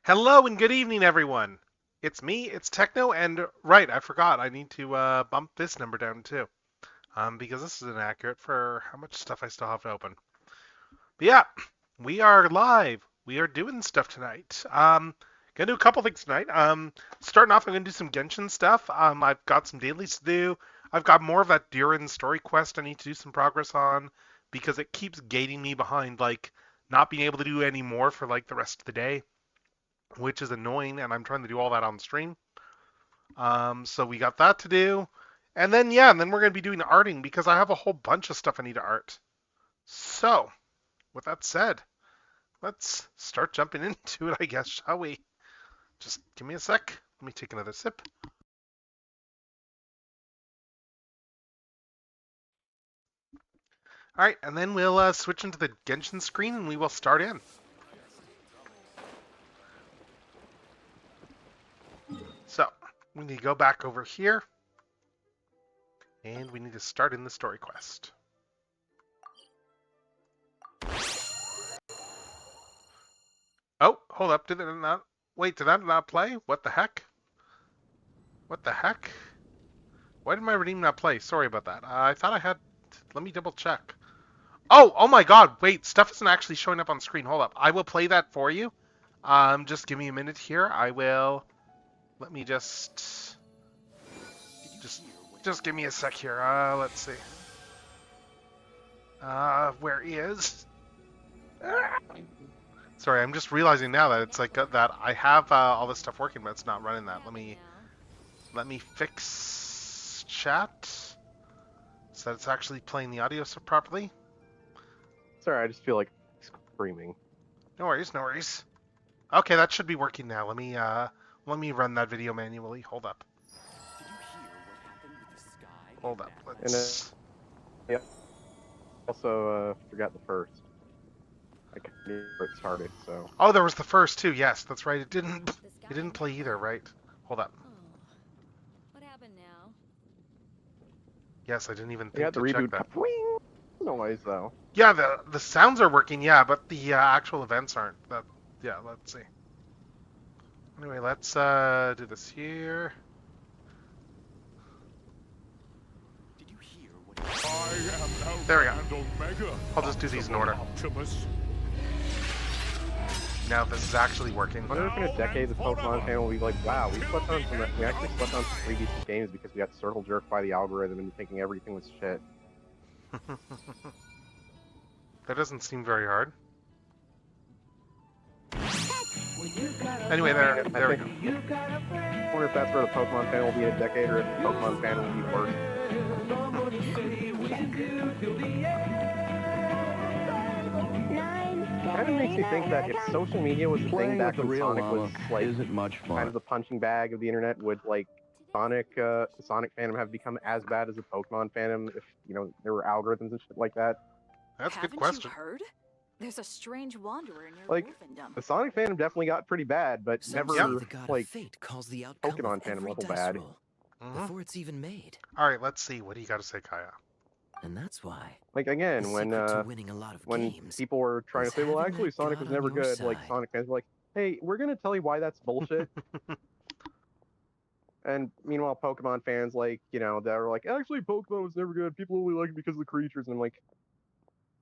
Hello and good evening, everyone. It's me, it's Techno, and right, I forgot, I need to bump this number down too, because this is inaccurate for how much stuff I still have to open. But yeah, we are live. We are doing stuff tonight. Gonna do a couple things tonight. Starting off, I'm gonna do some Genshin stuff. I've got some dailies to do. I've got more of that Durin story quest I need to do some progress on because it keeps gating me behind, like not being able to do any more for like the rest of the day, which is annoying, and I'm trying to do all that on stream. So we got that to do. And then, yeah, and then we're going to be doing arting because I have a whole bunch of stuff I need to art. So, with that said, let's start jumping into it, I guess, shall we? Just give me a sec. Let me take another sip. All right, and then we'll switch into the Genshin screen and we will start in. So, we need to go back over here and we need to start in the story quest. Oh, hold up. Did it not? Wait, did that not play? What the heck? What the heck? Why did my redeem not play? Sorry about that. I thought I had... Let me double check. Oh my god. Wait, stuff isn't actually showing up on screen. Hold up. I will play that for you. Just give me a minute here. I will... Let me just... Just give me a sec here. Let's see. Where is... Sorry, I'm just realizing now that it's like that I have all this stuff working, but it's not running that. Let me fix chat so that it's actually playing the audio so properly. Sorry, I just feel like screaming. No worries, no worries. Okay, that should be working now. Let me run that video manually. Hold up. Hold up. Let's. And also forgot the first. I can't remember where it started, so. Oh, there was the first too. Yes, that's right. It didn't play either, right? Hold up. What happened now? Yes, I didn't even I think got the to check reboot that. noise though. Yeah, the sounds are working. Yeah, but the actual events aren't. Yeah, let's see. Anyway, let's do this here. There we go. I'll just do these in order. Now this is actually working. I wonder if in a decade the Pokemon fan will be like, wow, we actually slept on some pretty decent games because we got circle jerked by the algorithm and thinking everything was shit. That doesn't seem very hard. Anyway, there we go. I wonder if that's where the Pokemon fan will be in a decade, or if the Pokemon fan will be worse. It kind of makes me think that if social media was a thing back when Sonic was like isn't much fun. kind of the punching bag of the internet, would like the Sonic fandom have become as bad as the Pokemon fandom if there were algorithms and shit like that? That's a good Haven't question. you heard? There's a strange wanderer in your Like, wolfendom. The Sonic fandom definitely got pretty bad, but Some never say the god like of fate calls the outcome Pokemon of fandom every level dice bad. roll before it's even made. All right, let's see. What do you got to say, Kaya? And that's why. Like again, the when secret to winning a lot of when games people were trying to is say, well, having actually that Sonic god was never on your good, like side. Sonic fans were like, hey, we're gonna tell you why that's bullshit. And meanwhile, Pokemon fans that are like, actually Pokemon was never good. People only like it because of the creatures. And I'm like,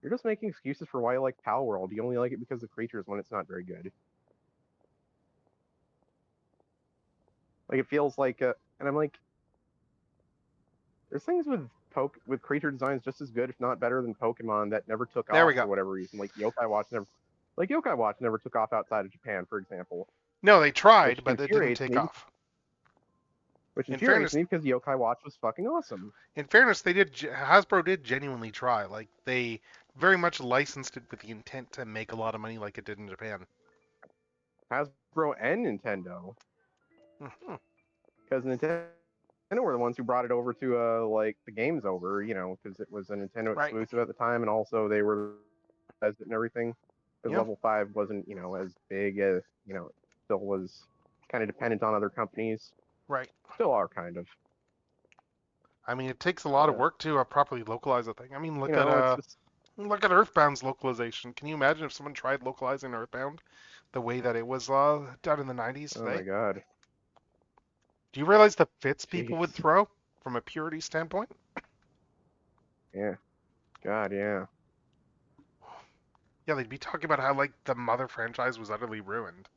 you're just making excuses for why you like Pal World. You only like it because of the creatures when it's not very good. Like it feels like, and I'm like, there's things with creature designs just as good, if not better, than Pokemon that never took There off we go. for whatever reason. Like Yokai Watch never took off outside of Japan, for example. No, they tried, Which but it didn't infuriates take me. off. Which In infuriates fairness- me because Yokai Watch was fucking awesome. In fairness, Hasbro did genuinely try. Like they very much licensed it with the intent to make a lot of money, like it did in Japan. Hasbro and Nintendo, Mm-hmm. because Nintendo were the ones who brought it over to like the games over, because it was a Nintendo Right. exclusive at the time, and also they were and everything. Because Yep. Level 5 wasn't as big as still was kind of dependent on other companies. Right. Still are kind of. I mean, it takes a lot of work to properly localize a thing. I mean, look at it's just, Look at Earthbound's localization. Can you imagine if someone tried localizing Earthbound the way that it was done in the 90s Oh my today? god. Do you realize the fits people would Jeez. throw from a purity standpoint? Yeah. God, yeah. Yeah, they'd be talking about how like the Mother franchise was utterly ruined.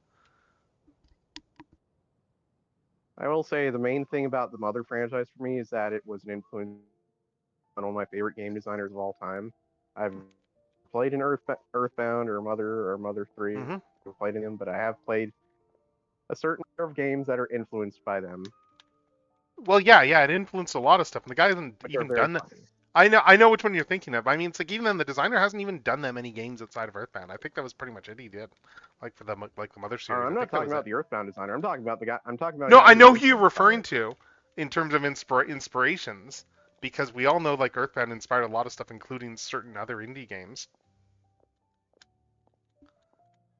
I will say the main thing about the Mother franchise for me is that it was an influence on one of my favorite game designers of all time. I've played in Earthbound or Mother 3. Hmm I've played in them, but I have played a certain number of games that are influenced by them, Well, yeah, it influenced a lot of stuff, and the guy hasn't which are even very done that. funny. I know which one you're thinking of. I mean, it's like even then, the designer hasn't even done that many games outside of Earthbound. I think that was pretty much it he did, like for the Mother series. I'm I not think that talking was about it. the Earthbound designer. I'm talking about the guy. I'm talking about a No, guy I who's know who you're influenced by referring it. to in terms of inspirations, because we all know like Earthbound inspired a lot of stuff, including certain other indie games.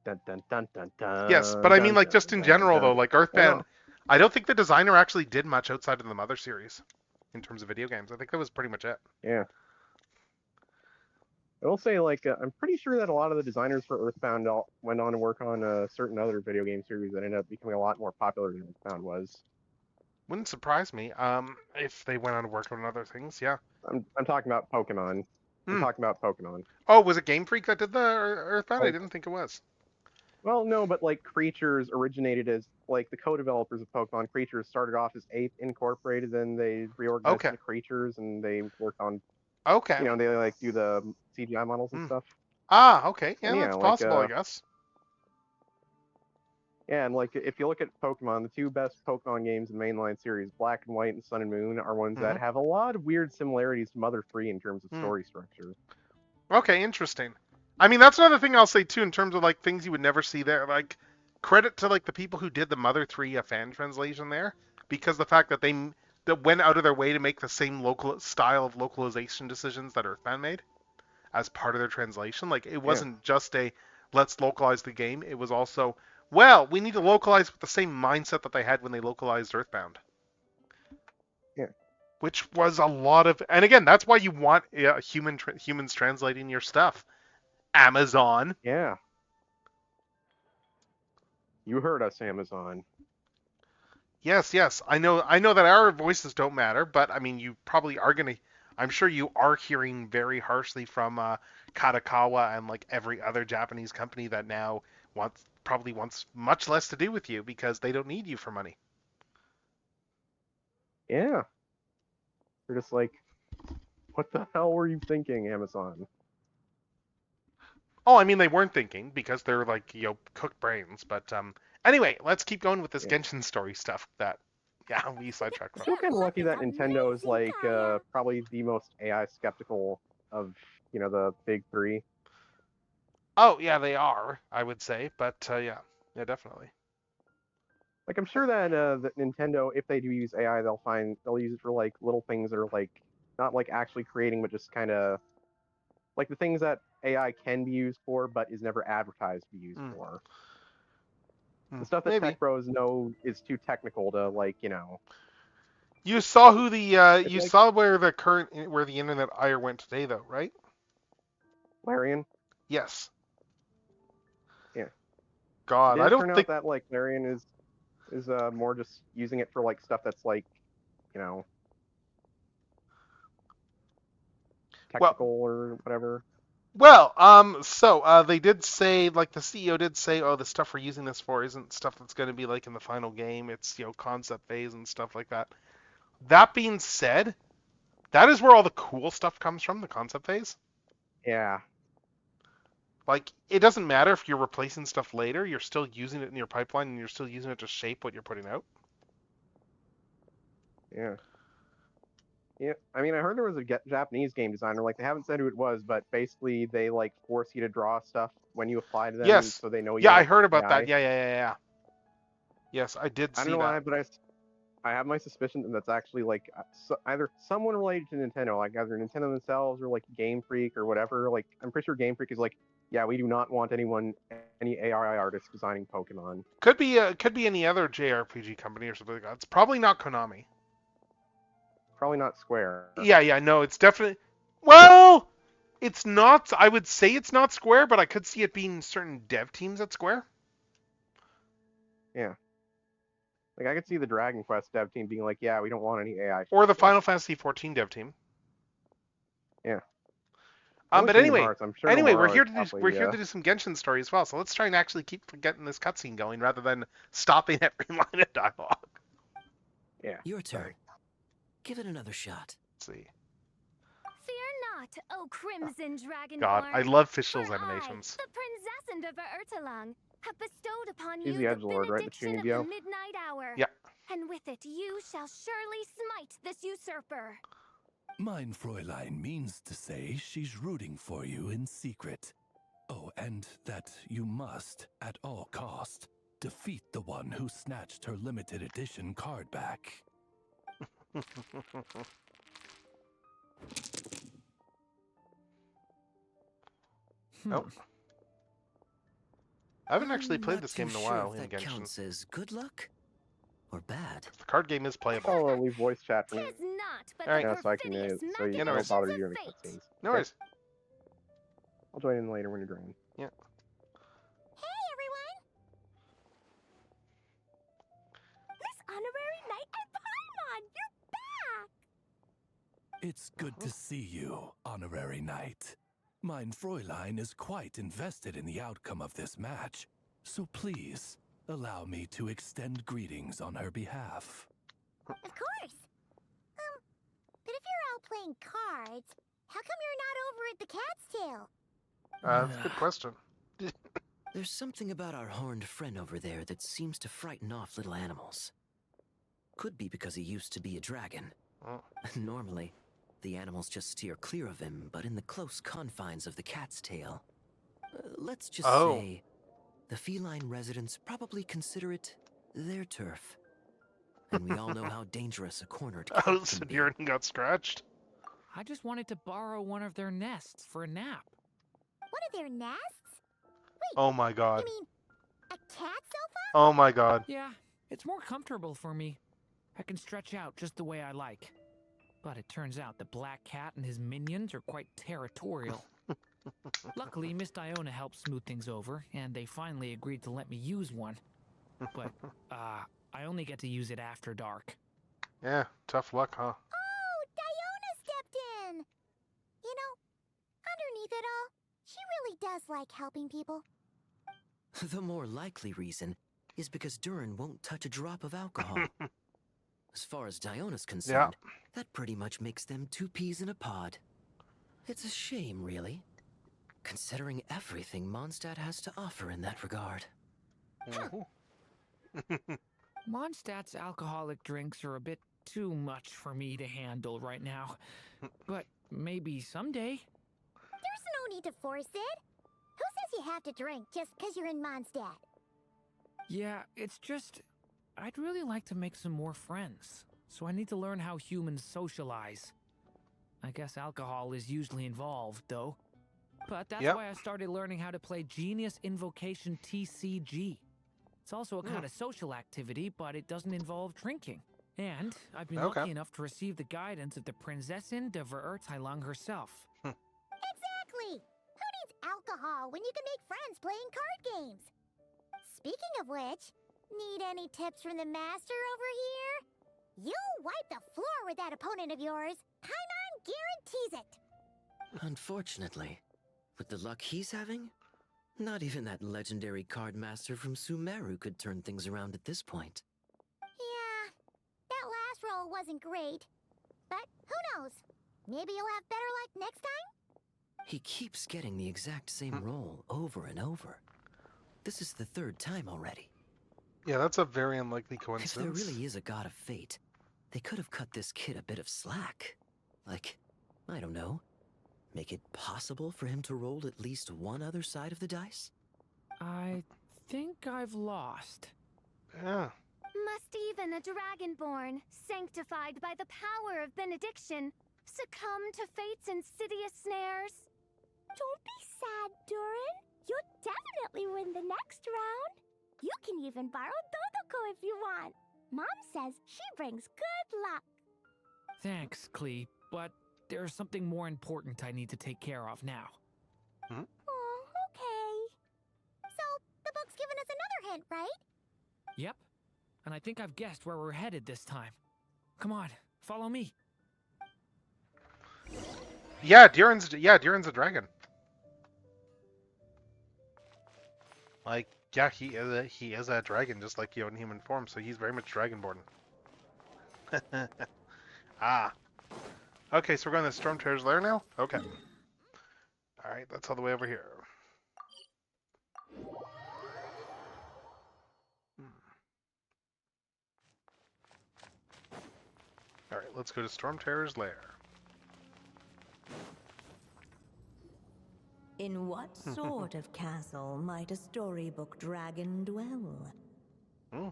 Dun dun dun dun Yes, but dun I mean dun like dun just in dun dun general dun. though, like I Earthbound, know. I don't think the designer actually did much outside of the Mother series in terms of video games. I think that was pretty much it. Yeah. I will say, like, I'm pretty sure that a lot of the designers for Earthbound went on to work on certain other video game series that ended up becoming a lot more popular than Earthbound was. Wouldn't surprise me. If they went on to work on other things, yeah. I'm talking about Pokemon. I'm Hmm. talking about Pokemon. Oh, was it Game Freak that did the Earthbound? I Like, didn't think it was. well, no, but like Creatures originated as like the co-developers of Pokemon. Creatures started off as Ape Incorporated, then they reorganized Okay. into Creatures, and they worked on, Okay. they like do the CGI models and Hmm. stuff. Ah, okay. Yeah, And yeah, that's like possible, I guess. yeah, and like if you look at Pokemon, the two best Pokemon games in the mainline series, Black and White and Sun and Moon, are ones Hmm that have a lot of weird similarities to Mother 3 in terms of Hmm. story structure. Okay, interesting. I mean, that's another thing I'll say too in terms of like things you would never see there. Like credit to like the people who did the Mother 3 fan translation there, because the fact that that went out of their way to make the same local style of localization decisions that Earthbound made as part of their translation. Like it Yeah, wasn't just a let's localize the game. It was also, well, we need to localize with the same mindset that they had when they localized Earthbound, yeah, which was a lot of. And again, that's why you want humans translating your stuff. Amazon. yeah. You heard us, Amazon. Yes, yes. I know that our voices don't matter, but I mean you probably are gonna I'm sure you are hearing very harshly from Katakawa and like every other Japanese company that now probably wants much less to do with you because they don't need you for money. Yeah, they're just like, what the hell were you thinking, Amazon? Oh, I mean they weren't thinking because they're like, cooked brains, but anyway, let's keep going with this Yeah. Genshin story stuff that yeah, we sidetracked I from. feel kind of Look, lucky it's that Nintendo is amazing, like Kaya. probably the most AI skeptical of the big three. Oh, yeah, they are, I would say, but yeah. Yeah, definitely. Like I'm sure that that Nintendo, if they do use AI, they'll use it for like little things that are like not like actually creating, but just kind of like the things that AI can be used for, but is never advertised to be used Mm, for. mm, The stuff that maybe. tech bros know is too technical to like You saw who the it's you like saw where the internet ire went today though, right? Larian. Yes. Yeah. God, Did I it don't turn out think. that like Larian is more just using it for like stuff that's like you know Well, technical or whatever? so they did say, like the CEO did say, oh, the stuff we're using this for isn't stuff that's going to be like in the final game. It's concept phase and stuff like that. That being said, that is where all the cool stuff comes from, the concept phase. Yeah. Like it doesn't matter if you're replacing stuff later, you're still using it in your pipeline and you're still using it to shape what you're putting out. Yeah. Yeah, I mean, I heard there was a Japanese game designer. Like, they haven't said who it was, but basically they like force you to draw stuff when you apply to them, Yes. so they know you Yeah, I aren't heard about that. AI. Yeah. Yes, I did I don't see know that. why, but I have my suspicion that that's actually like either someone related to Nintendo, like either Nintendo themselves or like Game Freak or whatever. Like, I'm pretty sure Game Freak is like, yeah, we do not want any AI artist designing Pokemon. Could be any other JRPG company or something like that. It's probably not Konami. Probably not Square. Yeah, no, it's definitely. Well, It's not. I would say it's not Square, but I could see it being certain dev teams at Square. Yeah. Like I could see the Dragon Quest dev team being like, yeah, we don't want any AI. Or the shit. Final Fantasy 14 dev team. Yeah. Only But Kingdom anyway, Hearts, I'm sure we're Nomura here is to probably, we're here to do some Genshin story as well. So let's try and actually keep getting this cutscene going rather than stopping every line of dialogue. Yeah. Your turn. Sorry. Give it another shot. Let's see. Fear not, O Crimson Dragonborn. God, I love Fischl's for animations. I, the Princess of Ertalang, have bestowed upon He's you the the edgelord, right? The benediction of Chunibyo? the midnight hour. Yeah. And with it you shall surely smite this usurper. Mein Fräulein means to say she's rooting for you in secret. Oh, and that you must, at all cost, defeat the one who snatched her limited edition card back. Oh. I haven't actually I'm played not this too game in a sure while if in that Genshin. counts as good luck or bad. The card game is playable. Oh, leave voice chat for me. Tis not, but All right. the Yeah, so I can, perfidious so you Yeah, no don't worries. bother machinations doing of any fate. cutscenes. No Okay? worries. I'll join in later when you're drawing. Yeah. Hey everyone! Miss Honorary Knight and Paimon, you're back! It's good to see you, Honorary Knight. Mein Fräulein is quite invested in the outcome of this match, so please, allow me to extend greetings on her behalf. Of course. But if you're all playing cards, how come you're not over at the Cat's Tail? That's a good question. There's something about our horned friend over there that seems to frighten off little animals. Could be because he used to be a dragon. Oh. Normally, the animals just steer clear of him, but in the close confines of the Cat's Tail, let's just say the feline residents probably consider it their turf. And we all know how dangerous a cornered cat Oh, can so be. Niren got scratched. I just wanted to borrow one of their nests for a nap. One of their nests? Oh my god. You mean a cat sofa? Oh my god. Yeah, it's more comfortable for me. I can stretch out just the way I like. But it turns out the Black Cat and his minions are quite territorial. Luckily, Miss Diona helped smooth things over, and they finally agreed to let me use one. But, I only get to use it after dark. Yeah, tough luck, huh? Oh, Diona stepped in! You know, underneath it all, she really does like helping people. The more likely reason is because Durin won't touch a drop of alcohol. As far as Diona's concerned, that pretty much makes them two peas in a pod. It's a shame, really, considering everything Mondstadt has to offer in that regard. Mondstadt's alcoholic drinks are a bit too much for me to handle right now. But maybe someday. There's no need to force it. Who says you have to drink just because you're in Mondstadt? Yeah, it's just... I'd really like to make some more friends, so I need to learn how humans socialize. I guess alcohol is usually involved, though. But that's why I started learning how to play Genius Invocation TCG. It's also a kind of social activity, but it doesn't involve drinking. And I've been lucky enough to receive the guidance of the Prinzessin de Verurteilung herself. Exactly! Who needs alcohol when you can make friends playing card games? Speaking of which, need any tips from the master over here? You'll wipe the floor with that opponent of yours. Paimon guarantees it. Unfortunately, with the luck he's having, not even that legendary card master from Sumeru could turn things around at this point. Yeah, that last roll wasn't great. But who knows? Maybe you'll have better luck next time? He keeps getting the exact same roll over and over. This is the third time already. Yeah, that's a very unlikely If coincidence. there really is a god of fate, they could have cut this kid a bit of slack. Like, I don't know, make it possible for him to roll at least one other side of the dice? I think I've lost. Yeah. Must even a dragonborn, sanctified by the power of benediction, succumb to fate's insidious snares? Don't be sad, Durin. You'll definitely win the next round. You can even borrow Dodoko if you want. Mom says she brings good luck. Thanks, Klee, but there's something more important I need to take care of now. Oh, okay. So, the book's given us another hint, right? Yep. And I think I've guessed where we're headed this time. Come on, follow me. Yeah, Durin's a dragon. Like, yeah, he is a dragon, just like you in human form, so he's very much dragonborn. Ah. Okay, so we're going to Storm Terror's lair now? Okay. Alright, that's all the way over here. Alright, let's go to Storm Terror's lair. In what sort of castle might a storybook dragon dwell? Hmm.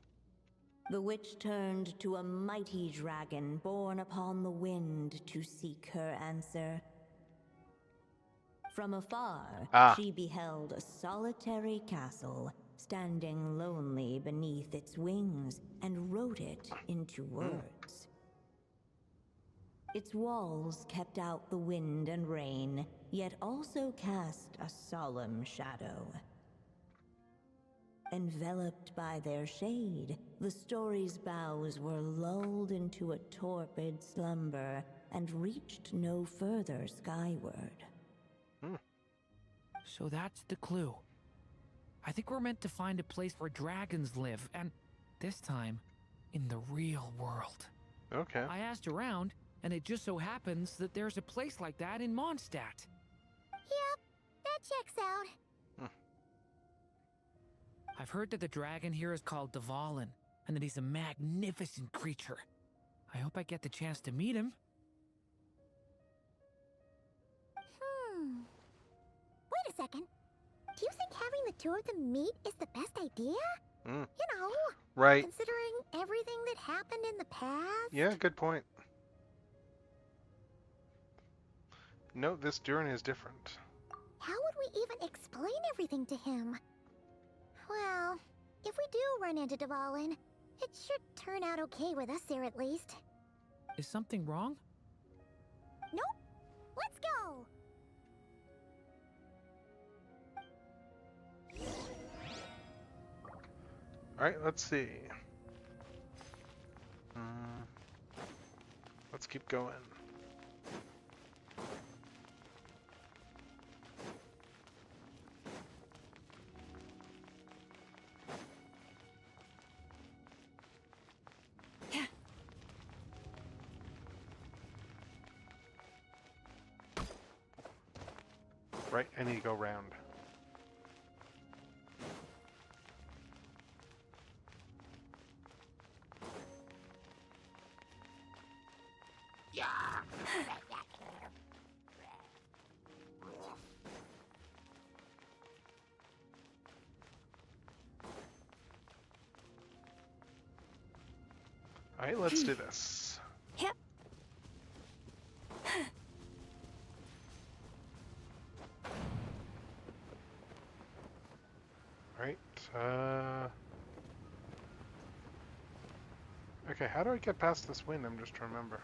The witch turned to a mighty dragon born upon the wind to seek her answer. From afar, she beheld a solitary castle, standing lonely beneath its wings, and wrote it into words. Its walls kept out the wind and rain, yet also cast a solemn shadow. Enveloped by their shade, the story's boughs were lulled into a torpid slumber and reached no further skyward. So that's the clue. I think we're meant to find a place where dragons live, and this time, in the real world. Okay. I asked around, and it just so happens that there's a place like that in Mondstadt. Yep, that checks out. I've heard that the dragon here is called Dvalin, and that he's a magnificent creature. I hope I get the chance to meet him. Wait a second. Do you think having the two of them meet is the best idea? You know, right. Considering everything that happened in the past? Yeah, good point. No, this Durin is different. How would we even explain everything to him? Well, if we do run into Dvalin, it should turn out okay with us there at least. Is something wrong? Nope. Let's go! Alright, let's see. Let's keep going. Right, I need to go round. Alright, let's do this. Yep. Alright, okay, how do I get past this wind? I'm just trying to remember.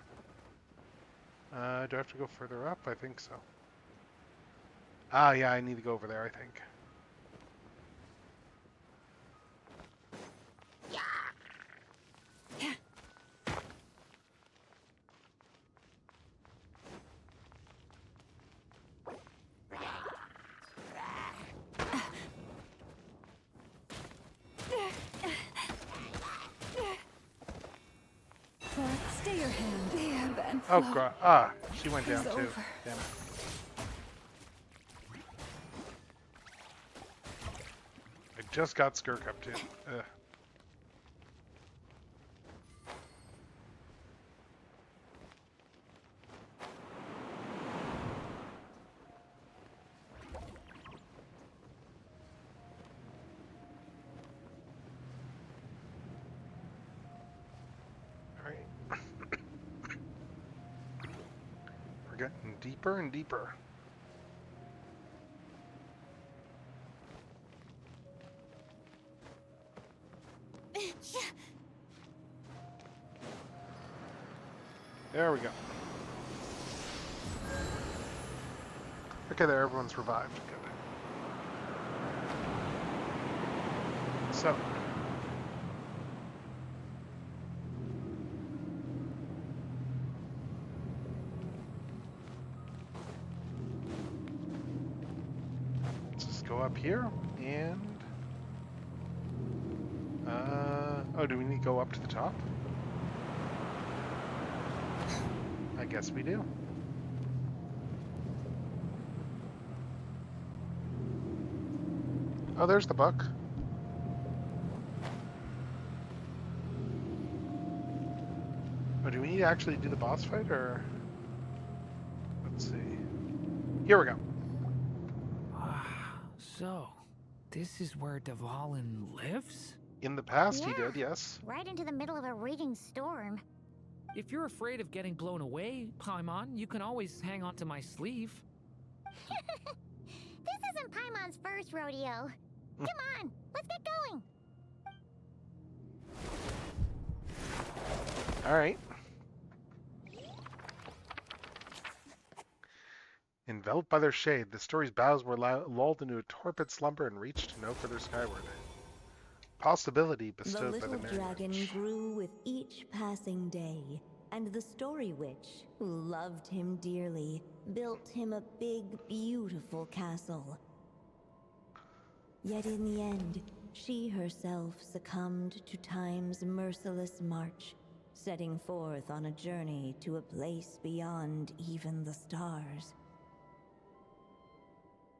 Do I have to go further up? I think so. Ah, yeah, I need to go over there, I think. Stay your hand. Oh, God. She went down too. Damn it. I just got Skirk up too. Ugh. We're getting deeper and deeper. There we go. Okay, there, everyone's revived. Good. So. Let's just go up here and... oh, do we need to go up to the top? I guess we do. Oh, there's the book. Oh, do we need to actually do the boss fight, or... Let's see. Here we go. So, this is where Dvalin lives? In the past, he Yeah. did, yes. Right into the middle of a raging storm. If you're afraid of getting blown away, Paimon, you can always hang on to my sleeve. This isn't Paimon's first rodeo. Come on, let's get going. Alright. Enveloped by their shade, the story's boughs were lulled into a torpid slumber and reached no further skyward. Possibility The bestowed by little the dragon marriage. grew with each passing day, and the story witch, who loved him dearly, built him a big, beautiful castle. Yet in the end, she herself succumbed to time's merciless march, setting forth on a journey to a place beyond even the stars.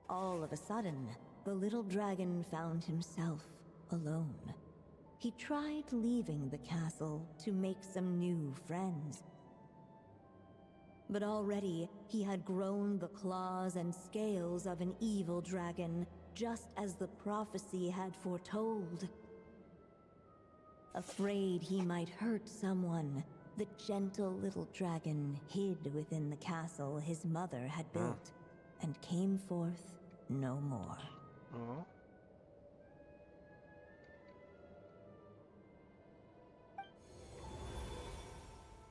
All of a sudden, the little dragon found himself alone. He tried leaving the castle to make some new friends. But already he had grown the claws and scales of an evil dragon, just as the prophecy had foretold. Afraid he might hurt someone, the gentle little dragon hid within the castle his mother had built, and came forth no more. Oh.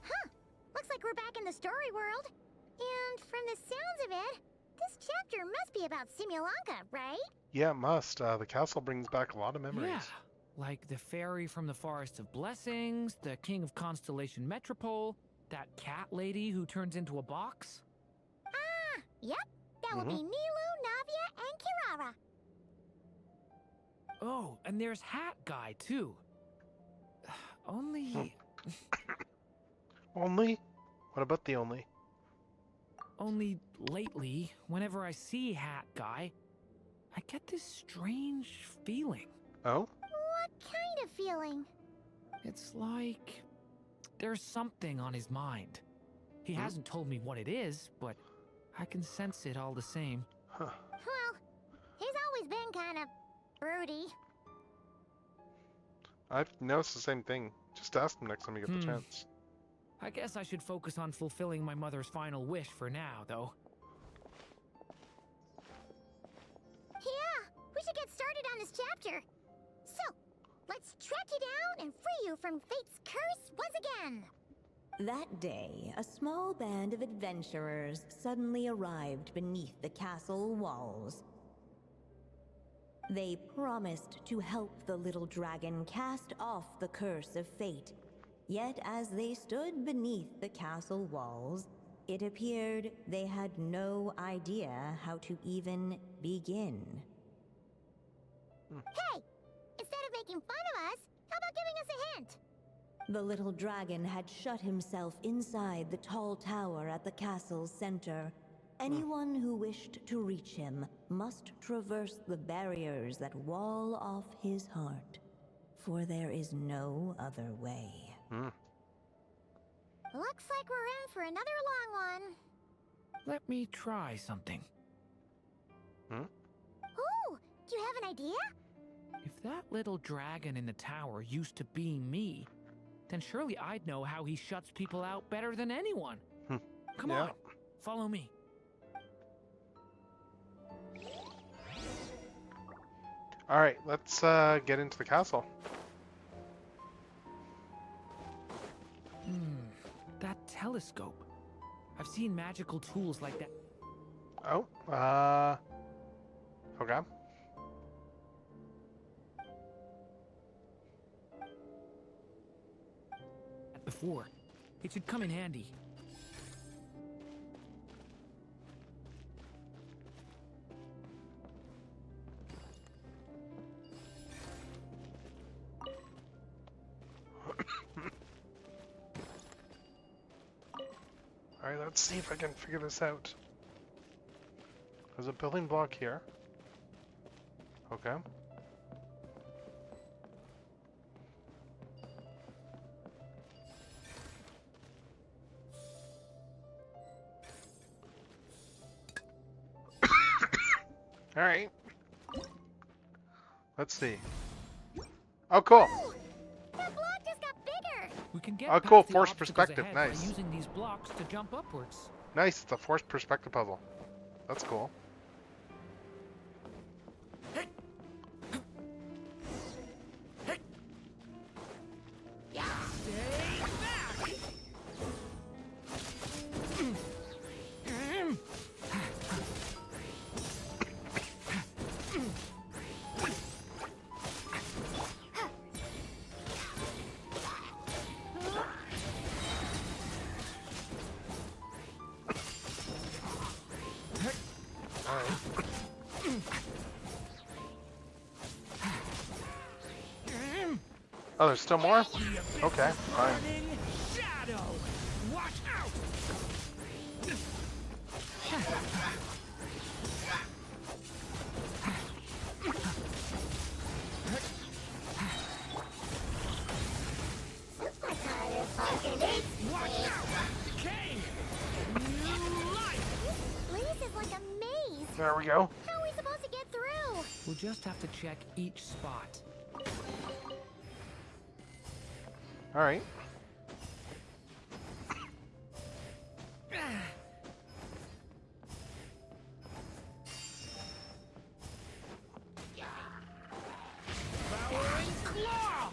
Huh, looks like we're back in the story world. And from the sounds of it, this chapter must be about Simulanka, right? Yeah, it must. The castle brings back a lot of memories. Yeah, like the fairy from the Forest of Blessings, the king of Constellation Metropole, that cat lady who turns into a box. Ah, yep. That would be Nilu, Navia, and Kirara. Oh, and there's Hat Guy, too. Only... Only? What about the only? Only lately, whenever I see Hat Guy, I get this strange feeling. Oh? What kind of feeling? It's like there's something on his mind. He hasn't told me what it is, but I can sense it all the same. Huh. Well, he's always been kind of broody. I've noticed the same thing. Just ask him next time you get the chance. I guess I should focus on fulfilling my mother's final wish for now, though. Yeah, we should get started on this chapter. So, let's track you down and free you from fate's curse once again. That day, a small band of adventurers suddenly arrived beneath the castle walls. They promised to help the little dragon cast off the curse of fate. Yet as they stood beneath the castle walls, it appeared they had no idea how to even begin. Hey, instead of making fun of us, how about giving us a hint? The little dragon had shut himself inside the tall tower at the castle's center. Anyone who wished to reach him must traverse the barriers that wall off his heart, for there is no other way. Looks like we're in for another long one. Let me try something. Ooh, do you have an idea? If that little dragon in the tower used to be me, then surely I'd know how he shuts people out better than anyone. Come on, follow me. Alright, let's get into the castle. That telescope. I've seen magical tools like that. Oh, okay. Before. It should come in handy. Alright, let's see if I can figure this out. There's a building block here. Okay. Alright. Let's see. Oh, cool. That block just got bigger! We can get Oh, past cool. the Forced obstacles perspective. ahead by Nice. using these blocks to jump upwards. Nice. It's a forced perspective puzzle. That's cool. Oh, there's still more? Okay, fine. Shadow! Watch out! Watch out! King! New life! This is like a maze! There we go. How are we supposed to get through? We'll just have to check each spot. Alright. Powering claw!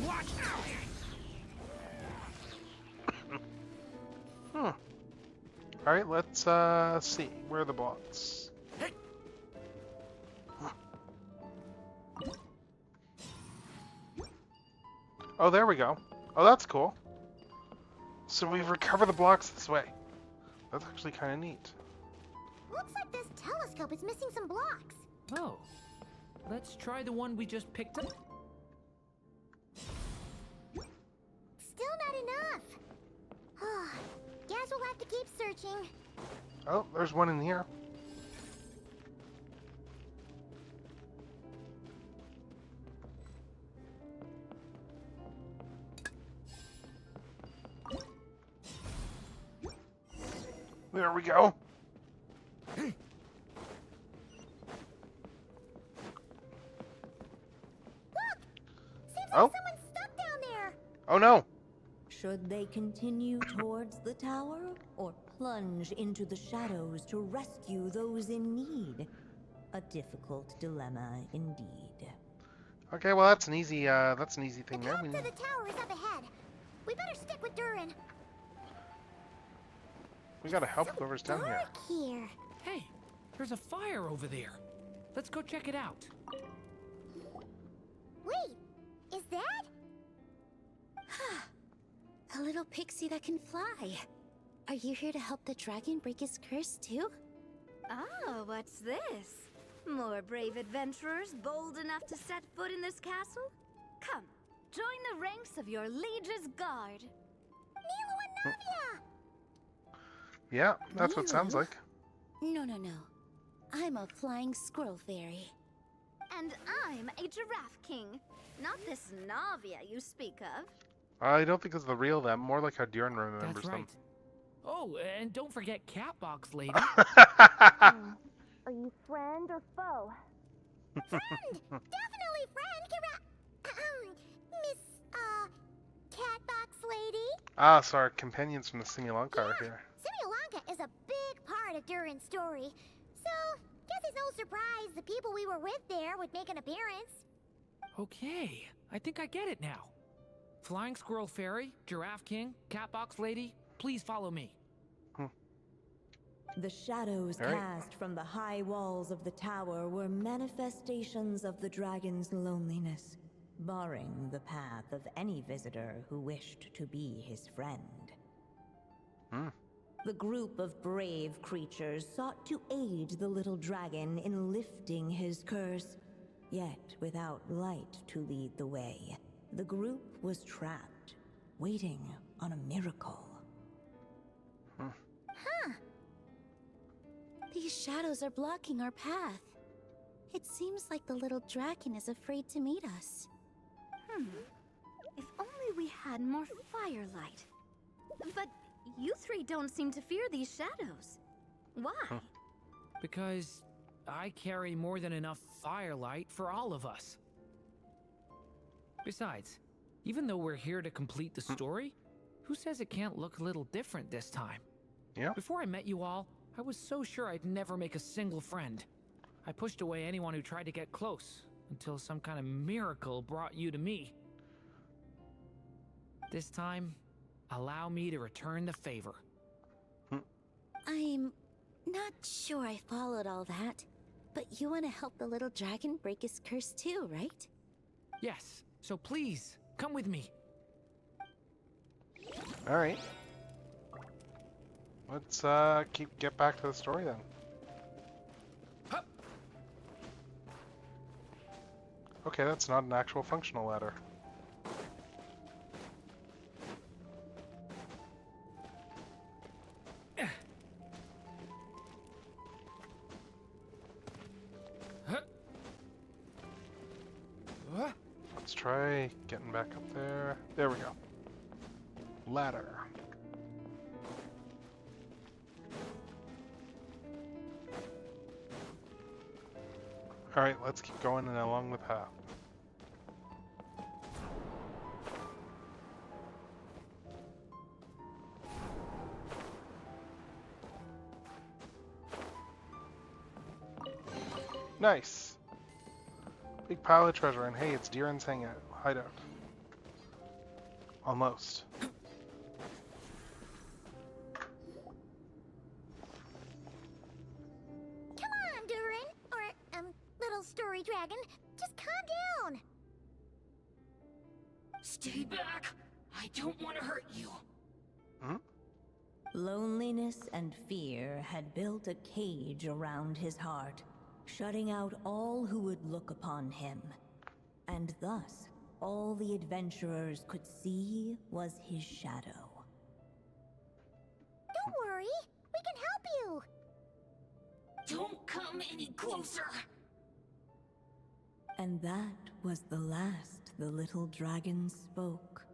Watch out! Hmm. Alright, let's see. Where are the blocks? Oh, there we go. Oh, that's cool. So we recover the blocks this way. That's actually kind of neat. Looks like this telescope is missing some blocks. Oh. Let's try the one we just picked up. Still not enough. Guess we'll have to keep searching. Oh, there's one in here. There we go. Seems like Oh. someone's stuck down there. Oh no. Should they continue towards the tower or plunge into the shadows to rescue those in need? A difficult dilemma indeed. Okay, well that's an easy thing The there. path to the tower is up ahead. We better stick with Durin. We gotta help whoever's down here. Dark here. Hey, there's a fire over there. Let's go check it out. Wait, is that? A little pixie that can fly. Are you here to help the dragon break his curse too? Oh, what's this? More brave adventurers bold enough to set foot in this castle? Come, join the ranks of your liege's guard. Nilo and Navia! Yeah, that's what it sounds Really? like. No. I'm a flying squirrel fairy. And I'm a giraffe king. Not this Navia you speak of. I don't think it's the real them, more like how Durin remembers That's right. Oh, and don't forget Catbox Lady. them. Are you friend or foe? Friend! Definitely friend! Miss, Catbox Lady? Ah, so our companions from the Simulanka are here. Simulanka is a big part of Durin's story. So, guess it's no surprise the people we were with there would make an appearance. Okay, I think I get it now. Flying Squirrel Fairy, Giraffe King, Catbox Lady, please follow me. The shadows All right. cast from the high walls of the tower were manifestations of the dragon's loneliness, barring the path of any visitor who wished to be his friend. The group of brave creatures sought to aid the little dragon in lifting his curse, yet without light to lead the way. The group was trapped, waiting on a miracle. These shadows are blocking our path. It seems like the little dragon is afraid to meet us. If only we had more firelight. But you three don't seem to fear these shadows. Why? Because I carry more than enough firelight for all of us. Besides, even though we're here to complete the story, who says it can't look a little different this time? Yeah. Before I met you all, I was so sure I'd never make a single friend. I pushed away anyone who tried to get close, until some kind of miracle brought you to me. This time, allow me to return the favor. I'm not sure I followed all that, but you want to help the little dragon break his curse too, right? Yes, so please, come with me. All right. Let's get back to the story then. Hup. Okay, that's not an actual functional ladder. Let's try getting back up there. There we go. Ladder. Alright, let's keep going and along the path. Nice! Big pile of treasure, and hey, it's Deeran's hangout hideout. Almost. Come on, Durin, or, little story dragon, just calm down. Stay back! I don't want to hurt you. Loneliness and fear had built a cage around his heart, shutting out all who would look upon him. And thus, all the adventurers could see was his shadow. Don't worry, we can help you. Don't come any closer! And that was the last the little dragon spoke.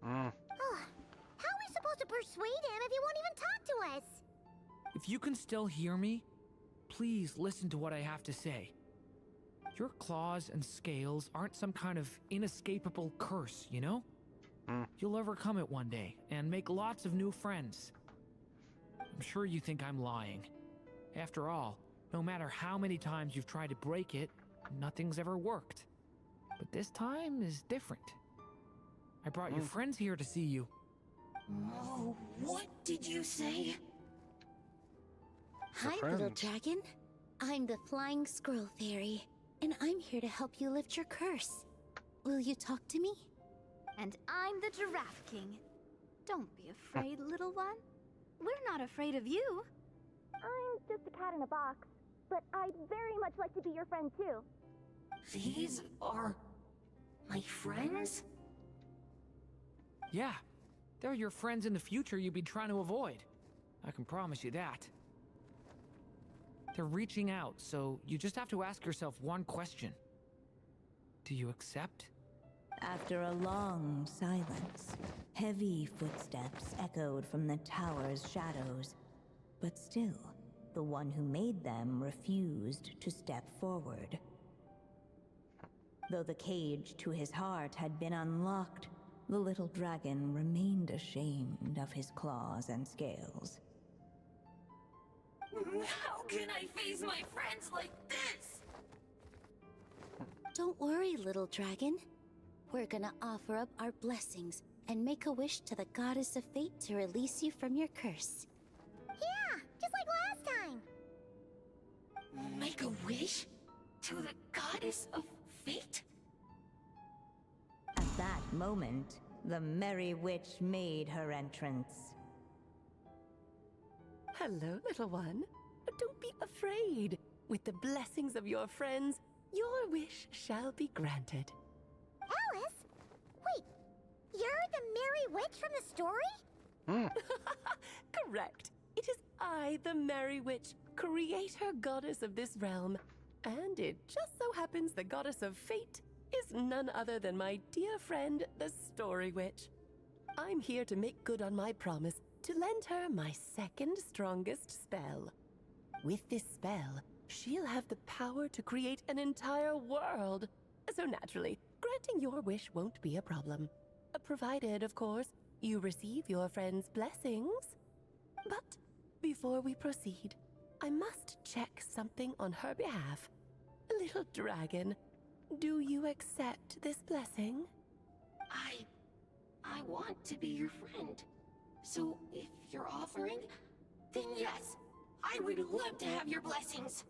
How are we supposed to persuade him if he won't even talk to us? If you can still hear me, please listen to what I have to say. Your claws and scales aren't some kind of inescapable curse, you know? You'll overcome it one day and make lots of new friends. I'm sure you think I'm lying. After all, no matter how many times you've tried to break it, nothing's ever worked. But this time is different. I brought your friends here to see you. Oh, what did you say? Hi, little dragon. I'm the Flying Squirrel Fairy, and I'm here to help you lift your curse. Will you talk to me? And I'm the Giraffe King. Don't be afraid, little one. We're not afraid of you. I'm just a cat in a box, but I'd very much like to be your friend too. These are my friends? Yeah, they're your friends in the future you'd be trying to avoid. I can promise you that. They're reaching out, so you just have to ask yourself one question. Do you accept? After a long silence, heavy footsteps echoed from the tower's shadows. But still, the one who made them refused to step forward. Though the cage to his heart had been unlocked, the little dragon remained ashamed of his claws and scales. How can I face my friends like this? Don't worry, little dragon. We're gonna offer up our blessings and make a wish to the goddess of fate to release you from your curse. Yeah, just like last time. Make a wish? To the goddess of fate? At that moment, the Merry Witch made her entrance. Hello, little one. Don't be afraid. With the blessings of your friends, your wish shall be granted. Alice? Wait, you're the Merry Witch from the story? Correct. It is I, the Merry Witch, creator goddess of this realm. And it just so happens the goddess of fate is none other than my dear friend, the Story Witch. I'm here to make good on my promise to lend her my second strongest spell. With this spell, she'll have the power to create an entire world. So naturally, granting your wish won't be a problem. Provided, of course, you receive your friend's blessings. But before we proceed, I must check something on her behalf. Little dragon, do you accept this blessing? I want to be your friend. So if you're offering, then yes, I would love to have your blessings.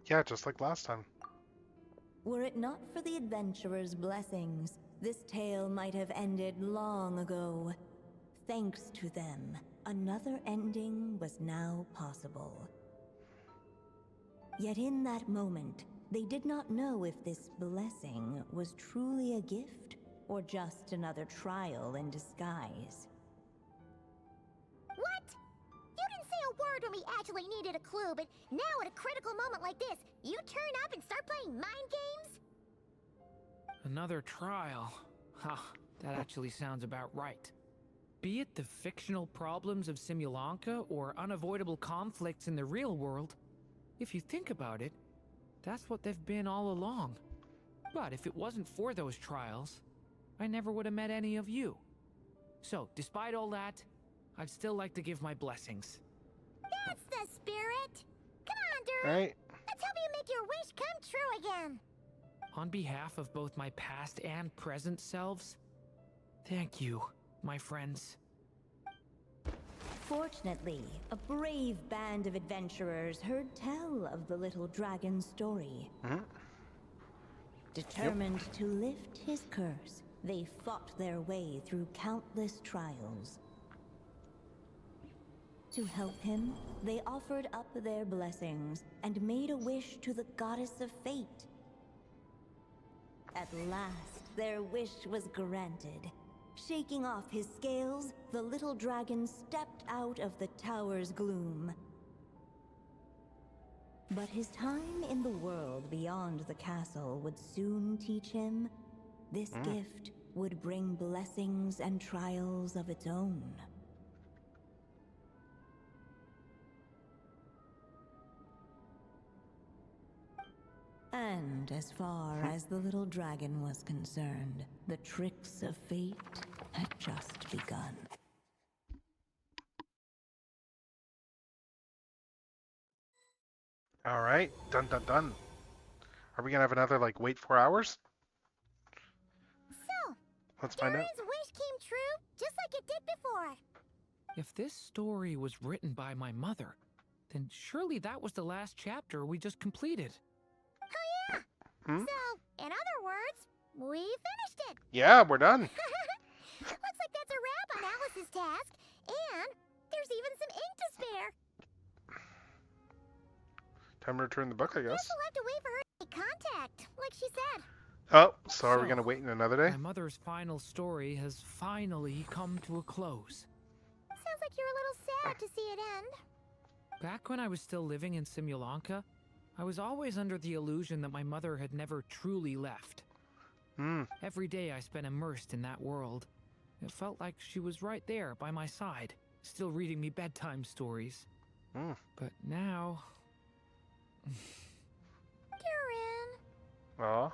Yeah, just like last time. Were it not for the adventurer's blessings, this tale might have ended long ago. Thanks to them, another ending was now possible. Yet in that moment, they did not know if this blessing was truly a gift or just another trial in disguise. What? You didn't say a word when we actually needed a clue, but now at a critical moment like this, you turn up and start playing mind games? Another trial. Huh, that actually sounds about right. Be it the fictional problems of Simulanka or unavoidable conflicts in the real world, if you think about it, that's what they've been all along. But if it wasn't for those trials, I never would have met any of you. So, despite all that, I'd still like to give my blessings. That's the spirit! Come on, Dur! All right. Let's help you make your wish come true again! On behalf of both my past and present selves, thank you, my friends. Fortunately, a brave band of adventurers heard tell of the little dragon's story. Determined to lift his curse, they fought their way through countless trials. To help him, they offered up their blessings and made a wish to the goddess of fate. At last, their wish was granted. Shaking off his scales, the little dragon stepped out of the tower's gloom. But his time in the world beyond the castle would soon teach him this gift would bring blessings and trials of its own. And as far as the little dragon was concerned, the tricks of fate had just begun. All right. Dun dun dun. Are we gonna have another like wait 4 hours? So, Let's find out. Dur's wish came true, just like it did before. If this story was written by my mother, then surely that was the last chapter we just completed. Oh yeah! So, in other words, we finished it! Yeah, we're done. Looks like that's a wrap on Alice's task, and there's even some ink to spare. Time to return the book, I guess. Guess we'll have to wait for her to make contact, like she said. Oh, so are we So, gonna wait another day? My mother's final story has finally come to a close. Sounds like you're a little sad to see it end. Back when I was still living in Simulanka, I was always under the illusion that my mother had never truly left. Every day I spent immersed in that world. It felt like she was right there by my side, still reading me bedtime stories. But now... Durin. Aw.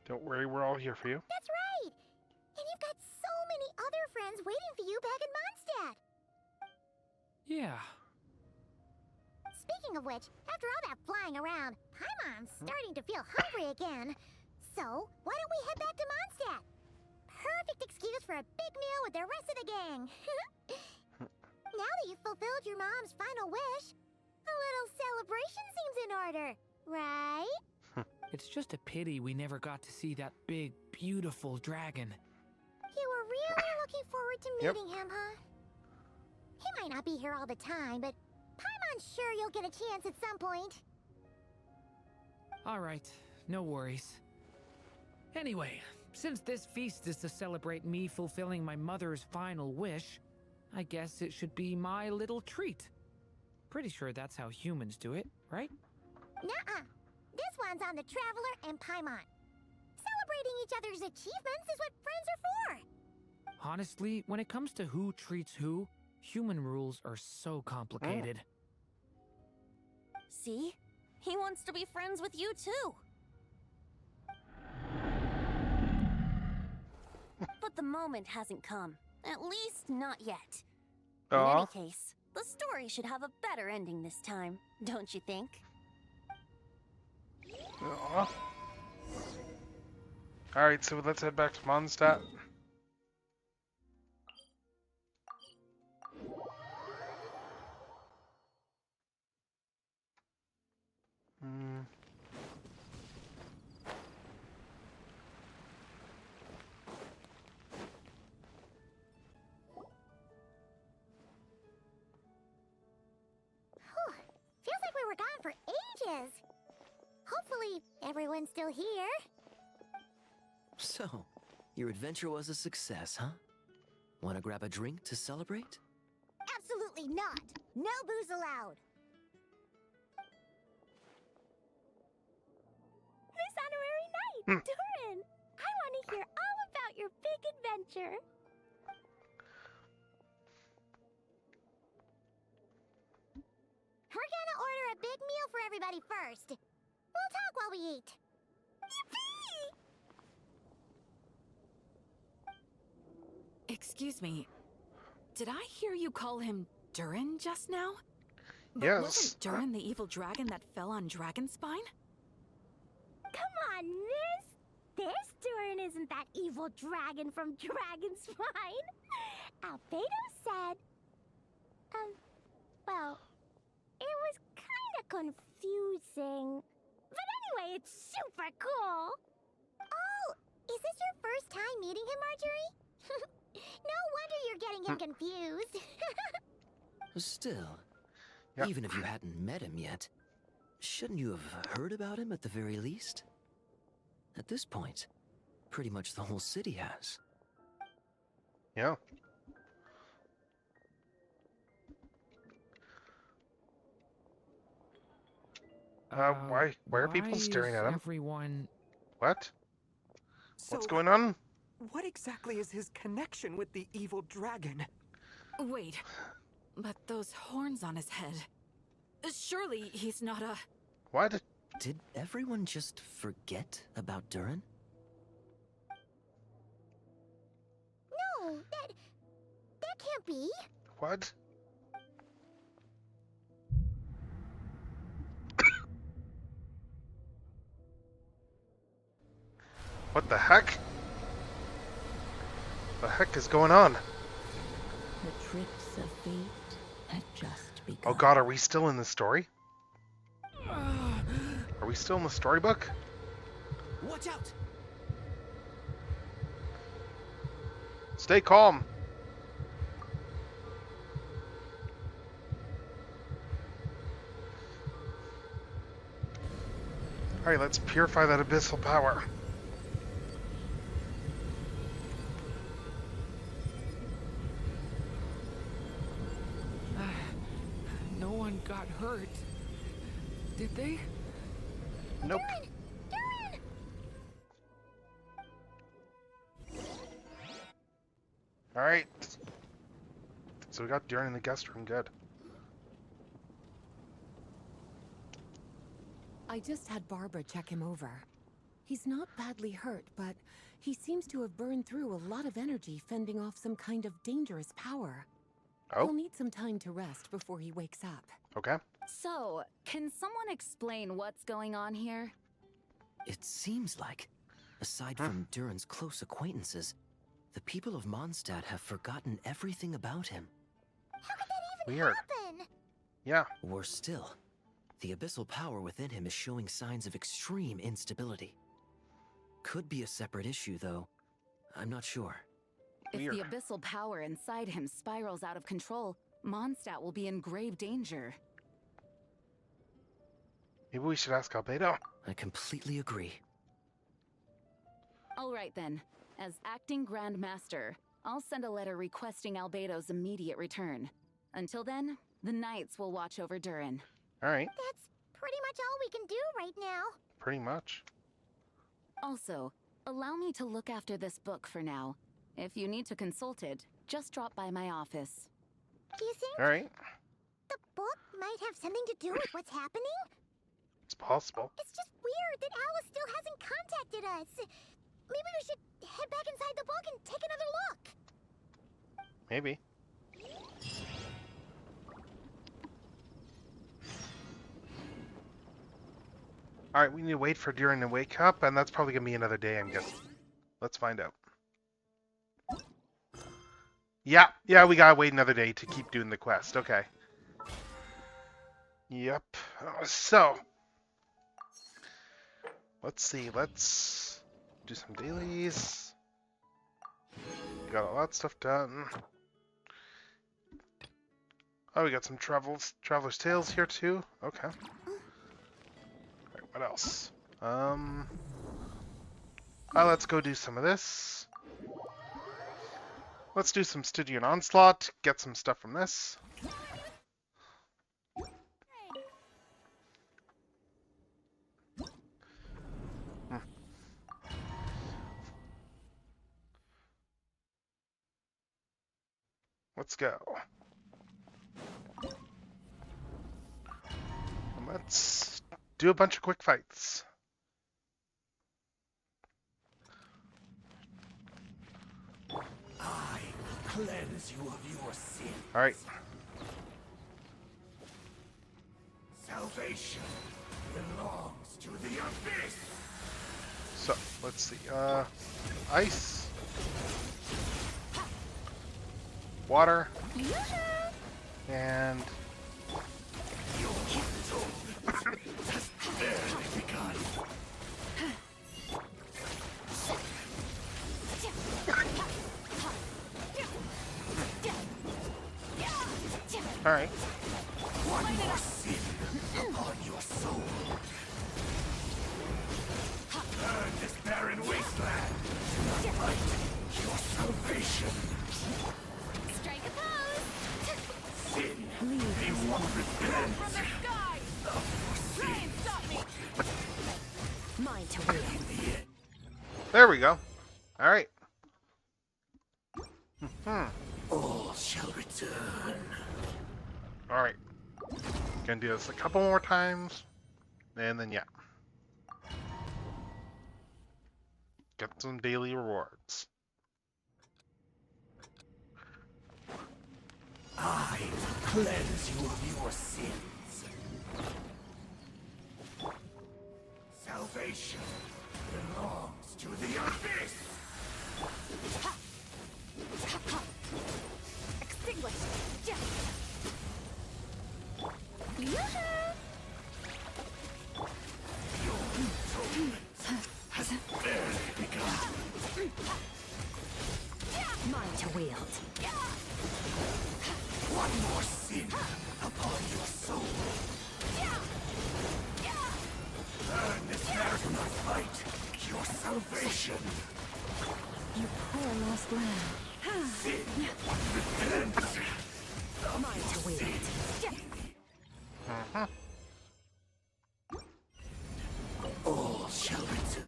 Don't worry, we're all here for you. That's right! And you've got so many other friends friends waiting for you back in Mondstadt. Yeah. Speaking of which, after all that flying around, Paimon's starting to feel hungry again. So, why don't we head back to Mondstadt? Perfect excuse for a big meal with the rest of the gang. Now that you've fulfilled your mom's final wish, a little celebration seems in order, right? It's just a pity we never got to see that big, beautiful dragon. You were really looking forward to meeting him, huh? He might not be here all the time, but Paimon's sure you'll get a chance at some point. Alright, no worries. Anyway, since this feast is to celebrate me fulfilling my mother's final wish, I guess it should be my little treat. Pretty sure that's how humans do it, right? Nuh-uh. This one's on the Traveler and Paimon. Celebrating each other's achievements is what friends are for. Honestly, when it comes to who treats who, human rules are so complicated. See? He wants to be friends with you too. But the moment hasn't come. At least not yet. In any case, the story should have a better ending this time, don't you think? Alright, so let's head back to Mondstadt. Feels like we were gone for ages. Hopefully, everyone's still here. So, your adventure was a success, huh? Want to grab a drink to celebrate? Absolutely not. No booze allowed. This honorary knight, Durin! I want to hear all about your big adventure. We're gonna order a big meal for everybody first. We'll talk while we eat. Yippee! Excuse me. Did I hear you call him Durin just now? But Yes. wasn't Durin the evil dragon that fell on Dragonspine? Come on, miss! This Durin isn't that evil dragon from Dragonspine. Albedo said... well, it was kinda confusing. But anyway, it's super cool. Oh, is this your first time meeting him, Marjorie? No wonder you're getting him confused. Still, even if you hadn't met him yet, shouldn't you have heard about him at the very least? At this point, pretty much the whole city has. Yeah. Why are people staring at him? Everyone... What? What's So, going on? what exactly is his connection with the evil dragon? Wait, but those horns on his head. Surely he's not a... What? Did everyone just forget about Durin? No, that can't be. What? What the heck? The heck is going on? The tricks of fate had just begun. Oh god, are we still in the story? Are we still in the storybook? Watch out! Stay calm. Alright, let's purify that abyssal power. No one got hurt. Did they? Nope. Durin! Alright. So we got Durin in the guest room, good. I just had Barbara check him over. He's not badly hurt, but he seems to have burned through a lot of energy fending off some kind of dangerous power. Oh? He'll need some time to rest before he wakes up. Okay. So, can someone explain what's going on here? It seems like, aside from Durin's close acquaintances, the people of Mondstadt have forgotten everything about him. How could that even Weird. happen? Yeah. Worse still, the abyssal power within him is showing signs of extreme instability. Could be a separate issue, though. I'm not sure. Weird. If the abyssal power inside him spirals out of control, Mondstadt will be in grave danger. Maybe we should ask Albedo. I completely agree. All right then. As acting Grand Master, I'll send a letter requesting Albedo's immediate return. Until then, the Knights will watch over Durin. Alright. That's pretty much all we can do right now. Pretty much. Also, allow me to look after this book for now. If you need to consult it, just drop by my office. Do you think Alright. the book might have something to do with what's happening? It's possible. It's just weird that Alice still hasn't contacted us. Maybe we should head back inside the book and take another look. Maybe. Alright, we need to wait for Durin to wake up, and that's probably going to be another day, I'm guessing. Let's find out. Yeah, we gotta wait another day to keep doing the quest. Okay. Yep. So, let's see. Let's do some dailies. We got all that stuff done. Oh, we got some Traveler's Tales here too. Okay. Alright, what else? Let's go do some of this. Let's do some Stygian Onslaught, get some stuff from this. Let's go. And let's do a bunch of quick fights. I cleanse you of your sin. All right. Salvation belongs to the abyss. So let's see. Ice, water, and Your kingdom has barely begun. all right. One more sin upon your soul. Burn this barren wasteland to light your salvation. Strike a pose! Sin, they won't repent From the sky! of your Try sin. and stop me! Mine to win. In the end, There we go. All right. all shall return. All right. Gonna do this a couple more times, and then yeah. Get some daily rewards. I cleanse you of your sins. Salvation belongs to the abyss. Extinguish! Has barely begun. Mine to wield. One more sin upon your soul. Burn this marathon fight. Your salvation. You poor lost lamb. Sin. Repent. Mine to wield. All shall return.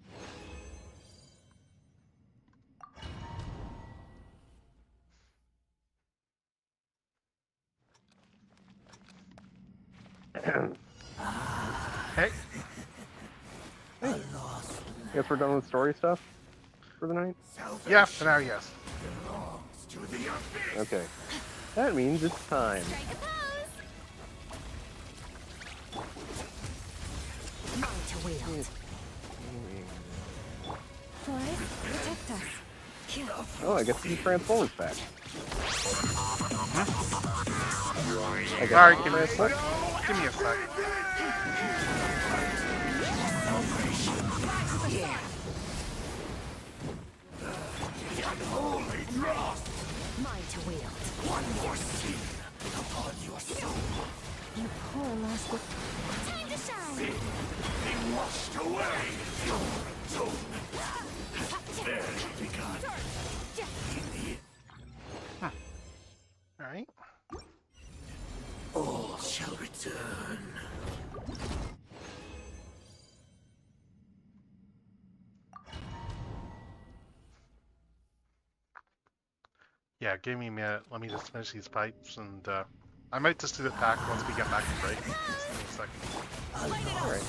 Hey. A lost Guess we're done with story stuff for the night? Yeah, for now, yes. Okay. That means it's time. Strike a pose. Mine to wield. Forest, protect us. Oh, I guess the Transformers back. Alright, give me a sec. Give me a sec. Mine to wield. One more sin upon your soul. You poor lost. Time to shine. Be washed away. Your atonement has barely begun. Alright. All shall return. Yeah, give me a minute. Let me just finish these pipes, and I might just do the pack once we get back to break. Just give me a second. Alright.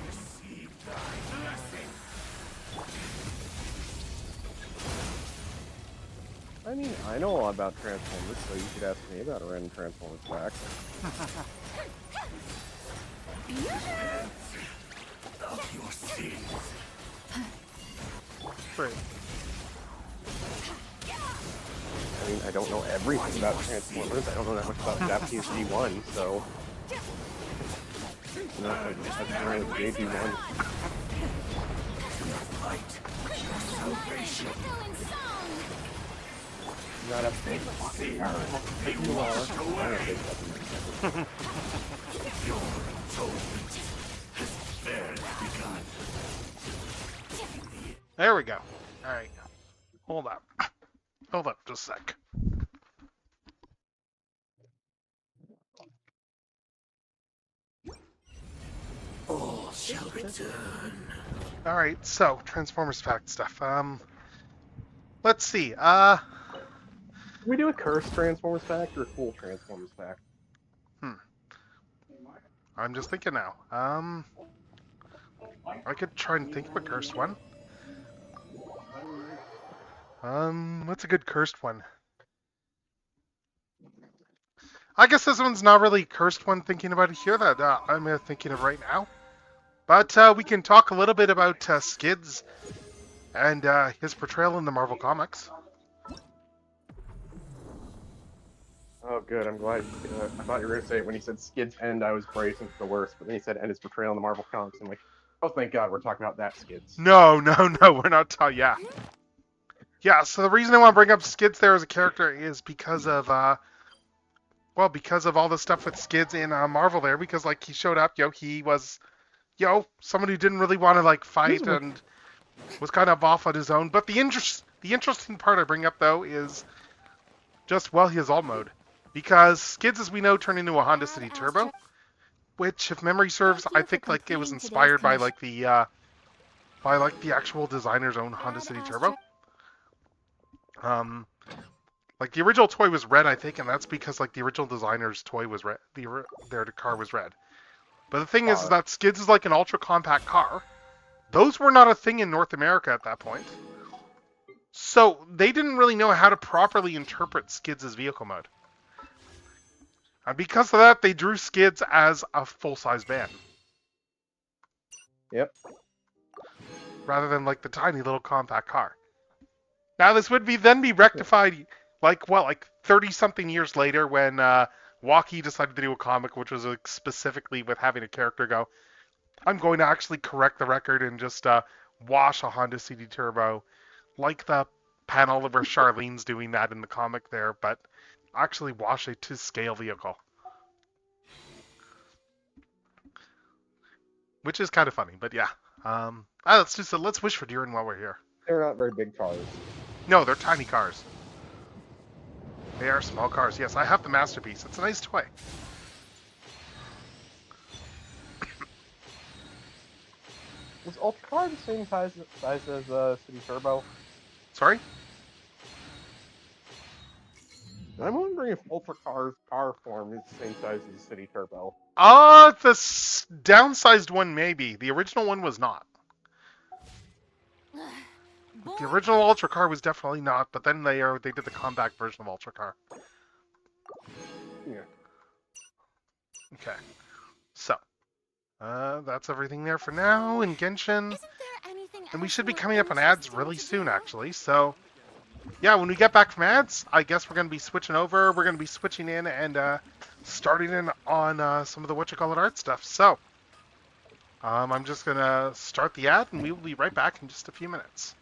Receive thy blessing. I mean, I know a lot about Transformers, so you could ask me about a random Transformers back. Of your sins. Great. I mean, I don't know everything about Transformers. I don't know that much about Japanese G1, so... No, that's right, JG1. Light. Your salvation. Not a big fucking car. You are. I'm a big fucking Your atonement has barely begun. There we go. Alright. Hold up. Hold up just a sec. All shall return. Alright, so Transformers fact stuff. Let's see. Can we do a cursed Transformers pack or a cool Transformers pack? I'm just thinking now. I could try and think of a cursed one. What's a good cursed one? I guess this one's not really a cursed one thinking about it here that I'm thinking of right now. But we can talk a little bit about Skids and his portrayal in the Marvel Comics. Oh, good. I'm glad. I thought you were going to say it when he said Skids end, I was bracing for the worst. But then he said end his portrayal in the Marvel Comics. I'm like, oh, thank God, we're talking about that Skids. No, we're not talking. Yeah. Yeah, so the reason I want to bring up Skids there as a character is because of, because of all the stuff with Skids in Marvel there. Because, like, he showed up, he was, someone who didn't really want to, like, fight and was kind of off on his own. But the interesting part I bring up, though, is just, his alt mode. Because Skids, as we know, turned into a Honda City Turbo, which, if memory serves, I think, like, it was inspired by, like, the actual designer's own Honda City Turbo. Like, the original toy was red, I think, and that's because, like, the original designer's toy was red. Their car was red. But the thing is that Skids is like an ultra-compact car. Those were not a thing in North America at that point. So, they didn't really know how to properly interpret Skids' vehicle mode. And because of that, they drew Skids as a full-size van. Yep. Rather than, like, the tiny little compact car. Now, this would then be rectified, like 30-something years later when Walkie decided to do a comic, which was specifically with having a character go, I'm going to actually correct the record and just wash a Honda City Turbo, like the panel where Charlene's doing that in the comic there, but actually wash a to-scale vehicle. Which is kind of funny, but yeah. Let's wish for Durin while we're here. They're not very big cars. No, they're tiny cars. They are small cars. Yes, I have the Masterpiece. It's a nice toy. Was Ultra Car the same size as City Turbo? Sorry? I'm wondering if Ultra Car's car form is the same size as the City Turbo. The downsized one maybe. The original one was not. The original Ultra Car was definitely not, but then they did the compact version of Ultra Car. Yeah. Okay. So, that's everything there for now in Genshin. And we should be coming up on ads really soon, actually. So, yeah, when we get back from ads, I guess we're going to be switching over. We're going to be switching in and starting in on some of the whatchamacallit art stuff. So, I'm just going to start the ad, and we will be right back in just a few minutes.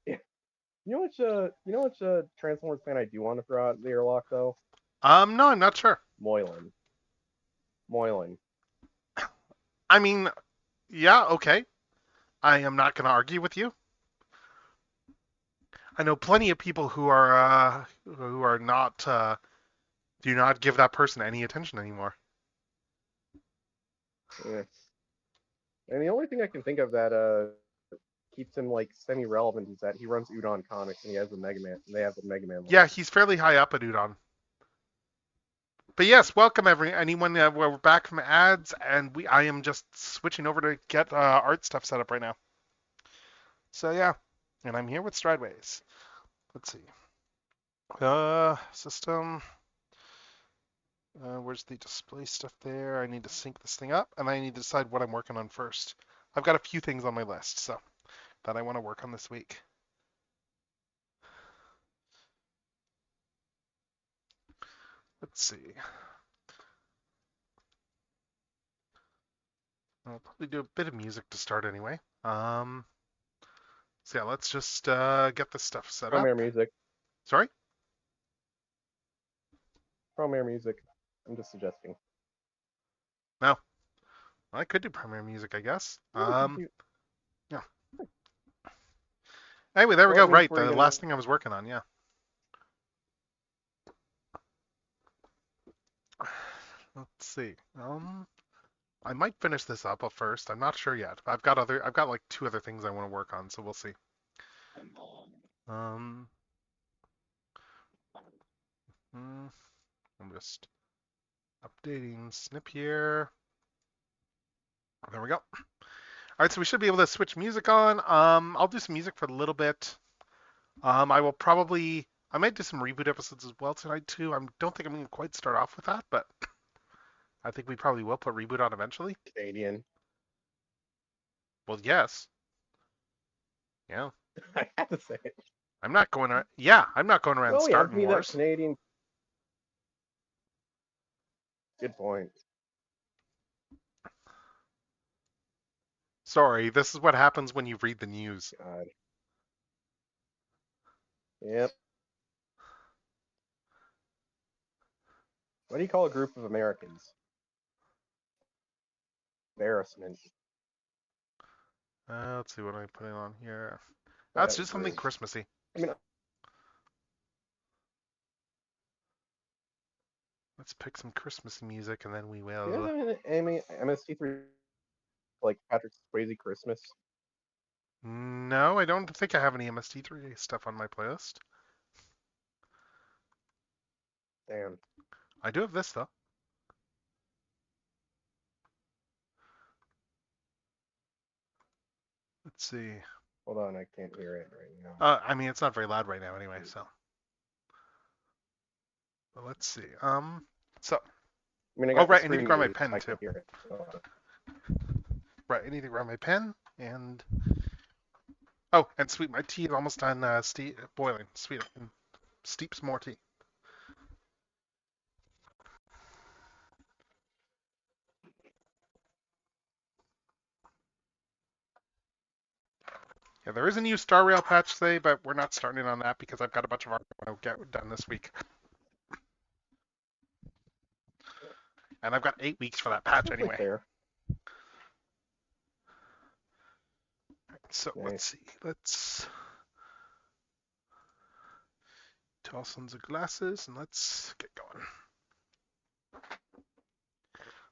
Yeah. You know which Transformers fan I do want to throw out the airlock though? No, I'm not sure. Moylan. Moylan. I mean, yeah, okay. I am not going to argue with you. I know plenty of people who are not do not give that person any attention anymore. Yeah. And the only thing I can think of that keeps him like semi-relevant is that he runs Udon Comics and he has the Mega Man. And they have the Mega Man Yeah, license. he's fairly high up at Udon. But yes, welcome anyone. We're back from ads, and I am just switching over to get art stuff set up right now. So yeah, and I'm here with Strideways. Let's see. System. Where's the display stuff there? I need to sync this thing up, and I need to decide what I'm working on first. I've got a few things on my list, so that I want to work on this week. Let's see. I'll probably do a bit of music to start anyway. So yeah, let's just get this stuff set up. Premiere music. Sorry? Premiere music. I'm just suggesting. No. I could do Premiere music, I guess. Yeah. Anyway, there we go. Right, the last thing I was working on, yeah. Let's see. I might finish this up first. I'm not sure yet. I've got like 2 other things I want to work on, so we'll see. I'm just updating Snip here. There we go. All right, so we should be able to switch music on. I'll do some music for a little bit. I might do some reboot episodes as well tonight too. I don't think I'm going to quite start off with that, but I think we probably will put reboot on eventually. Canadian. Well, yes. Yeah. I had to say it. I'm not going around. Yeah, I'm not going around starting wars. That Canadian. Good point. Sorry, this is what happens when you read the news. God. Yep. What do you call a group of Americans? Embarrassment. Let's see what I'm putting on here. Let's do something Christmassy. I mean, let's pick some Christmas music and then we will. MST3 like Patrick Swayze Christmas. No, I don't think I have any MST3 stuff on my playlist. Damn. I do have this though. Let's see. Hold on, I can't hear it right now. I mean, it's not very loud right now anyway, so. But let's see. So. Right, I need to grab my pen too. Right, I need to grab my pen and. Oh, and sweet, my tea is almost done boiling. Sweet, and steep some more tea. Yeah, there is a new Star Rail patch today, but we're not starting on that because I've got a bunch of art I want to get done this week. And I've got 8 weeks for that patch anyway. So let's see. Let's toss on the glasses and let's get going.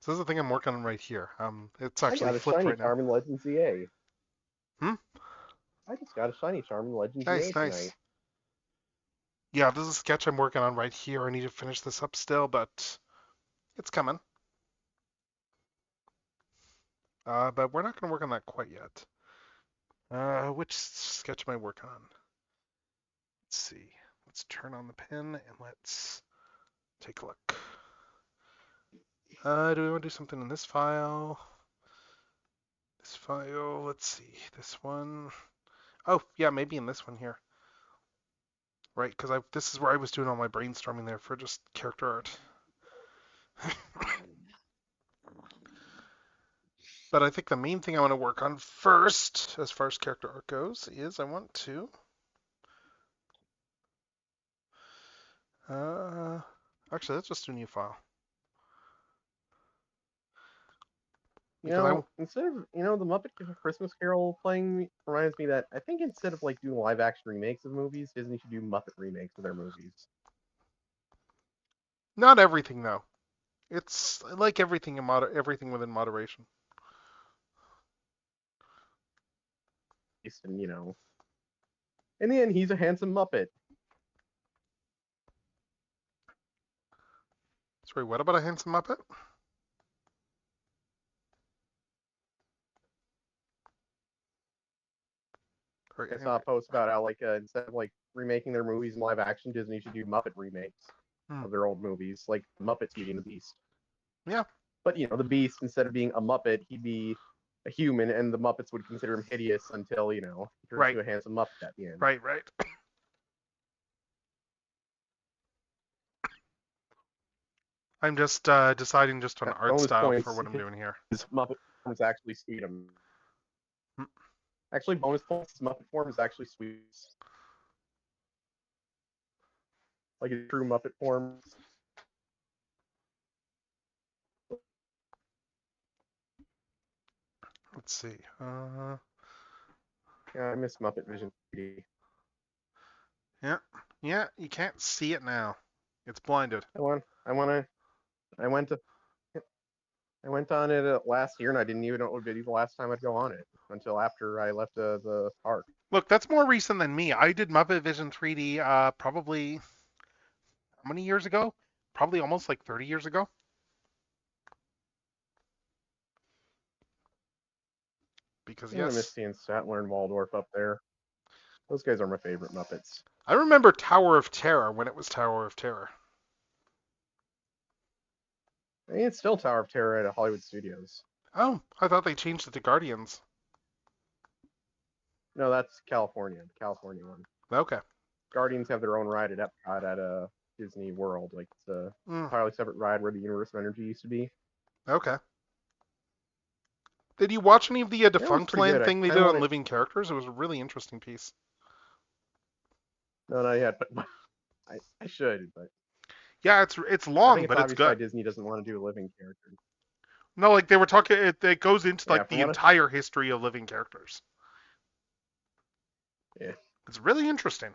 So this is the thing I'm working on right here. It's actually flipped right now. Charmin Legends EA. I just got a shiny Charmin Legends EA tonight. Nice. Yeah, this is a sketch I'm working on right here. I need to finish this up still, but it's coming. But we're not going to work on that quite yet. Which sketch am I working on? Let's see. Let's turn on the pen and let's take a look. Do we want to do something in this file? This file, let's see. This one. Oh, yeah, maybe in this one here. Right, because this is where I was doing all my brainstorming there for just character art. But I think the main thing I want to work on first, as far as character art goes, is I want to... actually, let's just do a new file. Instead of, the Muppet Christmas Carol playing reminds me that I think instead of like doing live action remakes of movies, Disney should do Muppet remakes of their movies. Not everything though. It's like everything everything within moderation. And in the end, he's a handsome Muppet. Sorry, what about a handsome Muppet? I saw a post about how, instead of remaking their movies in live action, Disney should do Muppet remakes of their old movies, like Muppets Beauty and the Beast. Yeah. But the Beast, instead of being a Muppet, he'd be a human, and the Muppets would consider him hideous until he turns into a handsome Muppet at the end. Right. I'm just deciding just on art style for what I'm doing here. This Muppet is actually sweet. Actually, bonus points Muppet form is actually sweet. Like a true Muppet form. Let's see. Yeah, I miss Muppet Vision 3D. Yeah, you can't see it now. It's blinded. I went on it last year, and I didn't even know it would be the last time I'd go on it until after I left the park. Look, that's more recent than me. I did Muppet Vision 3D probably how many years ago? Probably almost like 30 years ago. Because I miss yes, seeing Statler and Waldorf up there. Those guys are my favorite Muppets. I remember Tower of Terror when it was Tower of Terror. I mean, it's still Tower of Terror at Hollywood Studios. Oh, I thought they changed it to Guardians. No, that's California, the California one. Okay. Guardians have their own ride at Epcot at Disney World. Like it's a entirely separate ride where the Universe of Energy used to be. Okay. Did you watch any of the Defunct Land good. thing they did on Living Characters? It was a really interesting piece. No, not yet, but I should. But yeah, it's long, I think but it's good. Why Disney doesn't want to do Living Characters. No, like they were talking, it goes into like the from entire history of Living Characters. Yeah. It's really interesting.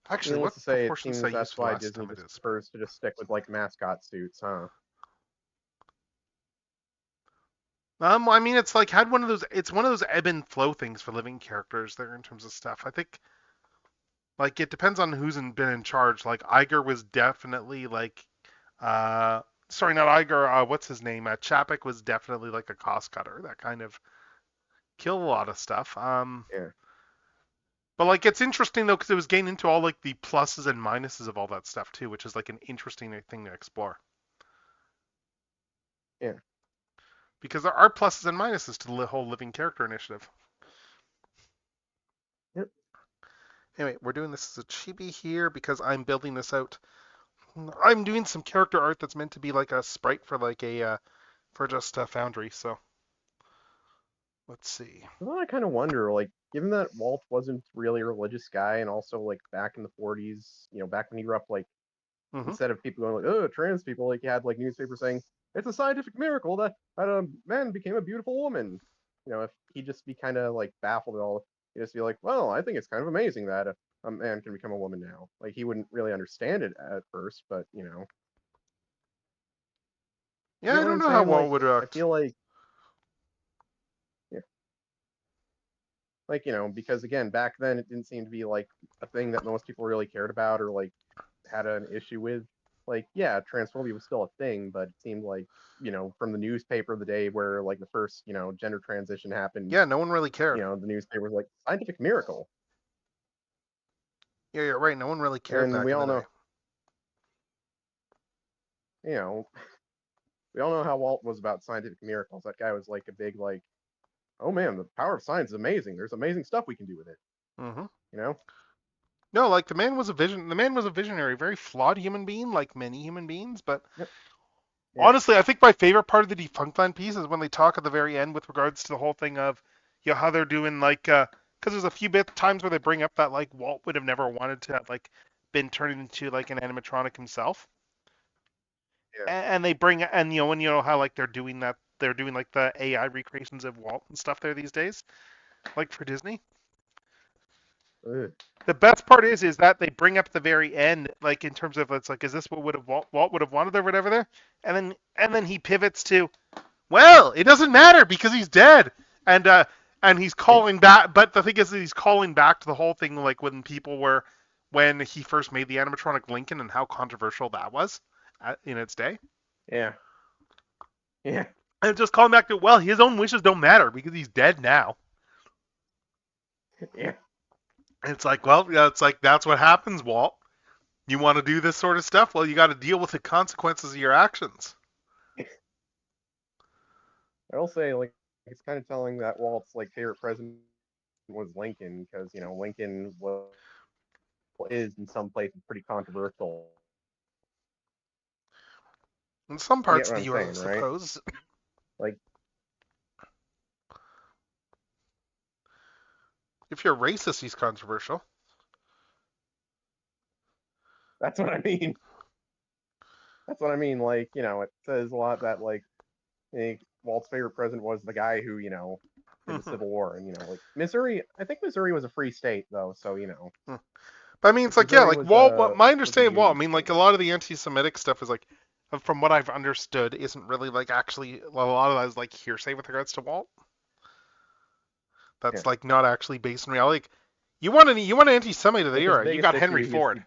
Actually, what to say, proportion it seems did I use that's for why last Disney time it just is? prefers to just stick with like mascot suits, huh? I mean, it's like had one of those. It's one of those ebb and flow things for Living Characters there in terms of stuff. I think, like, it depends on who's been in charge. Like Iger was definitely like, sorry, not Iger. What's his name? Chapek was definitely like a cost cutter. That kind of killed a lot of stuff. Yeah. But like, it's interesting though because it was getting into all like the pluses and minuses of all that stuff too, which is like an interesting thing to explore. Yeah. Because there are pluses and minuses to the whole Living Character initiative. Yep. Anyway, we're doing this as a chibi here because I'm building this out. I'm doing some character art that's meant to be like a sprite for like a for just a Foundry. So let's see. Well, I kind of wonder, like, given that Walt wasn't really a religious guy, and also like back in the 40s, back when he grew up, like instead of people going like, "Oh, trans people," like you had like newspapers saying it's a scientific miracle that a man became a beautiful woman. If he'd just be kind of like baffled at all, he'd just be like, "Well, I think it's kind of amazing that a man can become a woman now." Like he wouldn't really understand it at first, but Yeah, I don't know how Walt would react. I feel like, yeah, like because again, back then it didn't seem to be like a thing that most people really cared about or like had an issue with. Like, yeah, transphobia was still a thing, but it seemed like, from the newspaper of the day where like the first, gender transition happened. Yeah, no one really cared. The newspaper was like scientific miracle. Yeah, you're right. No one really cared. And back we in all the know, day. We all know how Walt was about scientific miracles. That guy was like a big like, oh man, the power of science is amazing. There's amazing stuff we can do with it. Mm-hmm. No, like the man was a visionary, very flawed human being, like many human beings. But honestly, I think my favorite part of the Defunct Land piece is when they talk at the very end with regards to the whole thing of, how they're doing like, because there's a few times where they bring up that like Walt would have never wanted to have like been turned into like an animatronic himself. Yeah. And they bring and when how like they're doing like the AI recreations of Walt and stuff there these days, like for Disney. The best part is that they bring up the very end, like in terms of it's like, is this what Walt would have wanted or whatever there, and then he pivots to, well, it doesn't matter because he's dead, and he's calling back. But the thing is that he's calling back to the whole thing, like when he first made the animatronic Lincoln and how controversial that was in its day. Yeah. Yeah. And just calling back to, well, his own wishes don't matter because he's dead now. Yeah. It's like, well, it's like, that's what happens, Walt. You want to do this sort of stuff? Well, you got to deal with the consequences of your actions. I will say, like, it's kind of telling that Walt's like favorite president was Lincoln, because Lincoln is in some places pretty controversial. In some parts of the U.S., I suppose. Like, If you're racist, he's controversial. That's what I mean. That's what I mean. Like, it says a lot that like Walt's favorite president was the guy who, did the Civil War, and like Missouri. I think Missouri was a free state though, so But I mean, it's like, yeah, Missouri like was Walt. My was a understanding of Walt, I Union mean, like state. a lot of the anti-Semitic stuff is like, from what I've understood, isn't really like actually a lot of that is like hearsay with regards to Walt. Yeah. That's like not actually based in reality. Like, you want an anti-Semite of the Like his era? You biggest got issue, Henry Ford.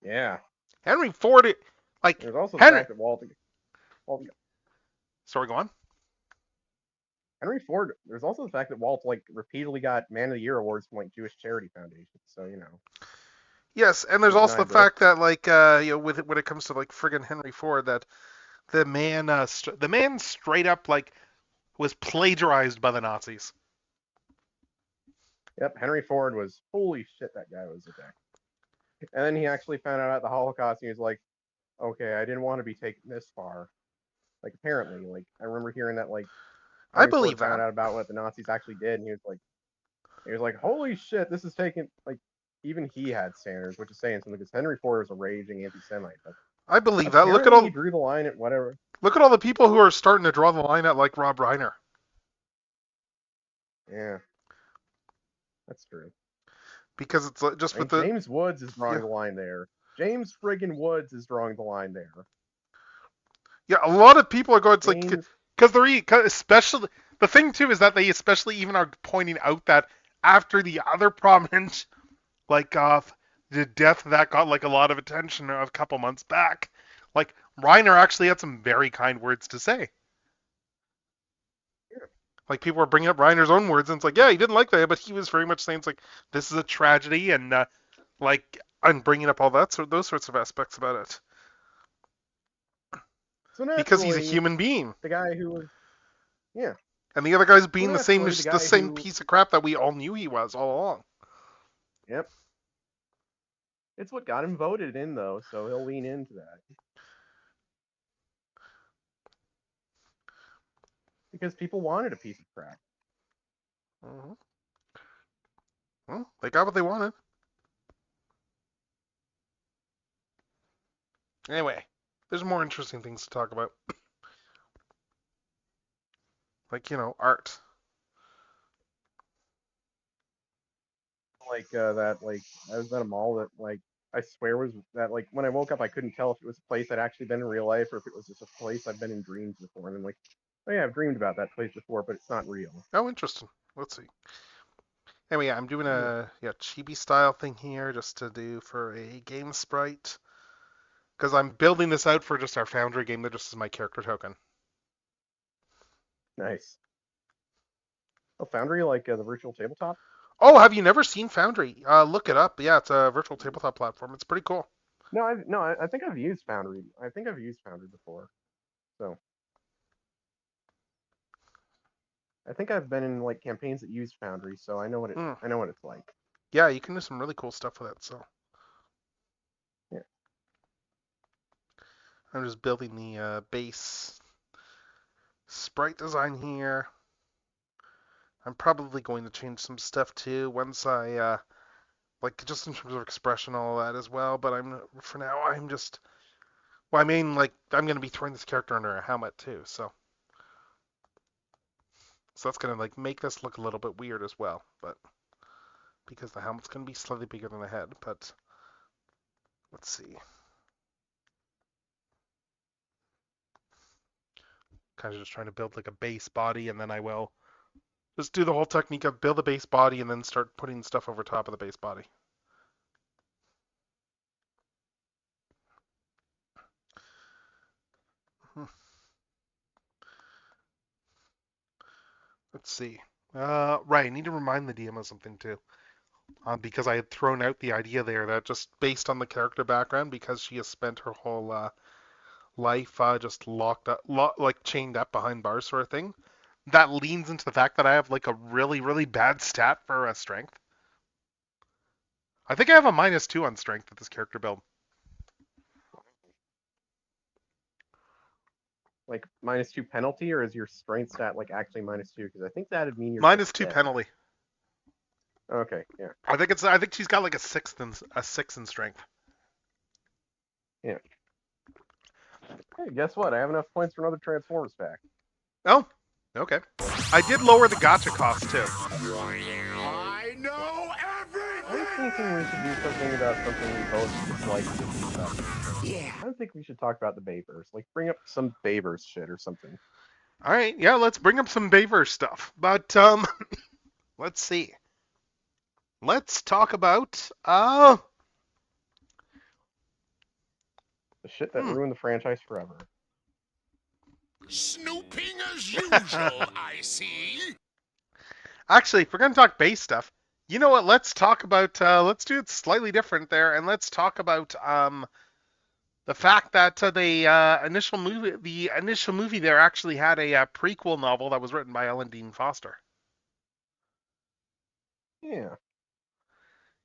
Yeah. Henry Ford, like There's also the Henry. fact that Walt. Sorry, go on. Henry Ford. There's also the fact that Walt like repeatedly got Man of the Year awards from like Jewish charity foundations. So Yes, and there's can't also deny the this. fact that like with when it comes to like friggin' Henry Ford, that the man straight up like was plagiarized by the Nazis. Yep, Henry Ford was holy shit. That guy was a dick. And then he actually found out about the Holocaust, and he was like, "Okay, I didn't want to be taken this far." Like apparently, like I remember hearing that like I Henry Ford believe found that. out about what the Nazis actually did, and he was like, "Holy shit, this is taking like." Even he had standards, which is saying something because Henry Ford was a raging anti-Semite. But I believe that. apparently, he drew the line at whatever. Look at all the people who are starting to draw the line at like Rob Reiner. Yeah, that's true. Because it's just I mean, with the James Woods is drawing the line there. James friggin' Woods is drawing the line there. Yeah, a lot of people are going. It's James... like because they're especially the thing too is that they especially even are pointing out that after the other prominent like the death that got like a lot of attention a couple months back, like Reiner actually had some very kind words to say. Yeah. Like people were bringing up Reiner's own words, and it's like, yeah, he didn't like that, but he was very much saying it's like this is a tragedy, and like I'm bringing up all that those sorts of aspects about it. So because he's a human being. The guy who was, yeah. And the other guy's being so the same piece of crap that we all knew he was all along. Yep. It's what got him voted in, though, so he'll lean into that. Because people wanted a piece of crap. Mm-hmm. Well, they got what they wanted. Anyway, there's more interesting things to talk about. Like, art. Like, that, like, I was at a mall that, like, I swear was that, like, when I woke up, I couldn't tell if it was a place I'd actually been in real life or if it was just a place I've been in dreams before. And I'm like, oh yeah, I've dreamed about that place before, but it's not real. Oh, interesting. Let's see. Anyway, yeah, I'm doing a chibi style thing here just to do for a game sprite. Because I'm building this out for just our Foundry game that just is my character token. Nice. Oh, Foundry, like the virtual tabletop? Oh, have you never seen Foundry? Look it up. Yeah, it's a virtual tabletop platform. It's pretty cool. No, I think I've used Foundry. I think I've used Foundry before. So I think I've been in like campaigns that use Foundry, so I know what I know what it's like. Yeah, you can do some really cool stuff with it. So yeah, I'm just building the base sprite design here. I'm probably going to change some stuff too once I like just in terms of expression and all that as well. But for now I'm just I mean like I'm going to be throwing this character under a helmet too, so that's going to like make this look a little bit weird as well. But because the helmet's going to be slightly bigger than the head, but let's see. Kind of just trying to build like a base body, and then I will just do the whole technique of build a base body and then start putting stuff over top of the base body. Let's see. Right, I need to remind the DM of something too. Because I had thrown out the idea there that just based on the character background, because she has spent her whole life just locked up, like chained up behind bars sort of thing, that leans into the fact that I have like a really, really bad stat for strength. I think I have a -2 on strength with this character build. Like -2 penalty, or is your strength stat like actually -2? Because I think that'd mean you're just -2 dead. penalty. Okay, yeah. I think she's got like a 6 in strength. Yeah. Hey, guess what? I have enough points for another Transformers pack. Oh, okay. I did lower the gacha cost too. I know everything! I'm thinking we should do something about something we both dislike about. Yeah. I don't think we should talk about the Bayverse. Like, bring up some Bayverse shit or something. All right, yeah, let's bring up some Bayverse stuff. But let's see. Let's talk about The shit that ruined the franchise forever. Snooping as usual, I see. Actually, if we're gonna talk base stuff, you know what? Let's talk about let's do it slightly different there, and let's talk about the fact that the initial movie there actually had a prequel novel that was written by Ellen Dean Foster. Yeah.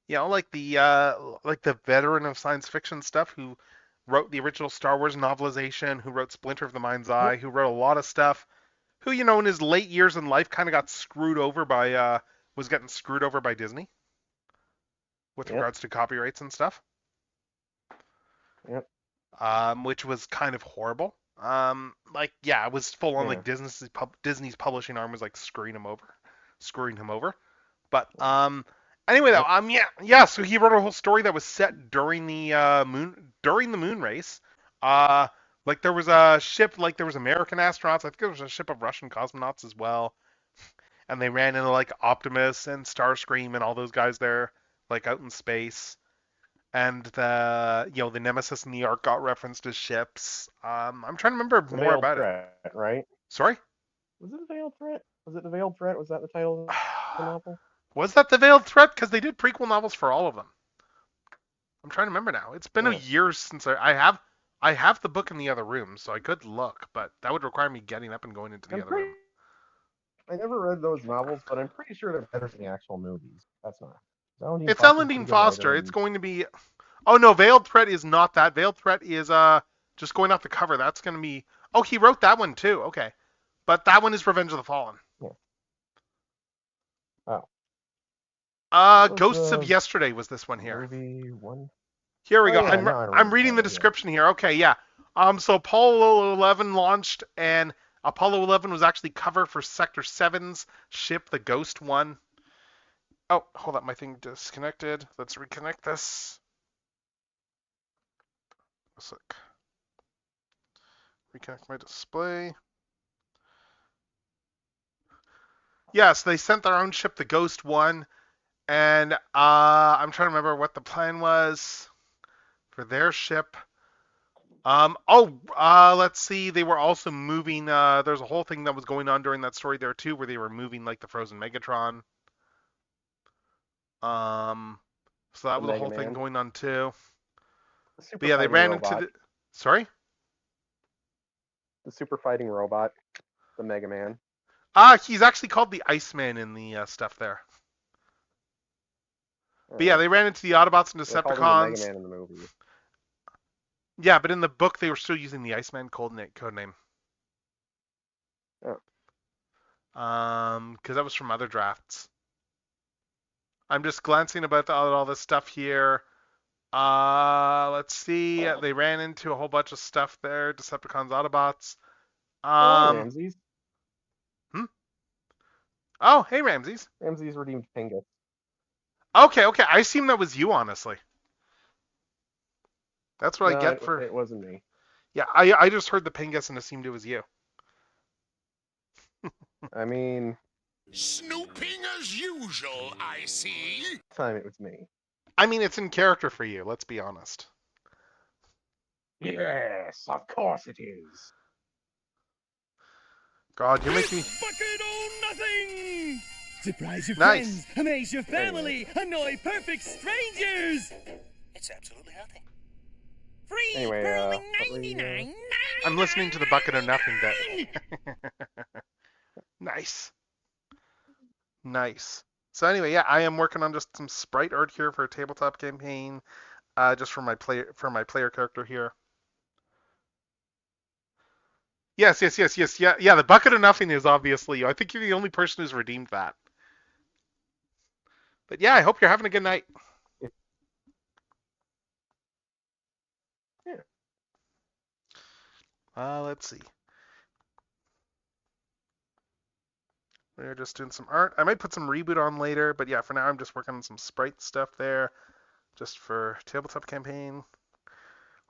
You know, like the veteran of science fiction stuff who wrote the original Star Wars novelization, who wrote Splinter of the Mind's Eye, who wrote a lot of stuff, who, you know, in his late years in life kind of got screwed over by was getting screwed over by Disney with regards to copyrights and stuff. Yep. Which was kind of horrible. Like, yeah, it was full on like Disney's publishing arm was like screwing him over. But anyway, though, yeah. So he wrote a whole story that was set during the moon race. Like there was a ship, like there was American astronauts. I think there was a ship of Russian cosmonauts as well, and they ran into like Optimus and Starscream and all those guys there, like out in space. And the Nemesis and the Ark got referenced as ships. I'm trying to remember more about it. Right? Sorry? Was it a Veiled Threat? Was it the Veiled Threat? Was that the title of the novel? Was that the Veiled Threat? Because they did prequel novels for all of them. I'm trying to remember now. It's been a year since I have the book in the other room, so I could look, but that would require me getting up and going into the other room. I never read those novels, but I'm pretty sure they're better than the actual movies. That's not. It's Ellen Dean Foster. It's going to be. Oh no, Veiled Threat is not that. Veiled Threat is just going off the cover. That's going to be. Oh, he wrote that one too. Okay, but that one is Revenge of the Fallen. Yeah. Oh. Ghosts of Yesterday was this one here. Movie one. Here we go. Yeah, I'm reading the description here. Okay, yeah. So Apollo 11 launched, and Apollo 11 was actually cover for Sector 7's ship, the Ghost One. Oh, hold up, my thing disconnected. Let's reconnect this. A sec. Reconnect my display. Yes, they sent their own ship, the Ghost One, and I'm trying to remember what the plan was for their ship. Let's see. They were also moving. There's a whole thing that was going on during that story there too, where they were moving like the frozen Megatron. So that was a whole thing going on too. But yeah, they ran into the. Sorry. The super fighting robot, the Mega Man. He's actually called the Iceman in the stuff there. But yeah, they ran into the Autobots and Decepticons. The Mega Man in the movie. Yeah, but in the book they were still using the Iceman code name. Oh. Because that was from other drafts. I'm just glancing about all this stuff here. Let's see. They ran into a whole bunch of stuff there. Decepticons, Autobots. Ramses. Oh, hey, Ramses. Ramses redeemed Pingus. Okay. I assume that was you, honestly. That's what I get for. It wasn't me. Yeah, I just heard the Pingus and assumed it was you. I mean. Snooping as usual, I see. This time it was me. I mean, it's in character for you, let's be honest. Yes, of course it is. God, you're making me... Bucket on nothing! Surprise your nice. Friends, amaze your family, annoy perfect strangers! It's absolutely nothing. Free anyway, 99. I'm listening to the Bucket of Nothing bit. Nice. So anyway, yeah, I am working on just some sprite art here for a tabletop campaign, just for my player character here. Yes. Yeah. The bucket of nothing is obviously you. I think you're the only person who's redeemed that. But yeah, I hope you're having a good night. Yeah. Let's see. We're just doing some art. I might put some reboot on later, but yeah, for now I'm just working on some sprite stuff there, just for tabletop campaign.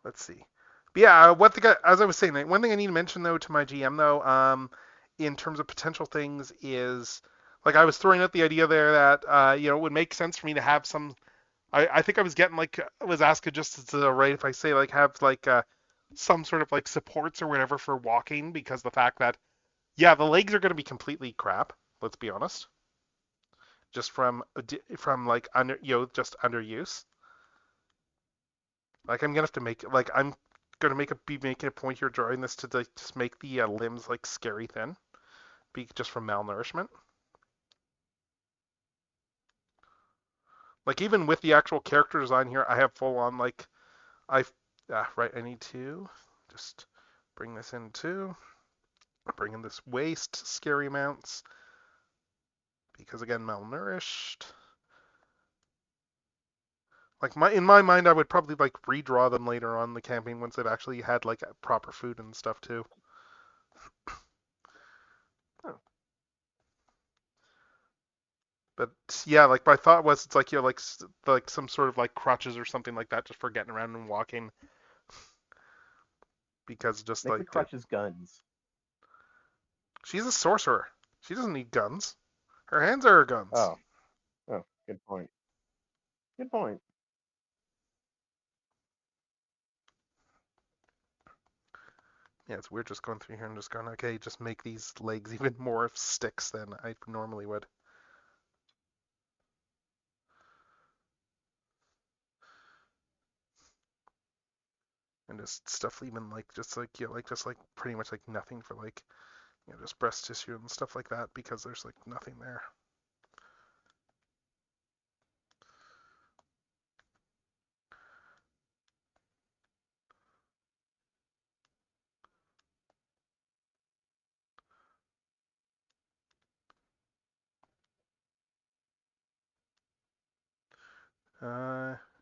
Let's see. But yeah, as I was saying, one thing I need to mention though to my GM though, in terms of potential things is like I was throwing out the idea there that it would make sense for me to have some. I think I was getting like I was asking just as a right if I say like have like some sort of like supports or whatever for walking because the fact that yeah the legs are going to be completely crap. Let's be honest, just from like under just underuse. Like I'm gonna have to make like I'm gonna be making a point here drawing this to like just make the limbs like scary thin, be just from malnourishment. Like even with the actual character design here, I have full on like I right. I need to just bring this in too. Bring in this waist scary amounts because again malnourished. Like in my mind, I would probably like redraw them later on in the campaign once they've actually had like proper food and stuff too. But yeah, like my thought was it's like like some sort of like crutches or something like that just for getting around and walking. Because just Make like the crutches guns. She's a sorcerer. She doesn't need guns. Her hands are her guns. Oh, good point. Good point. Yeah, it's weird just going through here and just going, okay, just make these legs even more sticks than I normally would. And just stuff even like just like pretty much like nothing for like just breast tissue and stuff like that because there's like nothing there.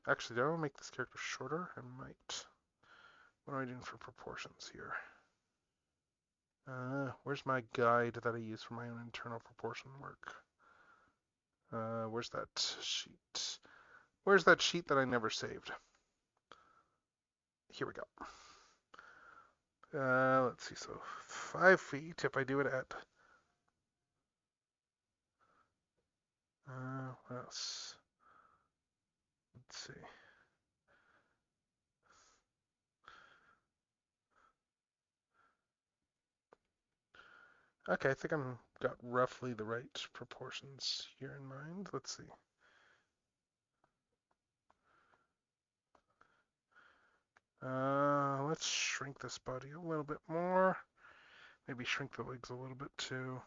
Actually, do I want to make this character shorter? I might. What am I doing for proportions here? Where's my guide that I use for my own internal proportion work? Where's that sheet? Where's that sheet that I never saved? Here we go. Let's see, so 5 feet if I do it at... what else? Let's see. Okay, I think I'm got roughly the right proportions here in mind. Let's see. Let's shrink this body a little bit more. Maybe shrink the legs a little bit too.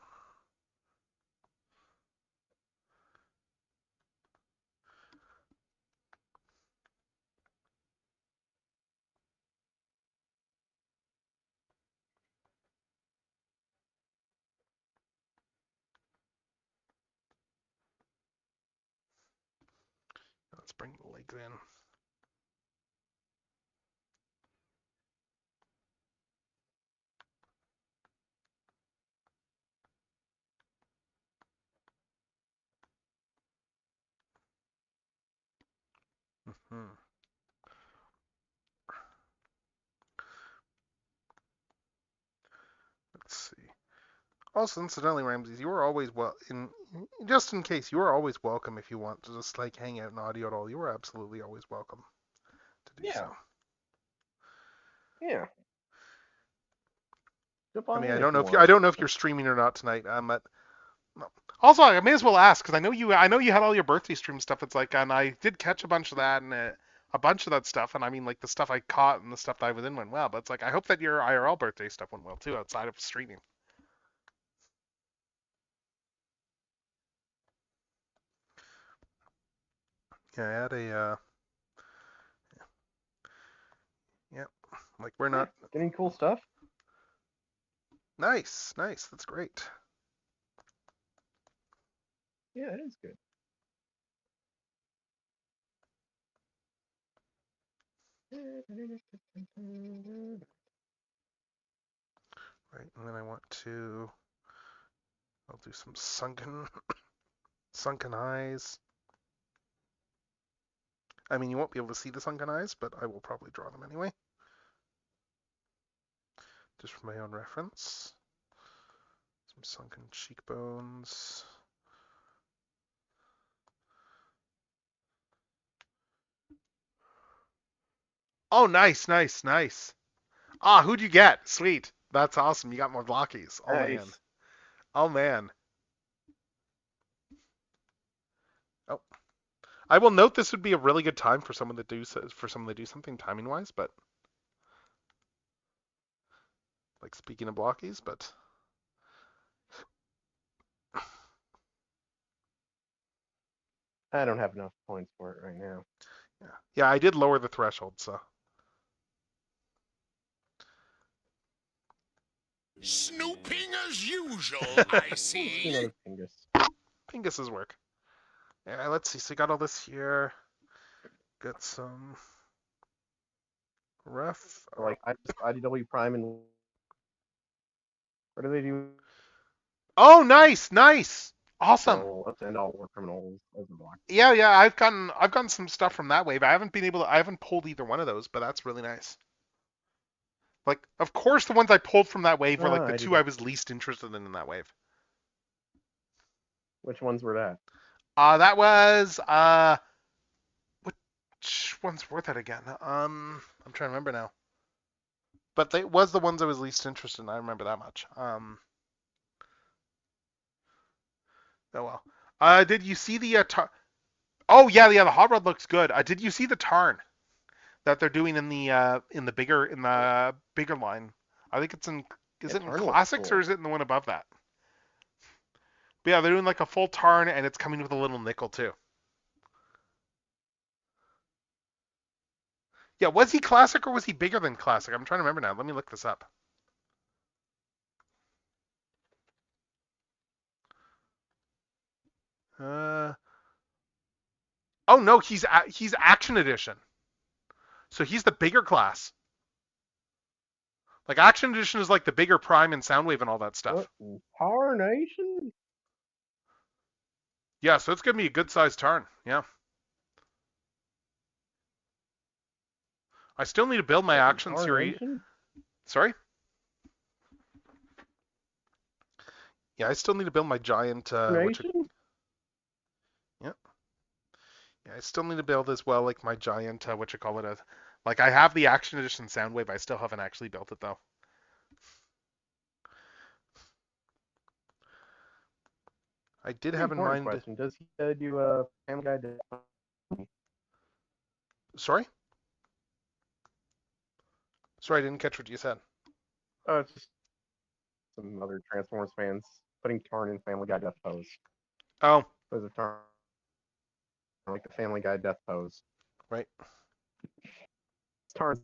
Let's bring the legs in. Mm-hmm. Let's see. Also, incidentally, Ramses, you are always just in case, you are always welcome if you want to just like hang out in audio at all. You are absolutely always welcome to do so. Yeah. I mean, I don't know if you're streaming or not tonight. But also, I may as well ask because I know you had all your birthday stream stuff. It's like, and I did catch a bunch of that and a bunch of that stuff. And I mean, like the stuff I caught and the stuff that I was in went well. But it's like, I hope that your IRL birthday stuff went well too, outside of streaming. Yeah, I had a. Yep. Like we're not getting cool stuff. Nice, nice. That's great. Yeah, it is good. Right, and then I want to. I'll do some sunken eyes. I mean, you won't be able to see the sunken eyes, but I will probably draw them anyway. Just for my own reference. Some sunken cheekbones. Oh, nice, nice, nice. Ah, who'd you get? Sweet. That's awesome. You got more blockies. Oh, Nice. man. Oh, man. Oh. I will note this would be a really good time for someone to do something timing wise, but like speaking of blockies, but I don't have enough points for it right now. yeah, I did lower the threshold, so. Snooping as usual, I see. Pingus's work. Yeah, let's see. So we got all this here. Got some ref. Like IDW Prime and what do they do? Oh, nice, nice, awesome. Let's end all war criminals as a block. Yeah, I've gotten some stuff from that wave. I haven't pulled either one of those, but that's really nice. Like, of course, the ones I pulled from that wave were like the two I was least interested in that wave. Which ones were that? That was which ones were that again? I'm trying to remember now. But they was the ones I was least interested in. I remember that much. Oh well. Did you see the Oh yeah, the hot rod looks good. Did you see the Tarn that they're doing in the bigger line? I think it's in. Is it in classics or is it in the one above that? But yeah, they're doing like a full Tarn and it's coming with a little nickel too. Yeah, was he classic or was he bigger than classic? I'm trying to remember now. Let me look this up. Oh no, he's Action Edition. So he's the bigger class. Like Action Edition is like the bigger Prime and Soundwave and all that stuff. What? Tarnation? Yeah, so it's gonna be a good sized Tarn. Yeah. I still need to build my Action series. Sorry? Yeah, I still need to build my giant. Yeah. Yeah, I still need to build as well, like my giant. Like I have the Action Edition Soundwave. I still haven't actually built it though. I did have in mind. Question. Does he do Family Guy? Sorry? Sorry, I didn't catch what you said. Oh, it's just some other Transformers fans putting Tarn in Family Guy death pose. Oh. There's a Tarn like the Family Guy death pose. Right. Tarn.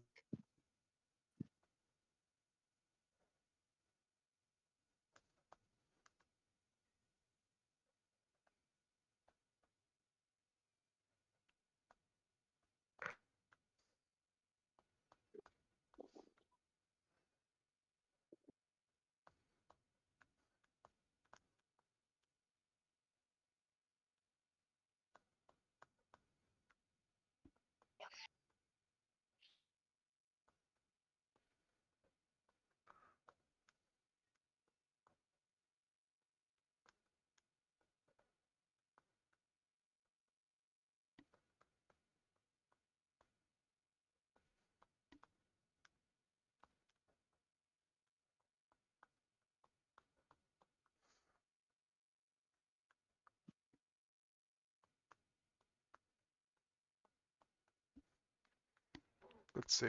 Let's see.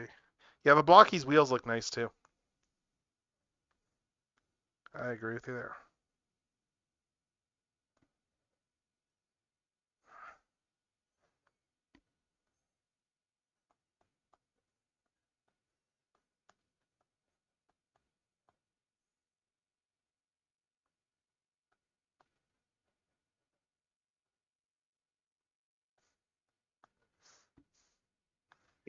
Yeah, the Blockies wheels look nice too. I agree with you there.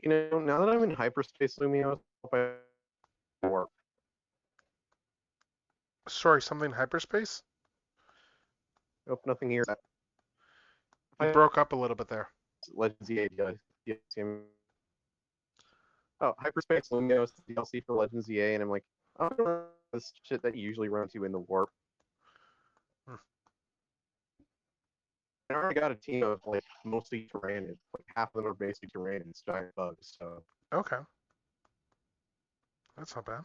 You know, now that I'm in hyperspace, Lumios, I work. Sorry, something hyperspace? Nope, nothing here. You broke up a little bit there. Legends EA oh, hyperspace Lumios DLC for Legends EA, and I'm like, oh, this shit that you usually run into in the warp. I already got a team of like mostly Tyranids. Like half of them are basically Tyranids, giant bugs. So okay, that's not bad.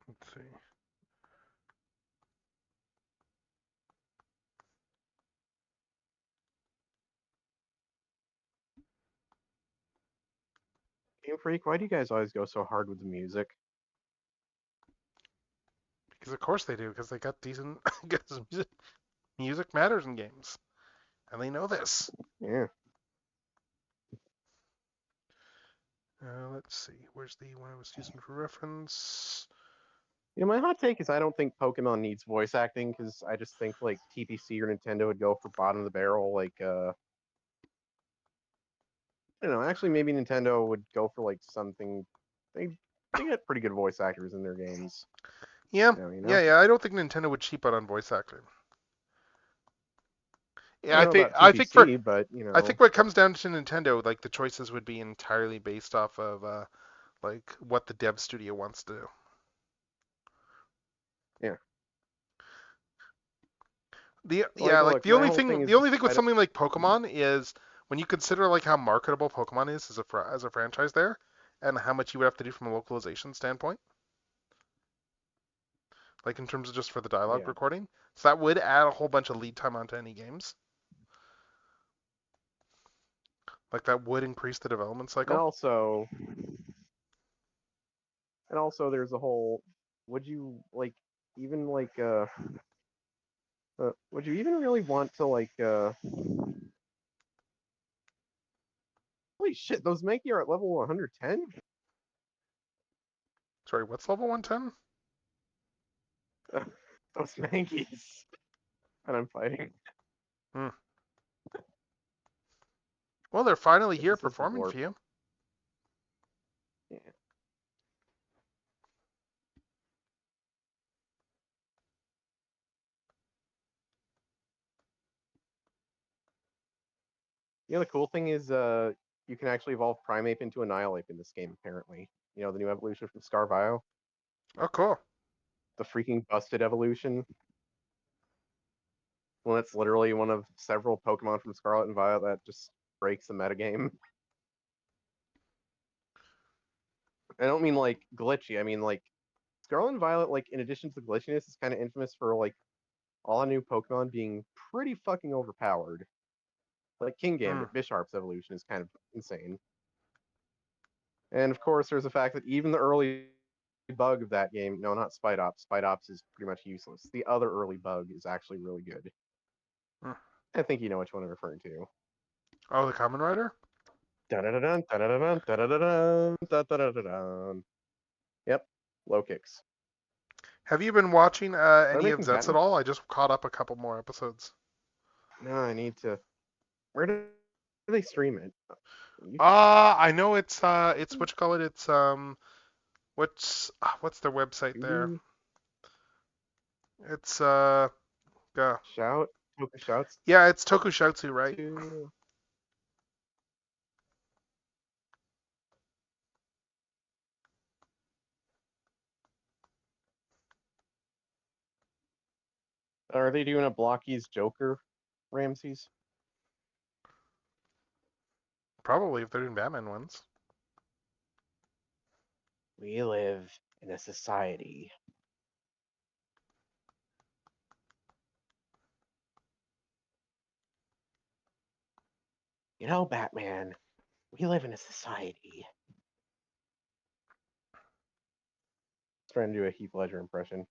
Let's see. Game Freak, why do you guys always go so hard with the music? Because of course they do. Because they got decent. Because music matters in games, and they know this. Yeah. Let's see. Where's the one I was using for reference? You know, my hot take is I don't think Pokemon needs voice acting because I just think like TPC or Nintendo would go for bottom of the barrel. Like, I don't know. Actually, maybe Nintendo would go for like something. They get pretty good voice actors in their games. Yeah, you know? yeah. I don't think Nintendo would cheap out on voice acting. Yeah, I don't know about TPC, but you know, I think what it comes down to Nintendo, like the choices would be entirely based off of like what the dev studio wants to do. Yeah. The Look, the only thing with I something like Pokemon is when you consider like how marketable Pokemon is as a franchise there, and how much you would have to do from a localization standpoint, like in terms of just for the dialogue recording. So that would add a whole bunch of lead time onto any games. Like that would increase the development cycle. And also there's a whole, would you like even like would you even really want to like holy shit, those Mankey are at level 110? Sorry, what's level 110? Those Mankeys. And I'm fighting. Well, they're finally here performing for you. Yeah. You know, the cool thing is you can actually evolve Primeape into Annihilape in this game, apparently. You know, the new evolution from Scarvio. Oh, cool. The freaking busted evolution. Well, that's literally one of several Pokemon from Scarlet and Violet that just breaks the metagame. I don't mean like glitchy, I mean like Scarlet and Violet, like in addition to the glitchiness, is kind of infamous for like all new Pokemon being pretty fucking overpowered. Like King Gambit, Bisharp's evolution is kind of insane. And of course, there's the fact that even the early bug of that game, no, not Spidops. Spidops is pretty much useless. The other early bug is actually really good. I think you know which one I'm referring to. Oh, the Kamen Rider? Dun-dun-dun, dun-dun-dun, dun-dun-dun, dun-dun-dun-dun. Yep, low kicks. Have you been watching any of making Zets at all? I just caught up a couple more episodes. No, I need to. Where do they stream it? I know it's what you call it. It's what's their website there? It's Shout Tokushouts. Yeah, it's Tokushoutsu, right? Are they doing a Blocky's Joker, Ramses? Probably if they're doing Batman ones. We live in a society. You know, Batman, we live in a society. Trying to do a Heath Ledger impression.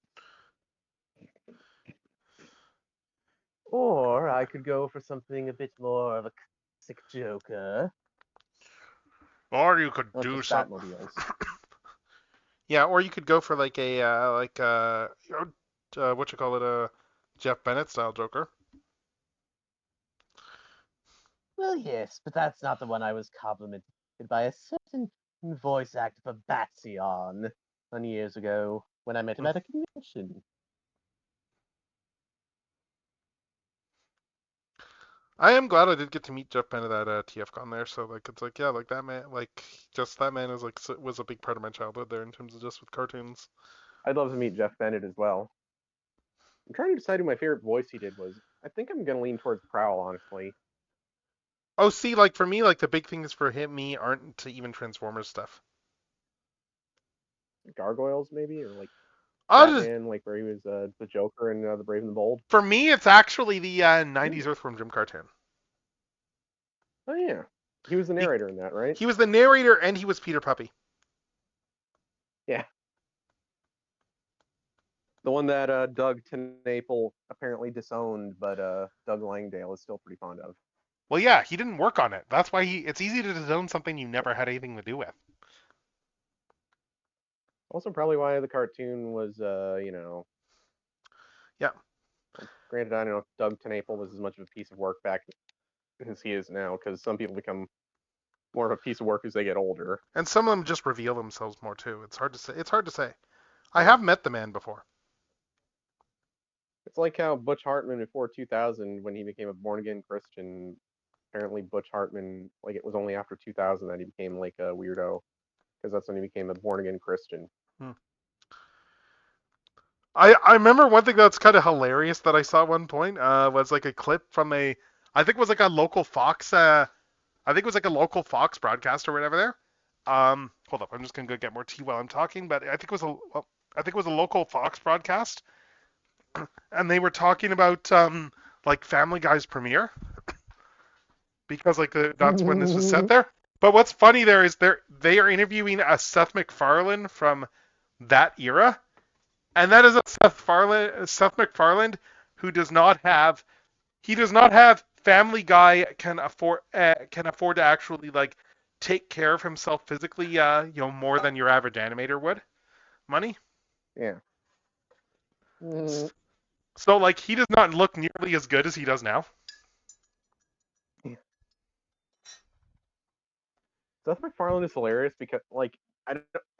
Or I could go for something a bit more of a classic Joker. Or you could Not do just some. Batmobiles. Yeah, or you could go for like a what you call it, a Jeff Bennett style Joker. Well, yes, but that's not the one I was complimented by a certain voice actor for Batsion years ago when I met him at a convention. I am glad I did get to meet Jeff Bennett at TFCon there. So like, it's like, yeah, like that man, like just that man is like was a big part of my childhood there in terms of just with cartoons. I'd love to meet Jeff Bennett as well. I'm trying to decide who my favorite voice he did was. I think I'm gonna lean towards Prowl, honestly. Oh, see, like for me, like the big things for me aren't to even Transformers stuff. Gargoyles, maybe, or like I'll just Batman, like where he was the Joker in The Brave and the Bold. for me, it's actually the '90s Earthworm Jim cartoon. Oh yeah, he was the narrator in that, right? He was the narrator and he was Peter Puppy. Yeah. The one that Doug TenNapel apparently disowned, but Doug Langdale is still pretty fond of. Well, yeah, he didn't work on it. That's why it's easy to disown something you never had anything to do with. Also, probably why the cartoon was, Yeah. Granted, I don't know if Doug TenNapel was as much of a piece of work back as he is now, because some people become more of a piece of work as they get older. And some of them just reveal themselves more too. It's hard to say. It's hard to say. I have met the man before. It's like how Butch Hartman before 2000, when he became a born again Christian, apparently Butch Hartman, like it was only after 2000 that he became like a weirdo, because that's when he became a born again Christian. I remember one thing that's kind of hilarious that I saw at one point was like a clip from I think it was like a local Fox I think it was like a local Fox broadcast or whatever there. Hold up, I'm just gonna go get more tea while I'm talking, but I think it was a local Fox broadcast, and they were talking about like Family Guy's premiere because like that's when this was set there. But what's funny there is they are interviewing a Seth MacFarlane from that era. And that is a Seth MacFarlane who does not have Family Guy can afford to actually like take care of himself physically, more than your average animator would. Money. Yeah. So like he does not look nearly as good as he does now. Seth MacFarlane is hilarious because like I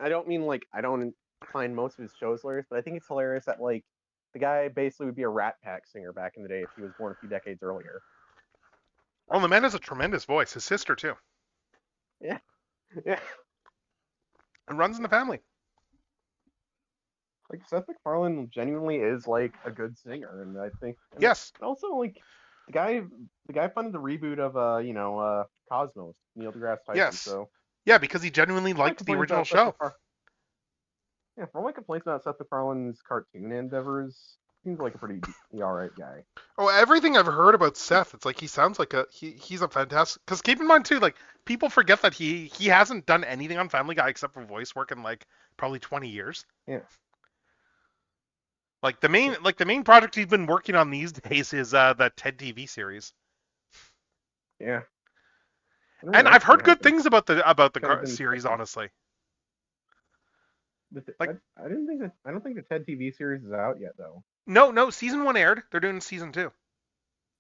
don't mean like I don't find most of his shows hilarious, but I think it's hilarious that like the guy basically would be a Rat Pack singer back in the day if he was born a few decades earlier. Oh, the man has a tremendous voice. His sister too. Yeah. Yeah. It runs in the family. Like Seth MacFarlane genuinely is like a good singer, and I think yes. Also, like the guy funded the reboot of Cosmos, Neil deGrasse Tyson. Yes. So yeah, because he genuinely liked the original show. Yeah, for all my complaints about Seth MacFarlane's cartoon endeavors, seems like a pretty alright guy. Oh, everything I've heard about Seth, it's like he sounds like he's a fantastic. Because keep in mind too, like people forget that he hasn't done anything on Family Guy except for voice work in like probably 20 years. Yeah. Like the main project he's been working on these days is the TED TV series. Yeah. And I've heard good things about the series, honestly. I don't think the TED TV series is out yet, though. No, season 1 aired. They're doing season 2.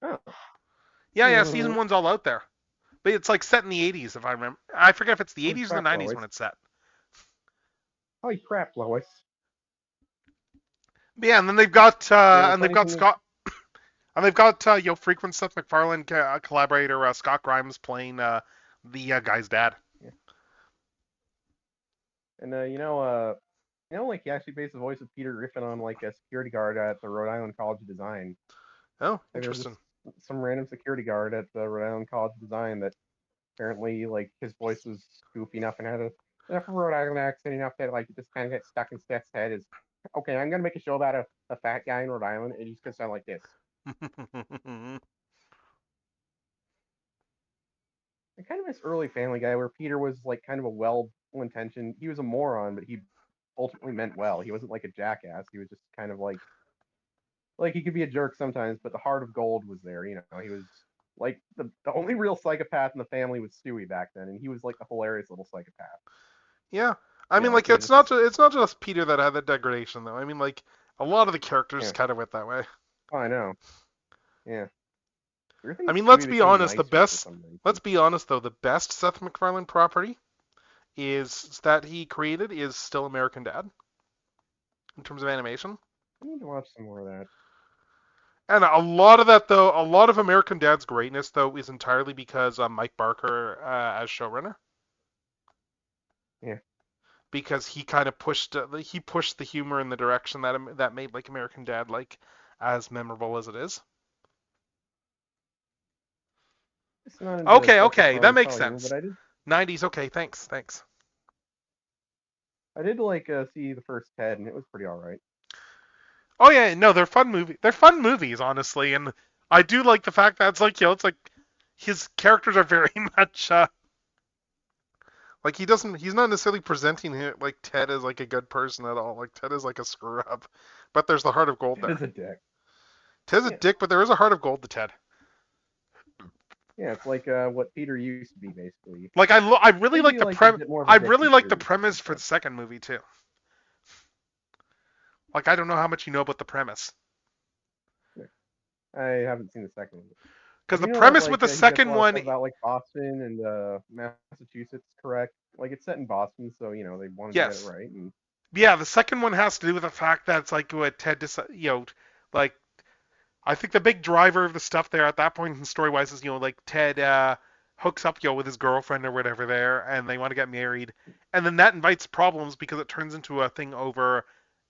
Oh. Yeah, season 1's all out there. But it's like set in the 80s, if I remember. I forget if it's the 80s or the 90s when it's set. Holy crap, Lois. But yeah, and then they've got Scott, and they've got frequent Seth MacFarlane collaborator Scott Grimes playing the guy's dad. Yeah. And like he actually based the voice of Peter Griffin on like a security guard at the Rhode Island College of Design. Oh, interesting. Some random security guard at the Rhode Island College of Design that apparently like his voice was goofy enough and had enough Rhode Island accent enough that like it just kind of gets stuck in Seth's head. Is okay, I'm gonna make a show about a fat guy in Rhode Island, and he's gonna sound like this. I kind of miss early Family Guy where Peter was like kind of a well-intentioned. He was a moron, but he ultimately meant well. He wasn't like a jackass. He was just kind of like he could be a jerk sometimes, but the heart of gold was there. He was Like the only real psychopath in the family was Stewie back then, and he was like the hilarious little psychopath. Yeah, I mean, Like like it's not just Peter that had that degradation though. I mean, like a lot of the characters kind of went that way. Oh, I know. Yeah. I mean, let's be honest. Let's be honest though. The best Seth MacFarlane property is that he created is still American Dad. In terms of animation. I need to watch some more of that. And a lot of that though, a lot of American Dad's greatness though is entirely because Mike Barker as showrunner. Yeah. Because he kind of pushed the humor in the direction that made like American Dad like as memorable as it is. Okay, that makes sense. 90s, okay, thanks. I did see the first Ted, and it was pretty alright. Oh yeah, no, they're fun movies. They're fun movies, honestly, and I do like the fact that it's like it's like his characters are very much like he's not necessarily presenting it like Ted is like a good person at all. Like Ted is like a screw up, but there's the heart of gold there. Ted's a dick. Ted's a dick, but there is a heart of gold to Ted. Yeah, it's like what Peter used to be, basically. Like I really like the premise. I really like the premise for the second movie too. Like I don't know how much you know about the premise. I haven't seen the second one. Because the premise with the second one about like Boston and Massachusetts, correct? Like it's set in Boston, so they wanted to get it right. And... Yeah, the second one has to do with the fact that it's like what Ted like. I think the big driver of the stuff there at that point in story-wise is, like Ted hooks up, with his girlfriend or whatever there, and they want to get married. And then that invites problems because it turns into a thing over,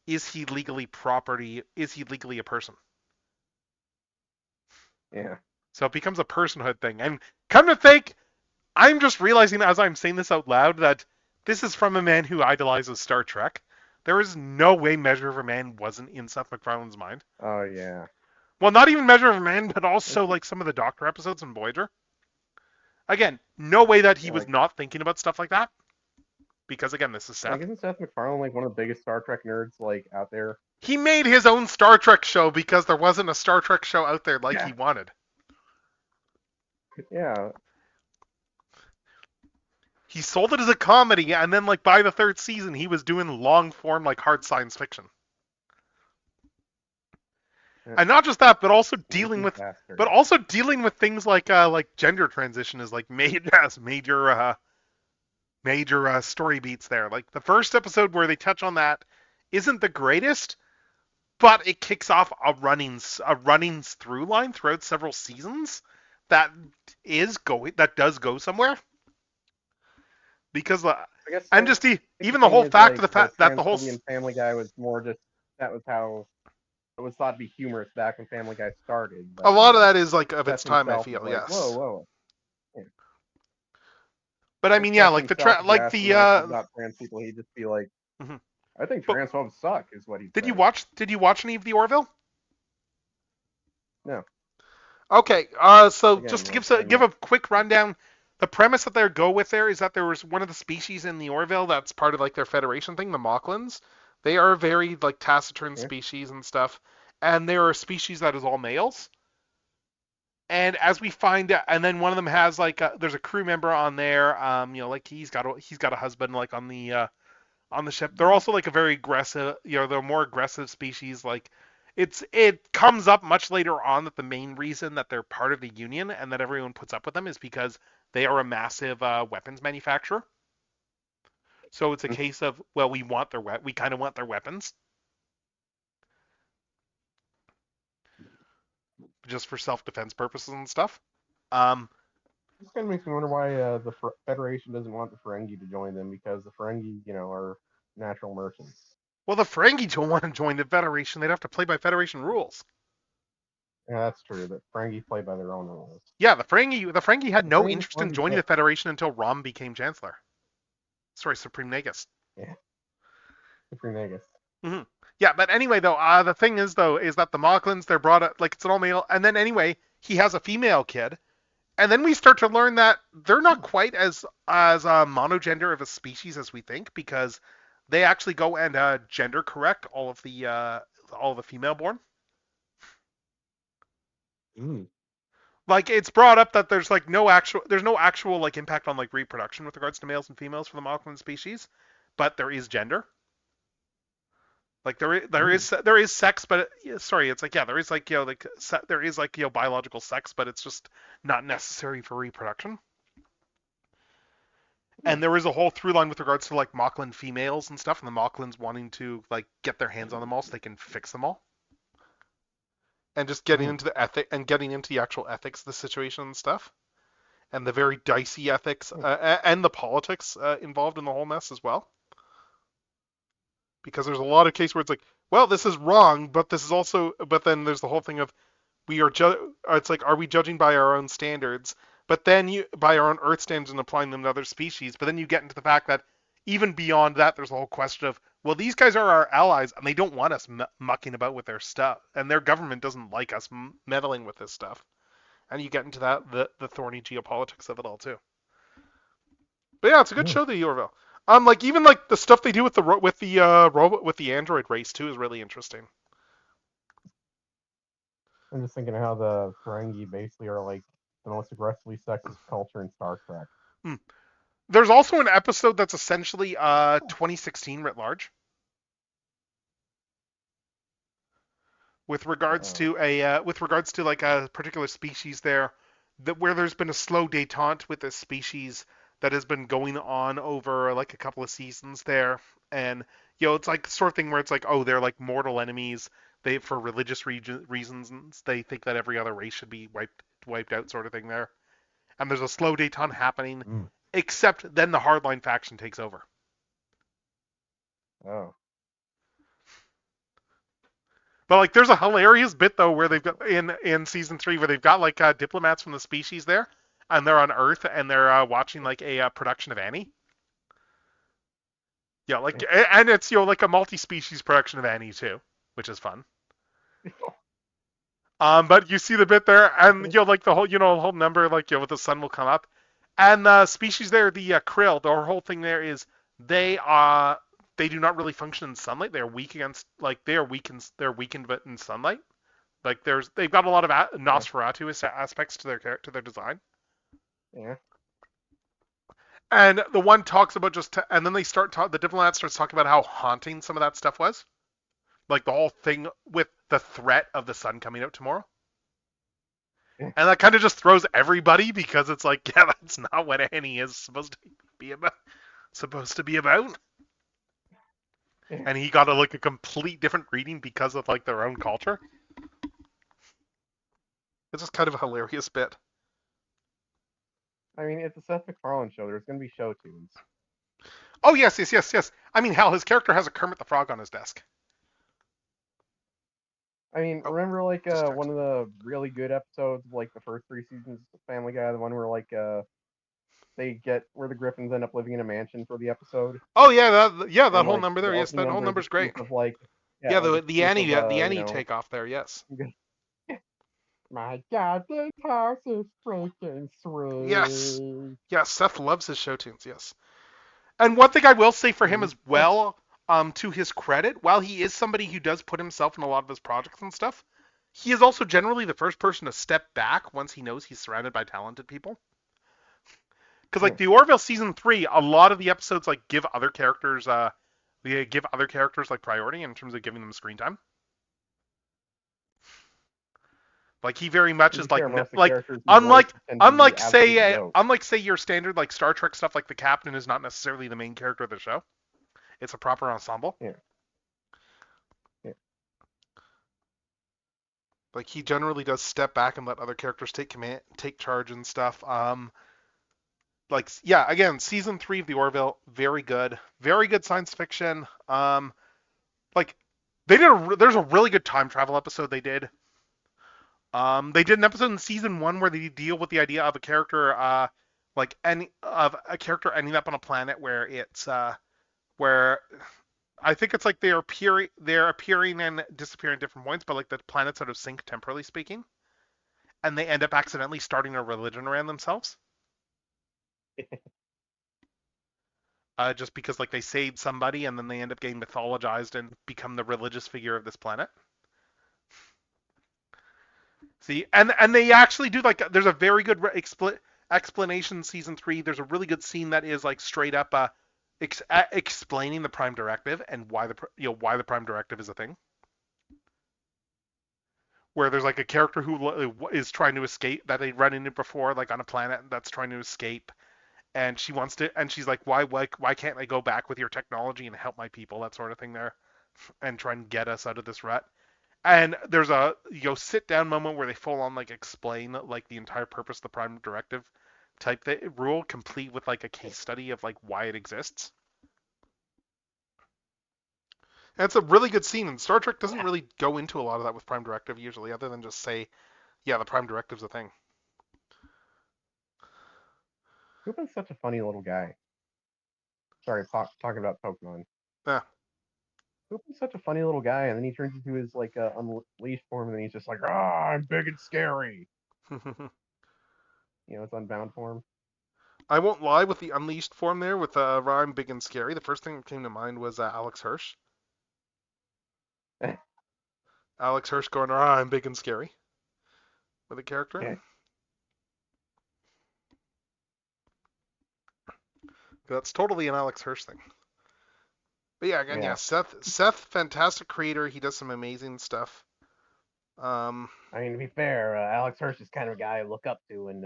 is he legally property? Is he legally a person? Yeah. So it becomes a personhood thing. And come to think, I'm just realizing as I'm saying this out loud that this is from a man who idolizes Star Trek. There is no way Measure of a Man wasn't in Seth MacFarlane's mind. Oh, yeah. Well, not even Measure of a Man, but also like some of the Doctor episodes in Voyager. Again, no way that he was not thinking about stuff like that. Because again, this is Seth. Like, isn't Seth MacFarlane like one of the biggest Star Trek nerds like out there? He made his own Star Trek show because there wasn't a Star Trek show out there like he wanted. Yeah. He sold it as a comedy, and then like by the third season, he was doing long form like hard science fiction. And not just that, but also dealing with things like gender transition is like major story beats there. Like the first episode where they touch on that isn't the greatest, but it kicks off a running through line throughout several seasons that does go somewhere. Because and just even the whole fact of the fact that the whole Family Guy was more just that was how it was thought to be humorous back when Family Guy started. But a lot of that is like of its time, I feel. Yes. Whoa. Yeah. But I mean, yeah, like about trans people, he'd just be like, I think transphobes suck, is what he. Did you watch any of the Orville? No. Okay. So again, just to give a quick rundown. The premise that they go with there is that there was one of the species in the Orville that's part of like their Federation thing, the Mocklins. They are a very like taciturn species and stuff, and they're a species that is all males. And as we find out, and then one of them has like there's a crew member on there, like he's got a husband like on the ship. They're also like a very aggressive, they're a more aggressive species. Like it comes up much later on that the main reason that they're part of the Union and that everyone puts up with them is because they are a massive weapons manufacturer. So it's a case of, well, we kind of want their weapons. Just for self-defense purposes and stuff. This kind of makes me wonder why the Federation doesn't want the Ferengi to join them, because the Ferengi, are natural merchants. Well, the Ferengi don't want to join the Federation. They'd have to play by Federation rules. Yeah, that's true. The Ferengi play by their own rules. Yeah, the Ferengi had no interest in joining the Federation until Rom became Chancellor. Sorry, Supreme Nagus. Yeah. Supreme Nagus. Mm-hmm. Yeah, but anyway, though, the thing is that the Mocklins, they're brought up, like, it's an all-male, and then anyway, he has a female kid, and then we start to learn that they're not quite as monogender of a species as we think, because they actually go and gender correct all of the female-born. Like it's brought up that there's no actual like impact on like reproduction with regards to males and females for the Moclan species, but there is gender. Like there is sex, but sorry, it's like there is like there is like biological sex, but it's just not necessary for reproduction. And there is a whole through line with regards to like Moclan females and stuff, and the Moclans wanting to like get their hands on them all so they can fix them all, and just getting into the actual ethics of the situation and stuff, and the very dicey ethics and the politics involved in the whole mess as well. Because there's a lot of cases where it's like, well, this is wrong, but this is also, but then there's the whole thing of it's like, are we judging by our own standards? But then by our own Earth standards and applying them to other species. But then you get into the fact that even beyond that, there's a whole question of, well, these guys are our allies and they don't want us mucking about with their stuff, and their government doesn't like us meddling with this stuff. And you get into the thorny geopolitics of it all too. But yeah, it's a good show, the Orville. Like even like the stuff they do with the android race too is really interesting. I'm just thinking how the Ferengi basically are like the most aggressively sexist culture in Star Trek. There's also an episode that's essentially 2016 writ large. With regards to like a particular species there, where there's been a slow detente with this species that has been going on over like a couple of seasons there, and it's like the sort of thing where it's like, oh, they're like mortal enemies. They, for religious reasons, they think that every other race should be wiped out, sort of thing there. And there's a slow detente happening, except then the hardline faction takes over. Oh. But like, there's a hilarious bit though where they've got in season 3 where they've got like diplomats from the species there, and they're on Earth and they're watching like a production of Annie. Yeah, like, and it's like a multi-species production of Annie too, which is fun. But you see the bit there, and like the whole number, like with the sun will come up, and the species there, the krill, the whole thing there is they do not really function in sunlight. They're weak against they're weakened but in sunlight. Like they've got a lot of Nosferatu aspects to their design. Yeah. And the one talks about and then the diplomat starts talking about how haunting some of that stuff was. Like the whole thing with the threat of the sun coming out tomorrow. And that kind of just throws everybody, because it's like, yeah, that's not what Annie is supposed to be about. And he got a complete different reading because of like their own culture. It's just kind of a hilarious bit. I mean, it's a Seth MacFarlane show. There's going to be show tunes. Oh, yes. I mean, hell, his character has a Kermit the Frog on his desk. I mean, remember like one of the really good episodes of like the first 3 seasons of Family Guy, the one where like where the Griffins end up living in a mansion for the episode? Oh yeah, that whole number there. Yes, that whole number's great. Of, like, the Annie takeoff there. Yes. My God, this house is freaking sweet. Yes, Seth loves his show tunes. Yes. And one thing I will say for him as well, to his credit, while he is somebody who does put himself in a lot of his projects and stuff, he is also generally the first person to step back once he knows he's surrounded by talented people. Because like the Orville season 3, a lot of the episodes like give other characters like priority in terms of giving them screen time. Like he very much is like unlike say your standard like Star Trek stuff, like the captain is not necessarily the main character of the show. It's a proper ensemble. Yeah. Like he generally does step back and let other characters take charge and stuff. Again, season 3 of the Orville, very good science fiction. Like there's a really good time travel episode they did. They did an episode in season 1 where they deal with the idea of a character, ending up on a planet where it's where I think it's like they're appearing and disappearing at different points, but like the planet's out of sync temporally speaking, and they end up accidentally starting a religion around themselves. Just because like they saved somebody and then they end up getting mythologized and become the religious figure of this planet. See, and they actually do like there's a very good explanation in season 3. There's a really good scene that is like straight up explaining the Prime Directive and why the Prime Directive is a thing. Where there's like a character who is trying to escape that they run into before, like on a planet that's trying to escape, and she wants to, and she's like, why can't I go back with your technology and help my people, that sort of thing there, and try and get us out of this rut. And there's a sit down moment where they full on like explain like the entire purpose of the Prime Directive type rule, complete with like a case study of like why it exists. And it's a really good scene, and Star Trek doesn't really go into a lot of that with Prime Directive usually, other than just say, yeah, the Prime Directive's a thing. Koopa's such a funny little guy. Sorry, talking about Pokemon. Yeah. Koopa's such a funny little guy, and then he turns into his like unleashed form, and then he's just like, I'm big and scary. It's Unbound form. I won't lie, with the Unleashed form there, with Rhyme, Big and Scary, the first thing that came to mind was Alex Hirsch. Alex Hirsch going, I'm big and scary. With a character. Yeah. That's totally an Alex Hirsch thing. But yeah, again, yeah, Seth, fantastic creator. He does some amazing stuff. I mean, to be fair, Alex Hirsch is kind of a guy I look up to, and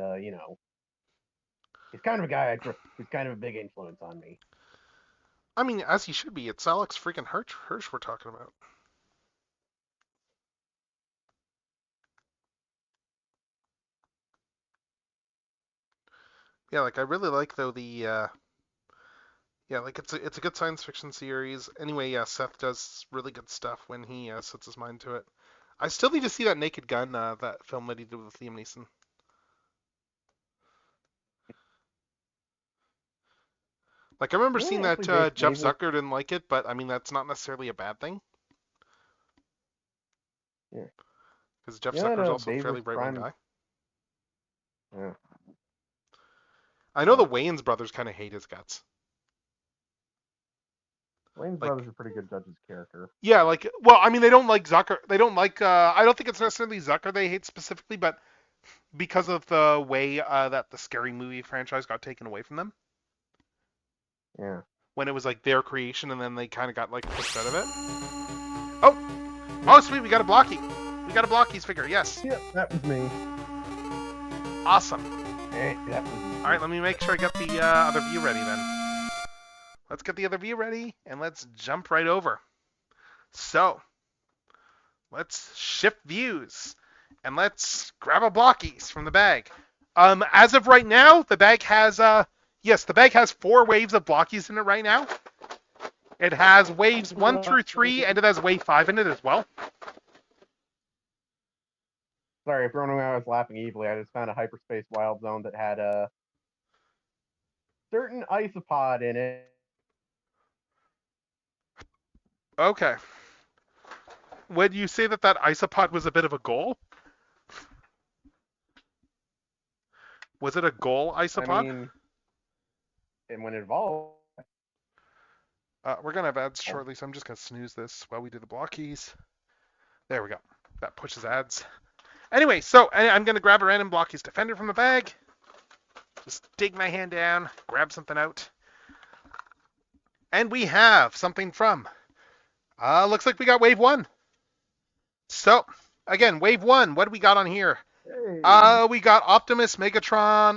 he's kind of a guy who's kind of a big influence on me. I mean, as he should be. It's Alex freaking Hirsch we're talking about. Yeah, like I really like though the yeah, like it's a good science fiction series. Anyway, yeah, Seth does really good stuff when he sets his mind to it. I still need to see that Naked Gun, that film that he did with Liam Neeson. Like I remember seeing that Jeff Zucker didn't like it, but I mean that's not necessarily a bad thing. Yeah. Because Jeff Zucker's also a fairly right-wing guy. Yeah. I know the Wayans brothers kind of hate his guts. Wayne's brothers are pretty good judges of character. Yeah, like, well, I mean, they don't like Zucker. They don't like, I don't think it's necessarily Zucker they hate specifically, but because of the way that the Scary Movie franchise got taken away from them. Yeah. When it was like their creation and then they kind of got like pushed out of it. Oh, sweet, we got a Blocky. We got a Blocky's figure, yes. Yep, that was me. Awesome. Hey, that was me. All right, let me make sure I get the other view ready then. Let's get the other view ready, and let's jump right over. So, let's shift views, and let's grab a Blockies from the bag. As of right now, the bag has, yes, the bag has 4 waves of Blockies in it right now. It has waves 1 through 3, and it has wave 5 in it as well. Sorry, if everyone knew I was laughing evilly, I just found a hyperspace wild zone that had a certain isopod in it. Okay. Would you say that isopod was a bit of a goal? Was it a goal isopod? I mean, and when it evolved. We're going to have ads shortly, so I'm just going to snooze this while we do the Blockies. There we go. That pushes ads. Anyway, so I'm going to grab a random Blockies Defender from the bag. Just dig my hand down, grab something out. And we have something from... looks like we got wave 1. So, again, wave 1. What do we got on here? Hey. We got Optimus, Megatron,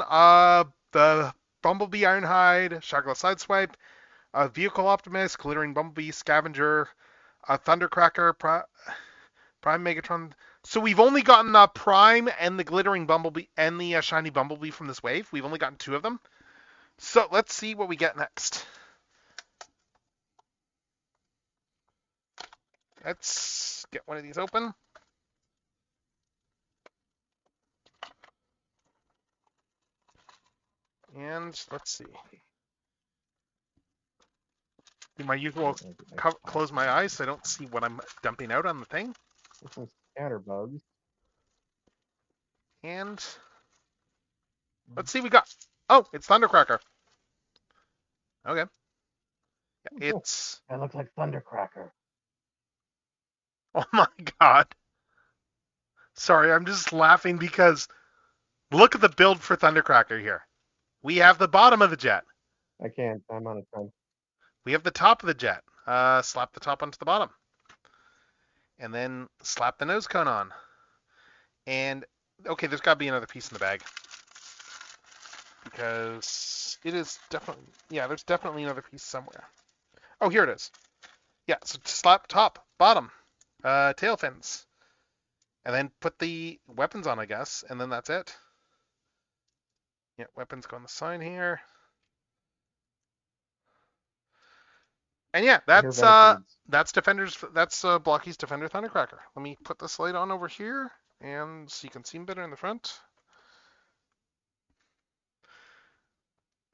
the Bumblebee Ironhide, Shagla Sideswipe, Vehicle Optimus, Glittering Bumblebee, Scavenger, Thundercracker, Prime Megatron. So we've only gotten Prime and the Glittering Bumblebee and the Shiny Bumblebee from this wave. We've only gotten 2 of them. So let's see what we get next. Let's get one of these open. And let's see. Do my usual close my eyes so I don't see what I'm dumping out on the thing. Some scatterbugs. And let's see what we got. Oh, it's Thundercracker. Okay. Yeah, it's... That looks like Thundercracker. Oh my god. Sorry, I'm just laughing because look at the build for Thundercracker here. We have the bottom of the jet. I can't. I'm on a time. We have the top of the jet. Slap the top onto the bottom. And then slap the nose cone on. And, okay, there's got to be another piece in the bag. Because it is definitely, yeah, there's definitely another piece somewhere. Oh, here it is. Yeah, so slap top, bottom, tail fins. And then put the weapons on, I guess, and then that's it. Yeah, weapons go on the side here. And yeah, that's Defender's, that's Blocky's Defender Thundercracker. Let me put this light on over here, and so you can see him better in the front.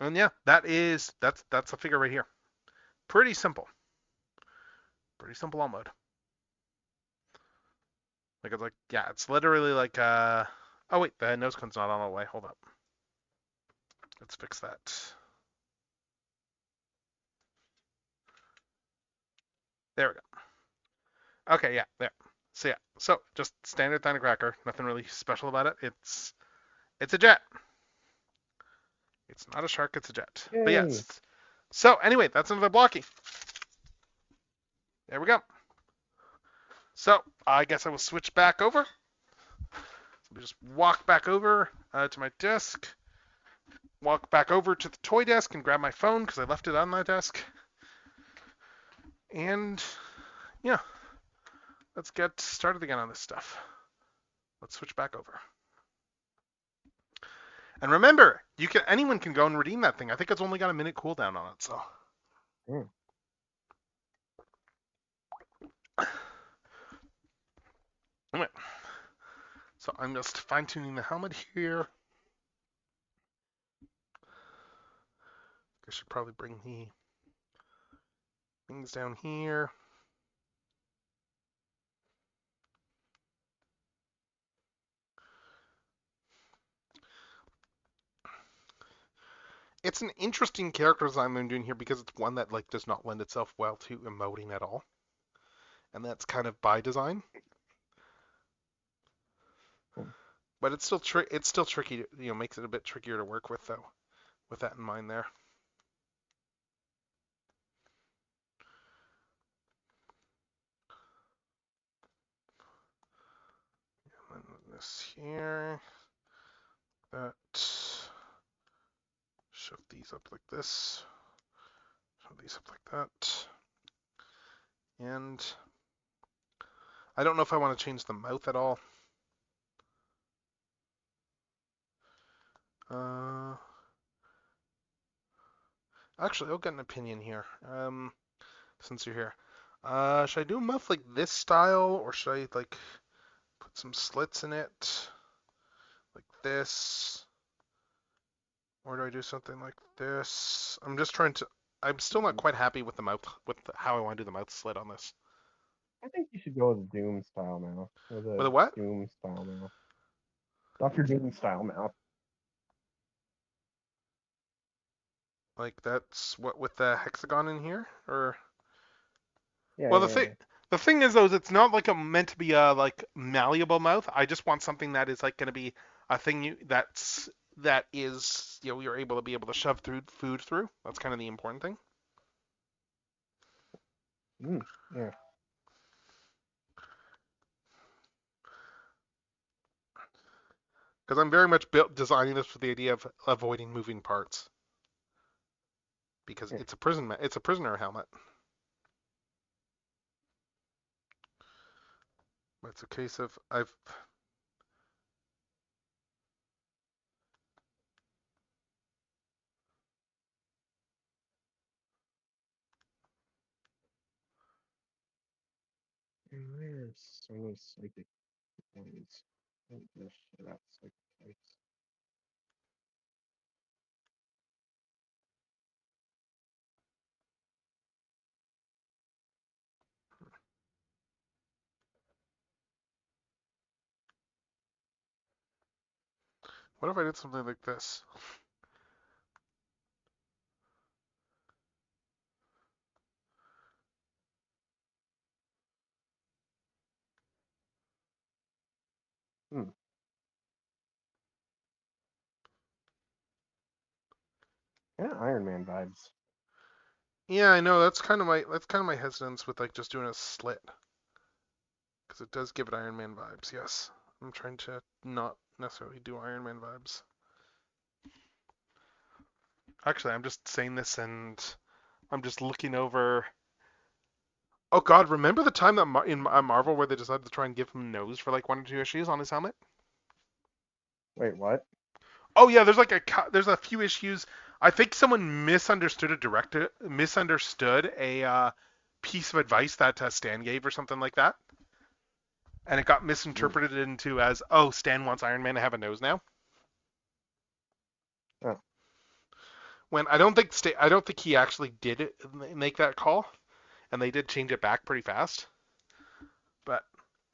And yeah, that's the figure right here. Pretty simple. Pretty simple on mode. Like it's like, yeah, it's literally like oh wait, the nose cone's not on the way. Hold up. Let's fix that. There we go. Okay, yeah, there. So yeah, so just standard Thundercracker, nothing really special about it. It's a jet. It's not a shark, it's a jet. Yay. But yes. So anyway, that's another Blocky. There we go. So I guess I will switch back over. So we just walk back over to my desk. Walk back over to the toy desk and grab my phone because I left it on my desk. And yeah, let's get started again on this stuff. Let's switch back over. And remember, anyone can go and redeem that thing. I think it's only got a minute cooldown on it, so. Anyway, so I'm just fine-tuning the helmet here. I should probably bring the things down here. It's an interesting character design I'm doing here because it's one that like does not lend itself well to emoting at all, and that's kind of by design. But it's still tricky. Makes it a bit trickier to work with though. With that in mind there. And then this here. That. Shove these up like this. Shove these up like that. And I don't know if I want to change the mouth at all. Actually, I'll get an opinion here. Since you're here, should I do a mouth like this style, or should I like put some slits in it, like this, or do I do something like this? I'm just trying to. I'm still not quite happy with the mouth, how I want to do the mouth slit on this. I think you should go with a Doom style mouth. With a what? Doom style mouth. Dr. Doom style mouth. Like that's what with the hexagon in here, or? Yeah. Well, the thing is though, is it's not like meant to be a like malleable mouth. I just want something that is like going to be a thing that is you're able to shove through food through. That's kind of the important thing. Yeah. Because I'm very much designing this with the idea of avoiding moving parts. Because it's a prisoner helmet. It's a case of Where's so many psychic points? This shit out psychic types. What if I did something like this? Hmm. Yeah, Iron Man vibes. Yeah, I know. That's kind of my hesitance with like just doing a slit, because it does give it Iron Man vibes. Yes, I'm trying to not necessarily do Iron Man vibes. Actually, I'm just saying this and I'm just looking over. Oh God, remember the time that in Marvel where they decided to try and give him nose for like 1 or 2 issues on his helmet? Wait, what? Oh yeah, there's a few issues. I think someone misunderstood a piece of advice that Stan gave or something like that, and it got misinterpreted into as, oh, Stan wants Iron Man to have a nose now. Oh. When I don't think he actually did make that call, and they did change it back pretty fast. But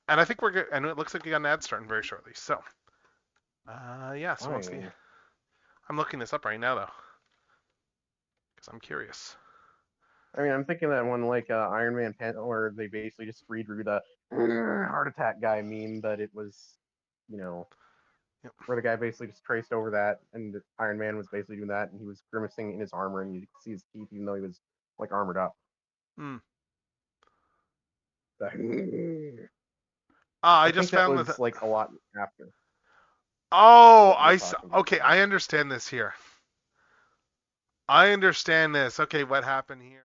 and I think we're good, and it looks like we got an ad starting very shortly. So, yeah. So I'm looking this up right now though, because I'm curious. I mean, I'm thinking that one like Iron Man where they basically just redrew the heart attack guy meme, but it was, Yep. where the guy basically just traced over that, and Iron Man was basically doing that, and he was grimacing in his armor, and you could see his teeth, even though he was like armored up. Hmm. I I think just that found was that. like a lot after. Oh, What you're talking about. okay. I understand this here. I understand this. Okay, what happened here?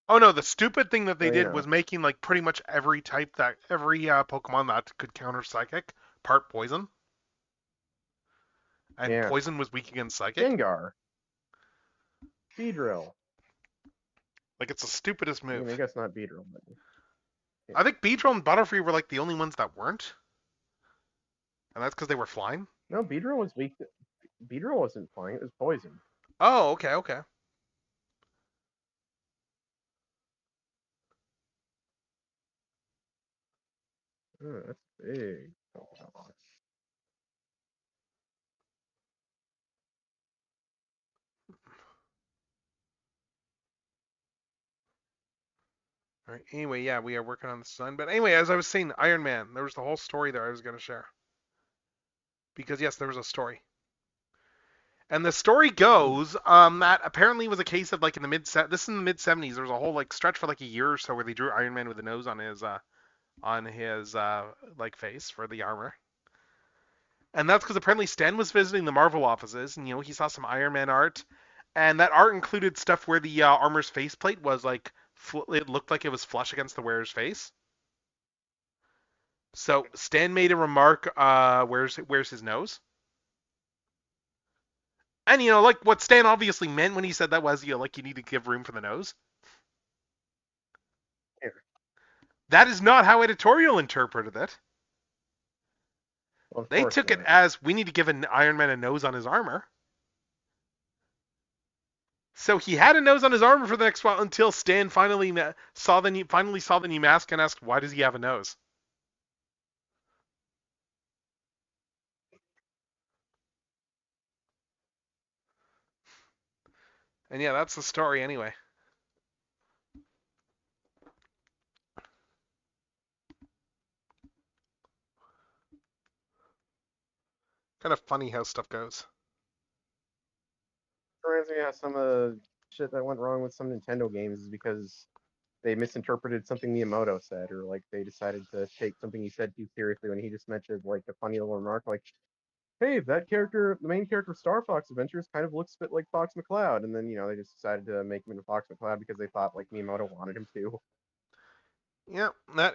Oh no, the stupid thing that they did was making like pretty much every Pokemon that could counter Psychic part Poison, and Poison was weak against Psychic. Gengar. Beedrill. Like, it's the stupidest move. I mean, I guess not Beedrill, but... I think Beedrill and Butterfree were like the only ones that weren't. And that's because they were flying? No, Beedrill was weak. Beedrill wasn't flying. It was poison. Oh, okay, okay. Oh, that's big. All right. Anyway, yeah, we are working on the design. But anyway, as I was saying, Iron Man, there was the whole story there I was going to share. Because yes, there was a story. And the story goes that apparently was a case of like in the mid this in the mid 70s. There was a whole like stretch for like a year or so where they drew Iron Man with a nose on his like face for the armor. And that's because apparently Stan was visiting the Marvel offices, and he saw some Iron Man art, and that art included stuff where the armor's faceplate was like it looked like it was flush against the wearer's face. So Stan made a remark, where's his nose? And like what Stan obviously meant when he said that was, like you need to give room for the nose. That is not how editorial interpreted it. Well, they took it as we need to give an Iron Man a nose on his armor. So he had a nose on his armor for the next while until Stan finally saw the new mask and asked, "Why does he have a nose?" And yeah, that's the story anyway. Kind of funny how stuff goes. Reminds me of some of the shit that went wrong with some Nintendo games is because they misinterpreted something Miyamoto said, or like they decided to take something he said too seriously when he just mentioned like a funny little remark like, "Hey, that character, the main character of Star Fox Adventures, kind of looks a bit like Fox McCloud," and then they just decided to make him into Fox McCloud because they thought like Miyamoto wanted him to. Yeah, that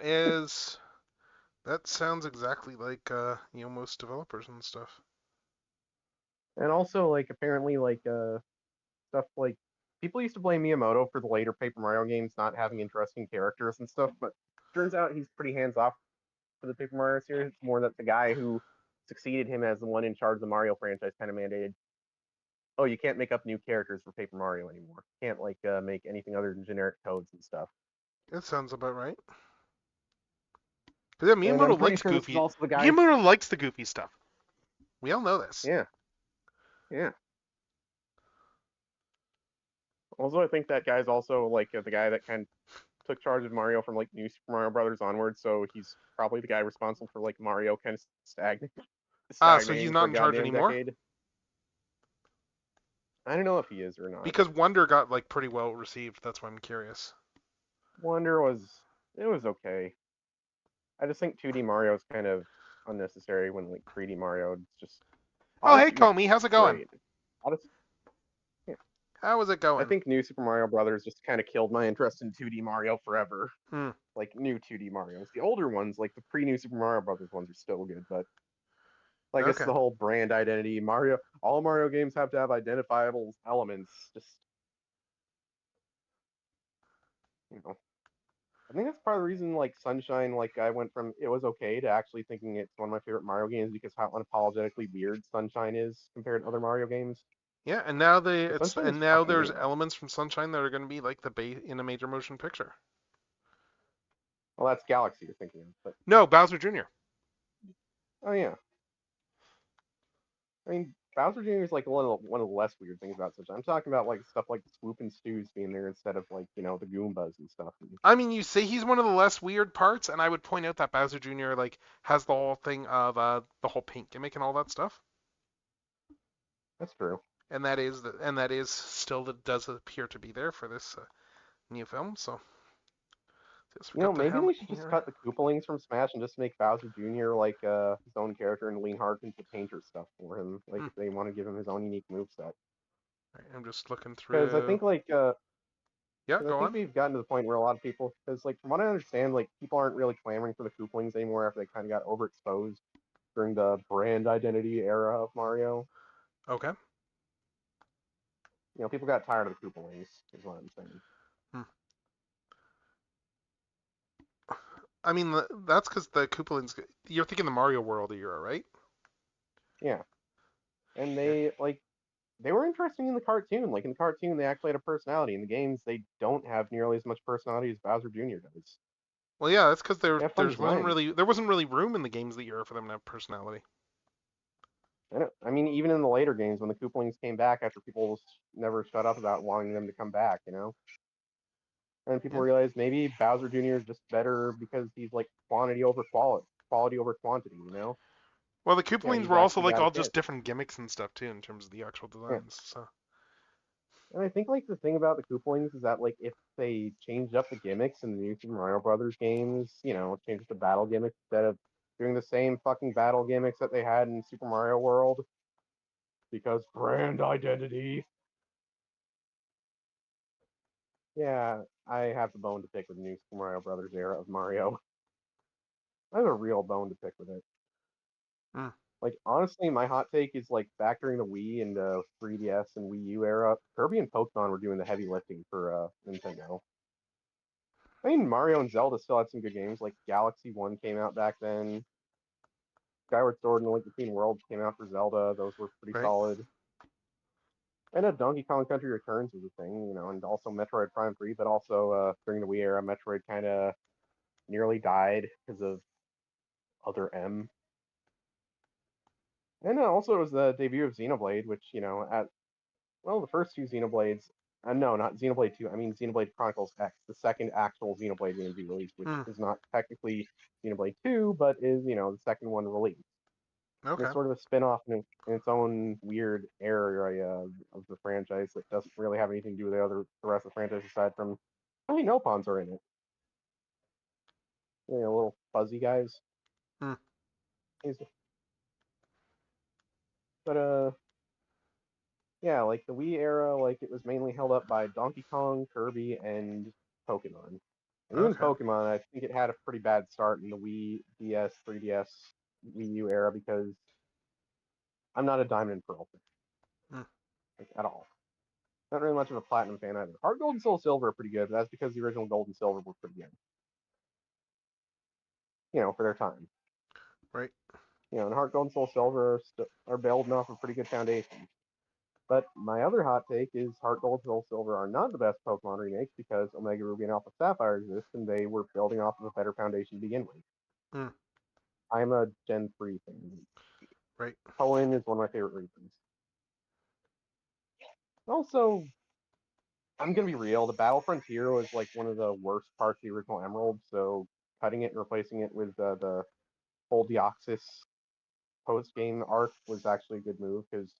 sounds exactly like most developers and stuff. And also like apparently like stuff like people used to blame Miyamoto for the later Paper Mario games not having interesting characters and stuff, but turns out he's pretty hands off for the Paper Mario series. It's more that the guy who succeeded him as the one in charge of the Mario franchise kind of mandated, oh, you can't make up new characters for Paper Mario anymore. You can't like make anything other than generic codes and stuff. That sounds about right. Because yeah, And I'm Miyamoto pretty likes sure this is goofy. also the guy. Miyamoto likes the goofy stuff. We all know this. Yeah. Yeah. Also, I think that guy's also like the guy that kind of took charge of Mario from like New Super Mario Brothers onward, so he's probably the guy responsible for like Mario kind of So he's stagnating not for a in charge goddamn anymore? decade. I don't know if he is or not. Because Wonder got like pretty well received. That's why I'm curious. Wonder was okay. I just think 2D Mario is kind of unnecessary when like 3D Mario is just. Oh, hey Comey, how's it going? Yeah. How is it going? I think New Super Mario Brothers just kind of killed my interest in 2D Mario forever. Hmm. Like new 2D Marios. The older ones, like the pre-New Super Mario Brothers ones, are still good, but I guess the whole brand identity, all Mario games have to have identifiable elements. Just I think that's part of the reason, like Sunshine, like I went from it was okay to actually thinking it's one of my favorite Mario games because how unapologetically weird Sunshine is compared to other Mario games. Yeah, and now now there's weird. elements from Sunshine that are going to be like the base in a major motion picture. Well, that's Galaxy you're thinking of, but no, Bowser Jr. Oh yeah. I mean, Bowser Jr. is like one of the less weird things about Sunshine. I'm talking about like stuff like the Swoop and Stews being there instead of like the Goombas and stuff. I mean, you say he's one of the less weird parts, and I would point out that Bowser Jr. like has the whole thing of the whole paint gimmick and all that stuff. That's true. And that is still that does appear to be there for this new film. So maybe we should just cut the Koopalings from Smash and just make Bowser Jr. like his own character and lean hard into painter stuff for him. Like they want to give him his own unique moveset. I'm just looking through. Because I think like yeah, go on. We've gotten to the point where a lot of people, because like from what I understand, like people aren't really clamoring for the Koopalings anymore after they kind of got overexposed during the brand identity era of Mario. Okay. People got tired of the Koopalings, is what I'm saying. I mean, that's because the Koopalings. You're thinking the Mario World era, right? Yeah, and they were interesting in the cartoon. Like in the cartoon, they actually had a personality. In the games, they don't have nearly as much personality as Bowser Jr. does. Well, yeah, that's because They have fun designs. there wasn't really room in the games that year for them to have personality. I mean, even in the later games, when the Koopalings came back after people never shut up about wanting them to come back, and people Yeah. realized maybe Bowser Jr. is just better because he's like quantity over quality over quantity. Well, the Yeah, Koopalings he's were also actually like got a all kid. just different gimmicks and stuff too in terms of the actual Yeah. designs. So. And I think like the thing about the Koopalings is that like if they changed up the gimmicks in the new Super Mario Brothers games, changed the battle gimmicks instead of doing the same fucking battle gimmicks that they had in Super Mario World, because brand identity. Yeah, I have a bone to pick with the new Super Mario Brothers era of Mario. I have a real bone to pick with it. Mm. Like honestly, my hot take is like back during the Wii and 3DS and Wii U era, Kirby and Pokemon were doing the heavy lifting for Nintendo. I mean, Mario and Zelda still had some good games. Like Galaxy One came out back then. Skyward Sword and the Link Between Worlds came out for Zelda. Those were pretty Right. solid. I know Donkey Kong Country Returns was a thing, and also Metroid Prime 3, but also during the Wii era, Metroid kind of nearly died because of Other M. And also it was the debut of Xenoblade, which, the first two Xenoblades, no, not Xenoblade 2, I mean Xenoblade Chronicles X, the second actual Xenoblade game to be released, which is not technically Xenoblade 2, but is, the second one released. Okay. It's sort of a spin-off in its own weird area of the franchise that doesn't really have anything to do with the rest of the franchise aside from how many Nopons are in it. Little fuzzy guys. Hmm. But yeah, like the Wii era, like it was mainly held up by Donkey Kong, Kirby, and Pokemon. And even Okay. Pokemon, I think it had a pretty bad start in the Wii, DS, 3DS, Wii U era because I'm not a Diamond and Pearl fan, like, at all. Not really much of a Platinum fan either. Heart Gold and Soul Silver are pretty good, but that's because the original Gold and Silver were pretty good. For their time. Right. And Heart Gold and Soul Silver are building off a pretty good foundation. But my other hot take is Heart Gold and Soul Silver are not the best Pokemon remakes because Omega Ruby and Alpha Sapphire exist and they were building off of a better foundation to begin with. Mm. I'm a Gen 3 fan. Right. Poen is one of my favorite regions. Also, I'm gonna be real, the Battle Frontier was like one of the worst parts of the original Emerald, so cutting it and replacing it with the whole Deoxys post-game arc was actually a good move, because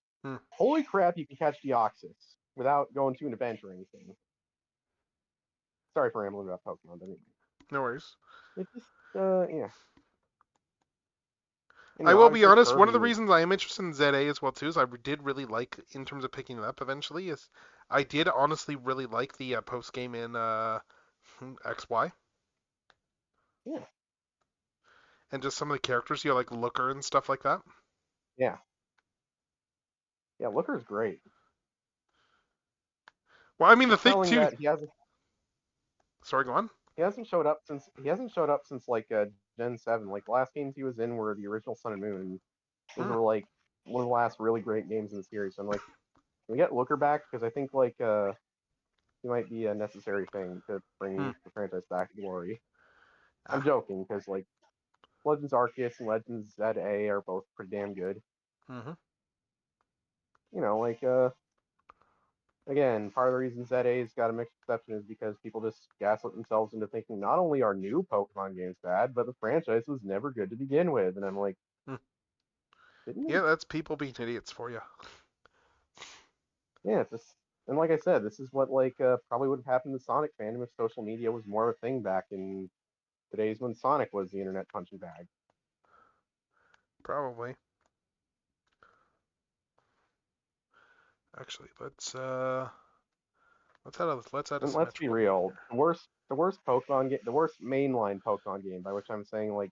holy crap, you can catch Deoxys without going to an event or anything. Sorry for rambling about Pokemon, but anyway. No worries. It just, yeah. I will be honest, one of the reasons I am interested in ZA as well too is I did really like, in terms of picking it up eventually, is I did honestly really like the post game in XY. Yeah. And just some of the characters, like Looker and stuff like that. Yeah. Yeah, Looker's great. Well, I mean, the thing too. That he hasn't. Sorry, go on. He hasn't showed up since like Gen 7. Like the last games he was in were the original Sun and Moon. Those were like one of the last really great games in the series. So I'm like, can we get Looker back? Because I think like he might be a necessary thing to bring the franchise back to glory. I'm joking because like Legends Arceus and Legends ZA are both pretty damn good. Mm-hmm. Like again, part of the reason ZA's got a mixed reception is because people just gaslit themselves into thinking not only are new Pokemon games bad, but the franchise was never good to begin with. And I'm like, yeah, that's people being idiots for you. Yeah, and like I said, this is what like probably would have happened to Sonic fandom if social media was more of a thing back in the days when Sonic was the internet punching bag. Probably. Actually, let's add And let's be real, the worst Pokemon game, the worst mainline Pokemon game, by which I'm saying like,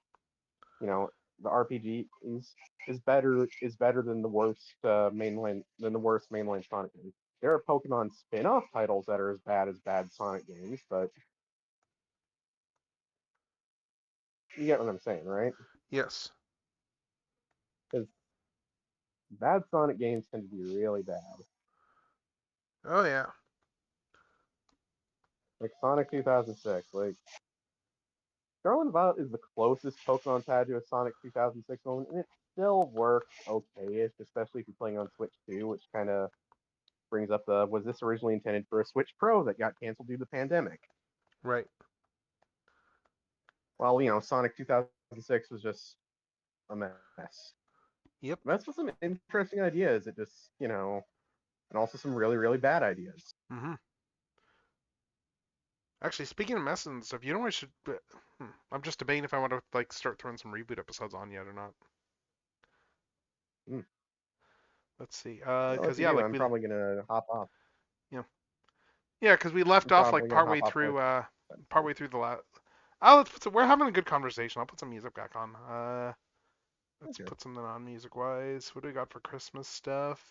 the RPG is better than the worst mainline Sonic game. There are Pokemon spin-off titles that are as bad Sonic games, but you get what I'm saying, right? Yes. bad Sonic games tend to be really bad. Oh yeah. Like Sonic 2006, like Scarlet Violet is the closest Pokemon's had to a Sonic 2006 moment, and it still works okay, especially if you're playing on Switch 2, which kind of brings up the was this originally intended for a Switch Pro that got canceled due to the pandemic? Right. Well, Sonic 2006 was just a mess. Yep. That's with some interesting ideas. It just, and also some really, really bad ideas. Mm-hmm. Actually, speaking of messes and stuff, you know what I should... I'm just debating if I want to like start throwing some reboot episodes on yet or not. Hmm. Let's see. Well, Because if you do, I'm probably gonna hop off. Yeah, because we left I'm off like probably gonna partway hop off through. like- Partway through the last. Oh, let's put some, we're having a good conversation. I'll put some music back on. Let's Okay. put something on music wise. What do we got for Christmas stuff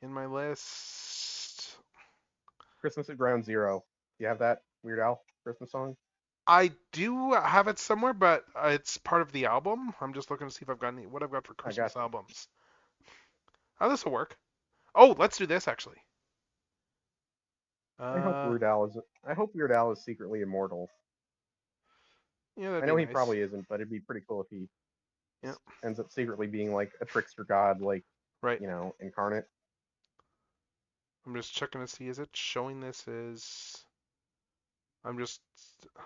in my list? Christmas at Ground Zero. Do you have that Weird Al Christmas song? I do have it somewhere, but it's part of the album. I'm just looking to see if I've got what I've got for Christmas albums. Oh, this will work. Oh, let's do this actually. I hope Weird Al is secretly immortal. Yeah, that'd I know be he nice. probably isn't, but it'd be pretty cool if he Yeah. ends up secretly being like a trickster god, like right. Incarnate. I'm just checking to see, is it showing this as... I'm just...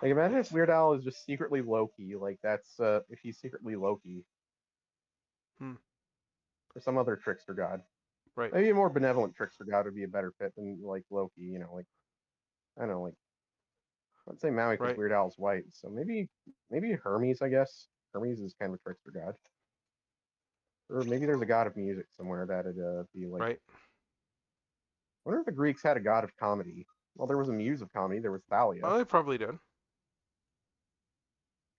Like, imagine if Weird Al is just secretly Loki. Like, that's, if he's secretly Loki. Or some other trickster god. Right. Maybe a more benevolent trickster god would be a better fit than, like, Loki, like, I don't know, like, I'd say Maui because Weird Al's white, so maybe Hermes, I guess. Hermes is kind of a trickster god. Or maybe there's a god of music somewhere that'd be like... Right. I wonder if the Greeks had a god of comedy. Well, there was a muse of comedy. There was Thalia. Oh, they probably did.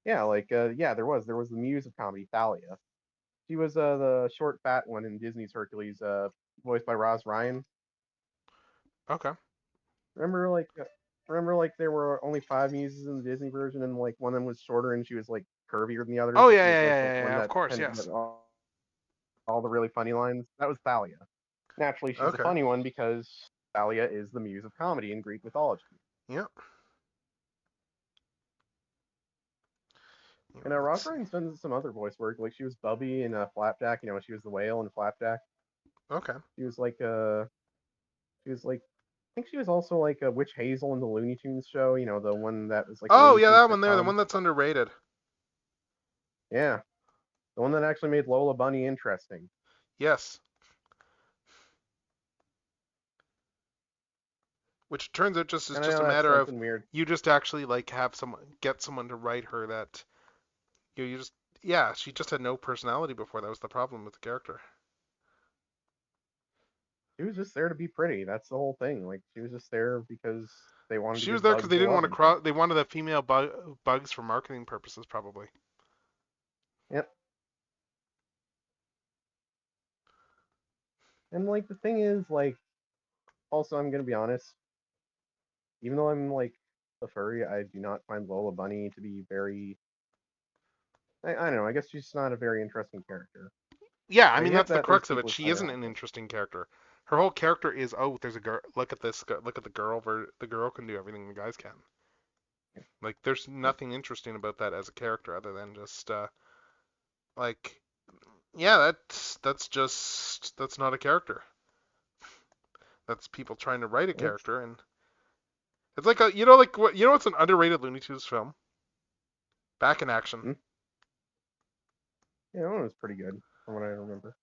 Yeah, like, there was. There was the muse of comedy, Thalia. She was the short, fat one in Disney's Hercules, voiced by Roz Ryan. Okay. Remember, like, there were only 5 muses in the Disney version, and, like, one of them was shorter, and she was, like, curvier than the others. Oh, She yeah, was, like, yeah, the one of that course, tended to yes. get all the really funny lines. That was Thalia. Naturally, she's the Okay. funny one because Thalia is the muse of comedy in Greek mythology. Yep. And Roz Ryan's done some other voice work. Like, she was Bubby in Flapjack. She was the whale in Flapjack. Okay. She was like, I think she was also like a Witch Hazel in the Looney Tunes show. The one that was like. Oh, yeah, that one there, the one that's underrated. Yeah, the one that actually made Lola Bunny interesting. Yes. Which turns out is just a matter of weird. You just actually like have get someone to write her that you just she just had no personality before. That was the problem with the character. She was just there to be pretty. That's the whole thing. Like, she was just there because they wanted. She was there because they didn't want to cross. They wanted the female bugs for marketing purposes, probably. Yep. And like the thing is, like, also I'm gonna be honest. Even though I'm like a furry, I do not find Lola Bunny to be very. I don't know. I guess she's not a very interesting character. Yeah, I mean that's the crux of it. She isn't an interesting character. Her whole character is, oh, there's a girl. Look at this. Look at the girl. The girl can do everything the guys can. Like, there's nothing interesting about that as a character other than just like, yeah, that's not a character. That's people trying to write a character, and it's like what's an underrated Looney Tunes film? Back in Action. Hmm? Yeah, that one was pretty good from what I remember.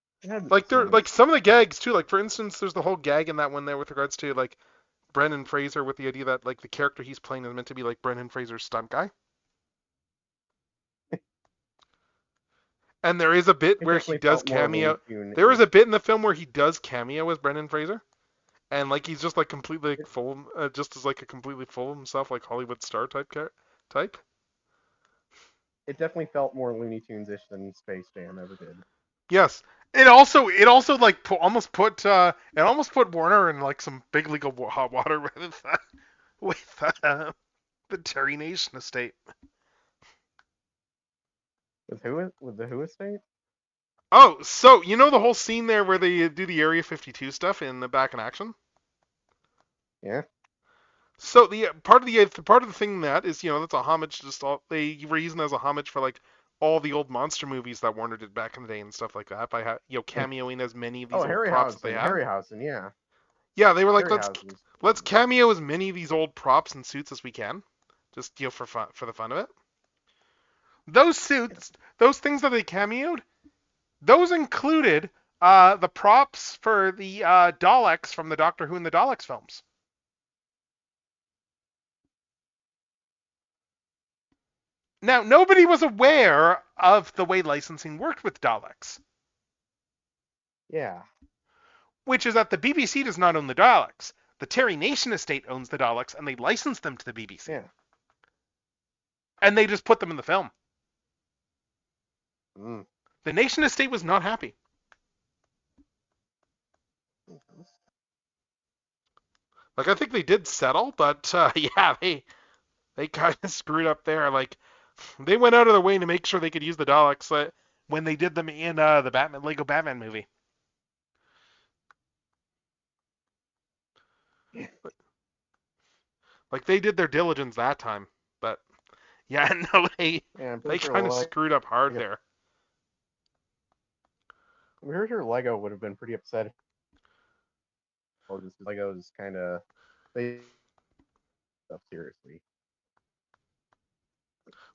Like some of the gags too. Like, for instance, there's the whole gag in that one there with regards to like Brendan Fraser, with the idea that like the character he's playing is meant to be like Brendan Fraser's stunt guy. And there is a bit where he does cameo. There is a bit in the film where he does cameo as Brendan Fraser, and like he's just like completely like, full, just as like a completely full of himself, like Hollywood star type. It definitely felt more Looney Tunes-ish than Space Jam ever did. Yes, it also like almost put Warner in like some big league of hot water with the Terry Nation estate. With who? With the Who estate? Oh, so you know the whole scene there where they do the Area 52 stuff in the Back in Action? Yeah. So the part of the thing in that is, that's a homage to just all they were using as a homage for like all the old monster movies that Warner did back in the day and stuff like that by cameoing as many of these Oh, old props that they have. Harryhausen, yeah. Yeah, they were like, Harryhausen's let's cameo as many of these old props and suits as we can, just for the fun of it. Those suits, those things that they cameoed, those included the props for the Daleks from the Doctor Who and the Daleks films. Now, nobody was aware of the way licensing worked with Daleks. Yeah. Which is that the BBC does not own the Daleks. The Terry Nation estate owns the Daleks, and they license them to the BBC. Yeah. And they just put them in the film. Mm. The Nation estate was not happy. Like, I think they did settle, but yeah, they kind of screwed up there. Like, they went out of their way to make sure they could use the Daleks when they did them in the Lego Batman movie. Like, they did their diligence that time, but yeah, no, they kind of screwed up hard there. I'm pretty sure Lego would have been pretty upset. Or just Lego's kind of they stuff seriously.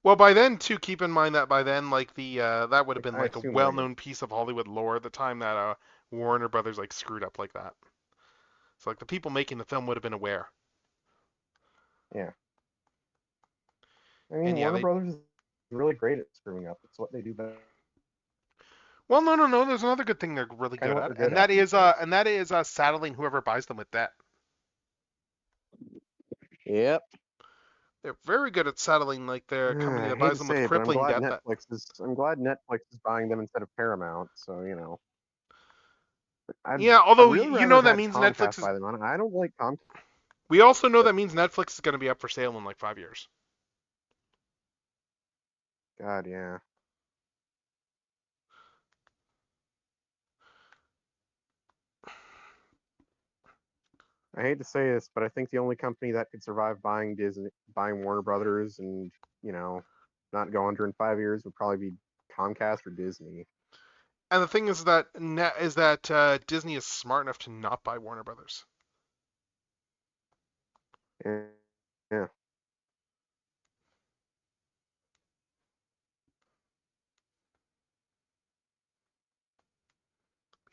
Well, by then too, keep in mind that by then, like that would have been like a well-known Lego. piece of Hollywood lore at the time that Warner Brothers like screwed up like that. So like the people making the film would have been aware. Yeah. I mean, Warner Brothers is really great at screwing up. It's what they do best. Well, no. There's another good thing they're really good at, and that is saddling whoever buys them with debt. Yep. They're very good at sattling like their company that buys them with crippling debt. I'm glad Netflix is buying them instead of Paramount. So yeah, although that means Netflix is. I don't like Comcast. We also know that means Netflix is going to be up for sale in like 5 years. God, yeah. I hate to say this, but I think the only company that could survive buying Warner Brothers, and not go under in 5 years would probably be Comcast or Disney. And the thing is that Disney is smart enough to not buy Warner Brothers. Yeah.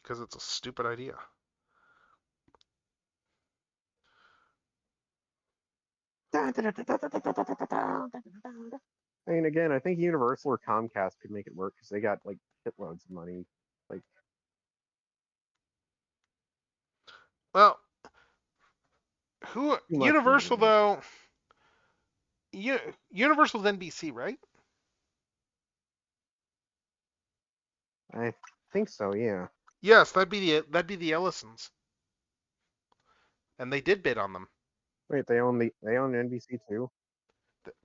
Because it's a stupid idea. I mean, again, I think Universal or Comcast could make it work because they got like shitloads of money. Like, well, Universal though? Universal's NBC, right? I think so. Yeah. Yes, that'd be the Ellisons, and they did bid on them. Wait, they own NBC too?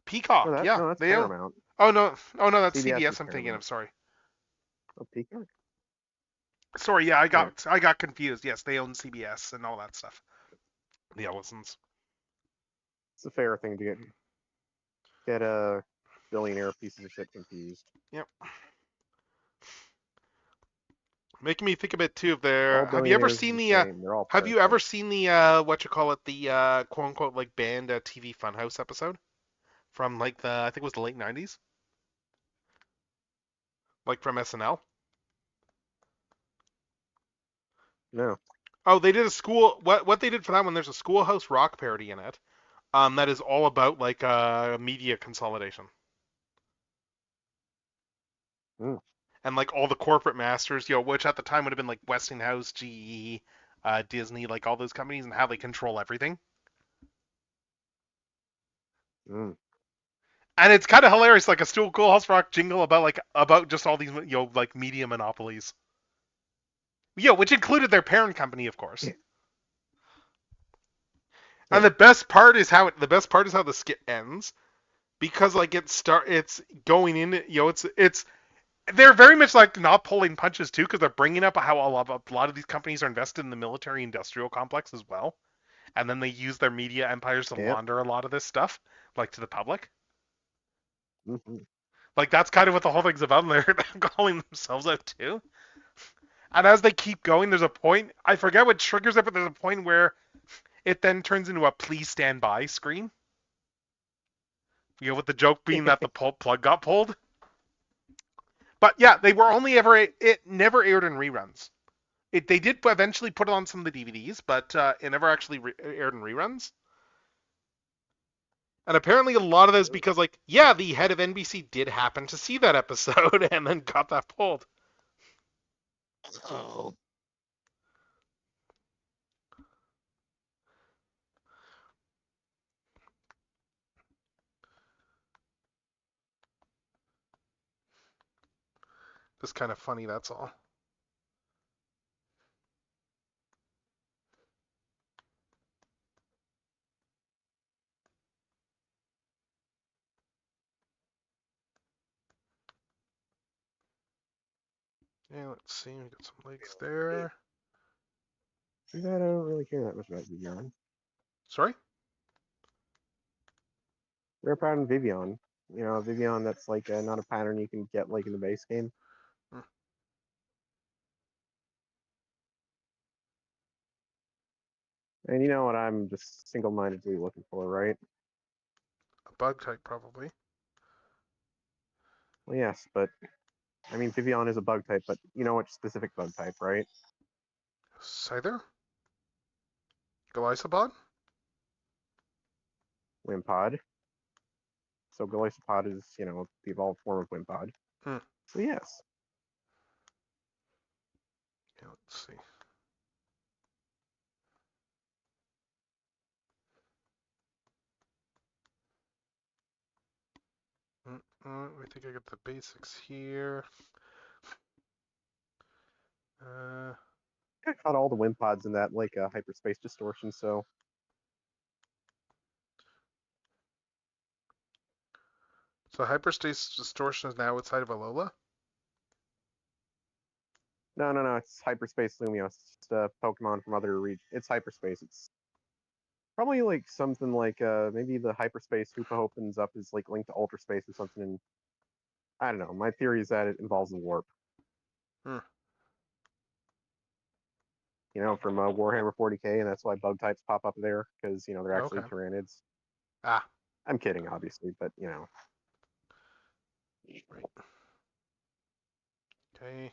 Peacock, yeah. No, that's Paramount. Oh no, that's CBS. I'm thinking. I'm sorry. Oh, Peacock. Sorry, yeah, I got confused. Yes, they own CBS and all that stuff. The Ellisons. It's a fair thing to get a billionaire pieces of shit confused. Yep. Making me think a bit too of their. Have you ever seen the? Have you ever seen the the quote unquote like banned TV Funhouse episode from like I think it was the late '90s, like from SNL? No. Oh, they did a school. What they did for that one? There's a Schoolhouse Rock parody in it. That is all about like media consolidation. Mm. And like all the corporate masters, which at the time would have been like Westinghouse, GE, Disney, like all those companies, and how they control everything. Mm. And it's kind of hilarious, like a Schoolhouse Rock jingle about just all these like media monopolies. Which included their parent company, of course. Yeah. And the best part is how the skit ends, because like it's going in, it's they're very much like not pulling punches too, because they're bringing up how a lot of these companies are invested in the military-industrial complex as well, and then they use their media empires to launder a lot of this stuff, like to the public. Mm-hmm. Like that's kind of what the whole thing's about, and they're calling themselves out too. And as they keep going, there's a point, I forget what triggers it, but there's a point where it then turns into a please stand by screen. You know, with the joke being that the plug got pulled. But yeah, they were only ever, it never aired in reruns. They did eventually put it on some of the DVDs, but it never actually aired in reruns. And apparently a lot of that is because, like, yeah, the head of NBC did happen to see that episode and then got that pulled. Oh. Just kind of funny, that's all. Yeah, let's see. We got some legs there. I don't really care that much about Vivian. Sorry? Rare pattern Vivian. You know, Vivian that's like not a pattern you can get like in the base game. Hmm. And you know what I'm just single-mindedly looking for, right? A bug type, probably. Well, yes, but I mean, Vivian is a bug type, but you know which specific bug type, right? Scyther? Golisopod? Wimpod. So Golisopod is, you know, the evolved form of Wimpod. Hmm. So yes. Yeah, let's see. I think I got the basics here. I caught all the Wimpods in that like hyperspace distortion, so So hyperspace distortion is now outside of Alola? no, it's hyperspace Lumios. It's just a Pokemon from other regions. It's hyperspace. It's probably like something like maybe the hyperspace Hoopa opens up is like linked to ultra space or something. And I don't know. My theory is that it involves the warp. Hmm. You know, from Warhammer 40k, and that's why bug types pop up there because you know they're actually Okay. Tyranids. Ah. I'm kidding, obviously, but you know. Right. Okay.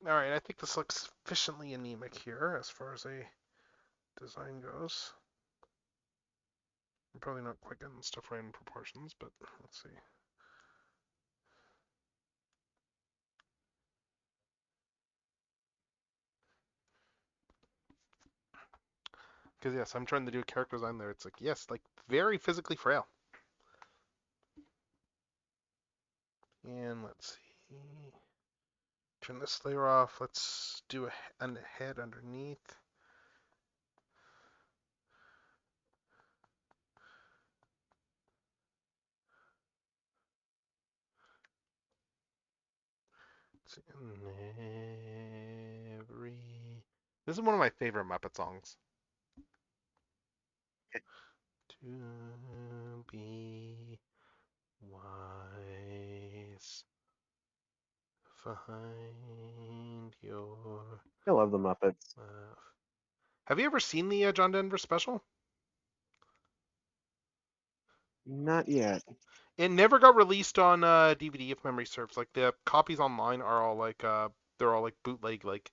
Alright, I think this looks sufficiently anemic here as far as a design goes. I'm probably not quite getting stuff right in proportions, but let's see. Because yes, I'm trying to do a character design there. It's like, yes, like very physically frail. And let's see. Turn this layer off. Let's do a head underneath. This is one of my favorite Muppet songs. To be wise, find your. I love the Muppets. Have you ever seen the John Denver special? Not yet. It never got released on DVD, if memory serves. Like the copies online are all like they're all like bootleg, like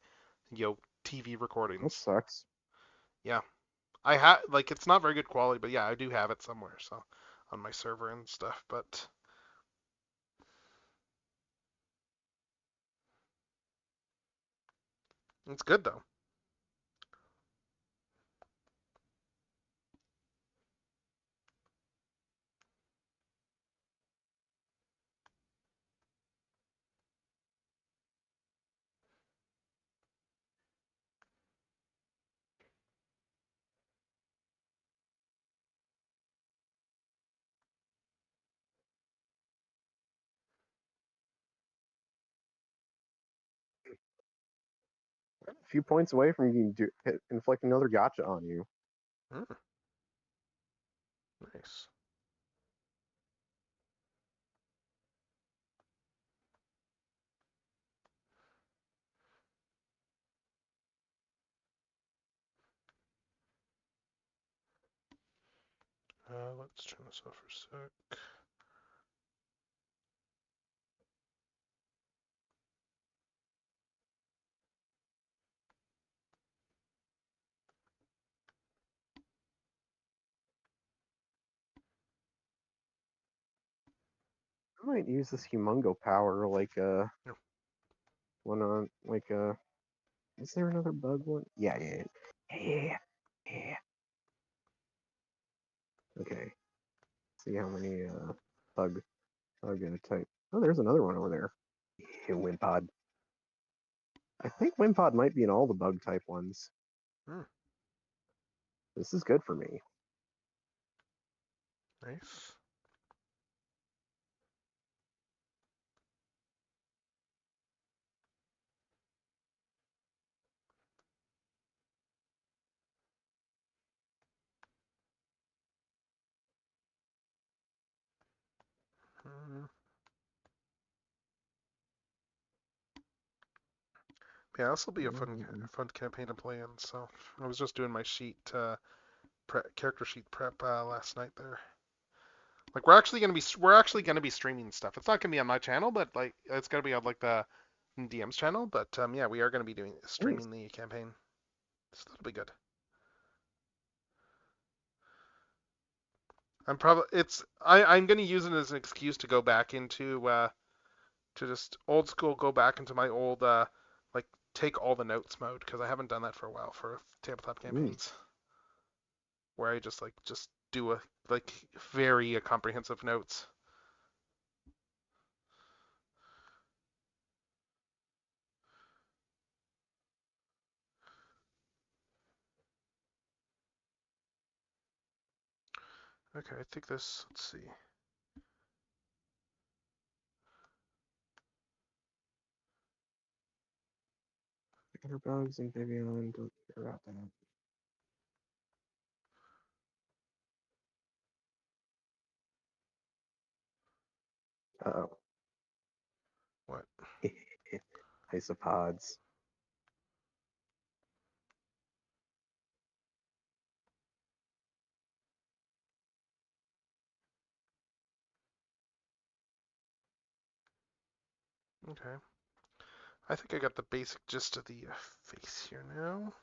TV recordings. That sucks. Yeah, I have like it's not very good quality, but yeah, I do have it somewhere, so on my server and stuff. But it's good though. few points away from you inflict another gotcha on you. Nice. Let's turn this off for a sec. I might use this humongo power like one on like is there another bug one? Yeah. Okay. See how many bug type. Oh, there's another one over there. Yeah, Wimpod. I think Wimpod might be in all the bug type ones. This is good for me. Nice. Yeah, this will be a fun campaign to play in. So I was just doing my sheet character sheet prep last night there. Like we're actually gonna be streaming stuff. It's not gonna be on my channel, but like it's gonna be on like the DM's channel. But yeah, we are gonna be streaming the campaign. So that'll be good. I'm gonna use it as an excuse to go back into to just old school, go back into my old like take all the notes mode, because I haven't done that for a while for tabletop campaigns, where I just do a like very comprehensive notes. Okay, I think this. Let's see. Bugs and Vivian, don't care about that. Uh-oh. What? Isopods. Okay. I think I got the basic gist of the face here now.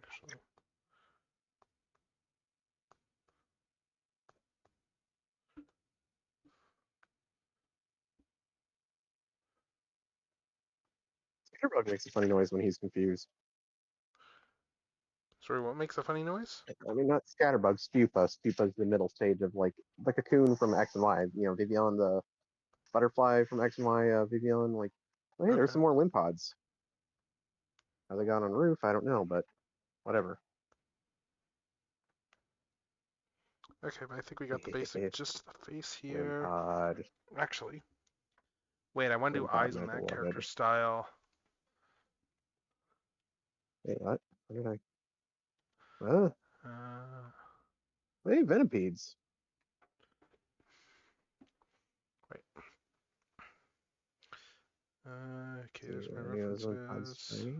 Actually. Scatterbug makes a funny noise when he's confused. Sorry, what makes a funny noise? I mean, not Scatterbug, Stupa. Stupa's the middle stage of like the cocoon from X and Y. You know, Vivian, the butterfly from X and Y, Vivian. Like, oh, hey, there's some more Wimpods. How they got on the roof, I don't know, but whatever. Okay, but I think we got the basic gist of the face here. Wimpod. Actually, wait, I want to do eyes on that character style. Wait, what? What did I? Hey, Venopedes. Wait. Okay, there's my references.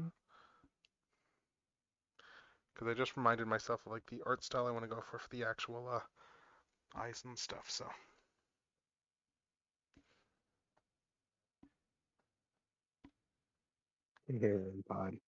Because I just reminded myself of like the art style I want to go for the actual eyes and stuff. So. Wimpod.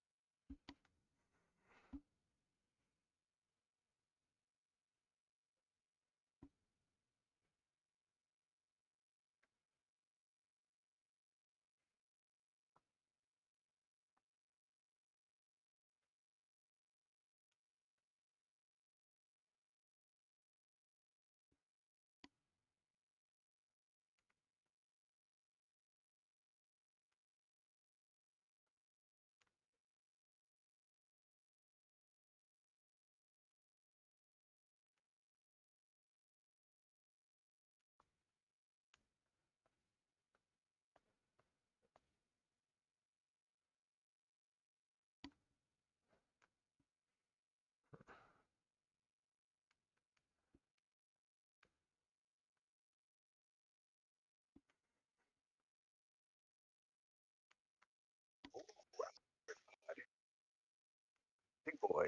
boy.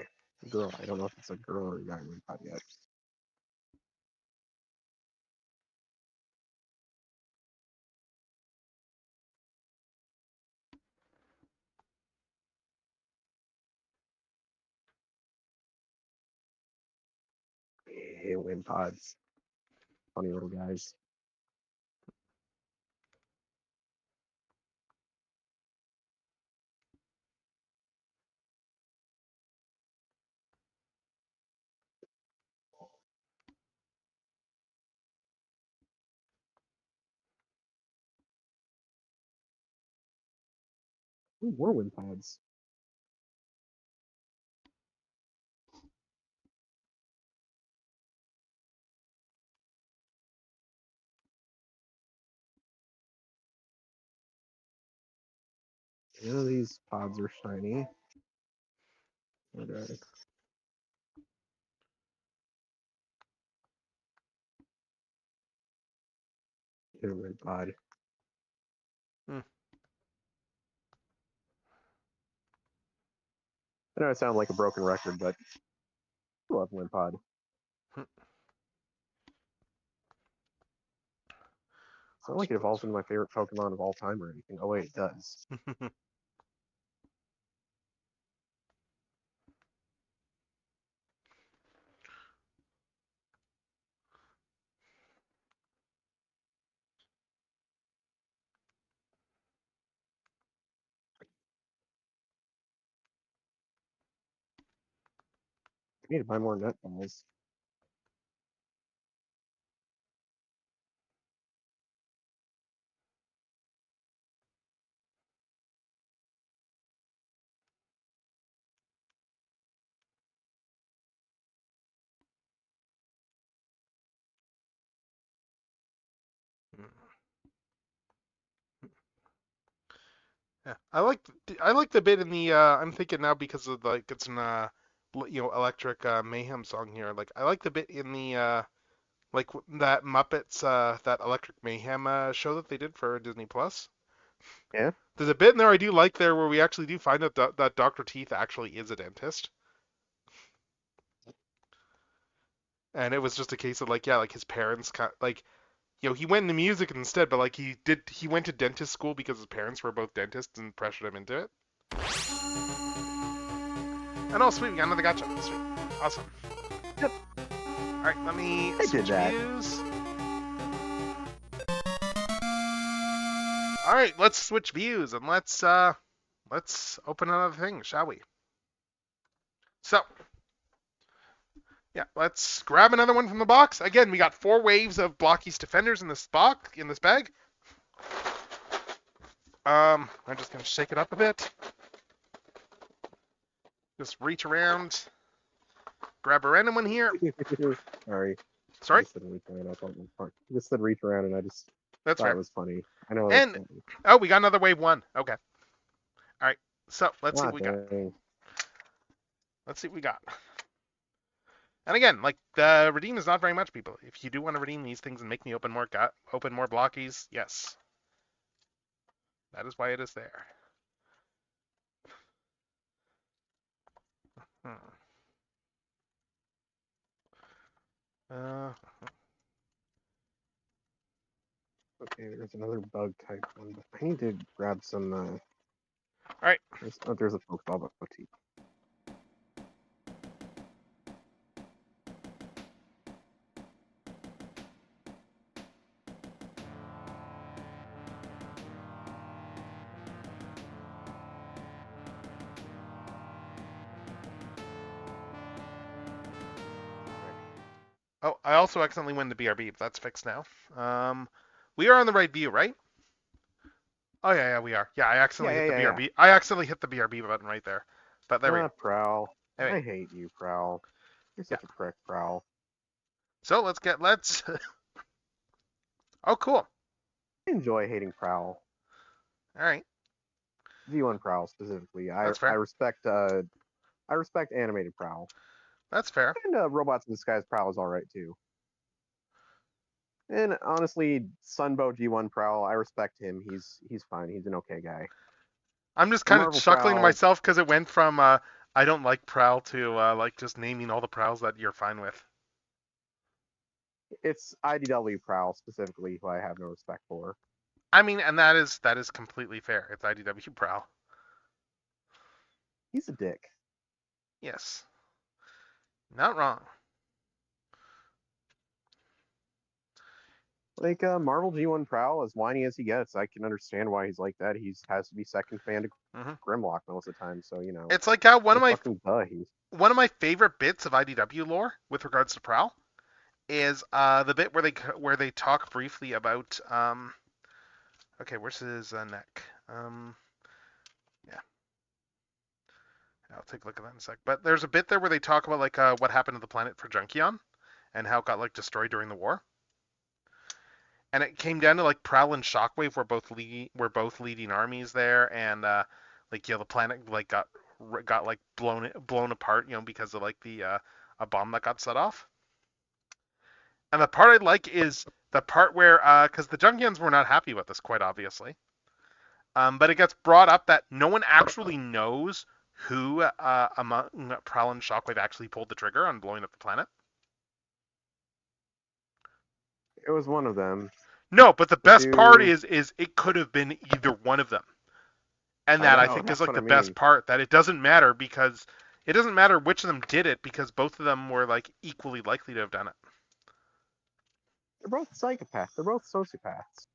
Girl. I don't know if it's a girl or a guy wind pod yet. Hey, wind pods. Funny little guys. Ooh, more wind pods. These pods are shiny. Okay. Get a wind pod. Hmm. I know I sound like a broken record, but I love wind pod. It's not like it evolves into my favorite Pokemon of all time or anything. Oh wait, it does. I need to buy more net balls. Yeah, I like the bit in the. I'm thinking now because of like it's an electric mayhem song here. Like I like the bit in the like that Muppets that Electric Mayhem show that they did for Disney Plus. Yeah. There's a bit in there I do like there where we actually do find out that Dr. Teeth actually is a dentist. And it was just a case of like like his parents like he went into music instead, but like he went to dentist school because his parents were both dentists and pressured him into it. And oh sweet, we got another gacha. Sweet. Awesome. Yep. Alright, let me switch views. Alright, let's switch views and let's open another thing, shall we? So yeah, let's grab another one from the box. Again, we got 4 waves of Blocky's Defenders in this bag. I'm just gonna shake it up a bit. Just reach around, grab a random one here. Sorry. Sorry? You just said reach around and I just That's thought fair. it was funny. I know. And oh, we got another wave 1. Okay. All right. So let's see what we got. Let's see what we got. And again, like the redeem is not very much, people. If you do want to redeem these things and make me open more blockies, yes, that is why it is there. Okay, there's another bug type one, but I need to grab some. All right. There's a Pokeball boutique. Oh, I also accidentally went to BRB, but that's fixed now. We are on the right view, right? Oh yeah, we are. Yeah, I accidentally hit the BRB. Yeah. I accidentally hit the BRB button right there. But there we go. Prowl. Anyway. I hate you, Prowl. You're such a prick, Prowl. So let's. Oh, cool. I enjoy hating Prowl. All right. G1 Prowl specifically. That's fair. I respect animated Prowl. That's fair. And Robots in Disguise Prowl is alright too. And honestly, Sunbow G1 Prowl, I respect him. He's fine. He's an okay guy. I'm just kind of chuckling to myself because it went from I don't like Prowl to like just naming all the Prowls that you're fine with. It's IDW Prowl specifically who I have no respect for. I mean, and that is completely fair. It's IDW Prowl. He's a dick. Yes. Not wrong. Like Marvel G1 Prowl, as whiny as he gets, I can understand why he's like that. He has to be second command to Grimlock most of the time, so you know. It's like how one of my favorite bits of IDW lore with regards to Prowl is the bit where they talk briefly about okay, where's his neck? Yeah. I'll take a look at that in a sec. But there's a bit there where they talk about like what happened to the planet for Junkion and how it got like destroyed during the war. And it came down to like Prowl and Shockwave were both leading armies there, and like the planet like got like blown apart, because of like the a bomb that got set off. And the part I like is the part where because the Junkions were not happy with this, quite obviously. But it gets brought up that no one actually knows who among Prowl and Shockwave actually pulled the trigger on blowing up the planet. It was one of them. No, but the best part is it could have been either one of them. And that I think is like the best part, that it doesn't matter because it doesn't matter which of them did it because both of them were like equally likely to have done it. They're both psychopaths. They're both sociopaths.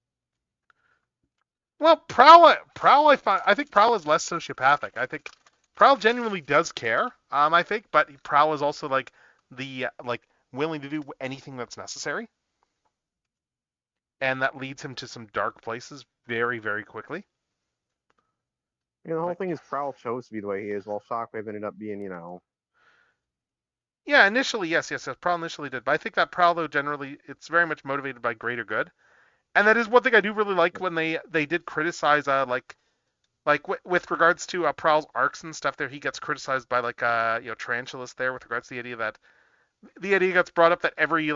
Well, I think Prowl is less sociopathic. I think Prowl genuinely does care. I think, but Prowl is also like willing to do anything that's necessary. And that leads him to some dark places very, very quickly. The whole thing is Prowl chose to be the way he is, while Shockwave ended up being, Yeah, initially, yes. Prowl initially did. But I think that Prowl, though, generally, it's very much motivated by greater good. And that is one thing I do really like when they did criticize, with regards to Prowl's arcs and stuff there, he gets criticized by, Tarantulas there with regards to the idea gets brought up that every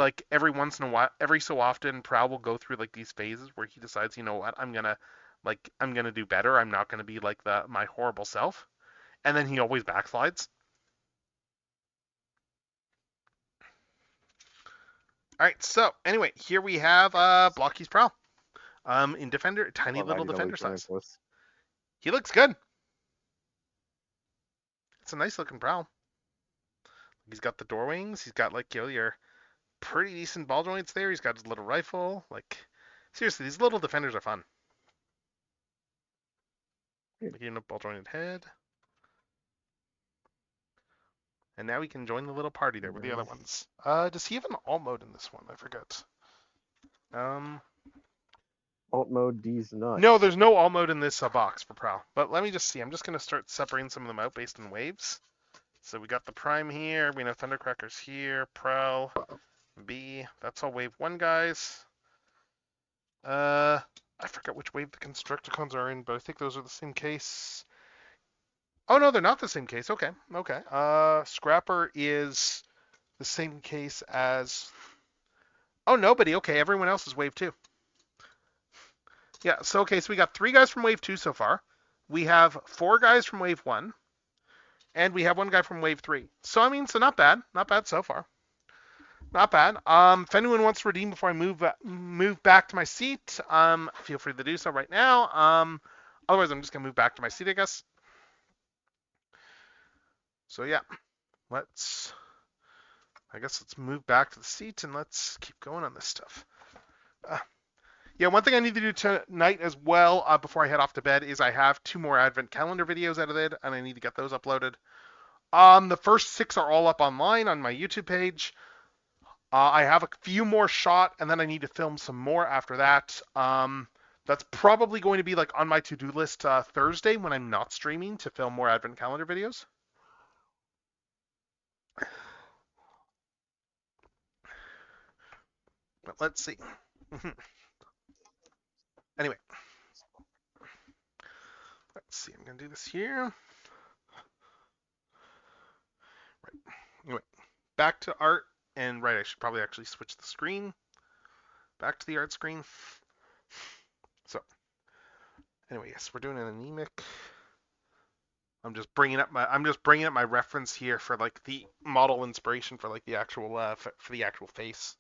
once in a while, every so often, Prowl will go through like these phases where he decides, you know what, I'm gonna do better. I'm not gonna be like my horrible self, and then he always backslides. All right, so anyway, here we have Blocky's Prowl. In Defender, tiny little Defender size. He looks good. It's a nice looking Prowl. He's got the door wings. He's got your pretty decent ball joints there. He's got his little rifle. Seriously, these little Defenders are fun. Getting a ball jointed head. And now we can join the little party there with the other ones. Does he have an alt mode in this one? I forget. Alt mode D's nuts. No, there's no alt mode in this box for Prowl. But let me just see. I'm just going to start separating some of them out based on waves. So we got the Prime here. We know Thundercracker's here. Prowl. B. That's all wave 1 guys. I forget which wave the Constructicons are in, but I think those are the same case. Oh, no, they're not the same case. Okay. Scrapper is the same case as... Oh, nobody. Okay, everyone else is wave 2. Yeah, so we got 3 guys from wave 2 so far. We have 4 guys from wave 1. And we have 1 guy from wave 3. So, so not bad. Not bad so far. Not bad. If anyone wants to redeem before I move back to my seat, feel free to do so right now. Otherwise, I'm just going to move back to my seat, I guess. So, yeah. Let's move back to the seat and let's keep going on this stuff. Yeah, one thing I need to do tonight as well before I head off to bed is I have 2 more Advent Calendar videos edited, and I need to get those uploaded. The first 6 are all up online on my YouTube page. I have a few more shot, and then I need to film some more after that. That's probably going to be on my to-do list Thursday when I'm not streaming to film more Advent Calendar videos. But let's see. Anyway. Let's see. I'm going to do this here. Right. Anyway. Back to art. And I should probably actually switch the screen. Back to the art screen. So. Anyway, yes, we're doing an anemic. I'm just bringing up my reference here for like the model inspiration for like the actual for the actual face,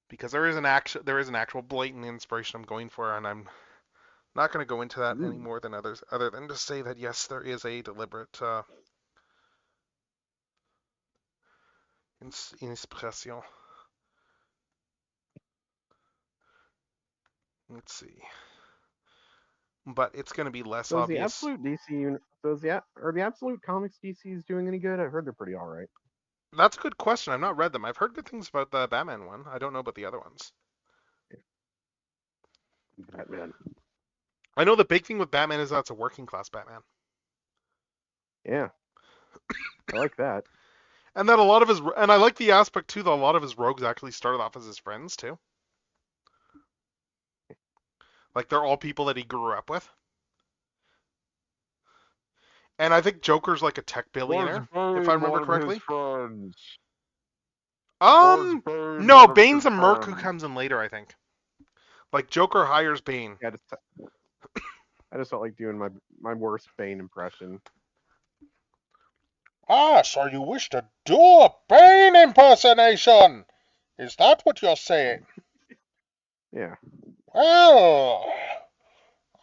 because there is an actual blatant inspiration I'm going for, and I'm not going to go into that any more than others, other than to say that yes, there is a deliberate inspiration. Let's see, but it's going to be less So is the obvious. absolute DC? Are the absolute comics DCs doing any good? I've heard they're pretty all right. That's a good question. I've not read them. I've heard good things about the Batman one. I don't know about the other ones. Batman. I know the big thing with Batman is that it's a working class Batman. Yeah, I like that. And that a lot of his, and I like the aspect too that a lot of his rogues actually started off as his friends too. Like they're all people that he grew up with. And I think Joker's like a tech billionaire, if I remember correctly. No, Bane's a merc who comes in later, I think. Like Joker hires Bane. Yeah, I just felt like doing my worst Bane impression. Ah, so you wish to do a Bane impersonation? Is that what you're saying? Yeah. Well,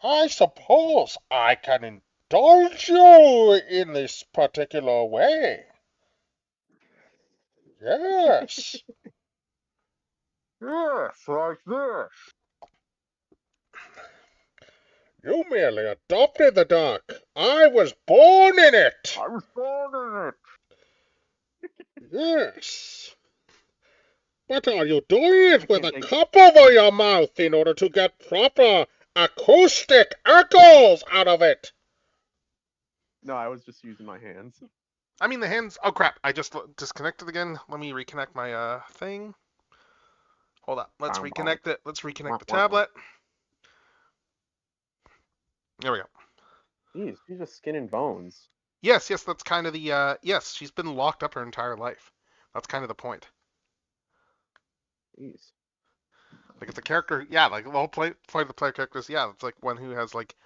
I suppose I can indulge you in this particular way. Yes. Yes, like this. You merely adopted the dark. I was born in it. I was born in it. Yes. But are you doing it with a cup over your mouth in order to get proper acoustic echoes out of it? No, I was just using my hands. I mean the hands. Oh crap! I just disconnected again. Let me reconnect my thing. Hold up. Let's reconnect it. Let's reconnect the tablet. There we go. Jeez, she's just skin and bones. Yes, that's kind of the yes. She's been locked up her entire life. That's kind of the point. Jeez. Like it's a character, yeah. Like the whole point of the player characters, yeah. It's like one who has like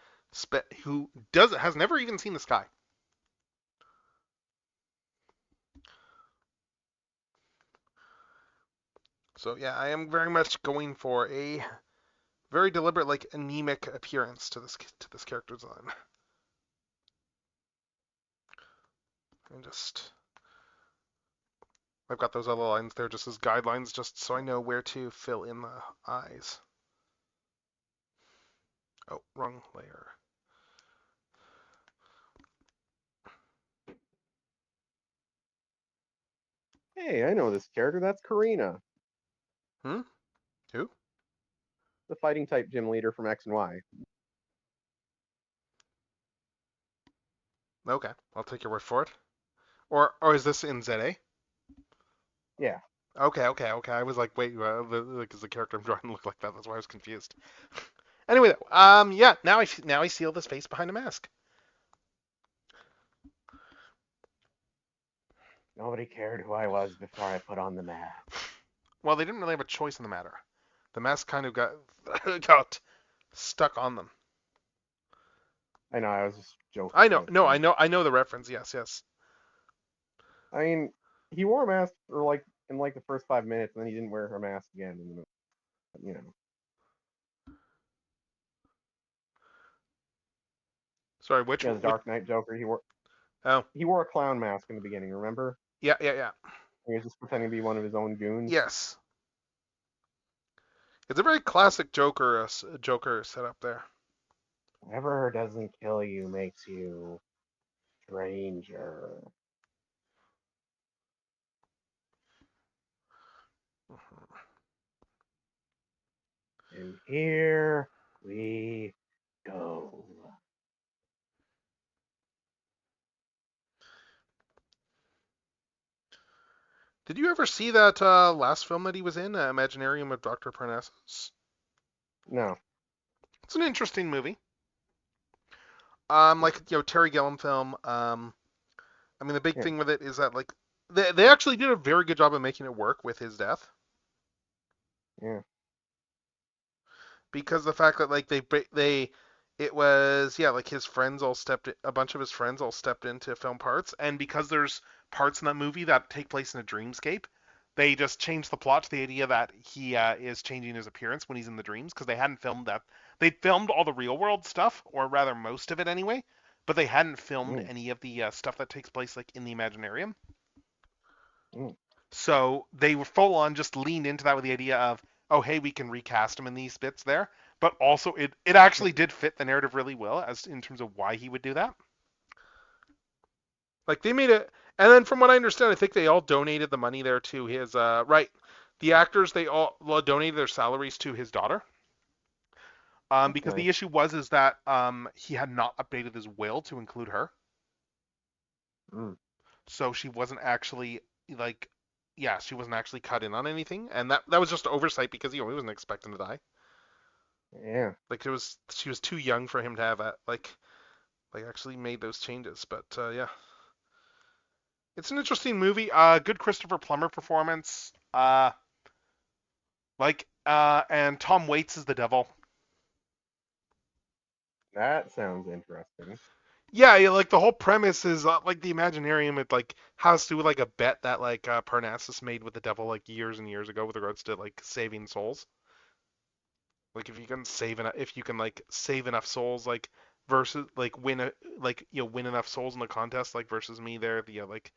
who has never even seen the sky. So yeah, I am very much going for a very deliberate, like anemic appearance to this character design. And just I've got those other lines there just as guidelines, just so I know where to fill in the eyes. Oh, wrong layer. Hey, I know this character. That's Karina. Who? The fighting type gym leader from X and Y. Okay, I'll take your word for it. Or is this in ZA? Yeah. Okay. I was like, wait, because the character I'm drawing looked like that. That's why I was confused. Anyway, yeah. Now I see this face behind a mask. Nobody cared who I was before I put on the mask. Well, they didn't really have a choice in the matter. The mask kind of got stuck on them. I know. I was just joking. I know. No, I know the reference. Yes. I mean, he wore a mask for like in like the first 5 minutes, and then he didn't wear her mask again. And, you know. Sorry, which? Yeah, the Dark Knight Joker. He wore a clown mask in the beginning. Remember? Yeah. He was just pretending to be one of his own goons. Yes. It's a very classic Joker setup there. Whatever doesn't kill you makes you stranger. And here we go. Did you ever see that last film that he was in, Imaginarium of Dr. Parnassus? No. It's an interesting movie. Like Terry Gilliam film. I mean the big thing with it is that like they actually did a very good job of making it work with his death. Yeah. Because the fact that like it was like his friends all a bunch of his friends all stepped into film parts, and because there's parts in that movie that take place in a dreamscape, they just changed the plot to the idea that he is changing his appearance when he's in the dreams, because they hadn't filmed that. They filmed all the real world stuff, or rather most of it anyway, but they hadn't filmed any of the stuff that takes place like in the Imaginarium. So they were full on just leaned into that with the idea of, oh, hey, we can recast him in these bits there. But also, it actually did fit the narrative really well as in terms of why he would do that. Like they made it, and then from what I understand, I think they all donated the money there to his right. The actors, they all donated their salaries to his daughter. Because the issue is that he had not updated his will to include her. So she wasn't actually like, she wasn't actually cut in on anything, and that was just oversight because he wasn't expecting to die. Yeah. Like she was too young for him to have that actually made those changes. But yeah, it's an interesting movie. Good Christopher Plummer performance. And Tom Waits is the devil. That sounds interesting. Yeah, like the whole premise is like the Imaginarium. It like has to do with like a bet that like Parnassus made with the devil like years and years ago with regards to like saving souls. Like if you can save enough souls like versus like win enough souls in the contest like versus me there like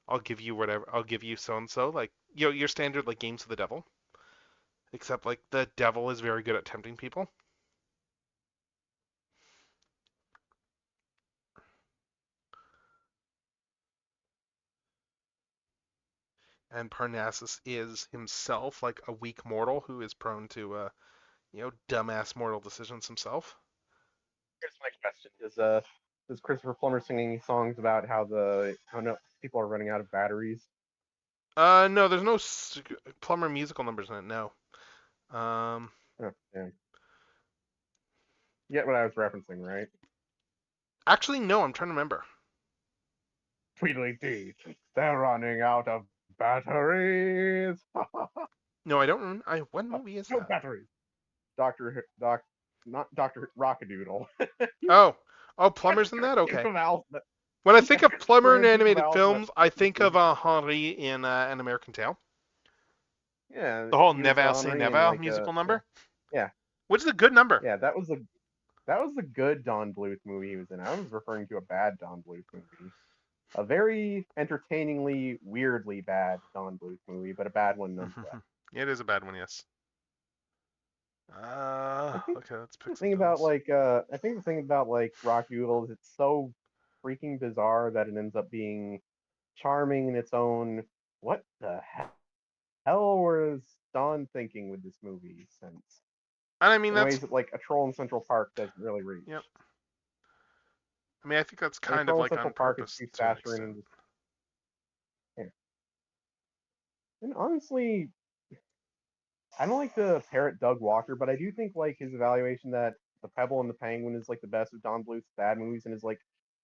I'll give you whatever, I'll give you so and so, like your standard like games of the devil. Except like the devil is very good at tempting people. And Parnassus is himself like a weak mortal who is prone to dumbass mortal decisions himself. Here's my question: does Christopher Plummer sing any songs about how no people are running out of batteries? No, there's no Plummer musical numbers in it. No. Oh, yeah. You get what I was referencing, right? Actually, no. I'm trying to remember. Tweedledee, they're running out of batteries. No, I don't. What movie is no that? Batteries. Not Dr. Rockadoodle. Plummer's in that? Okay. When I think of Plummer in animated films, I think of Henri in An American Tale. Yeah. The whole Never Say Never musical number. Yeah. Which is a good number. Yeah, that was a good Don Bluth movie he was in. I was referring to a bad Don Bluth movie. A very entertainingly, weirdly bad Don Bluth movie, but a bad one nonetheless. It is a bad one, yes. Okay, let's pick the thing about I think the thing about like Rockadoodle is it's so freaking bizarre that it ends up being charming in its own. What the hell was Don thinking with this movie sense? And I mean in ways that like a Troll in Central Park doesn't really reach. Yep. I mean, I think that's kind of like Central on Park purpose is too to an saturated. extent. Yeah. And honestly, I don't like to parrot Doug Walker, but I do think like his evaluation that The Pebble and the Penguin is like the best of Don Bluth's bad movies and is like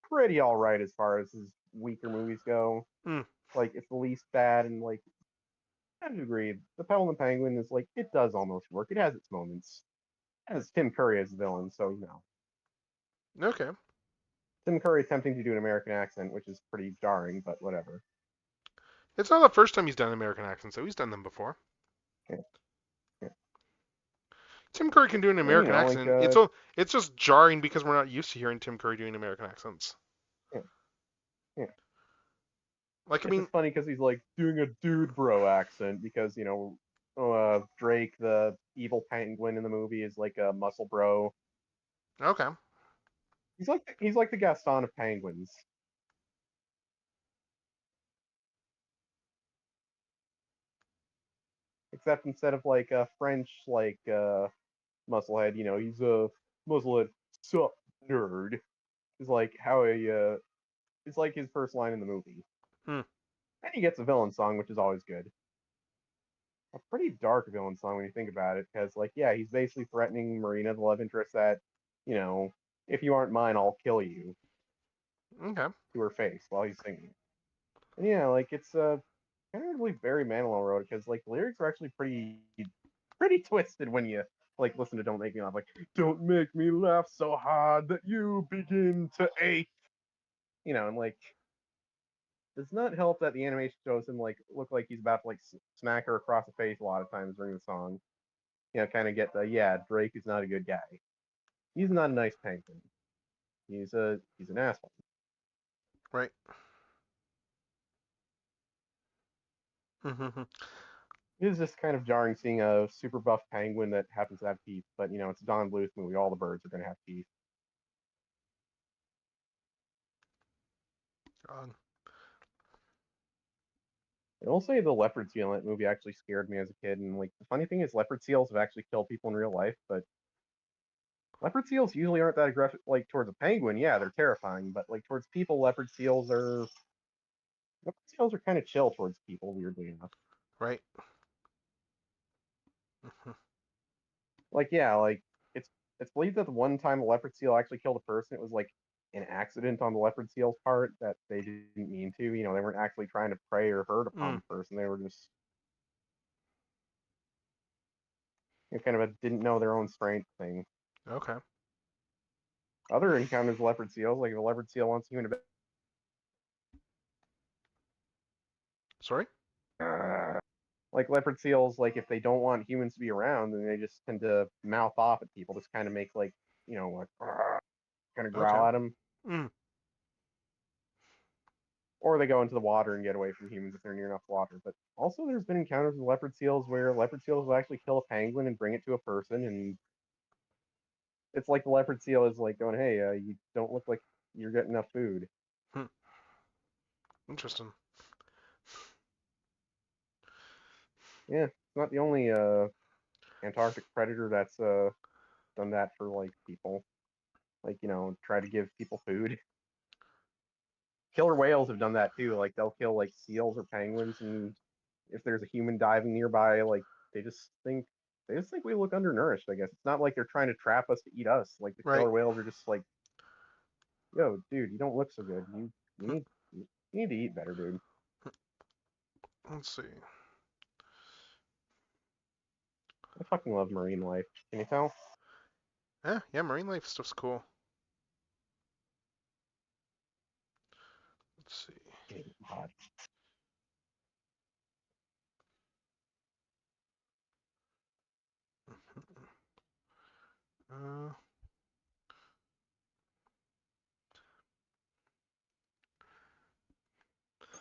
pretty all right as far as his weaker movies go. Like it's the least bad and like I have to agree. The Pebble and the Penguin is like it does almost work. It has its moments. It has Tim Curry as the villain, so Okay. Tim Curry attempting to do an American accent, which is pretty jarring, but whatever. It's not the first time he's done an American accent, so he's done them before. Yeah. Tim Curry can do an American accent. It's just jarring because we're not used to hearing Tim Curry doing American accents. Yeah. Like, it's funny because he's like doing a dude bro accent because Drake, the evil penguin in the movie, is like a muscle bro. Okay. He's like the Gaston of penguins. Except instead of like a French like musclehead, he's a musclehead sup nerd. Is like how it's like his first line in the movie. And he gets a villain song, which is always good. A pretty dark villain song when you think about it, because like he's basically threatening Marina, the love interest, that if you aren't mine, I'll kill you. Okay. To her face while he's singing. And like it's kind of really Barry Manilow wrote it because like the lyrics are actually pretty twisted when you like listen to Don't Make Me Laugh, like don't make me laugh so hard that you begin to ache. You know, and like does not help that the animation shows him like look like he's about to like smack her across the face a lot of times during the song. You know, kind of get the Drake is not a good guy. He's not a nice penguin. He's an asshole. Right. Mm-hmm. It is just kind of jarring seeing a super buff penguin that happens to have teeth, but you know, it's a Don Bluth movie. All the birds are going to have teeth. God. I will say the leopard seal in that movie actually scared me as a kid, and like the funny thing is, leopard seals have actually killed people in real life, but leopard seals usually aren't that aggressive. Like towards a penguin, yeah, they're terrifying, but like towards people, leopard seals are kind of chill towards people, weirdly enough. Right. Mm-hmm. Like yeah, like it's believed that the one time a leopard seal actually killed a person, it was like an accident on the leopard seal's part that they didn't mean to. You know, they weren't actually trying to prey or hurt upon the person. They were just kind of a didn't know their own strength thing. Okay. Other encounters with leopard seals, like if a leopard seal wants you in a bed. Sorry? Like leopard seals, like if they don't want humans to be around, then they just tend to mouth off at people, just kind of make like, you know, like kind of growl Okay. at them. Mm. Or they go into the water and get away from humans if they're near enough water. But also, there's been encounters with leopard seals where leopard seals will actually kill a penguin and bring it to a person, and it's like the leopard seal is like going, "Hey, you don't look like you're getting enough food." Hmm. Interesting. Yeah, it's not the only Antarctic predator that's done that for like people. Like, you know, try to give people food. Killer whales have done that too. Like they'll kill like seals or penguins, and if there's a human diving nearby, like they just think we look undernourished. I guess it's not like they're trying to trap us to eat us. Like the Right. killer whales are just like, yo, dude, you don't look so good. You need to eat better, dude. Let's see. I fucking love marine life. Can you tell? Yeah, marine life stuff's cool. Let's see. God. Uh,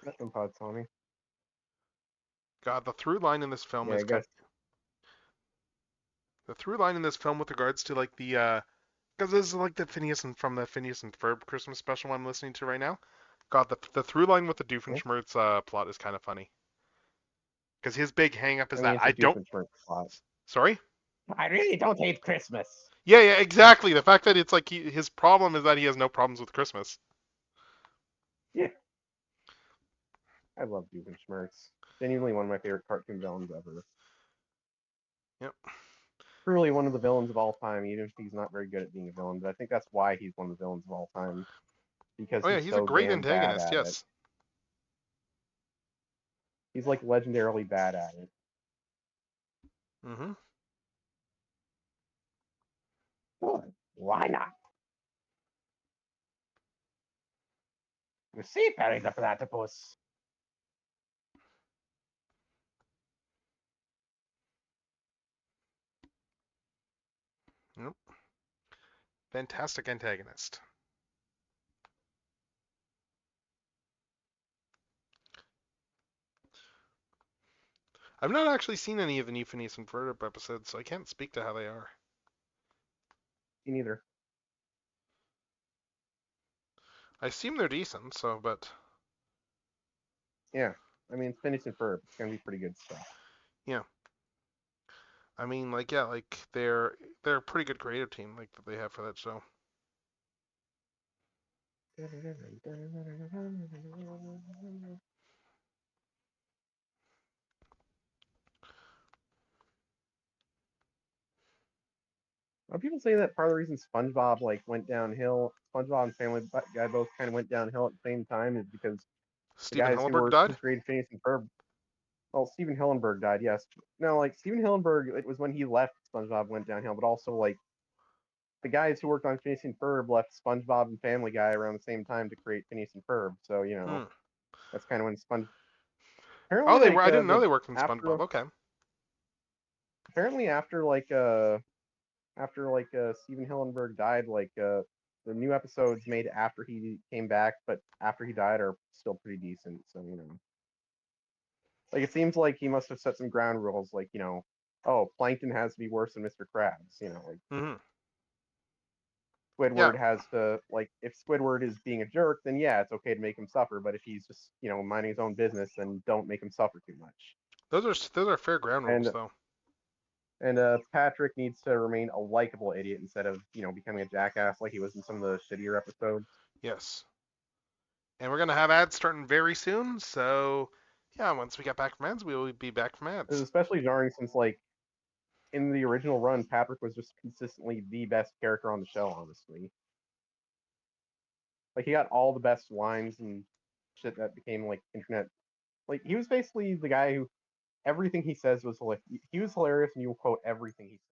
Nothing pod, Tommy. God, the through line in this film Yeah, is I guess. The through line in this film with regards to like the because this is like the Phineas and from the Phineas and Ferb Christmas special I'm listening to right now. God, the through line with the Doofenshmirtz plot is kind of funny. Because his big hang up is that It's I a don't. Doofenshmirtz plot. Sorry? I really don't hate Christmas. Yeah, exactly. The fact that it's like his problem is that he has no problems with Christmas. Yeah. I love Doofenshmirtz. Genuinely one of my favorite cartoon villains ever. Yep. Truly one of the villains of all time, even if he's not very good at being a villain. But I think that's why he's one of the villains of all time. Because Oh yeah, he's he's a so great damn bad antagonist. at it. Yes. He's like legendarily bad at it. Mm-hmm. Why not? You see, Perry the Platypus. Yep. Fantastic antagonist. I've not actually seen any of the new Phineas and Ferb episodes, so I can't speak to how they are. Me neither. I assume they're decent, so but Yeah, I mean, it's Phineas and Ferb. It's gonna be pretty good stuff. yeah. I mean, like yeah, like they're a pretty good creative team like that they have for that show. People say that part of the reason SpongeBob like went downhill, SpongeBob and Family Guy both kind of went downhill at the same time, is because the Stephen guys who Hillenburg died? created Phineas and Ferb. well, Steven Hillenburg died. Yes. No, like Steven Hillenburg, it was when he left SpongeBob went downhill, but also like the guys who worked on Phineas and Ferb left SpongeBob and Family Guy around the same time to create Phineas and Ferb. So that's kind of when Oh, apparently they were. like I didn't know the they worked in after SpongeBob. Okay. apparently after like Steven Hillenburg died, like the new episodes made after he came back, but after he died are still pretty decent. So like it seems like he must have set some ground rules, like oh, Plankton has to be worse than Mr. Krabs. Like Mm-hmm. Squidward has to like if Squidward is being a jerk, then yeah, it's okay to make him suffer. But if he's just minding his own business, then don't make him suffer too much. Those are fair ground rules, though. And Patrick needs to remain a likable idiot instead of becoming a jackass like he was in some of the shittier episodes. Yes. And we're gonna have ads starting very soon, so yeah, once we get back from ads, we will be back from ads. It's especially jarring since like in the original run, Patrick was just consistently the best character on the show, honestly. Like he got all the best lines and shit that became like internet. Like he was basically the guy who everything he says was like he was hilarious and you will quote everything he said.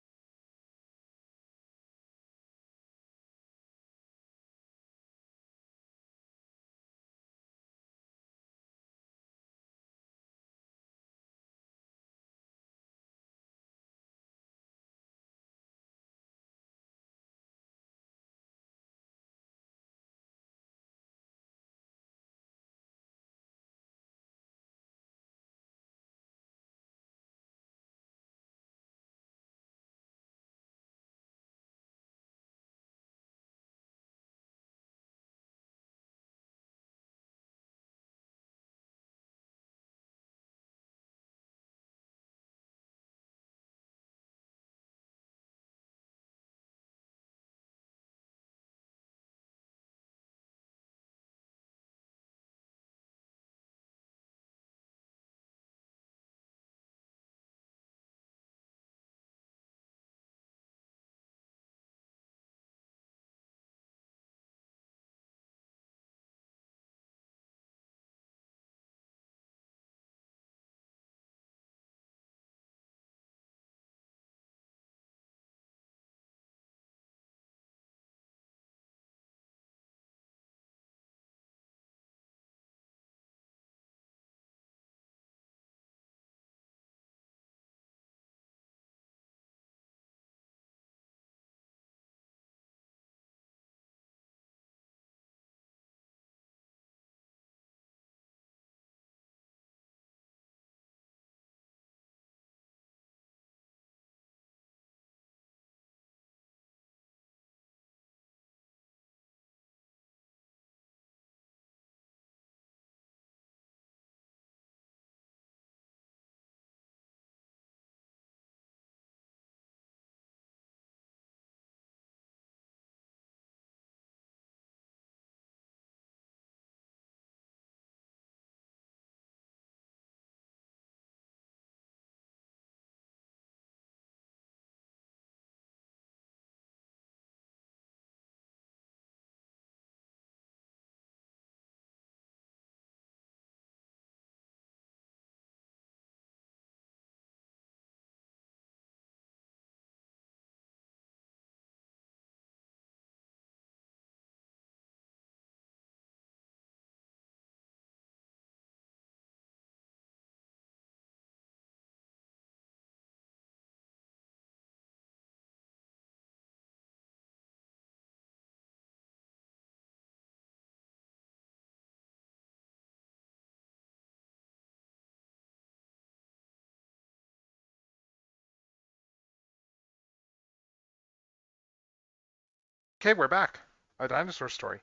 Okay, we're back. A dinosaur story.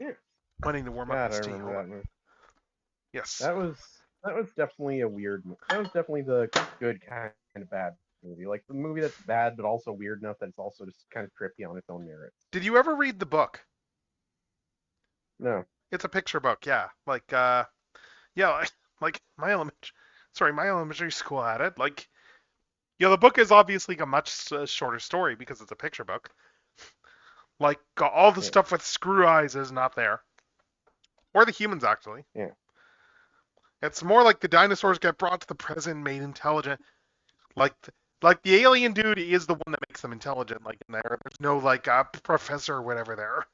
Yeah. Wanting to warm God, up this I tea. remember that movie. Yes. That was definitely a weird. That was definitely the good kind of bad movie. Like the movie that's bad but also weird enough that it's also just kind of trippy on its own merits. Did you ever read the book? No. It's a picture book, yeah. Like like my elementary school had it. Like the book is obviously a much shorter story because it's a picture book. Like all the stuff with screw eyes is not there, or the humans actually. Yeah. It's more like the dinosaurs get brought to the present, made intelligent. Like, like the alien dude is the one that makes them intelligent. Like in there, there's no like professor or whatever there.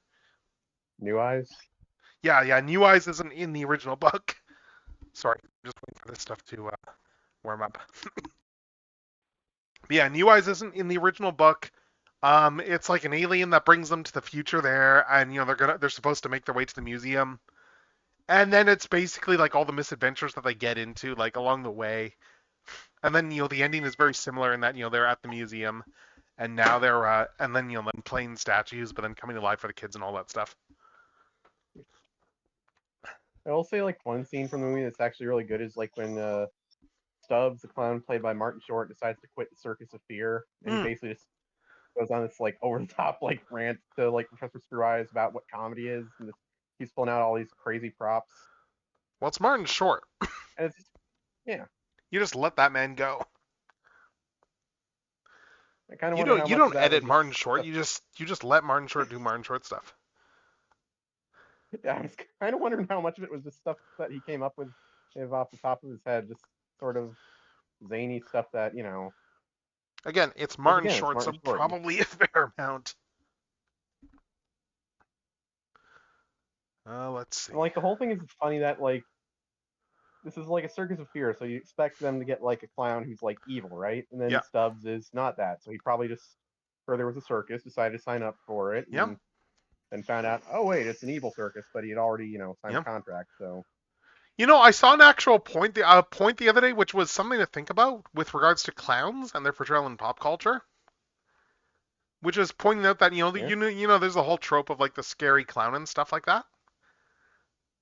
New Eyes. Yeah. New Eyes isn't in the original book. Sorry, I'm just waiting for this stuff to warm up. But yeah, New Eyes isn't in the original book. It's like an alien that brings them to the future there, and they're supposed to make their way to the museum, and then it's basically like all the misadventures that they get into like along the way, and then the ending is very similar in that they're at the museum, and now they're and then them playing statues, but then coming to life for the kids and all that stuff. I will say like one scene from the movie that's actually really good is like when Stubbs, the clown played by Martin Short, decides to quit the Circus of Fear, and he basically just goes on this like over the top like rant to like Professor Screw Eyes about what comedy is, and he's pulling out all these crazy props. Well, it's Martin Short. And it's yeah. You just let that man go. I kind of you wonder don't how you much don't of that edit was Martin Short. You just let Martin Short do Martin Short stuff. Yeah, I was kind of wondering how much of it was just stuff that he came up with off the top of his head, just sort of zany stuff that Again, it's Martin it's Short, Martin so Short. probably a fair amount. Let's see. And, like the whole thing is funny that like this is like a Circus of Fear, so you expect them to get like a clown who's like evil, right? And then Stubbs is not that, so he probably just heard there was a circus, decided to sign up for it, and then found out, oh wait, it's an evil circus, but he had already signed a contract, so. I saw an actual point the other day, which was something to think about with regards to clowns and their portrayal in pop culture. Which is pointing out that there's a whole trope of like the scary clown and stuff like that.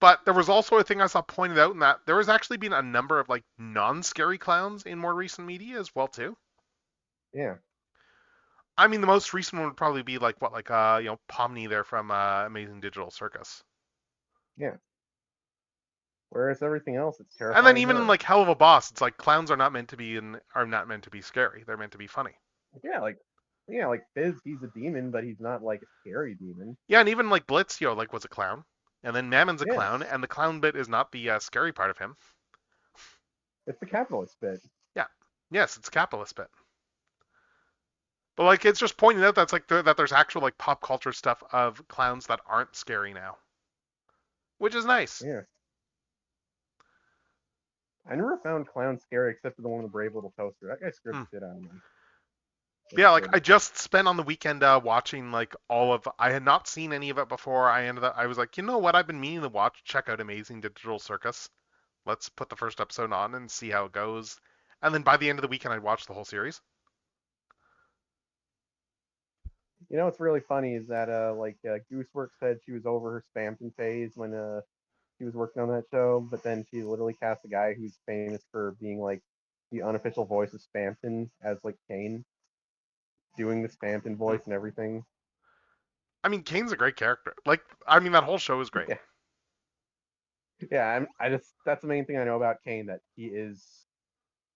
But there was also a thing I saw pointed out in that there has actually been a number of like non-scary clowns in more recent media as well too. Yeah. I mean, the most recent one would probably be like Pomni there from Amazing Digital Circus. Yeah. Whereas everything else, it's terrifying. And then even in like Hell of a Boss, it's like clowns are not meant to be scary. They're meant to be funny. Yeah, like Fizz, he's a demon, but he's not like a scary demon. Yeah, and even like Blitz, was a clown, and then Mammon's a clown, and the clown bit is not the scary part of him. It's the capitalist bit. Yeah. Yes, it's capitalist bit. But like, it's just pointing out that's like that there's actual like pop culture stuff of clowns that aren't scary now, which is nice. Yeah. I never found clowns scary except for the one with the brave little toaster. That guy scared the shit out of me. Yeah, like I just spent on the weekend watching like all of. I had not seen any of it before. I was like, you know what? I've been meaning to check out Amazing Digital Circus. Let's put the first episode on and see how it goes. And then by the end of the weekend, I'd watch the whole series. What's really funny is that Goosework said she was over her Spampton phase when she was working on that show, but then she literally cast a guy who's famous for being like the unofficial voice of Spampton as like Kane, doing the Spampton voice and everything. I mean, Kane's a great character. Like, I mean, that whole show is great. Yeah, that's the main thing I know about Kane, that he is.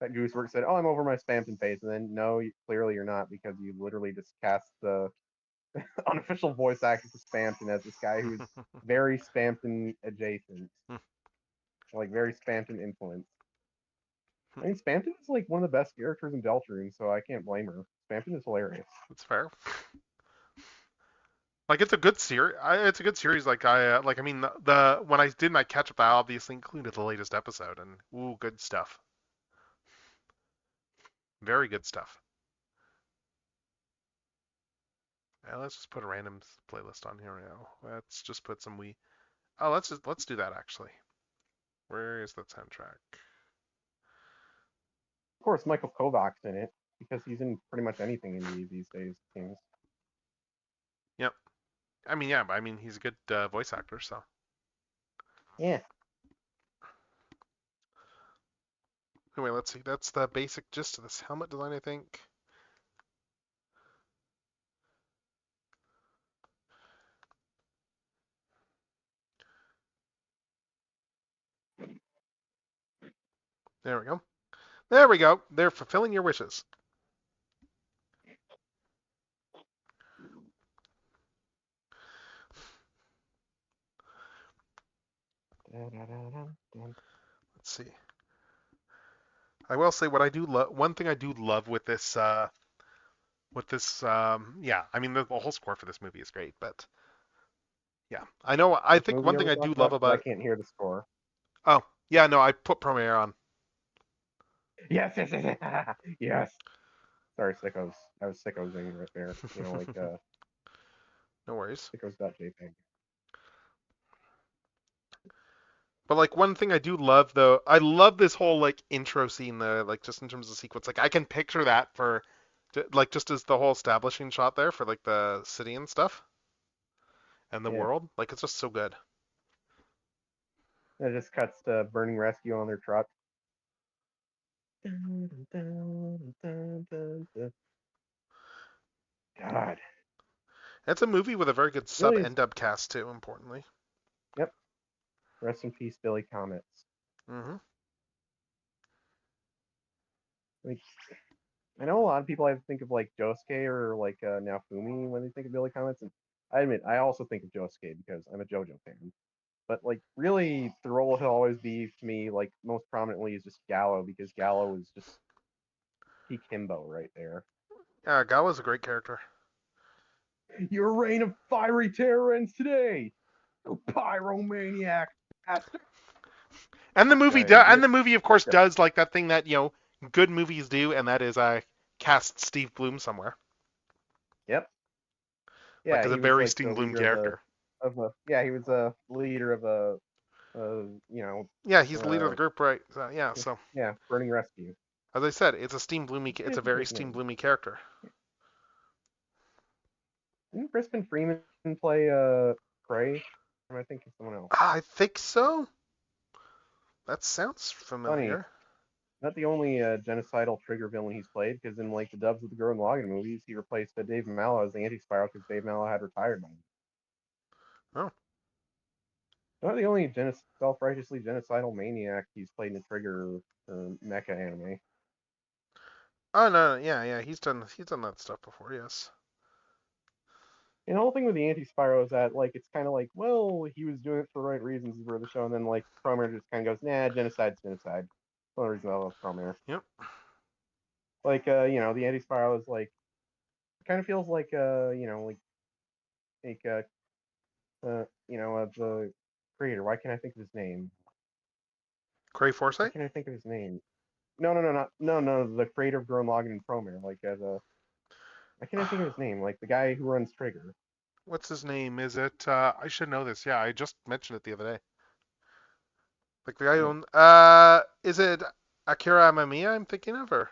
That Goosework said, "Oh, I'm over my Spampton phase," and then no, clearly you're not, because you literally just cast the unofficial voice actor for Spampton as this guy who's very Spampton adjacent, like very Spampton influenced. I mean, Spampton is like one of the best characters in Deltarune, so I can't blame her. Spampton is hilarious. That's fair. Like, it's a good series. It's a good series. Like I mean, the when I did my catch up, I obviously included the latest episode, and ooh, good stuff. Very good stuff. Yeah, let's just put a random playlist on here now. Let's just put some let's do that actually. Where is that soundtrack? Of course, Michael Kovac's in it because he's in pretty much anything in these days. Things. Yep. I mean, he's a good voice actor, so. Yeah. Anyway, let's see. That's the basic gist of this helmet design, I think. There we go. There we go. They're fulfilling your wishes. Let's see. I will say what I do love. One thing I do love with this, yeah. I mean, the whole score for this movie is great, but yeah, I know. I Which think movie one are thing we I do talking love about? 'Cause I about. can't hear the score. Oh, yeah, no, I put Premiere on. Yes, yes, yes, yes. Yes. Sorry, sickos. That was sickos zing right there. You know, like No worries. sickos.jpg. But like one thing I do love though, I love this whole like intro scene though, like just in terms of sequence. Like I can picture that for like just as the whole establishing shot there for like the city and stuff and the Yeah. world. Like it's just so good. It just cuts to Burning Rescue on their truck. Dun, dun, dun, dun, dun. God. It's a movie with a very good sub Really and dub cast too, importantly. Yep. Rest in peace, Billy Comets. Mm-hmm. Like, I know a lot of people have to think of like Josuke or like Naofumi when they think of Billy Comets, and I admit I also think of Josuke because I'm a JoJo fan. But like, really, the role will always be to me like most prominently is just Gallo because Gallo is just peak himbo right there. Yeah, Gawa's a great character. Your reign of fiery terror ends today, you pyromaniac bastard. And the movie Okay, and the movie of course yep. does like that thing that, you know, good movies do, and that is cast Steve Bloom somewhere. Yep. Like Yeah, as a he was very like Steve the Bloom leader character. of a yeah, he was a leader of a you know Yeah, he's the leader of the group, right? So, yeah, so yeah, Burning Rescue. as I said, it's a Steam Bloomy. Yeah, It's a it's a very great Steam name. Bloomy character. Didn't Crispin Freeman play Prey? Or am I thinking someone else? I think so. That sounds Funny. familiar. Not the only genocidal trigger villain he's played, because in like the dubs of the Gurren Lagann movies, he replaced Dave Mallow as the anti-spiral because Dave Mallow had retired by him. Oh. Not the only self-righteously genocidal maniac he's played in the Trigger mecha anime. Oh no, yeah, he's done that stuff before, yes. And the whole thing with the anti-spiral is that like it's kind of like, well, he was doing it for the right reasons for the show, and then like Promare just kind of goes, nah, genocide's genocide. That's the only reason I love Promare. Yep. Like you know, the anti-spiral is like kind of feels like you know, like you know, the creator. Why can't I think of his name? Cray Why Forsyth? can't I think of his name? No, the creator of Gurren Lagann and Promare. Like as a, why can't I think of his name? Like the guy who runs Trigger. What's his name? Is it? I should know this. Yeah, I just mentioned it the other day. Like the guy who owned. Is it Akira Amamiya? I'm thinking of, or?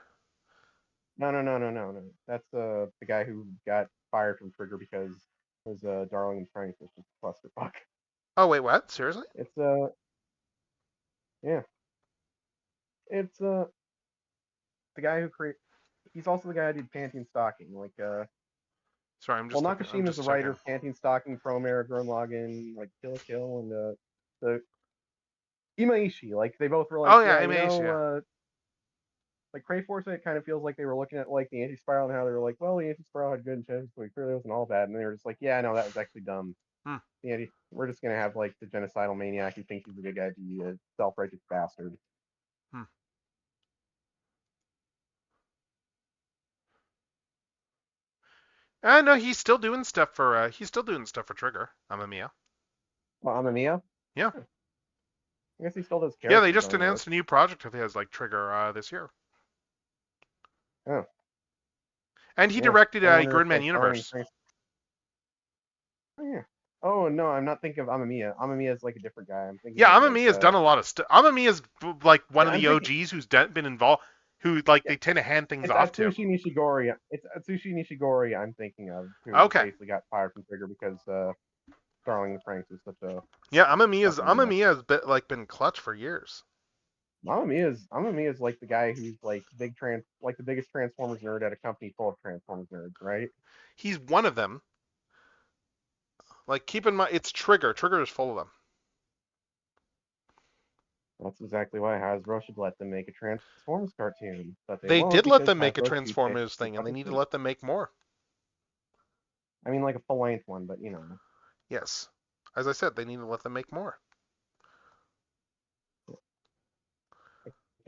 No. That's the guy who got fired from Trigger because it was Darling and Frank, which is clusterfuck. Oh wait, what? Seriously? It's yeah. It's the guy who create. He's also the guy who did Panty and Stocking. Like Sorry, I'm well, just looking. I'm Nakashima is the just writer checking. of Panty and Stocking, Promare, Gurren Lagann, like Kill la Kill, and the Imaishi. Like they both were like, Oh yeah, yeah, you Image, know, yeah. like Cray Force, it kind of feels like they were looking at like the anti-spiral and how they were like, well, the anti-spiral had good intentions, but it clearly wasn't all bad, and they were just like, yeah, no, that was actually dumb. We're just gonna have like the genocidal maniac who thinks he's a good guy be a self-righteous bastard. No, he's still doing stuff for Trigger, Amamiya. Well, Amamiya? Yeah. I guess he still does character Yeah, they just design work. announced a new project of his, like Trigger, this year. Oh. And he Yeah, directed I wonder if, Gridman like, Universe. Oh yeah. Oh no, I'm not thinking of Amamiya. Amamiya is like a different guy. I'm thinking Yeah, of Amamiya's done a lot of stuff. Amamiya's like one of I'm the thinking, OGs who's been involved, who like they tend to hand things it's off to. Atsushi Nishigori. It's Atsushi Nishigori I'm thinking of, who Okay. basically got fired from Trigger because Darling and Franks was such a Yeah, Amamiya's been clutch for years. Amamiya is like the guy who's like the biggest Transformers nerd at a company full of Transformers nerds, right? He's one of them. Like, keep in mind, it's Trigger. Trigger is full of them. That's exactly why Hasbro should let them make a Transformers cartoon, but They won't did let because them make a Hasbro's Transformers cheap thing, and they need to fucking let them make more. I mean, like a full-length one, but you know. Yes. As I said, they need to let them make more.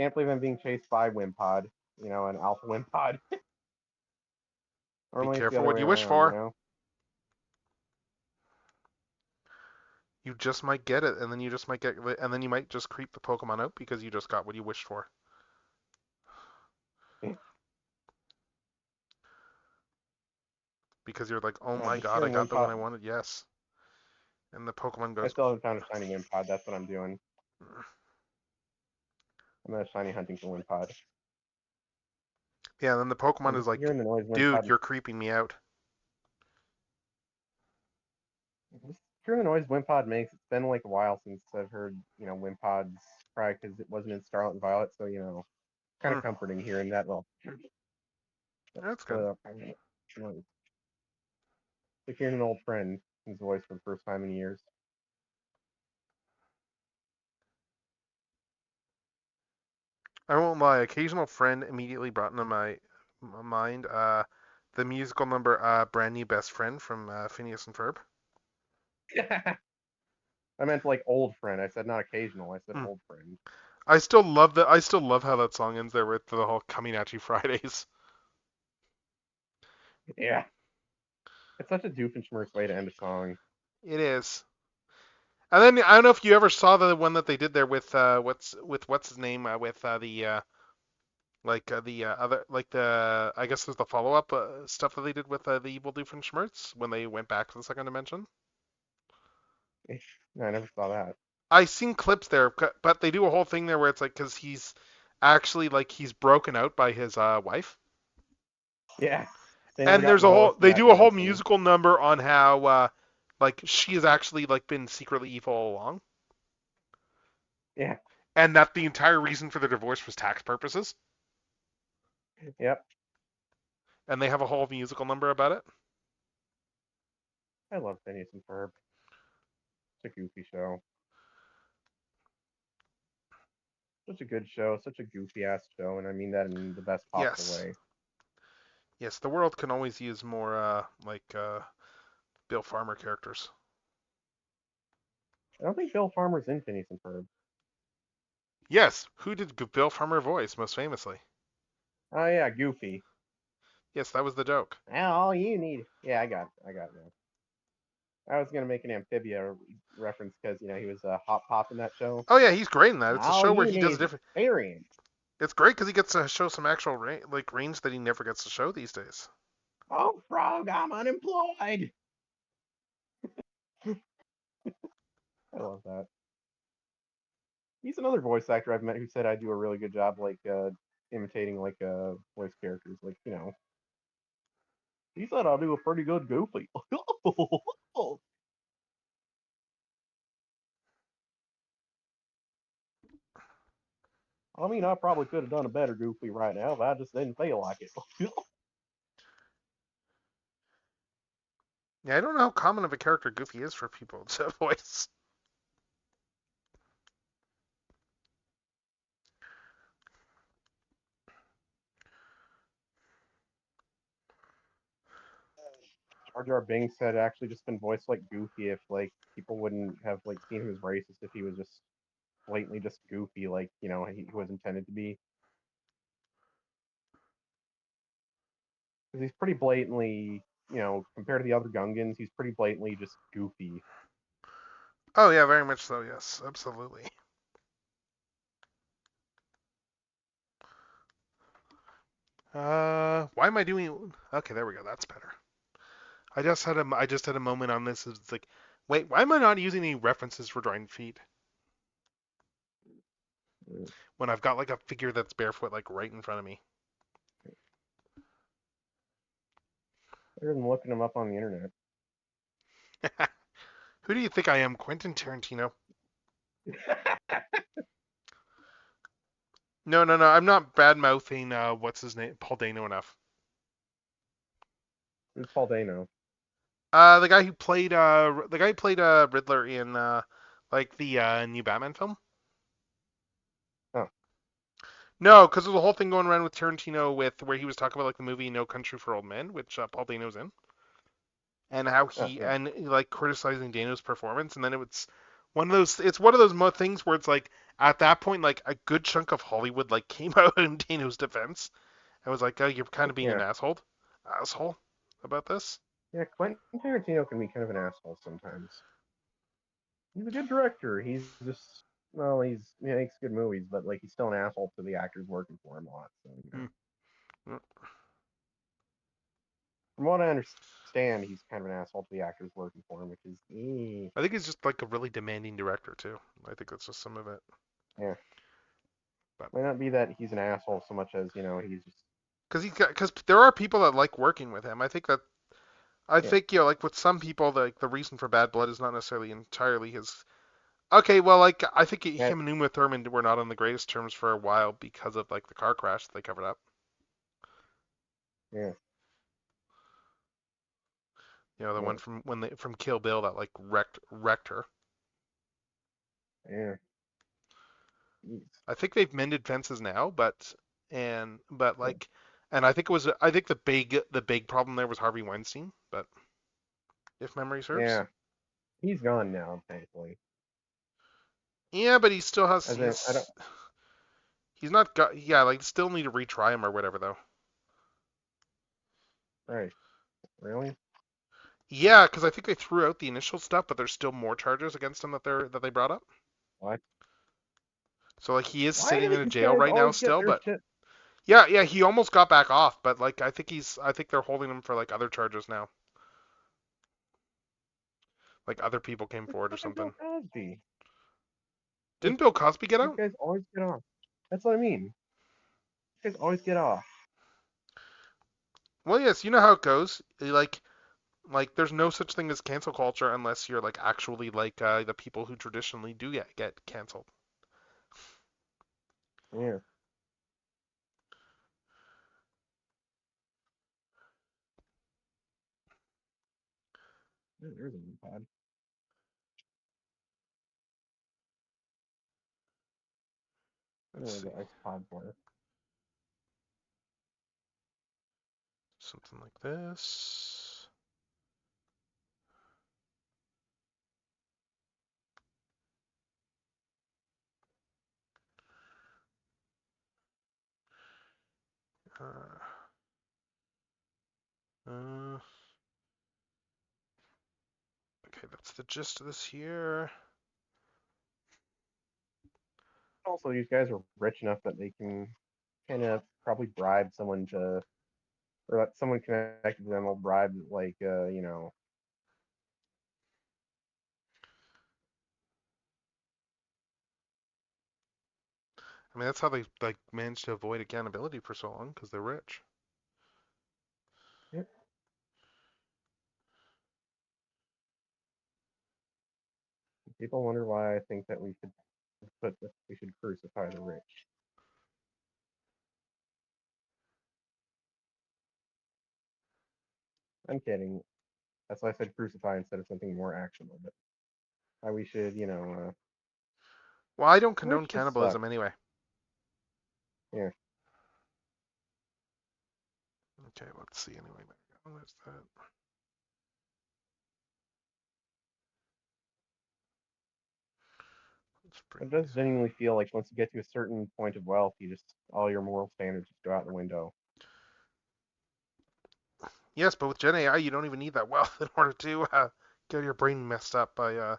can't believe I'm being chased by Wimpod. You know, an alpha Wimpod. Be Normally it's the careful other what way you wish around, for. you know? You just might get it, and then you just might get, and then you might just creep the Pokemon out because you just got what you wished for. Because you're like, oh my Just god, I hearing got the one I Wimpod. wanted, yes. And the Pokemon I goes, still haven't found a shiny Wimpod. That's what I'm doing. I'm not shiny hunting for Wimpod. yeah, and then the Pokemon I'm is just like, hearing the noise dude, Wimpod. you're creeping me out. Just hearing the noise Wimpod makes. It's been like a while since I've heard, you know, Wimpod's cry because it wasn't in Scarlet and Violet. So, you know, kind of comforting hearing that little. That's good. Like hearing an old friend's voice for the first time in years. I won't lie, occasional friend immediately brought into my mind the musical number Brand New Best Friend from Phineas and Ferb. I meant like old friend. I said not occasional. I said old friend. I still love that. I still love how that song ends there with the whole "Coming at You Fridays." Yeah, it's such a Doofenshmirtz way to end a song. It is. And then I don't know if you ever saw the one that they did there with what's his name with the other like the I guess there's the follow up stuff that they did with the evil Doofenshmirtz when they went back to the second dimension. No, I never saw that. I seen clips there, but they do a whole thing there where it's like because he's actually like he's broken out by his wife. Yeah. And there's a whole they do a whole musical number on how like she has actually like been secretly evil all along. Yeah. And that the entire reason for the divorce was tax purposes. Yep. And they have a whole musical number about it. I love Phineas and Ferb. It's a goofy show. Such a good show, such a goofy ass show, and I mean that in the best possible way. Yes, the world can always use more Bill Farmer characters. I don't think Bill Farmer's in Phineas and Ferb. Yes, who did Bill Farmer voice most famously? Oh yeah, Goofy. Yes, that was the joke. All you need. Yeah, I got it now. I was gonna make an Amphibia reference because you know he was Hop Pop in that show. Oh yeah, he's great in that. It's a show where he does a different experience. It's great because he gets to show some actual range that he never gets to show these days. Oh, Frog, I'm unemployed. I love that. He's another voice actor I've met who said I do a really good job, like imitating like voice characters. Like you know, he said I'll do a pretty good Goofy. I mean, I probably could have done a better Goofy right now, but I just didn't feel like it. Yeah, I don't know how common of a character Goofy is for people to voice. Jar Jar Binks had actually just been voiced like Goofy if like people wouldn't have like seen him as racist if he was just blatantly just Goofy like you know he was intended to be. Because he's pretty blatantly, you know, compared to the other Gungans, he's pretty blatantly just Goofy. Oh yeah, very much so. Yes, absolutely. Why am I doing? Okay, there we go. That's better. I just had a moment on this. It's like, wait, why am I not using any references for drawing feet? When I've got like a figure that's barefoot like right in front of me. Better than looking him up on the internet. Who do you think I am, Quentin Tarantino? No. I'm not bad mouthing. What's his name? Paul Dano enough. Who's Paul Dano? The guy who played Riddler in like the new Batman film. Oh. No, because there's a whole thing going around with Tarantino with where he was talking about like the movie No Country for Old Men, which Paul Dano's in, and how and like criticizing Dano's performance, and then it's one of those things where it's like at that point, like a good chunk of Hollywood like came out in Dano's defense and was like, "Oh, you're kind of being an Yeah. asshole about this." Yeah, Quentin Tarantino can be kind of an asshole sometimes. He's a good director. He's just he makes good movies, but like he's still an asshole to the actors working for him a lot. So from what I understand, he's kind of an asshole to the actors working for him, which is I think he's just like a really demanding director too. I think that's just some of it. Yeah. But might not be that he's an asshole so much as he's just because there are people that like working with him. I think like with some people, the reason for Bad Blood is not necessarily entirely his. Okay, well, like I think him and Uma Thurman were not on the greatest terms for a while because of like the car crash that they covered up. Yeah. The one from Kill Bill that like wrecked her. Yeah. I think they've mended fences now, but like, and I think the big problem there was Harvey Weinstein, but if memory serves. Yeah. He's gone now, thankfully. Yeah, but he still has. He's not got. Yeah, like still need to retry him or whatever though. Right. Really? Yeah, because I think they threw out the initial stuff, but there's still more charges against him that they brought up. What? So like he is Why sitting do in a these jail guys right now always get still, their but shit? yeah, he almost got back off, but like I think they're holding him for like other charges now. Like other people came forward or something. Bill Cosby. Didn't Bill Cosby get These out? guys always get off. That's what I mean. These guys always get off. Well, yes, you know how it goes. Like there's no such thing as cancel culture unless you're like actually like the people who traditionally do get canceled. Yeah. There's a new pod. Let's see. The pod for Something like this. Okay, that's the gist of this here. Also, these guys are rich enough that they can kind of probably bribe someone to, or that someone connected to them will bribe, like, I mean, that's how they like managed to avoid accountability for so long because they're rich. Yep. People wonder why I think that we should crucify the rich. I'm kidding. That's why I said crucify instead of something more actionable. But how we should, Well, I don't condone rich just cannibalism suck. anyway. Yeah. Okay, let's see anyway. There's that. It does genuinely feel like once you get to a certain point of wealth, all your moral standards just go out the window. Yes, but with Gen AI, you don't even need that wealth in order to get your brain messed up by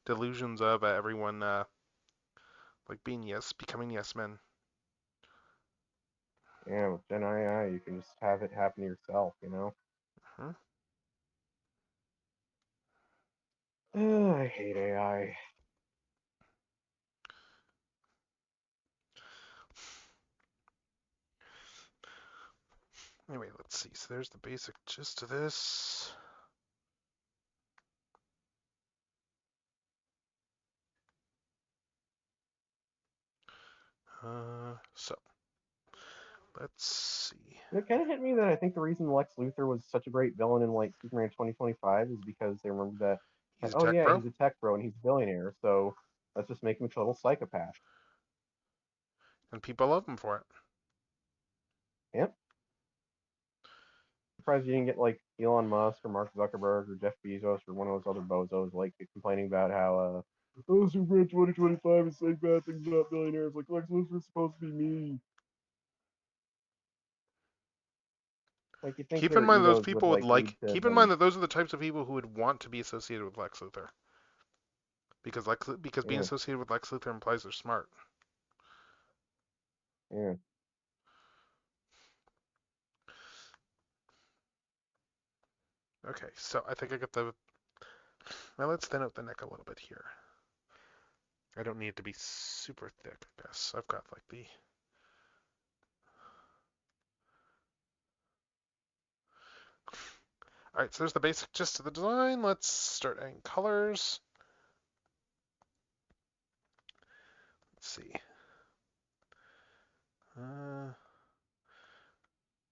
delusions of everyone like becoming yes men. Yeah, with Gen AI, you can just have it happen to yourself, Oh, I hate AI. Anyway, let's see. So there's the basic gist of this. So let's see. It kind of hit me that I think the reason Lex Luthor was such a great villain in like Superman 2025 is because they remember that, He's a oh tech yeah, bro, he's a tech bro and he's a billionaire, so let's just make him a total psychopath. and people love him for it. Yep. Surprised you didn't get like Elon Musk or Mark Zuckerberg or Jeff Bezos or one of those other bozos like complaining about how Oh, Superman 2025 is saying bad things about billionaires. Like Lex Luthor's supposed to be me. Like you think Keep in their mind those egos would people would like lead like. to Keep in like mind that those are the types of people who would want to be associated with Lex Luthor, because being yeah, associated with Lex Luthor implies they're smart. yeah. Okay, so I think I got the. Now let's thin out the neck a little bit here. I don't need it to be super thick, I guess. I've got like the. All right, so there's the basic gist of the design. Let's start adding colors. Let's see.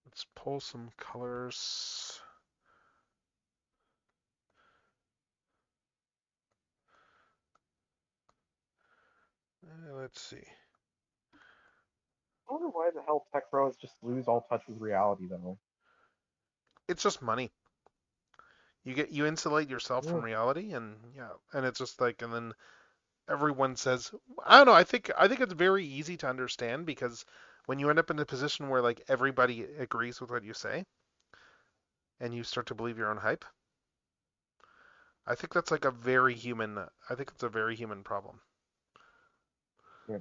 Let's pull some colors. Let's see. I wonder why the hell tech pros just lose all touch with reality though. It's just money. You insulate yourself from reality, and yeah, and it's just like, and then everyone says, I don't know. I think it's very easy to understand, because when you end up in a position where like everybody agrees with what you say, and you start to believe your own hype, I think that's like a very human. I think it's a very human problem. Yeah.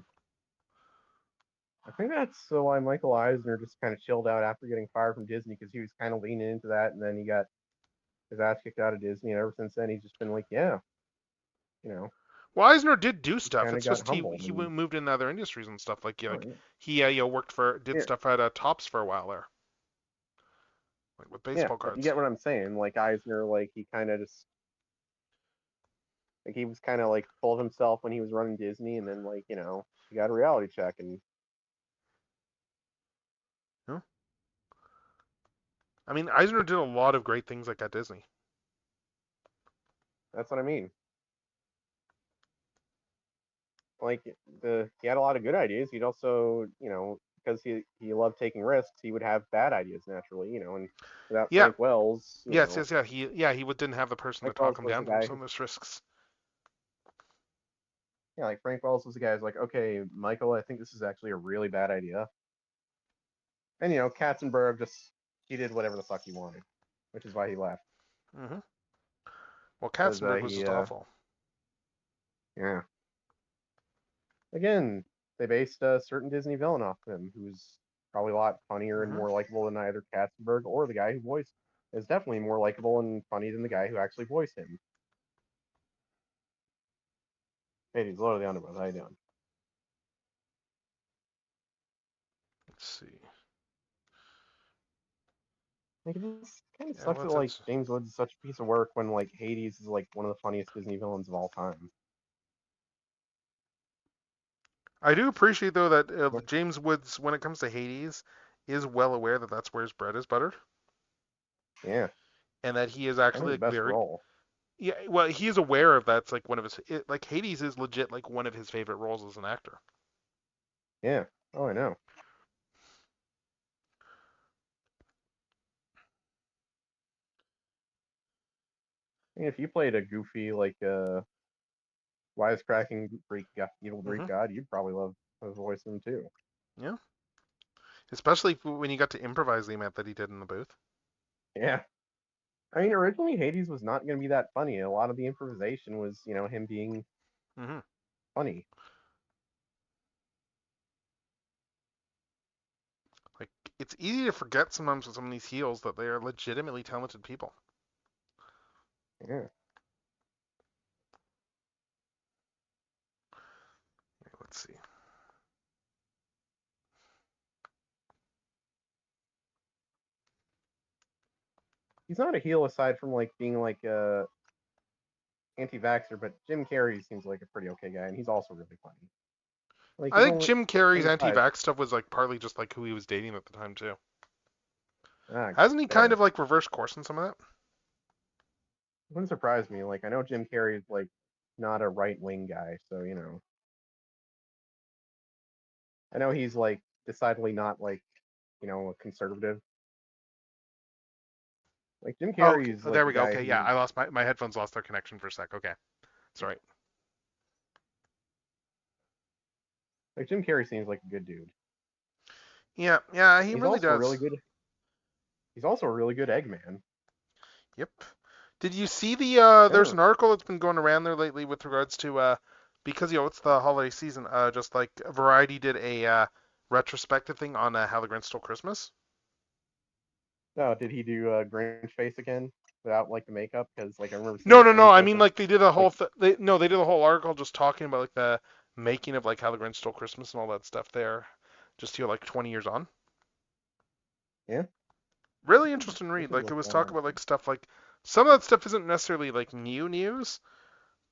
I think that's why Michael Eisner just kind of chilled out after getting fired from Disney because he was kind of leaning into that, and then he got his ass kicked out of Disney, and ever since then he's just been like, yeah, you know, Well, Eisner did do he stuff. kind of It's got just he humbled. he And, moved into other industries and stuff. Like, yeah, oh, like yeah. he worked for did Yeah. stuff at Tops for a while there, like with Yeah, baseball but you cards. get what I'm saying. Like Eisner, like he kind of just like he was kind of like full of himself when he was running Disney, and then like he got a reality check, and Yeah. I mean, Eisner did a lot of great things like at Disney. that's what I mean. Like he had a lot of good ideas. He'd also because he loved taking risks, he would have bad ideas naturally, and without Yeah. Frank Wells, Yes. Yeah. He didn't have the person to Frank talk Wells him was down the from guy some of those risks. yeah, like Frank Wells was the guy who's like, okay, Michael, I think this is actually a really bad idea. And Katzenberg he did whatever the fuck he wanted, which is why he left. Mm-hmm. Well, Because Katzenberg was just awful. Yeah. Again, they based a certain Disney villain off of him, who's probably a lot funnier and more likable than either Katzenberg or the guy who voiced. Is definitely more likable and funny than the guy who actually voiced him. Hey, he's low to the underworld. How you doing? Let's see. Like, it just kind of Yeah, sucks well, that like James Woods is such a piece of work when like Hades is like one of the funniest Disney villains of all time. I do appreciate though that James Woods, when it comes to Hades, is well aware that that's where his bread is buttered. Yeah. And that he is And actually his like best role. Yeah, well, he is aware of that's like one of his like Hades is legit like one of his favorite roles as an actor. Yeah. Oh, I know. I mean, if you played a goofy like wisecracking evil Greek god, you'd probably love the voice of him too. Yeah. Especially when you got to improvise the amount that he did in the booth. Yeah. I mean, originally Hades was not going to be that funny. A lot of the improvisation was, him being funny. Like, it's easy to forget sometimes with some of these heels that they are legitimately talented people. Yeah. Let's see. He's not a heel aside from like being like a anti-vaxxer, but Jim Carrey seems like a pretty okay guy, and he's also really funny. Like, I think Jim Carrey's aside, anti-vax stuff was like partly just like who he was dating at the time too. Ah, Hasn't he fair. kind of like reversed course in some of that? It wouldn't surprise me. Like, I know Jim Carrey's like not a right-wing guy, so I know he's like decidedly not like a conservative. Like Jim Oh, okay. Carrey's like There the we go. guy Okay, who yeah, I lost my headphones lost their connection for a sec. Okay, sorry. Like Jim Carrey seems like a good dude. Yeah, yeah, he He's really also a does. really good. He's also a really good Eggman. Yep. Did you see the there's Sure. an article that's been going around there lately with regards to because it's the holiday season, just like Variety did a retrospective thing on How the Grinch Stole Christmas. No, did he do Grinch face again without like the makeup? Because like I remember seeing No, like no, some no. I clip mean, of like they did a whole like they did a whole article just talking about like the making of like How the Grinch Stole Christmas and all that stuff there, just like 20 years on. yeah. Really interesting I read. should Like it look was that talk up. about like stuff like some of that stuff isn't necessarily like new news,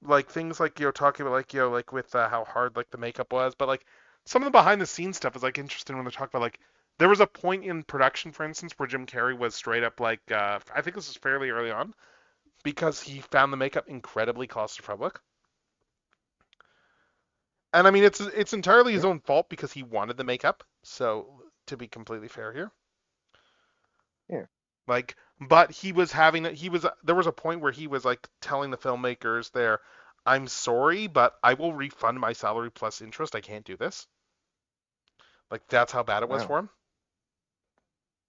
like things like talking about like like with how hard like the makeup was, but like some of the behind the scenes stuff is like interesting when they talk about like there was a point in production, for instance, where Jim Carrey was straight up like I think this was fairly early on because he found the makeup incredibly claustrophobic. And I mean it's entirely his Yeah. own fault because he wanted the makeup. So to be completely fair here. Yeah. Like, but there was a point where he was like telling the filmmakers there, I'm sorry, but I will refund my salary plus interest. I can't do this. Like that's how bad it was Wow. for him.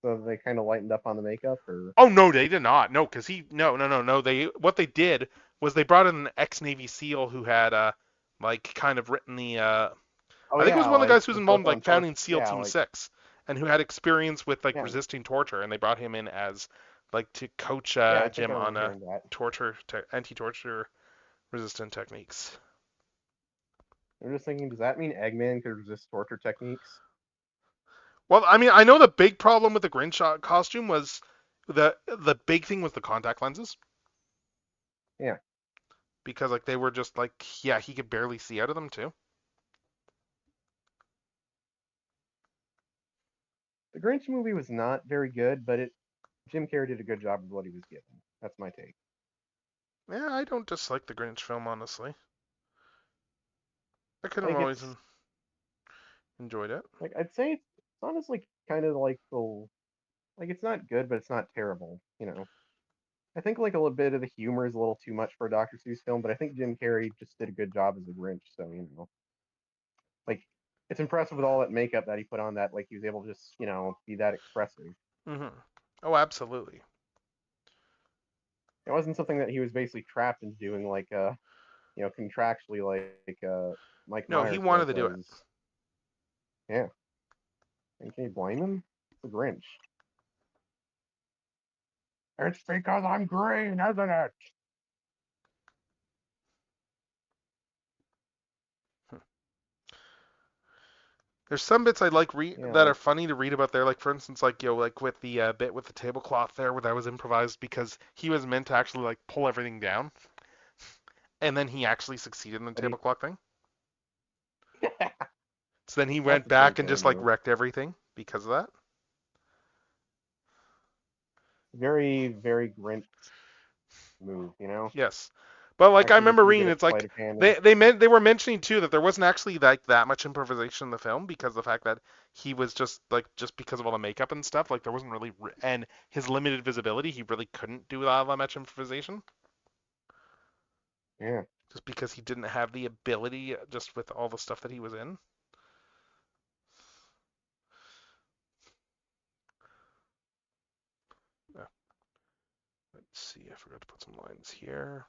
So they kind of lightened up on the makeup, or Oh no, they did not. No, because no. They what they did was they brought in an ex-Navy SEAL who had like kind of written the oh I think it was yeah, one of the like guys who was his involved book in on like torture. founding SEAL Yeah, Team like 6 and who had experience with like yeah, resisting torture, and they brought him in as like to coach yeah. I think I Jim on remember hearing that. anti-torture resistant techniques. I'm just thinking, does that mean Eggman could resist torture techniques? Well, I mean, I know the big problem with the Grinch costume was the big thing was the contact lenses Yeah. because like they were just like yeah, he could barely see out of them too. The Grinch movie was not very good, but Jim Carrey did a good job with what he was given. That's my take. Yeah, I don't dislike the Grinch film honestly. I could have Like always it's enjoyed it. like I'd say it's honestly kind of like the like it's not good, but it's not terrible. I think like a little bit of the humor is a little too much for a Dr. Seuss film, but I think Jim Carrey just did a good job as a Grinch. So like it's impressive with all that makeup that he put on that like he was able to just be that expressive. Mm-hmm. Oh, absolutely. It wasn't something that he was basically trapped into doing like contractually like Mike No, he Myers wanted was to do it. as yeah. And can you blame him? It's the Grinch. It's because I'm green, isn't it? There's some bits I like Yeah, that are like funny to read about there, like for instance, like like with the bit with the tablecloth there, where that was improvised because he was meant to actually like pull everything down, and then he actually succeeded in the but he tablecloth thing. So then he that's went a Jim back and Carrey just like move. wrecked everything because of that. Very, very Grinch move. Yes, but like I Actually just remember be reading, good at it's like sleight of hand and they were mentioning too that there wasn't actually like that much improvisation in the film because of the fact that he was just because of all the makeup and stuff, like there wasn't really and his limited visibility, he really couldn't do all that much improvisation. yeah. Just because he didn't have the ability just with all the stuff that he was in. Yeah. Let's see, I forgot to put some lines here.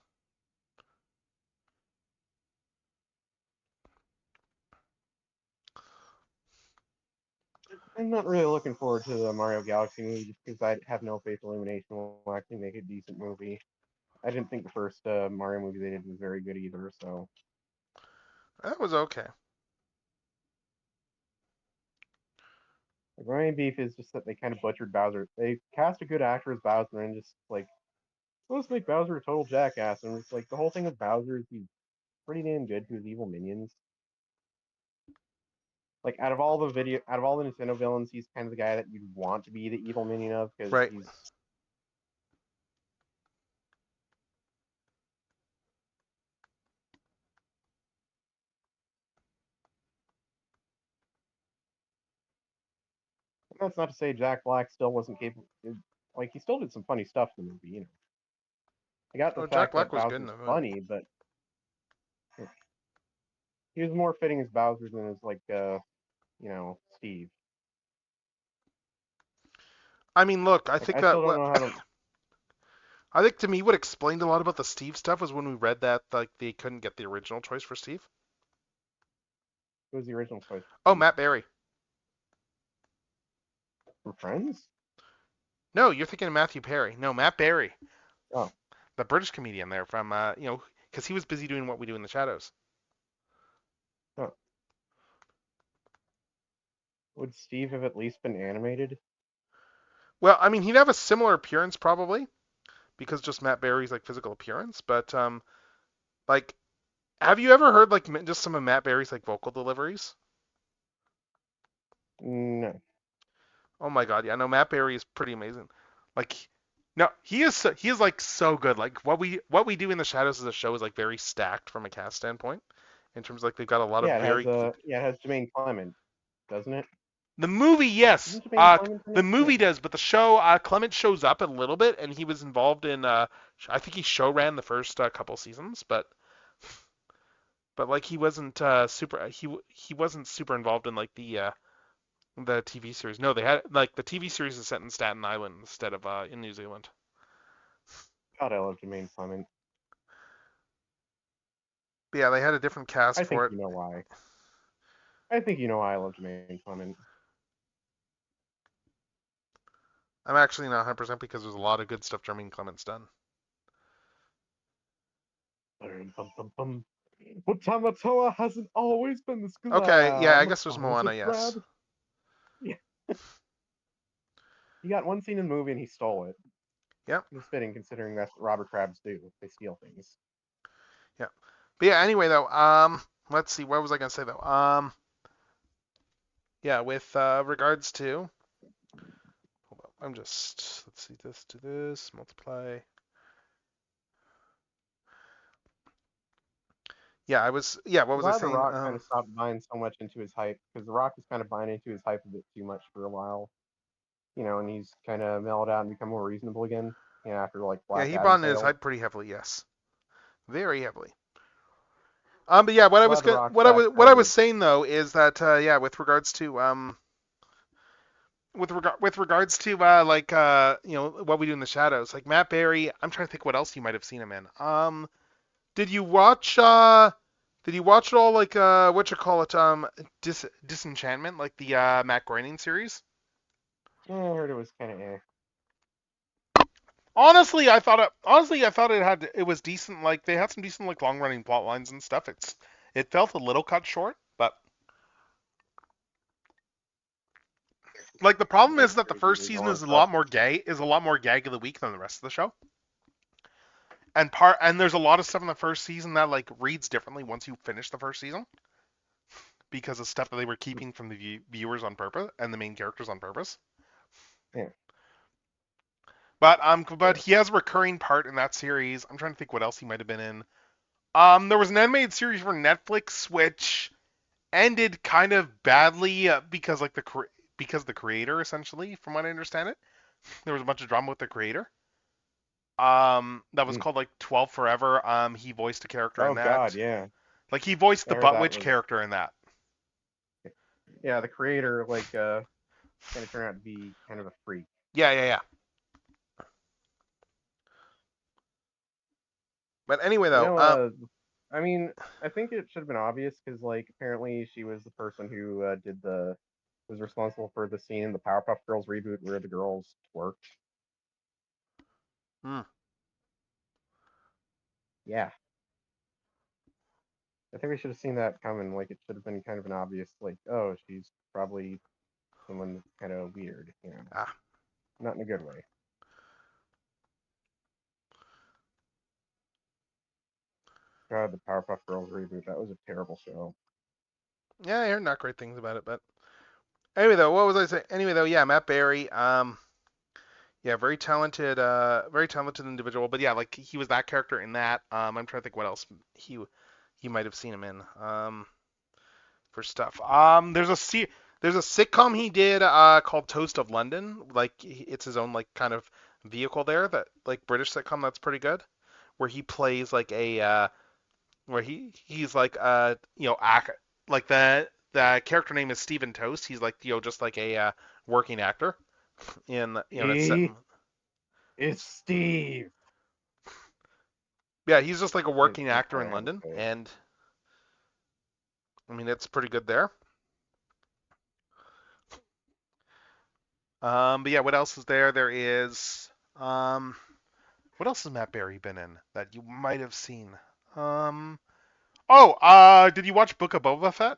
I'm not really looking forward to the Mario Galaxy movie just because I have no faith Illumination will actually make a decent movie. I didn't think the first Mario movie they did was very good either, so That was okay. like, my main beef is just that they kind of butchered Bowser. They cast a good actor as Bowser and just like let's make Bowser a total jackass. And it's like the whole thing with Bowser is he's pretty damn good to his evil minions. Like out of all the Nintendo villains, he's kind of the guy that you'd want to be the evil minion of because Right. he's that's not to say Jack Black still wasn't capable. Like he still did some funny stuff in the movie. I got the Oh, Jack fact Black that was good in Bowser's the movie. funny, but He was more fitting as Bowser than as like Steve. I mean, look, I Like, think I that still don't know how to. I think to me what explained a lot about the Steve stuff was when we read that like they couldn't get the original choice for Steve. Who was the original choice? Oh, Matt Berry. From Friends? No, you're thinking of Matthew Perry. No, Matt Berry. Oh. The British comedian there from because he was busy doing What We Do in the Shadows. Oh. Would Steve have at least been animated? Well, I mean, he'd have a similar appearance probably, because just Matt Berry's like physical appearance. But like, have you ever heard like just some of Matt Berry's like vocal deliveries? No. Oh my God, yeah, no, Matt Berry is pretty amazing. Like, no, he is like so good. Like what we do in the Shadows as a show is like very stacked from a cast standpoint, in terms of, like they've got a lot of very it has Jermaine Clement, doesn't it? The movie, yes. Isn't Jermaine Clement in The it? movie does, but the show, Clement shows up a little bit, and he was involved in. I think he show ran the first couple seasons, but like he wasn't super. He wasn't super involved in like the TV series. No, they had like the TV series is set in Staten Island instead of in New Zealand. God, I love Jermaine Clement. But yeah, they had a different cast I for think it. you know why. I think you know why I love Jermaine Clement. I'm actually not 100% because there's a lot of good stuff Jermaine Clement's done. But Tamatoa hasn't always been this glam. Okay, yeah, I guess there's Moana, yes. Yeah. He got one scene in the movie and he stole it. Yep. It's fitting considering that's what Robert Crabs do. They steal things. Yeah. But yeah, anyway though, let's see, what was I gonna say though? Yeah, with regards to, hold on, let's see, this to this, multiply. Yeah, what was I saying? The Rock kind of stopped buying so much into his hype, because The Rock was kind of buying into his hype a bit too much for a while. And he's kind of mellowed out and become more reasonable again. After like Black Yeah, he Adam bought into his hype pretty heavily, yes. Very heavily. But yeah, what I was saying though is that yeah, with regards to with regards to What We Do in the Shadows, like Matt Berry, I'm trying to think what else you might have seen him in. Did you watch it all, like Disenchantment, like the Matt Groening series? Yeah, I heard it was kind of eh. Honestly, I thought it was decent. Like they had some decent like long running plot lines and stuff. It felt a little cut short, but like the problem is that the first season is a lot more gag of the week than the rest of the show. And there's a lot of stuff in the first season that like reads differently once you finish the first season, because of stuff that they were keeping from the viewers on purpose and the main characters on purpose. Yeah. But he has a recurring part in that series. I'm trying to think what else he might have been in. There was an animated series for Netflix which ended kind of badly because the creator, essentially, from what I understand it, there was a bunch of drama with the creator. That was called like 12 Forever. He voiced a character in that. Oh God, yeah. Like he voiced the Butt Witch character in that. Yeah, the creator kind of turned out to be kind of a freak. Yeah. But anyway, though, I mean, I think it should have been obvious because, like, apparently she was the person who was responsible for the scene in the Powerpuff Girls reboot where the girls worked. Yeah. I think we should have seen that coming. Like, it should have been kind of an obvious, like, oh, she's probably someone that's kind of weird, Not in a good way. God, the Powerpuff Girls reboot, that was a terrible show. Yeah, I heard not great things about it, but anyway, though, what was I saying? Anyway, though, yeah, Matt Berry, yeah, very talented individual, but yeah, like he was that character in that. I'm trying to think what else he might have seen him in for stuff. There's a sitcom he did called Toast of London. Like it's his own like kind of vehicle there, that like British sitcom that's pretty good, where he plays like a where he's like like the character name is Stephen Toast. He's like just like a working actor in it's set in, It's Steve. yeah, he's just like a It's working Steve actor in Ryan, London, okay. and I mean it's pretty good there. But yeah, what else is there? There is what else has Matt Berry been in that you might have seen? Did you watch Book of Boba Fett?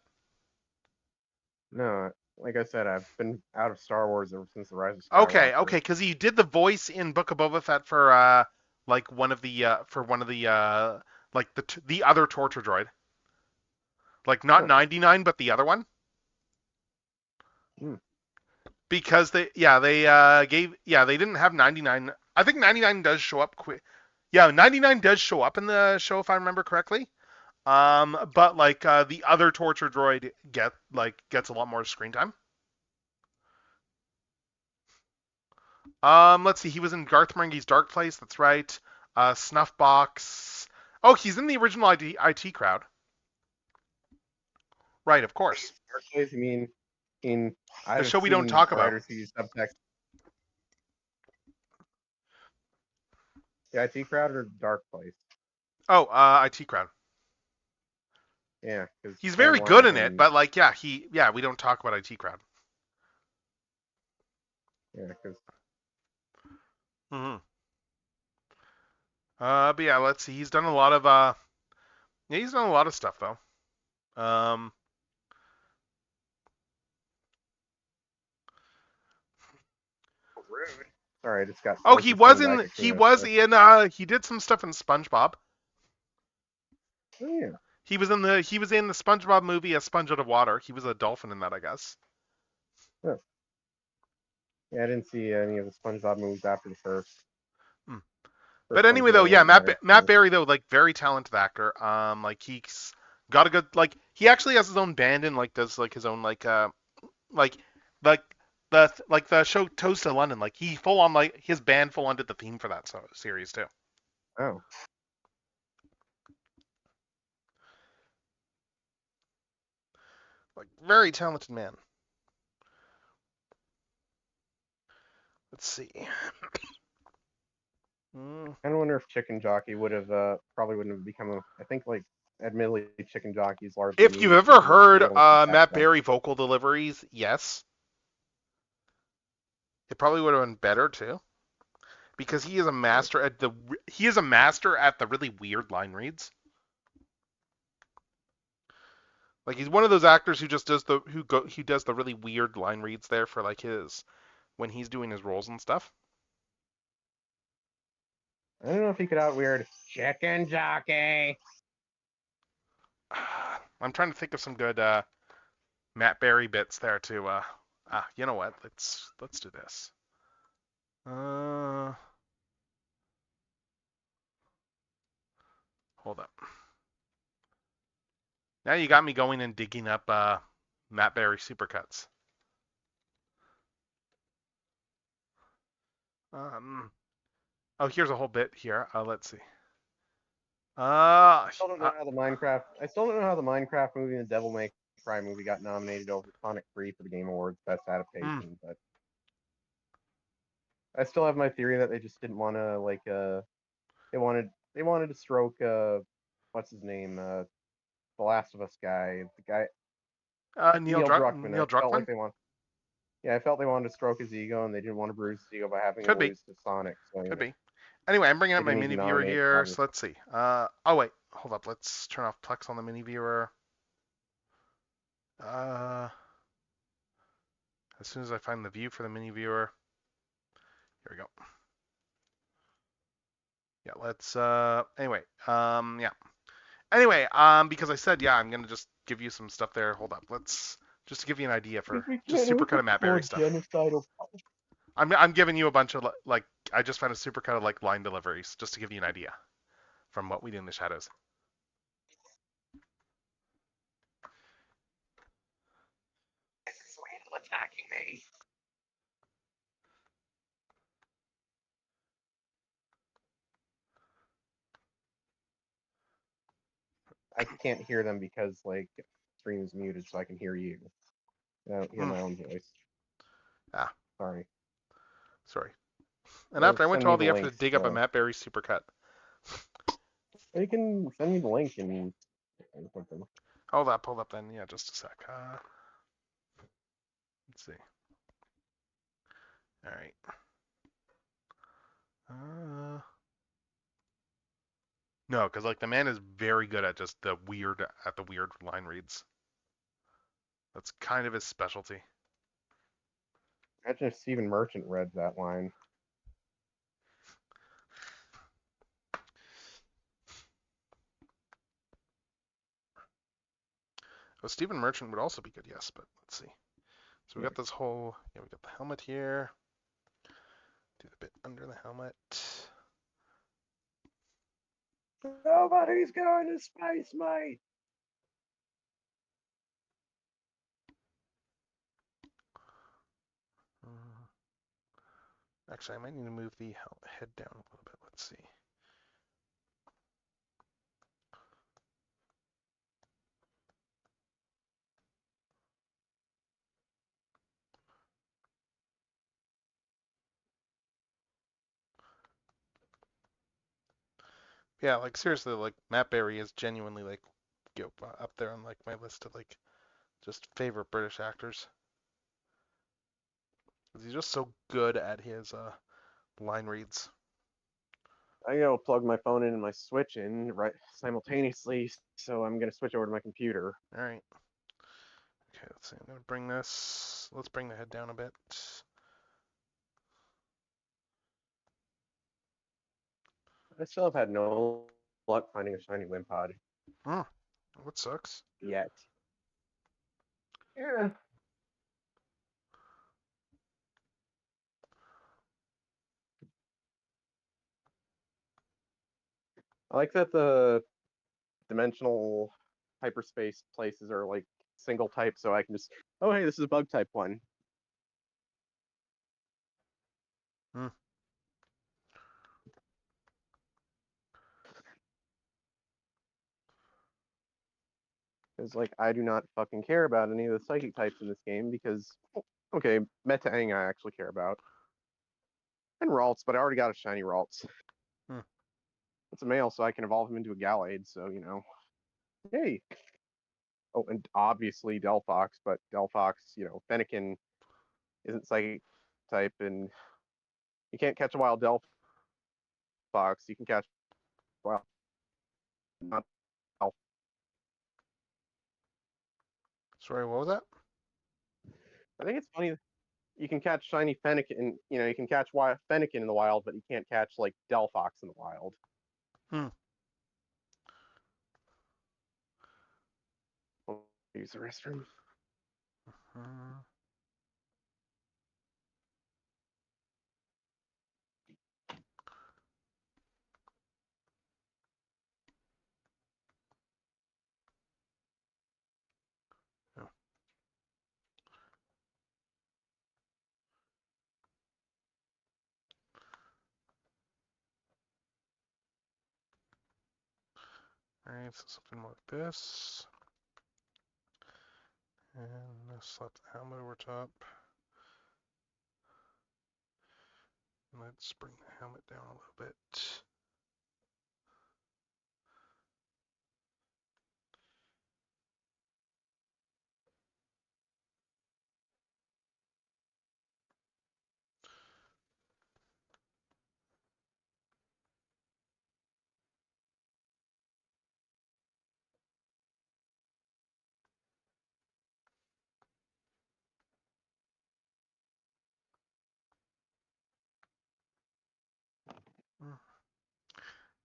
No, like I said, I've been out of Star Wars ever since the Rise of Okay, Skywalker. because he did the voice in Book of Boba Fett for like one of the like the other torture droid, like not 99, but the other one. Hmm. Because they they didn't have 99. I think 99 does show up quick. Yeah, 99 does show up in the show if I remember correctly. But like the other torture droid gets a lot more screen time. Let's see. He was in Garth Marenghi's Dark Place. That's right. Snuffbox. Oh, he's in the original IT Crowd. Right, of course. Dark Place, you mean in the show we don't talk about. Subtext. The IT Crowd or Dark Place? Oh, IT Crowd. Yeah, he's very good in it, but like, we don't talk about IT Crowd. Yeah, because. Mm-hmm. But yeah, let's see. He's done a lot of he's done a lot of stuff though. Rude. Sorry, I just got. Oh, he was in. He did some stuff in SpongeBob. Oh yeah. He was in the SpongeBob movie A Sponge Out of Water. He was a dolphin in that, I guess. Oh. Yeah, I didn't see any of the SpongeBob movies after the first. But anyway, though, yeah, Matt Berry though, like very talented actor. Like he's got a good he actually has his own band and like does like his own the show Toast to London. Like he full on his band full on did the theme for that series too. Oh. Like very talented man. Let's see. I don't wonder if Chicken Jockey would have probably wouldn't have become I think admittedly Chicken Jockey's largely. If you've ever heard Matt Berry vocal deliveries, yes. It probably would have been better too. Because he is a master at the really weird line reads. Like he's one of those actors who just does the really weird line reads there for like when he's doing his roles and stuff. I don't know if he could out-weird Chicken Jockey. I'm trying to think of some good Matt Berry bits there too. You know what? Let's do this. Hold up. Now you got me going and digging up Matt Berry supercuts. Oh, here's a whole bit here. Let's see. I still don't know how the Minecraft movie and the Devil May Cry movie got nominated over Sonic 3 for the Game Awards Best Adaptation, but I still have my theory that they just didn't want to they wanted to stroke what's his name, the Last of Us guy, the guy Neil Druckmann. Neil Druckmann. I felt they wanted to stroke his ego, and they didn't want to bruise his ego by having him lose to Sonic. So, Could be. Anyway, I'm bringing up my mini viewer here, so let's see. Oh wait, hold up. Let's turn off Plex on the mini viewer. As soon as I find the view for the mini viewer, here we go. Yeah, let's. Anyway, yeah. Anyway, because I said I'm gonna just give you some stuff there. Hold up. Let's just to give you an idea for just supercut of Matt Berry stuff. I'm giving you a bunch of I just found a supercut of line deliveries just to give you an idea from what we do in the shadows. Attacking me. I can't hear them because like stream is muted, so I can hear you. I don't hear my own voice. Ah, sorry. And after I went to all the effort to links, dig up a Matt Berry supercut. You can send me the link and something. Hold up, then. Yeah, just a sec. Let's see. All right. No, because like the man is very good at just the weird line reads. That's kind of his specialty. Imagine if Stephen Merchant read that line. Oh, Stephen Merchant would also be good, yes, but let's see. So we got this whole, we got the helmet here. Do the bit under the helmet. Nobody's going to space, mate. Actually, I might need to move the head down a little bit. Let's see. Yeah, like seriously, like Matt Berry is genuinely like up there on like my list of like just favorite British actors. He's just so good at his line reads. I plug my phone in and my Switch in right simultaneously, so I'm gonna switch over to my computer. All right. Okay, let's see. I'm gonna bring this. Let's bring the head down a bit. I still have had no luck finding a shiny Wimpod. What sucks? Yet. Yeah. I like that the dimensional hyperspace places are like single type, so I can just, oh hey, this is a bug type one. Because like I do not fucking care about any of the psychic types in this game because okay, Gachaing I actually care about. And Ralts, but I already got a shiny Ralts. It's a male, so I can evolve him into a Gallade, so yay. Oh, and obviously Delphox, but Delphox, Fennekin isn't psychic type, and you can't catch a wild Delphox. You can catch wild, not Delphox. Sorry, what was that? I think it's funny. You can catch shiny Fennekin, you can catch Fennekin in the wild, but you can't catch like Delphox in the wild. Use the restroom. Alright, so something more like this. And let's slap the helmet over top. And let's bring the helmet down a little bit.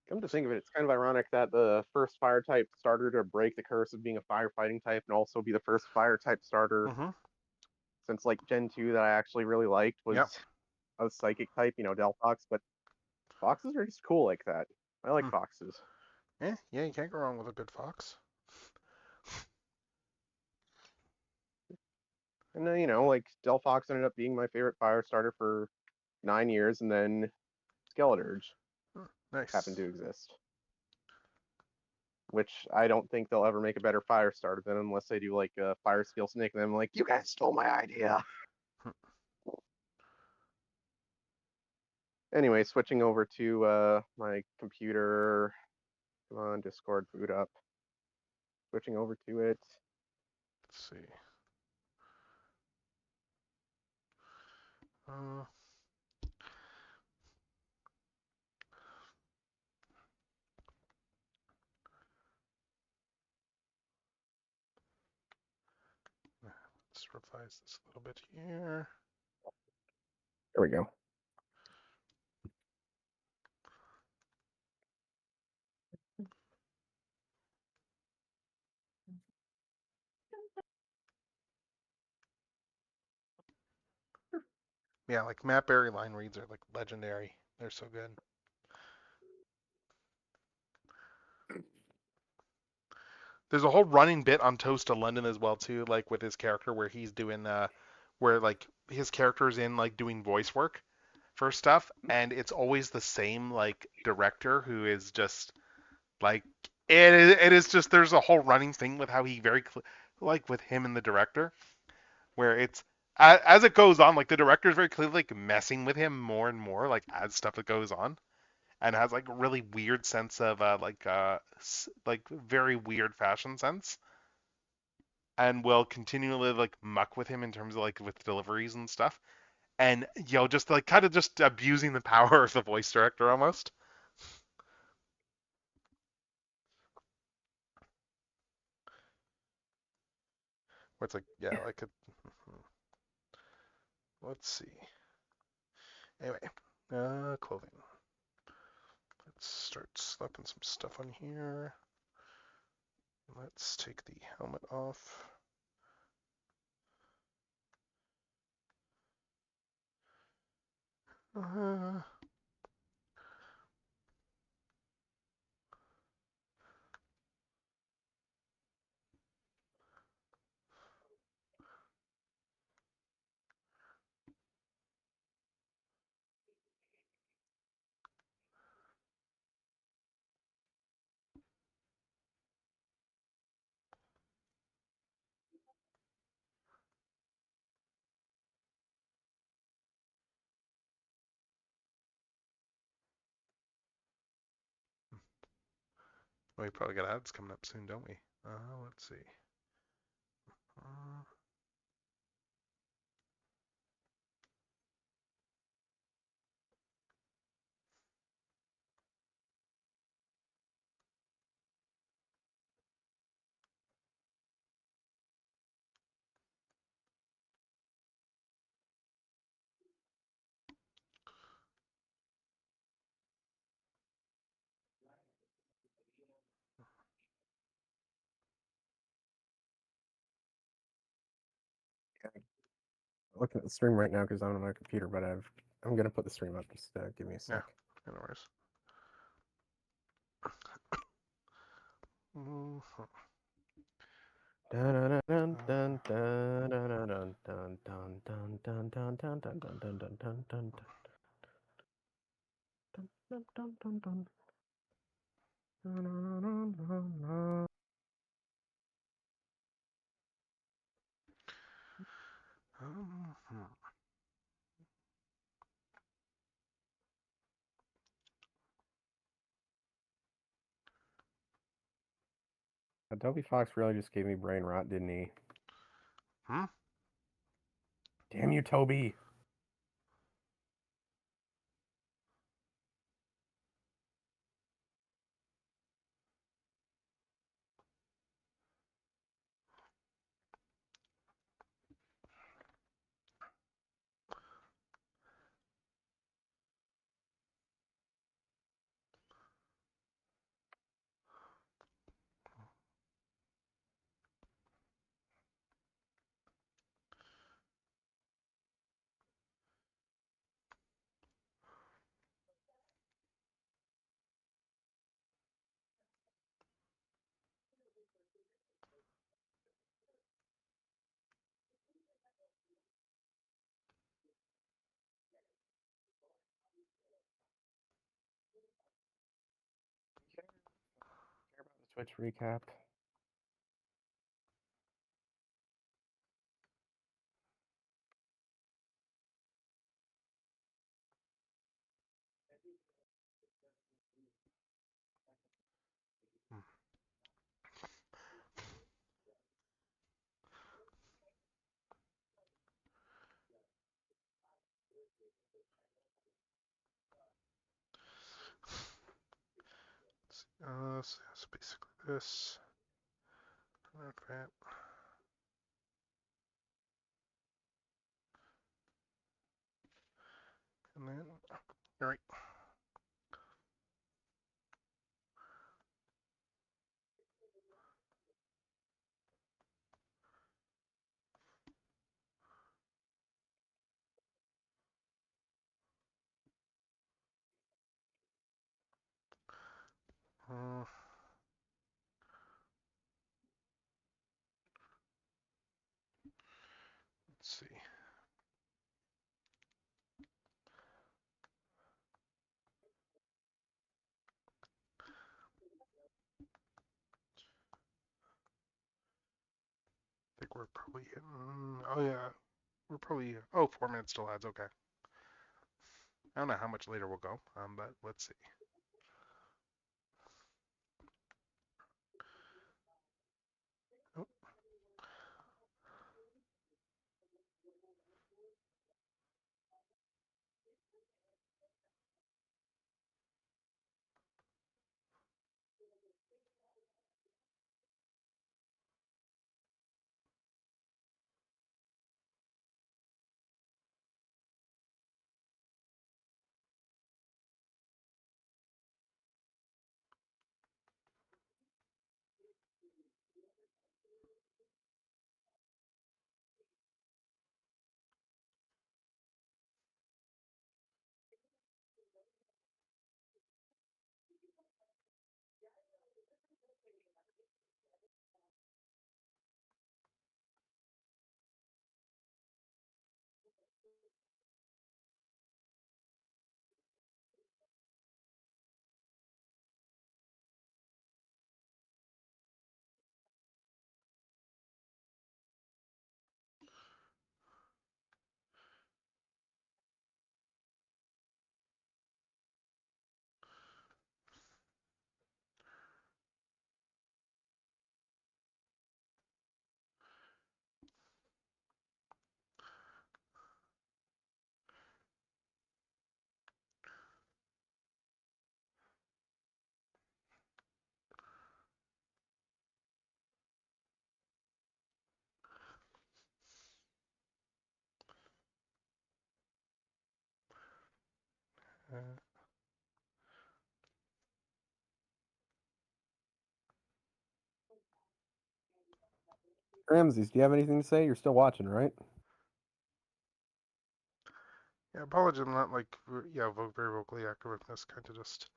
Come to think of it, it's kind of ironic that the first fire type starter to break the curse of being a firefighting type and also be the first fire type starter since like Gen 2 that I actually really liked was a psychic type, Delphox, but foxes are just cool like that. I like foxes. Yeah, you can't go wrong with a good fox. And then, like Delphox ended up being my favorite fire starter for 9 years, and then Skeleturge nice. happened to exist. which I don't think they'll ever make a better fire starter than unless they do like a fire skill snake, and I'm like, you guys stole my idea. Anyway, switching over to my computer. Come on, Discord, boot up. Switching over to it. Let's see. Let's revise this a little bit here. There we go. Yeah, like Matt Berry line reads are like legendary. They're so good. There's a whole running bit on Toast to London as well too, like with his character where he's doing where like his character's in like doing voice work for stuff, and it's always the same like director who is just like it is just there's a whole running thing with how he like with him and the director where it's as it goes on, like the director is very clearly like messing with him more and more like as stuff that goes on, and has like a really weird sense of like very weird fashion sense, and will continually like muck with him in terms of like with deliveries and stuff, and just like kind of just abusing the power of the voice director almost. Where it's like like a let's see. Anyway, clothing. Let's start slapping some stuff on here. Let's take the helmet off. We probably got ads coming up soon, don't we? Let's see. Looking at the stream right now because I'm on my computer, but I'm gonna put the stream up. Just give me a sec. Yeah, no worries. Adobe Fox really just gave me brain rot, didn't he? Damn you, Toby. Twitch recap. So basically this. Okay. And then, all right. Uh, let's see. I think we're probably hitting. Oh yeah, we're probably. Oh, 4 minutes still adds. Okay. I don't know how much later we'll go. But let's see. Oh. Uh, Ramses, do you have anything to say? You're still watching, right? yeah, apologies. I'm not like yeah, very vocally active with this. Kind of just.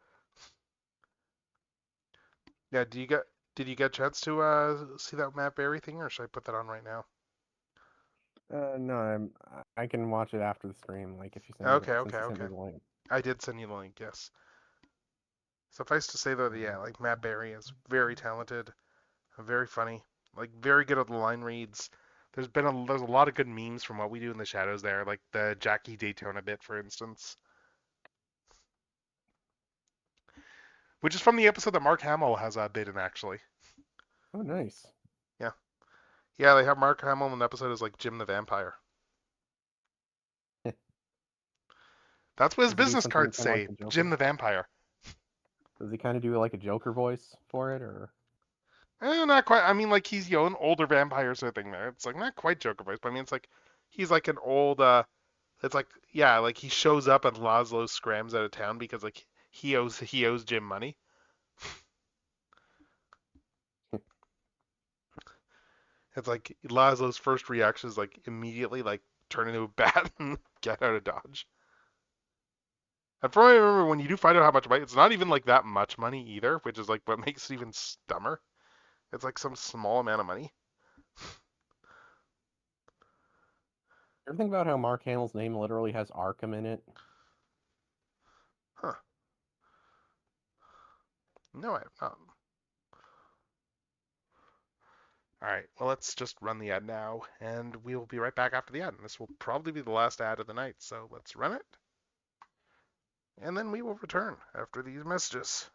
Yeah. Did you get a chance to see that Matt Berry thing, or should I put that on right now? No, I can watch it after the stream. Like if you send me Okay. since Okay. you sent me Okay. the link. I did send you the link. Yes. Suffice to say though, that, yeah, like Matt Berry is very talented, very funny, like very good at the line reads. There's a lot of good memes from what we do in the shadows there, like the Jackie Daytona bit, for instance, which is from the episode that Mark Hamill has a bit in actually. Oh, nice. Yeah, yeah, they have Mark Hamill in an episode as like Jim the Vampire. That's what his Does he do business something cards kind of like say, the Jim Joker? the Vampire. Does he kind of do like a Joker voice for it, or? Not quite. I mean, like he's an older vampire sort of thing there. It's like not quite Joker voice, but I mean, it's like he's like an old. It's like yeah, like he shows up and Laszlo scrams out of town because like he owes Jim money. It's like Laszlo's first reaction is like immediately like turn into a bat and get out of Dodge. And from what I remember, when you do find out how much money, it's not even like that much money either, which is like what makes it even dumber. It's like some small amount of money. Ever think about how Mark Hamill's name literally has Arkham in it? Huh. No, I have not. All right, well, let's just run the ad now, and we will be right back after the ad. And this will probably be the last ad of the night, so let's run it, and then we will return after these messages.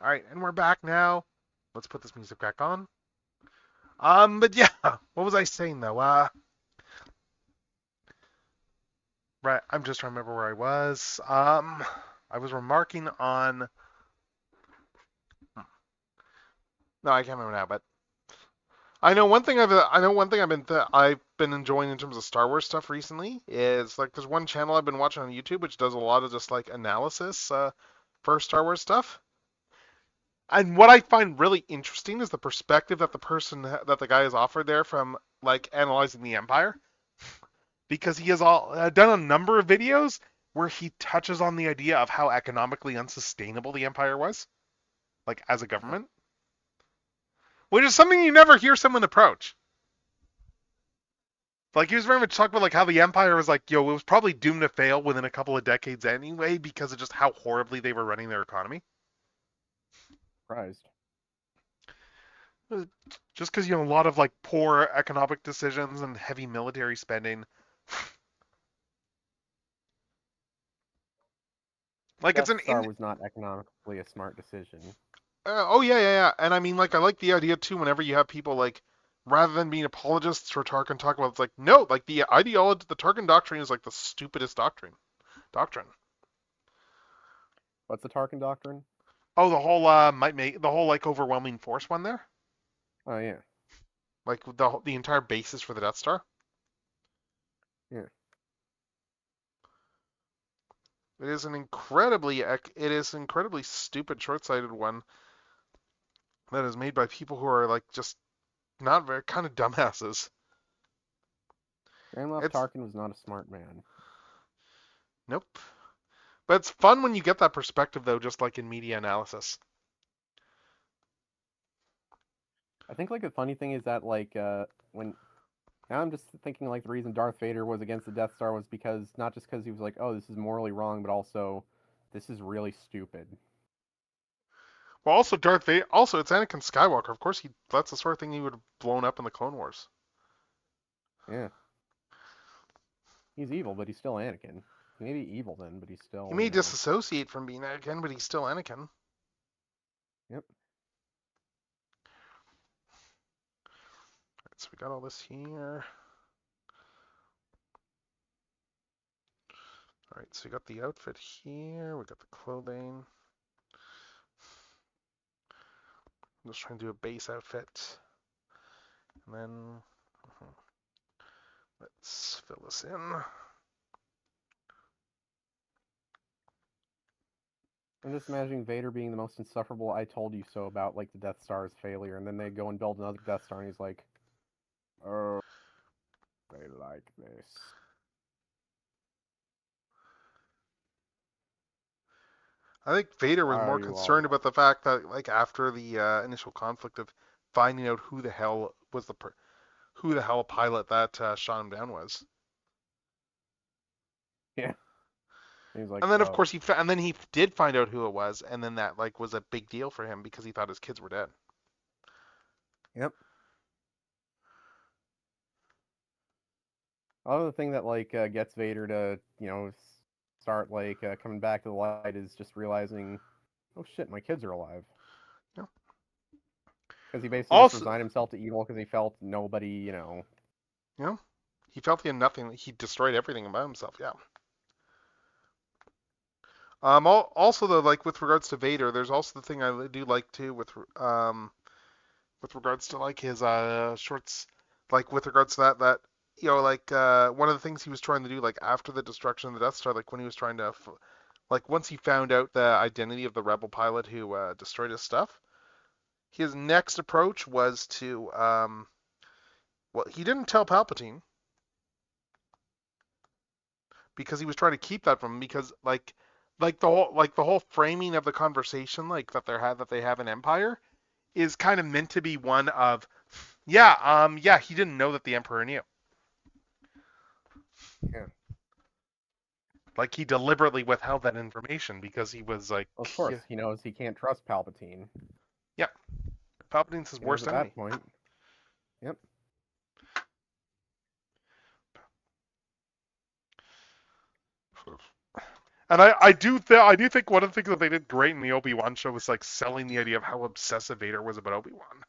All right, and we're back now. Let's put this music back on. But yeah, what was I saying though? Right, I'm just trying to remember where I was. I was remarking on. No, I can't remember now. But I know one thing I've been enjoying in terms of Star Wars stuff recently is like there's one channel I've been watching on YouTube which does a lot of just like analysis for Star Wars stuff. And what I find really interesting is the perspective that the guy has offered there from like analyzing the Empire, because he has done a number of videos where he touches on the idea of how economically unsustainable the Empire was, like as a government, which is something you never hear someone approach. Like he was very much talking about like how the Empire was like, it was probably doomed to fail within a couple of decades anyway because of just how horribly they were running their economy. Surprised. Just because a lot of like poor economic decisions and heavy military spending. Like Death Star was not economically a smart decision. Oh yeah. And I mean, like, I like the idea too. Whenever you have people like, rather than being apologists for Tarkin, talk about it's like, no, like the ideology, the Tarkin doctrine is like the stupidest doctrine. What's the Tarkin doctrine? Oh, the whole the whole like overwhelming force one there. Oh yeah. Like the entire basis for the Death Star. Yeah. It is an incredibly stupid, short-sighted one. that is made by people who are like just not very kind of dumbasses. Grand Moff Tarkin was not a smart man. Nope. But it's fun when you get that perspective, though, just like in media analysis. I think like the funny thing is that like when now I'm just thinking like the reason Darth Vader was against the Death Star was because not just because he was like, oh, this is morally wrong, but also this is really stupid. Well, also Darth Vader. Also, it's Anakin Skywalker. Of course, that's the sort of thing he would have blown up in the Clone Wars. Yeah. He's evil, but he's still Anakin. He may be evil then, but he's still. He may disassociate from being Anakin, but he's still Anakin. Yep. So we got all this here. All right, so we got the outfit here. We got the clothing. I'm just trying to do a base outfit. And then let's fill this in. I'm just imagining Vader being the most insufferable I told you so about like the Death Star's failure, and then they go and build another Death Star, and he's like, oh, they like this. I think Vader was more concerned about the fact that, like, after the initial conflict of finding out who the hell pilot that shot him down was. Yeah. Like, and then of course and then he did find out who it was, and then that like was a big deal for him because he thought his kids were dead. Yep. Another thing that like gets Vader to start like coming back to the light is just realizing, oh shit, my kids are alive. Yeah. Because he basically just resigned himself to evil because he felt nobody, Yeah. He felt he had nothing. He destroyed everything about himself. Yeah. Also though, like with regards to Vader, there's also the thing I do like too with regards to like his shorts, like with regards to that like one of the things he was trying to do like after the destruction of the Death Star, like when he was trying to like once he found out the identity of the rebel pilot who destroyed his stuff, his next approach was to well, he didn't tell Palpatine because he was trying to keep that from him because like the whole framing of the conversation like that they have in Empire is kind of meant to be one of he didn't know that the Emperor knew. Yeah. Like he deliberately withheld that information because he was like, of course he knows he can't trust Palpatine. Yeah. Palpatine's his worst enemy. At that point. Yep. And I do think one of the things that they did great in the Obi-Wan show was like selling the idea of how obsessive Vader was about Obi-Wan.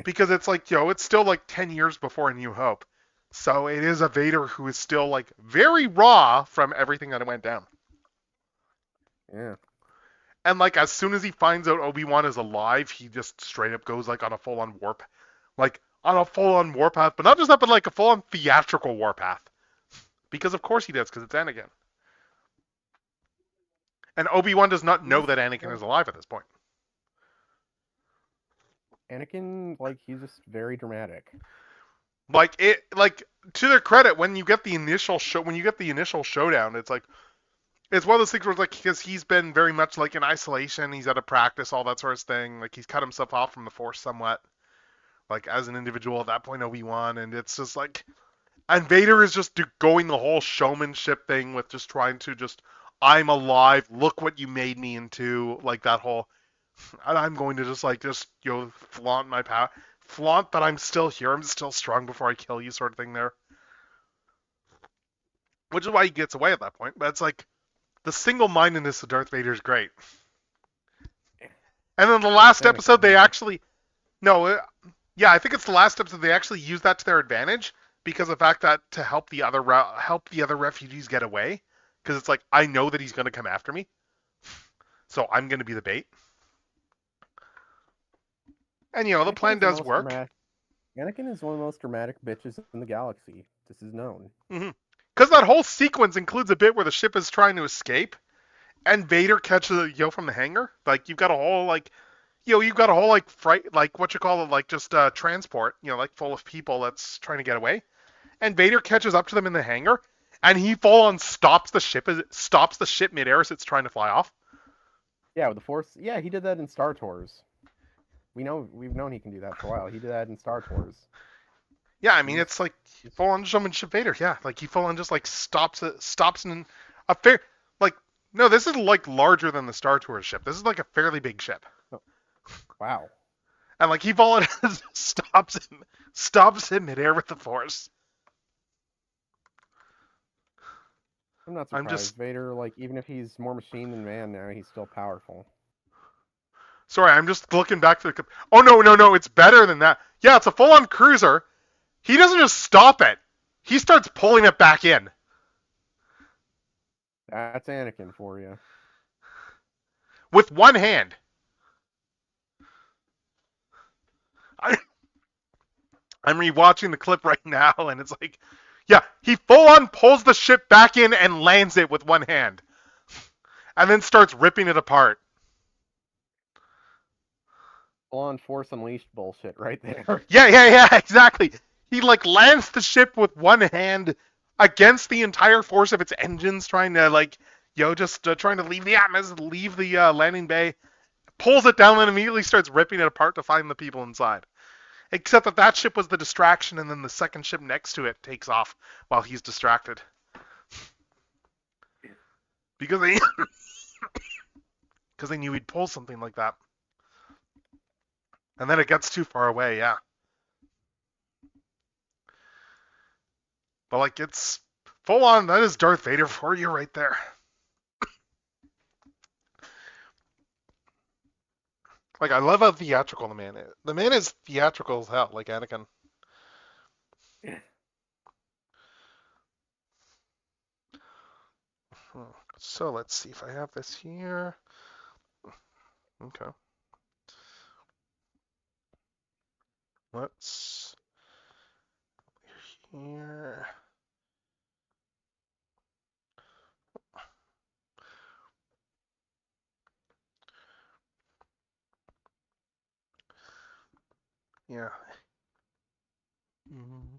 Because it's like, it's still like 10 years before A New Hope. So it is a Vader who is still like very raw from everything that went down. Yeah. And like as soon as he finds out Obi-Wan is alive, he just straight up goes like on a full-on warp. Like on a full-on warpath, but not just that, but like a full-on theatrical warpath. Because of course he does, because it's Anakin. And Obi-Wan does not know that Anakin is alive at this point. Anakin, like, he's just very dramatic. Like to their credit, when you get the initial showdown, it's like it's one of those things where it's like because he's been very much like in isolation, he's out of practice, all that sort of thing. Like he's cut himself off from the Force somewhat, like as an individual at that point, Obi-Wan, and it's just like. And Vader is just going the whole showmanship thing with just trying to I'm alive, look what you made me into, like that whole, and I'm going to flaunt my power, flaunt that I'm still here, I'm still strong before I kill you sort of thing there. Which is why he gets away at that point, but it's like, the single-mindedness of Darth Vader is great. And then the last episode, they actually, I think it's the last episode, they actually use that to their advantage, because of the fact that to help the other refugees get away, because it's like I know that he's going to come after me, so I'm going to be the bait. And the plan does work. Anakin is one of the most dramatic bitches in the galaxy. This is known. Because that whole sequence includes a bit where the ship is trying to escape, and Vader catches Yo from the hangar. Like you've got a whole like, you've got a whole like fright, like what you call it, like just transport, like full of people that's trying to get away. And Vader catches up to them in the hangar, and he full on stops the ship as it stops the ship midair as it's trying to fly off. Yeah, with the Force. Yeah, he did that in Star Tours. We've known he can do that for a while. He did that in Star Tours. Yeah, I mean it's like full on showmanship Vader. Yeah, like he full on just like stops in a fair like no, this is like larger than the Star Tours ship. This is like a fairly big ship. Oh. Wow. And like he full on stops him midair with the Force. I'm not surprised. Vader, like, even if he's more machine than man now, he's still powerful. Sorry, I'm just looking back to the... Oh, no, it's better than that. Yeah, it's a full-on cruiser. He doesn't just stop it. He starts pulling it back in. That's Anakin for you. With one hand. I'm rewatching the clip right now, and it's like... Yeah, he full-on pulls the ship back in and lands it with one hand. And then starts ripping it apart. Full-on Force Unleashed bullshit right there. Yeah, exactly. He, like, lands the ship with one hand against the entire force of its engines, trying to, like, trying to leave the atmosphere, leave the landing bay, pulls it down, and immediately starts ripping it apart to find the people inside. Except that ship was the distraction, and then the second ship next to it takes off while he's distracted. Because they knew he'd pull something like that. And then it gets too far away, yeah. But, like, it's full on, that is Darth Vader for you right there. Like, I love how theatrical the man is. The man is theatrical as hell, like Anakin. So, let's see if I have this here. Okay. Let's... Here... Yeah. Mm-hmm.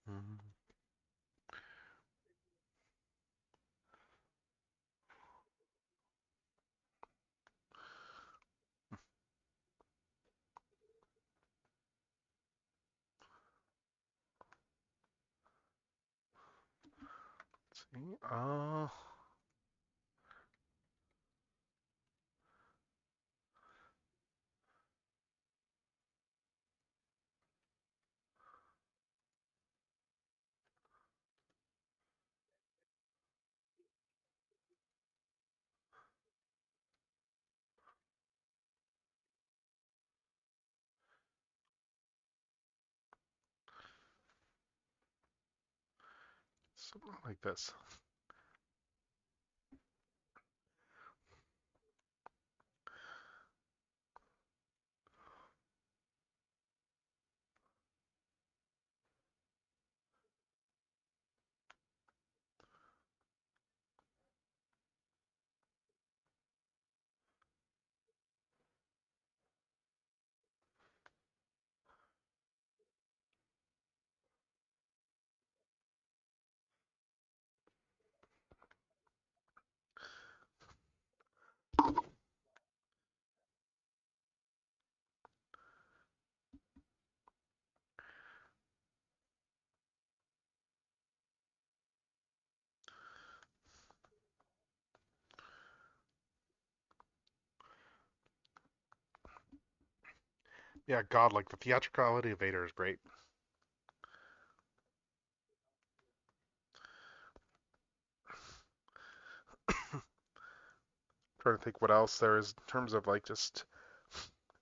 Mm-hmm. See? Something like this. Yeah, God, like the theatricality of Vader is great. Trying to think what else there is in terms of like just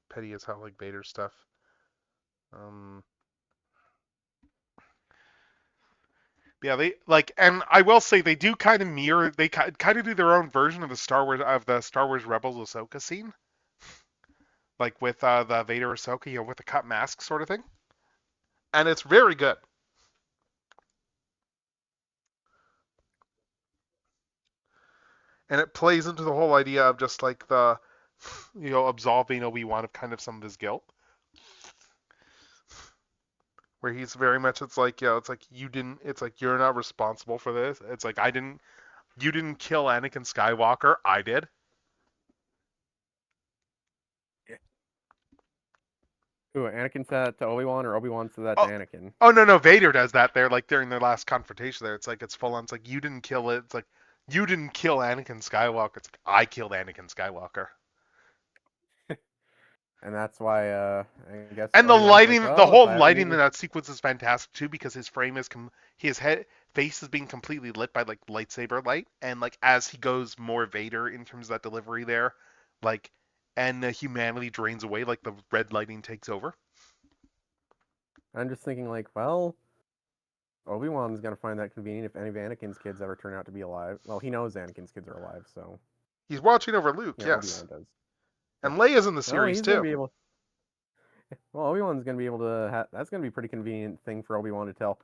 petty as hell like Vader stuff. Yeah, they like, and I will say they do kind of mirror. They kind of do their own version of the Star Wars Rebels Ahsoka scene, like with the Vader Ahsoka, with the cut mask sort of thing, and it's very good. And it plays into the whole idea of just like the, absolving Obi-Wan of kind of some of his guilt, where he's very much, it's like, it's like it's like you're not responsible for this. It's like you didn't kill Anakin Skywalker, I did. Who, Anakin said that to Obi-Wan, or Obi-Wan said that to Anakin? Oh no, Vader does that there, like during their last confrontation there. It's like it's full on. It's like you didn't kill it. It's like you didn't kill Anakin Skywalker. It's like I killed Anakin Skywalker. And that's why, I guess. And the Obi-Wan's lighting, like, the well, whole if I ever lighting need in that sequence is fantastic too, because his frame is his face is being completely lit by like lightsaber light, and like as he goes more Vader in terms of that delivery there, like, and the humanity drains away, like the red lighting takes over. I'm just thinking, like, well, Obi-Wan's gonna find that convenient if any of Anakin's kids ever turn out to be alive. Well, he knows Anakin's kids are alive, so. He's watching over Luke, Yeah, yes. Obi-Wan does. And Leia's in the Well, series he's too. Gonna be able... Well, Obi-Wan's gonna be able to. That's gonna be a pretty convenient thing for Obi-Wan to tell.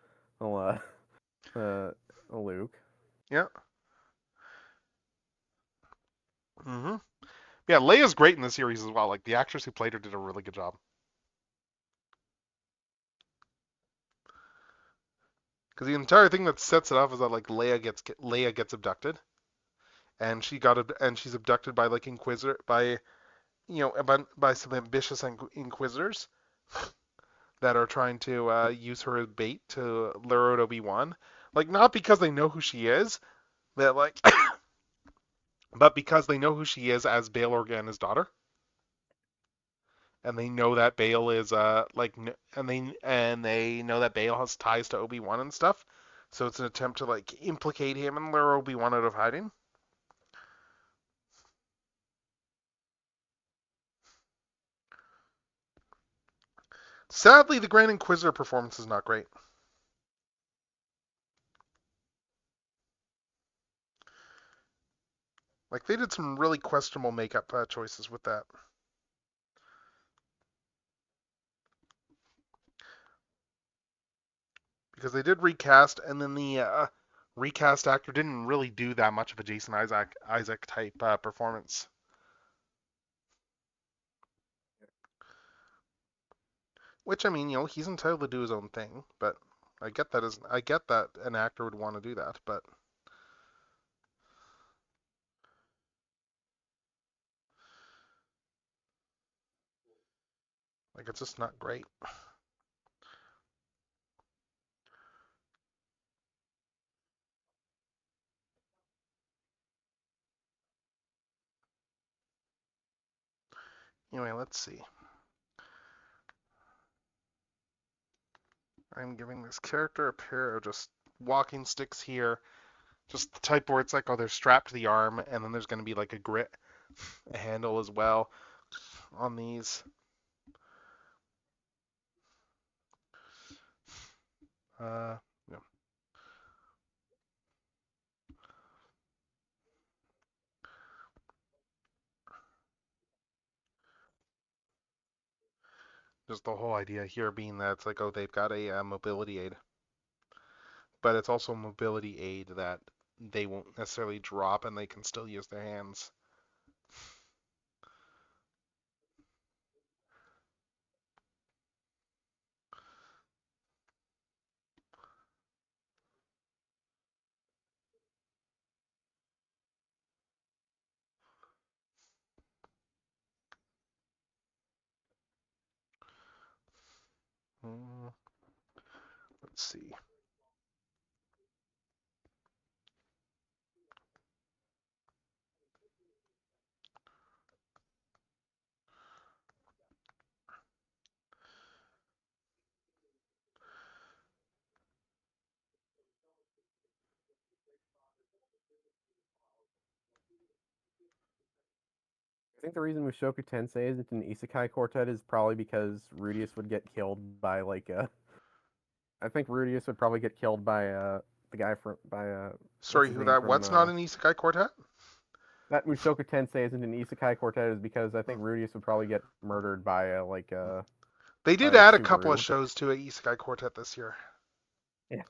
Luke. Yeah. Mm-hmm. Yeah, Leia's great in the series as well. Like the actress who played her did a really good job. Because the entire thing that sets it off is that like Leia gets abducted, and she's abducted by like by some ambitious Inquisitors that are trying to use her as bait to lure out Obi-Wan. Like not because they know who she is, that like, but because they know who she is as Bail Organa's daughter. And they know that Bail is and they know that Bail has ties to Obi-Wan and stuff. So it's an attempt to like implicate him and lure Obi-Wan out of hiding. Sadly, the Grand Inquisitor performance is not great. Like they did some really questionable makeup choices with that. Because they did recast, and then the recast actor didn't really do that much of a Jason Isaac type performance. Which, I mean, he's entitled to do his own thing, but I get that an actor would want to do that, but like it's just not great. Anyway, let's see. I'm giving this character a pair of just walking sticks here. Just the type where it's like, oh, they're strapped to the arm, and then there's going to be like a handle as well on these. Yeah. Just the whole idea here being that it's like, oh, they've got a mobility aid. But it's also a mobility aid that they won't necessarily drop and they can still use their hands. Let's see. I think the reason Mushoku Tensei isn't an Isekai Quartet is probably because Rudius would get killed by like I think Rudius would probably get killed by the guy from Sorry, who that? What's not an Isekai Quartet? That Mushoku Tensei isn't an Isekai Quartet is because I think Rudius would probably get murdered by They did add a couple of shows to a Isekai Quartet this year. Yeah.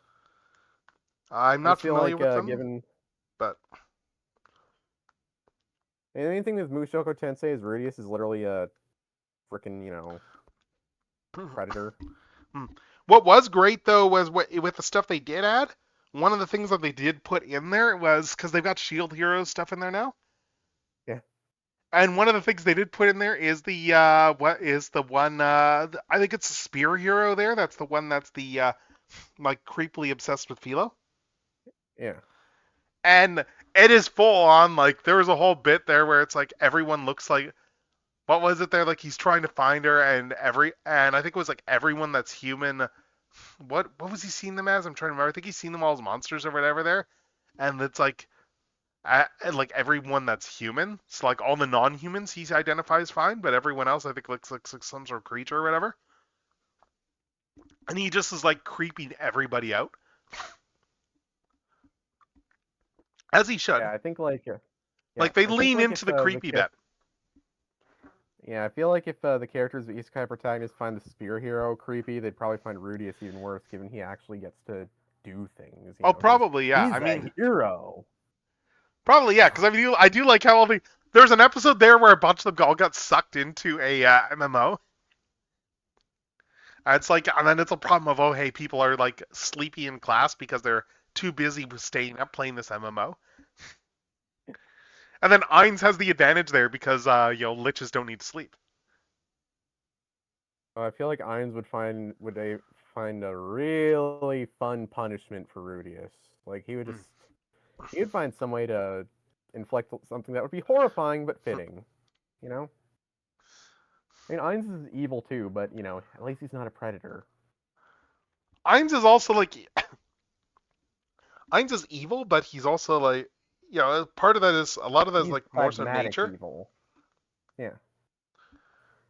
I'm not familiar with them, given... but the main thing with Mushoku Tensei is Rudius is literally a freaking, predator. What was great though was with the stuff they did add. One of the things that they did put in there was because they've got Shield Hero stuff in there now. Yeah. And one of the things they did put in there is the what is the one I think it's a Spear Hero there. That's the one that's the like creepily obsessed with Philo. Yeah. And it is full on, like, there was a whole bit there where it's like everyone looks like, what was it there? Like he's trying to find her and I think it was like everyone that's human. What was he seeing them as? I'm trying to remember. I think he's seen them all as monsters or whatever there. And it's like everyone that's human. So like all the non-humans he identifies fine, but everyone else I think looks like some sort of creature or whatever. And he just is like creeping everybody out. As he should. Yeah, I think they lean into the creepy bit. Yeah, I feel like if the characters of Isekai protagonists find the Spear Hero creepy, they'd probably find Rudius even worse, given he actually gets to do things. Probably, yeah. He's a hero. Probably, yeah, because I do like how there's an episode there where a bunch of them all got sucked into a MMO. It's like, and then it's a problem of, oh, hey, people are like sleepy in class because they're too busy with staying up playing this MMO. And then Ainz has the advantage there because liches don't need to sleep. I feel like Ainz would find a really fun punishment for Rudius. Like he would find some way to inflict something that would be horrifying but fitting. I mean, Ainz is evil too, but at least he's not a predator. Ainz is also like Ainz is evil, but he's also like, part of that is a lot of that is like more so nature. Evil. Yeah.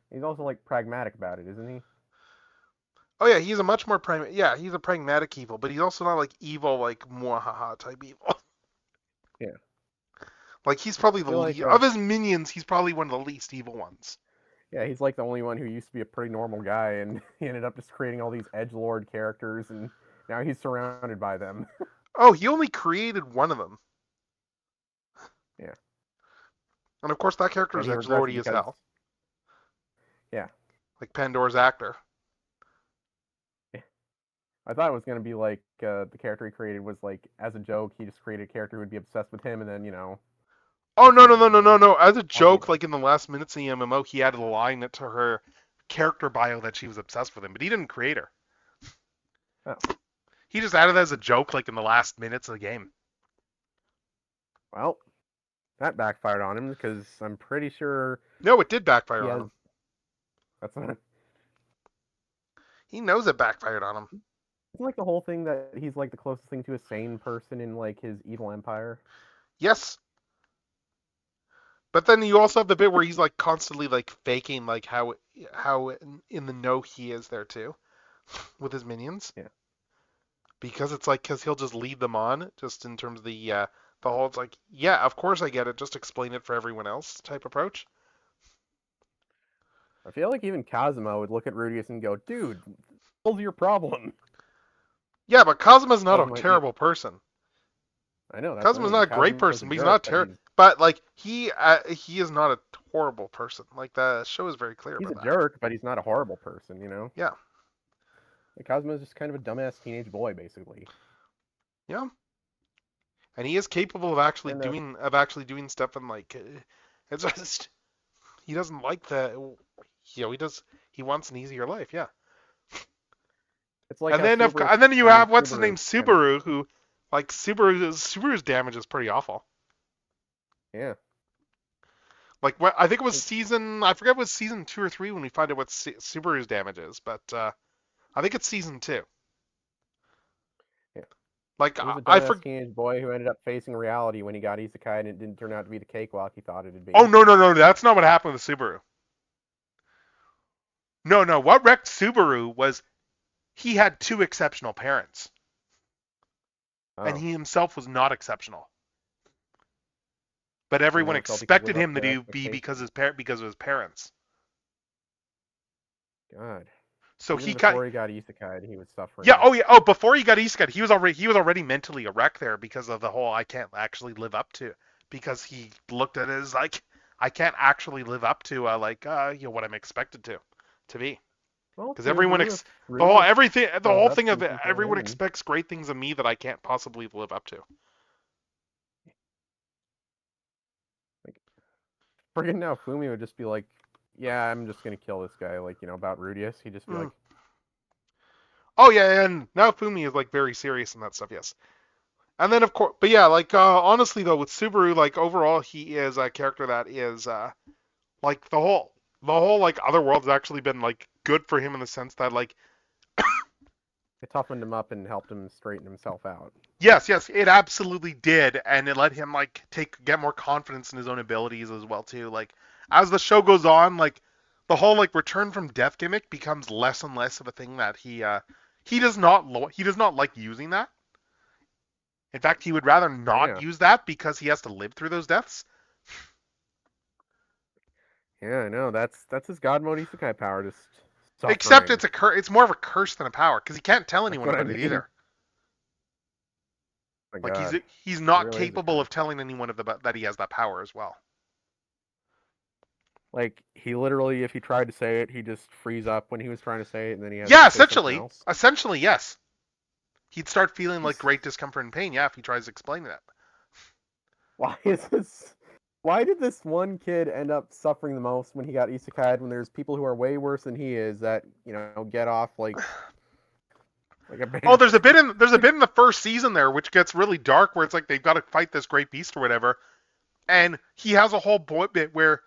He's also like pragmatic about it, isn't he? Oh yeah, he's a much more he's a pragmatic evil, but he's also not like evil like mwahaha type evil. Yeah. Like he's probably of his minions, he's probably one of the least evil ones. Yeah, he's like the only one who used to be a pretty normal guy, and he ended up just creating all these edgelord characters, and now he's surrounded by them. Oh, he only created one of them. Yeah. And of course that character is edgelordy as hell. Yeah. Like Pandora's actor. Yeah. I thought it was going to be like the character he created was like, as a joke, he just created a character who would be obsessed with him, and then, Oh, no. As a joke, like in the last minutes of the MMO, he added a line to her character bio that she was obsessed with him, but he didn't create her. Oh. He just added it as a joke, like in the last minutes of the game. Well, that backfired on him because I'm pretty sure. No, it did backfire on him. That's not. He knows it backfired on him. Isn't like the whole thing that he's like the closest thing to a sane person in like his evil empire? Yes. But then you also have the bit where he's like constantly like faking like how in the know he is there too, with his minions. Yeah. Because it's like, he'll just lead them on, just in terms of the whole, it's like, yeah, of course I get it, just explain it for everyone else type approach. I feel like even Kazuma would look at Rudius and go, dude, what's your problem? Yeah, but Kazuma's not a terrible person. I know. Kazuma's not a great person, but he's not terrible. But, like, he is not a horrible person. Like, the show is very clear about that. He's a jerk, but he's not a horrible person, Yeah. Kazuma's just kind of a dumbass teenage boy, basically. Yeah. And he is capable of actually doing stuff, and like it's just he doesn't like he wants an easier life, yeah. It's like and then you have what's his name, Subaru, who like Subaru's damage is pretty awful. Yeah. Like I think it was I forget if it was season 2 or 3 when we find out what Subaru's damage is, but I think it's season 2. Yeah. Like I forget teenage boy who ended up facing reality when he got isekai, and it didn't turn out to be the cakewalk he thought it'd be. Oh no, that's not what happened with Subaru. No, what wrecked Subaru was he had 2 exceptional parents. and Oh. he himself was not exceptional. But You everyone never felt he could expected live up him to to their be because expectations? of his parents. God. So Even he got before he got isekai'd, he was yeah, suffering. oh yeah, oh before he got isekai, he was already mentally a wreck there because of the whole I can't actually live up to, because he looked at it as like I can't actually live up to what I'm expected to be. Well, Because everyone Subaru, if the whole Rudius everything the showed whole up, thing of he it, can turn everyone him, and expects great things of me that I can't possibly live up to. like, friggin' now Fumi would just be like, "Yeah, I'm just gonna kill this guy." Like, about Rudius, he'd just be like, Oh yeah, and now Fumi is like very serious in that stuff, yes. And then of course, but yeah, honestly though, with Subaru, like overall, he is a character that is like the whole like other world has actually been like good for him in the sense that like it toughened him up and helped him straighten himself out. yes, it absolutely did, and it let him like get more confidence in his own abilities as well too. Like as the show goes on, like the whole like return from death gimmick becomes less and less of a thing that he does not like using that. In fact, he would rather Oh not yeah, use that because he has to live through those deaths. yeah, I know. That's his God mode isekai power, just Except suffering. it's more of a curse than a power because he can't tell That's anyone what I about it mean. either. Oh my Like God, he's it not really is a capable curse. of telling anyone that he has that power as well. Like he literally, if he tried to say it, he just freeze up when he was trying to say it, and then he has Yeah, to say something else. essentially yes. He'd start feeling like Just great discomfort and pain. Yeah, if he tries explaining it. why is this? Why did this one kid end up suffering the most when he got isekai'd? When there's people who are way worse than he is that get off like a Oh, bandit. there's a bit in the first season there which gets really dark where it's like they've got to fight this great beast or whatever, and he has a whole bit where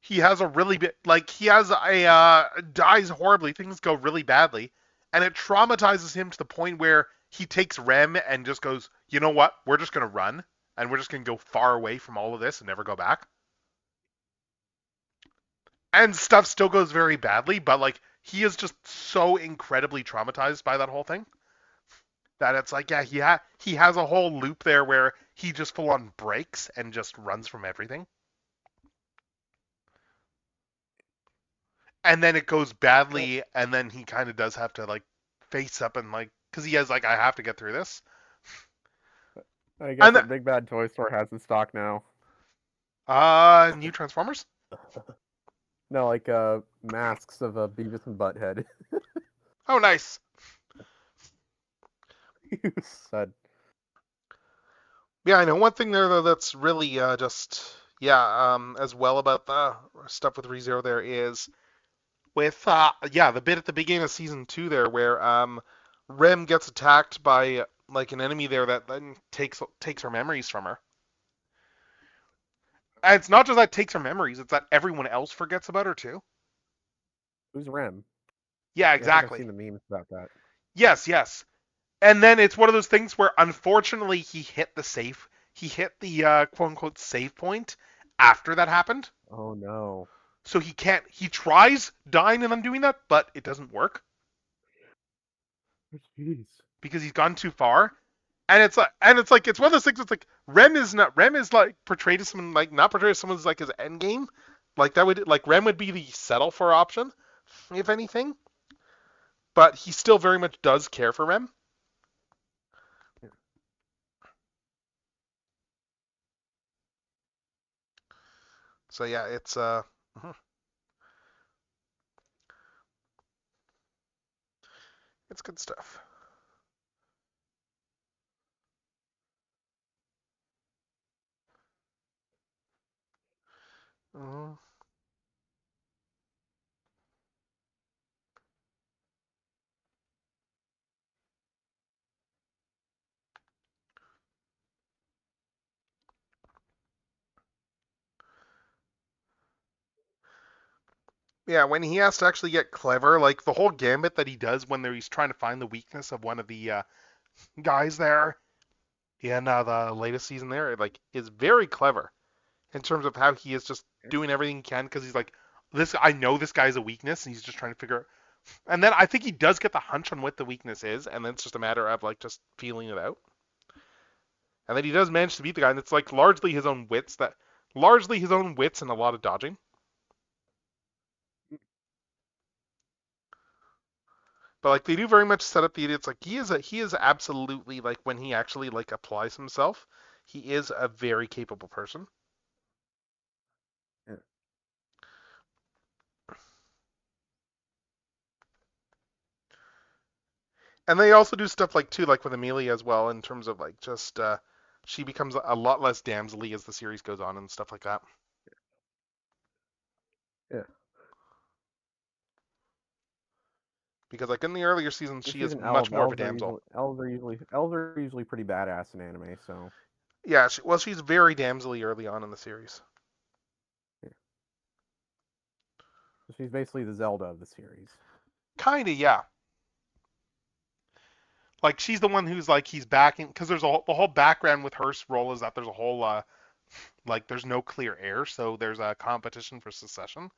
he has a really bit like he has a dies horribly, things go really badly, and it traumatizes him to the point where he takes Rem and just goes, you know what, we're just gonna run and we're just gonna go far away from all of this and never go back. And stuff still goes very badly, but like he is just so incredibly traumatized by that whole thing that it's like, yeah, he has a whole loop there where he just full on breaks and just runs from everything. And then it goes badly, and then he kind of does have to like face up and like, because he has like, I have to get through this. I guess And what Big Bad Toy Store has in stock now. New Transformers. No, like masks of Beavis and Butthead. Oh, nice. You said. Yeah, I know one thing there though that's really just as well about the stuff with ReZero there is with the bit at the beginning of season 2 there where Rem gets attacked by like an enemy there that then takes her memories from her. And it's not just that takes her memories, it's that everyone else forgets about her too. Who's Rem? Yeah, Yeah, I think I've exactly. seen the memes about that. Yes. And then it's one of those things where unfortunately he hit the quote unquote save point after that happened. Oh no. So he tries dying and undoing that, but it doesn't work. Jeez. Because he's gone too far. And it's one of those things. It's like Rem is like portrayed as someone like not portrayed as someone who's like his end game. Like that would like Rem would be the settle for option, if anything. But he still very much does care for Rem. So yeah, it's it's good stuff. Uh, Yeah, when he has to actually get clever, like the whole gambit that he does when he's trying to find the weakness of one of the guys there in the latest season there, like is very clever in terms of how he is just doing everything he can because he's like, this I know this guy's a weakness and he's just trying to figure. And then I think he does get the hunch on what the weakness is, and then it's just a matter of like just feeling it out. And then he does manage to beat the guy, and it's like largely his own wits and a lot of dodging. But like they do very much set up the idiots. Like he is absolutely like when he actually like applies himself, he is a very capable person. Yeah. And they also do stuff like too, like with Amelia as well, in terms of like just she becomes a lot less damselly as the series goes on and stuff like that. Yeah. Because like in the earlier seasons, she She's is an much elf. more of a damsel. Elves are usually pretty badass in anime. So Yeah, well, she's very damselly early on in the series. yeah. She's basically the Zelda of the series. Kinda, yeah. Like she's the one who's like he's backing because there's the whole background with her role is that there's a whole like there's no clear heir, so there's a competition for succession.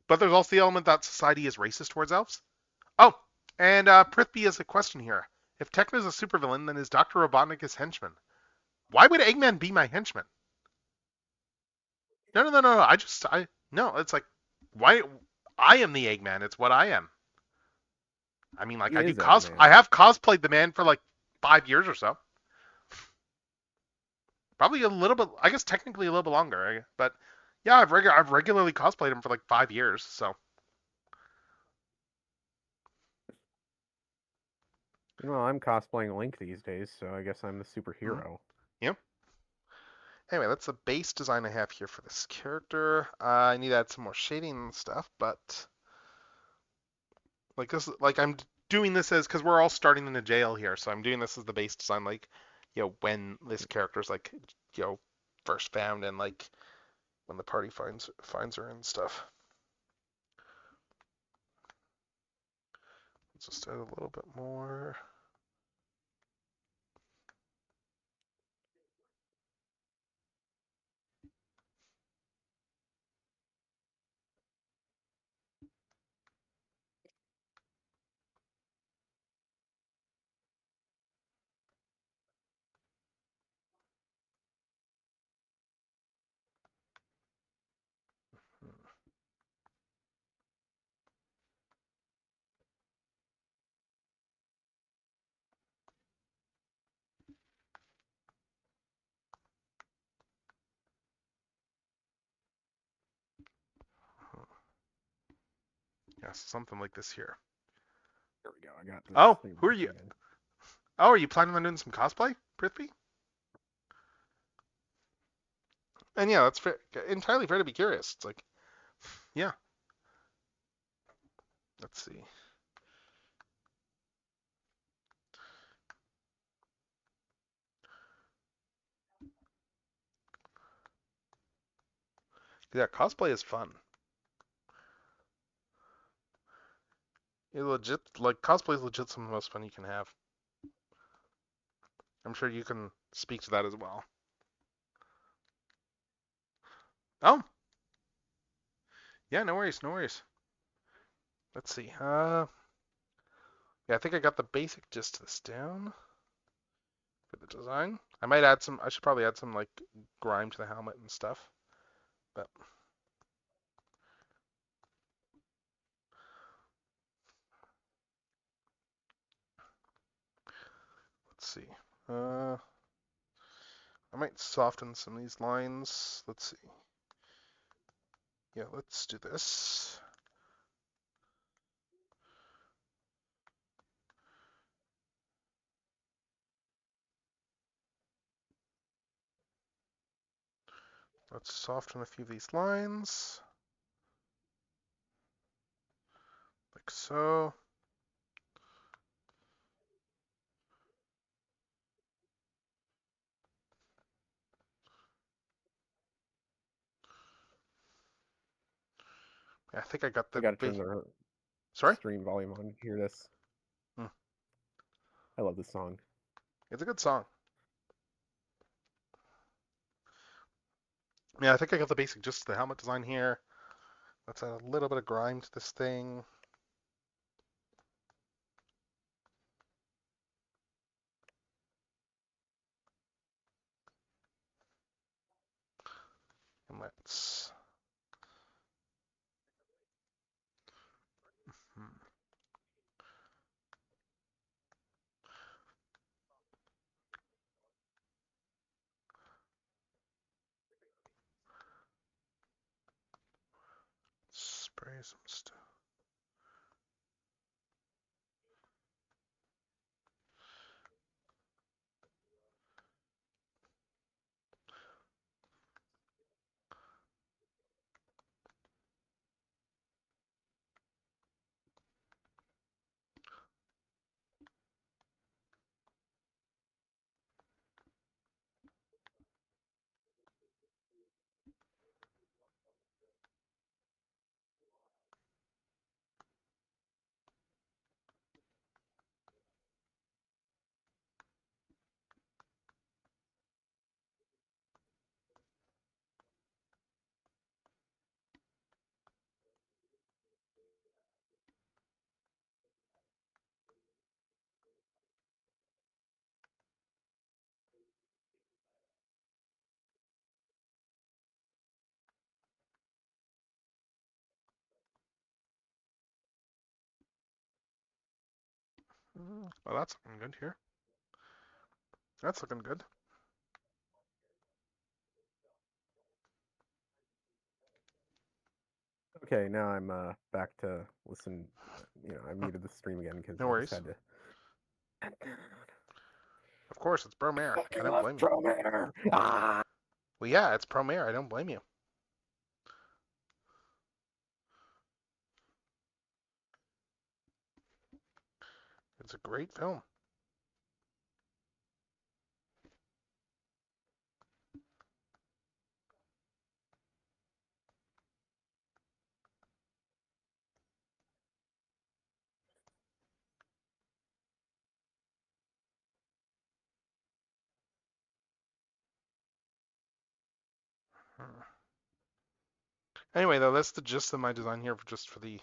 But there's also the element that society is racist towards elves. Oh, and Prithvi has a question here. If Techno's a supervillain, then is Dr. Robotnik his henchman? Why would Eggman be my henchman? No, no, no, no. No. It's like, why? I am the Eggman. It's what I am. I mean, like He I do is Eggman. I have cosplayed the man for like 5 years or so. Probably a little bit. I guess technically a little bit longer. But yeah, I've regularly cosplayed him for like 5 years. So Well, I'm cosplaying Link these days, so I guess I'm the superhero. yeah. Anyway, that's the base design I have here for this character. I need to add some more shading and stuff, but like this, like I'm doing this as because we're all starting in a jail here, so I'm doing this as the base design, like when this character's like first found and like when the party finds her and stuff. Let's just add a little bit more. Yeah, so something like this here. There we go. I got this. Oh, who are you? Oh, are you planning on doing some cosplay, Prithvi? And yeah, that's fair, entirely fair to be curious. It's like, yeah. Let's see. Yeah, cosplay is fun. It legit, like cosplay is legit some of the most fun you can have. I'm sure you can speak to that as well. Oh. Yeah, no worries, no worries. Let's see. Yeah, I think I got the basic gist of this down for the design. I might add some. I should probably add some like grime to the helmet and stuff. But let's see. I might soften some of these lines. Let's see. Yeah, let's do this. Let's soften a few of these lines. Like so. Yeah, I think I got the. I gotta turn the Sorry? stream volume on to hear this. I love this song. It's a good song. Yeah, I think I got the basic gist of the helmet design here. Let's add a little bit of grime to this thing. helmets. Spray some stuff. Oh, that's looking good here. That's looking good. Okay, now I'm back to listen. I muted the stream again because No I worries. just had to. Of course, it's Promare. I don't blame you. Promare. Ah! Well, yeah, it's Promare. I don't blame you. It's a great film. Anyway, though, that's the gist of my design here, just for the.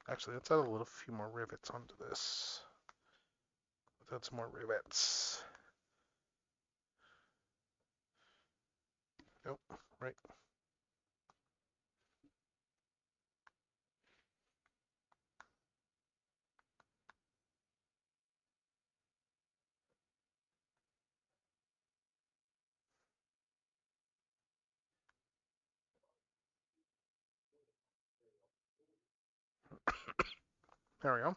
Actually, let's add a few more rivets onto this. Let's add some more rivets. Nope, right. There we go.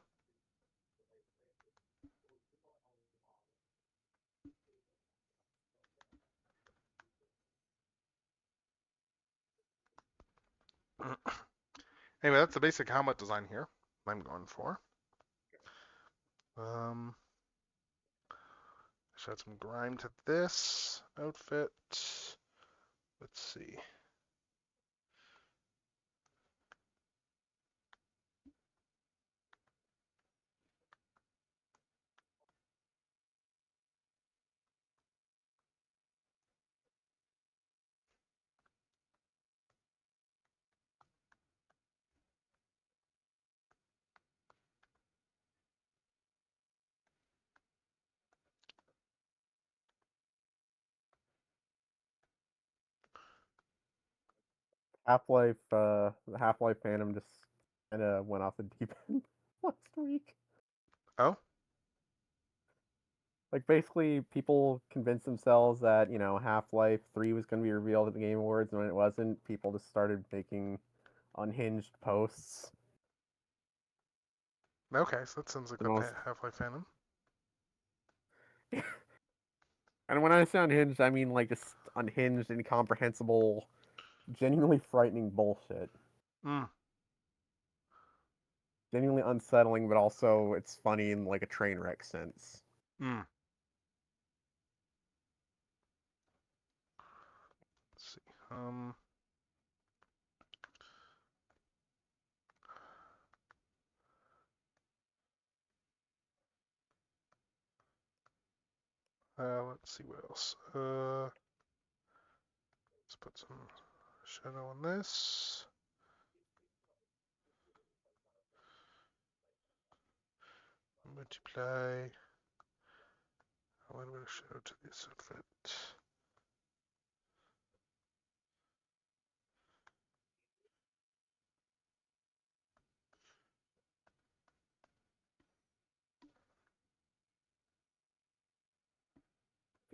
Anyway, that's the basic helmet design here I'm going for. Should add some grime to this outfit. Let's see. The Half-Life fandom just kind of went off the deep end last week. Oh? Like, basically, people convinced themselves that, Half-Life 3 was going to be revealed at the Game Awards, and when it wasn't, people just started making unhinged posts. Okay, so that sounds like The a most... Half-Life fandom. And when I say unhinged, I mean, like, just unhinged, incomprehensible, genuinely frightening bullshit. Genuinely unsettling, but also it's funny in, like, a train wreck sense. Let's see. Let's see what else. Let's put some shadow on this. Multiply. A little bit of shadow to this outfit.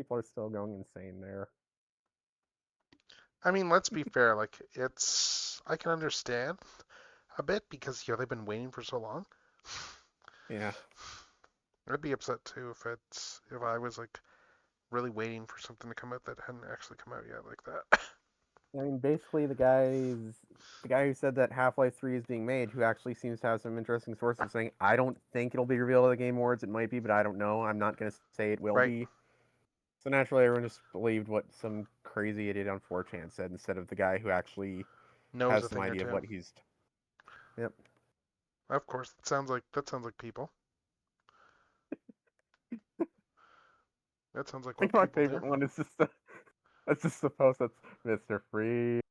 people are still going insane there. I mean, let's be fair. Like, I can understand a bit because they've been waiting for so long. Yeah. I'd be upset too if I was like really waiting for something to come out that hadn't actually come out yet like that. I mean, basically, the guy who said that Half-Life 3 is being made, who actually seems to have some interesting sources saying, I don't think it'll be revealed at the Game Awards. It might be, but I don't know. I'm not going to say it will Right. be. So naturally, everyone just believed what some crazy idiot on 4chan said instead of the guy who actually Knows has a some thing or idea of two. what he's. Yep. Of course, that sounds like people. That sounds like I think what my people favorite do. one is just that's just the post that's Mr. Freeman.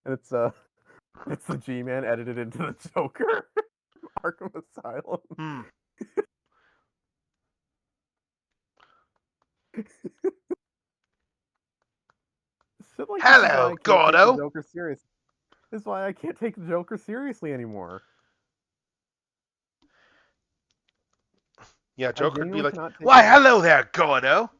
And it's the G-Man edited into the Joker. Arkham Asylum. Shit like this is why Hello, I can't take the Gordo. Joker serious. This is why I can't take the Joker seriously anymore. Yeah, I Joker would be genuinely like, cannot take "Why, him. hello there, Gordo."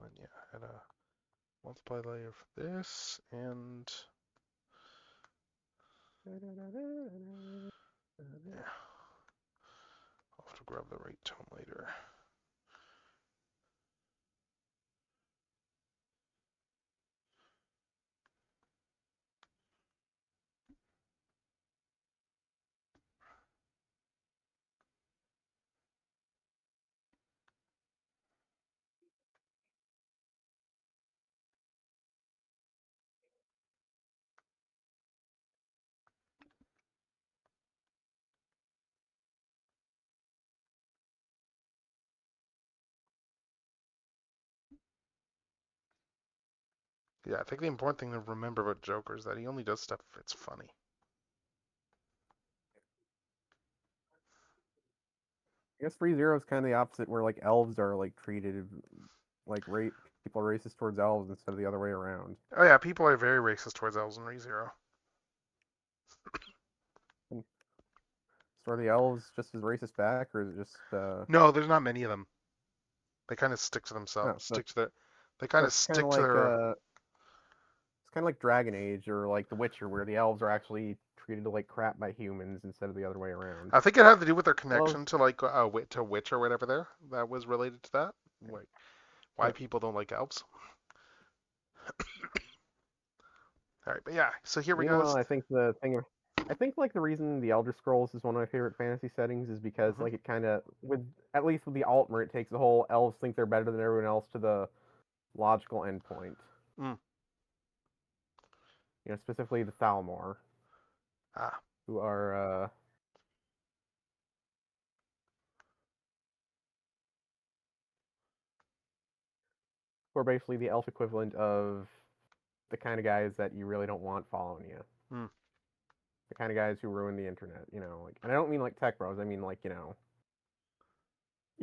And yeah, I had a multiply layer for this, and yeah, I'll have to grab the right tone later. Yeah, I think the important thing to remember about Joker is that he only does stuff if it's funny. I guess ReZero is kind of the opposite, where like elves are like treated like people are racist towards elves instead of the other way around. Oh yeah, people are very racist towards elves in ReZero. So are the elves just as racist back, or is it just? No, there's not many of them. They kind of stick to No, themselves. so, They kind so of it's kind of stick to like their. it's kind of like Dragon Age or like The Witcher, where the elves are actually treated like crap by humans instead of the other way around. I think it had to do with their Well, connection to like to witch or whatever there. That was related to that. Like why yeah. people don't like elves. All right, but yeah. So here we go. Meanwhile, I think like the reason the Elder Scrolls is one of my favorite fantasy settings is because like it kind of at least with the Altmer, it takes the whole elves think they're better than everyone else to the logical endpoint. Mm. You know, specifically the Thalmor, Ah. who are basically the elf equivalent of the kind of guys that you really don't want following you. Mm. The kind of guys who ruin the internet, you know, like, and I don't mean like tech bros. I mean like, you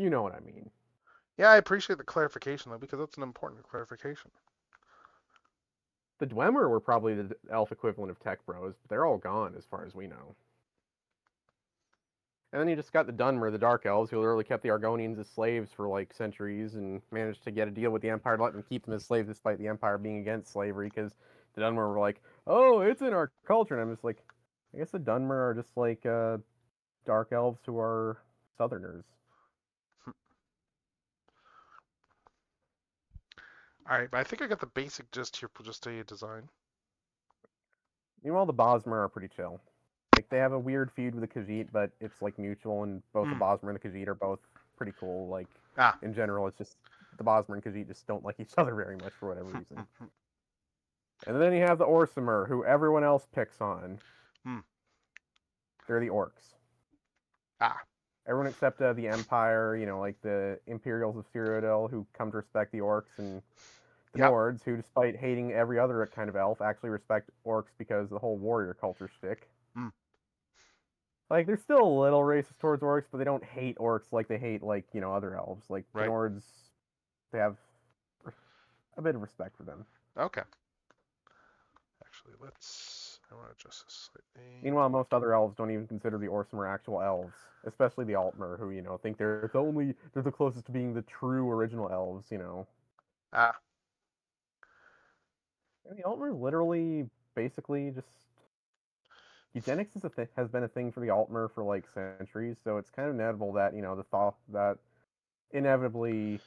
know what I mean. Yeah, I appreciate the clarification though, because that's an important clarification. The Dwemer were probably the elf equivalent of tech bros, but they're all gone as far as we know. And then you just got the Dunmer, the Dark Elves, who literally kept the Argonians as slaves for like centuries and managed to get a deal with the Empire to let them keep them as slaves despite the Empire being against slavery because the Dunmer were like, oh, it's in our culture. And I'm just like, I guess the Dunmer are just like Dark Elves who are Southerners. All right, but I think I got the basic gist here for just a design. Meanwhile, the Bosmer are pretty chill. Like, they have a weird feud with the Khajiit, but it's, like, mutual, and both the Bosmer and the Khajiit are both pretty cool. Like, in general, it's just the Bosmer and Khajiit just don't like each other very much for whatever reason. And then you have the Orsimer, who everyone else picks on. They're the orcs. Everyone except the Empire, you know, like the Imperials of Cyrodiil, who come to respect the orcs, and the Nords, who, despite hating every other kind of elf, actually respect orcs because of the whole warrior culture shtick. Like, they're still a little racist towards orcs, but they don't hate orcs like they hate, like, other elves. Like, the Right. Nords, they have a bit of respect for them. Okay. Actually, I want to adjust this slightly. Meanwhile, most other elves don't even consider the Orsimer actual elves, especially the Altmer, who, think they're the closest to being the true original elves, Ah. And the Altmer literally, basically, just eugenics has been a thing for the Altmer for like centuries, so it's kind of inevitable that the thought that inevitably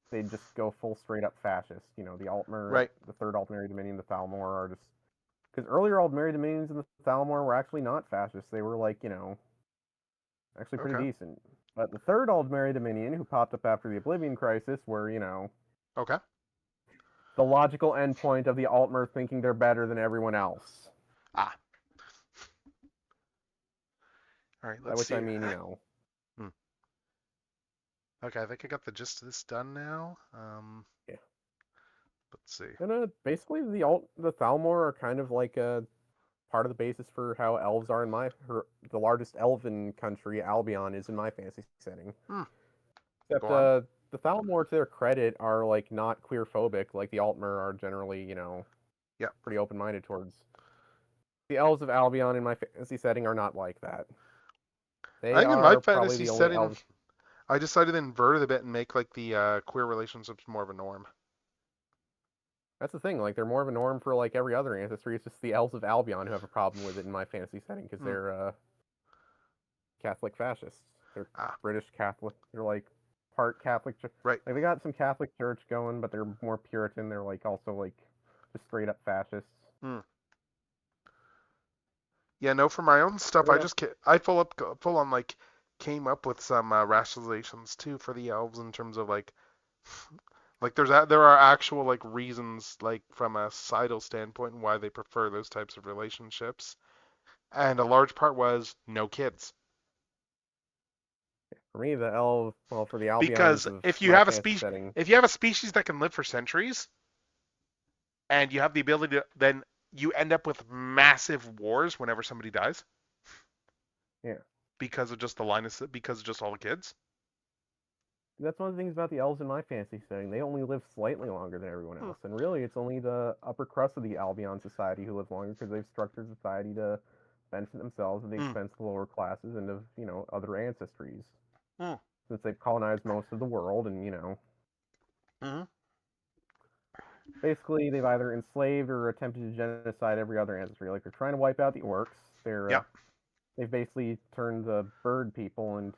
they'd just go full straight up fascist. The Altmer, Right. the third Altmerry Dominion, the Thalmor are just because earlier Altmerry Dominions and the Thalmor were actually not fascist. They were like actually pretty decent. But the third Altmerry Dominion, who popped up after the Oblivion Crisis, were okay, the logical endpoint of the Altmer thinking they're better than everyone else. Ah. All right, let's see. By which I mean, Okay, I think I got the gist of this done now. Yeah. Let's see. And basically, the Thalmor are kind of like a part of the basis for how elves are in the largest elven country, Albion, is in my fantasy setting. Except the Thalmor, to their credit, are like not queer phobic like the Altmer are generally, pretty open minded towards. The elves of Albion in my fantasy setting are not like that. They I think in are my probably fantasy the only setting, elves. I decided to invert it a bit and make like the queer relationships more of a norm. That's the thing. Like, they're more of a norm for like every other ancestry. It's just the elves of Albion who have a problem with it in my fantasy setting because they're Catholic fascists. They're British Catholic. They're like part Catholic. Right. Like, they got some Catholic Church going, but they're more Puritan. They're like also like just straight up fascists. Yeah, no, for my own stuff, I full on like came up with some rationalizations too for the elves in terms of like there are actual like reasons like from a societal standpoint why they prefer those types of relationships, and a large part was no kids. For me, the elves, well, for the Albions Because of if you my have a fantasy species, setting, if you have a species that can live for centuries, and you have the ability to, then you end up with massive wars whenever somebody dies. Yeah. Because of just because of just all the kids. That's one of the things about the elves in my fantasy setting. They only live slightly longer than everyone else, and really, it's only the upper crust of the Albion society who live longer because they've structured society to benefit themselves at the expense of the lower classes and of other ancestries. Since they've colonized most of the world, and basically they've either enslaved or attempted to genocide every other ancestry. Like, they're trying to wipe out the orcs. They've basically turned the bird people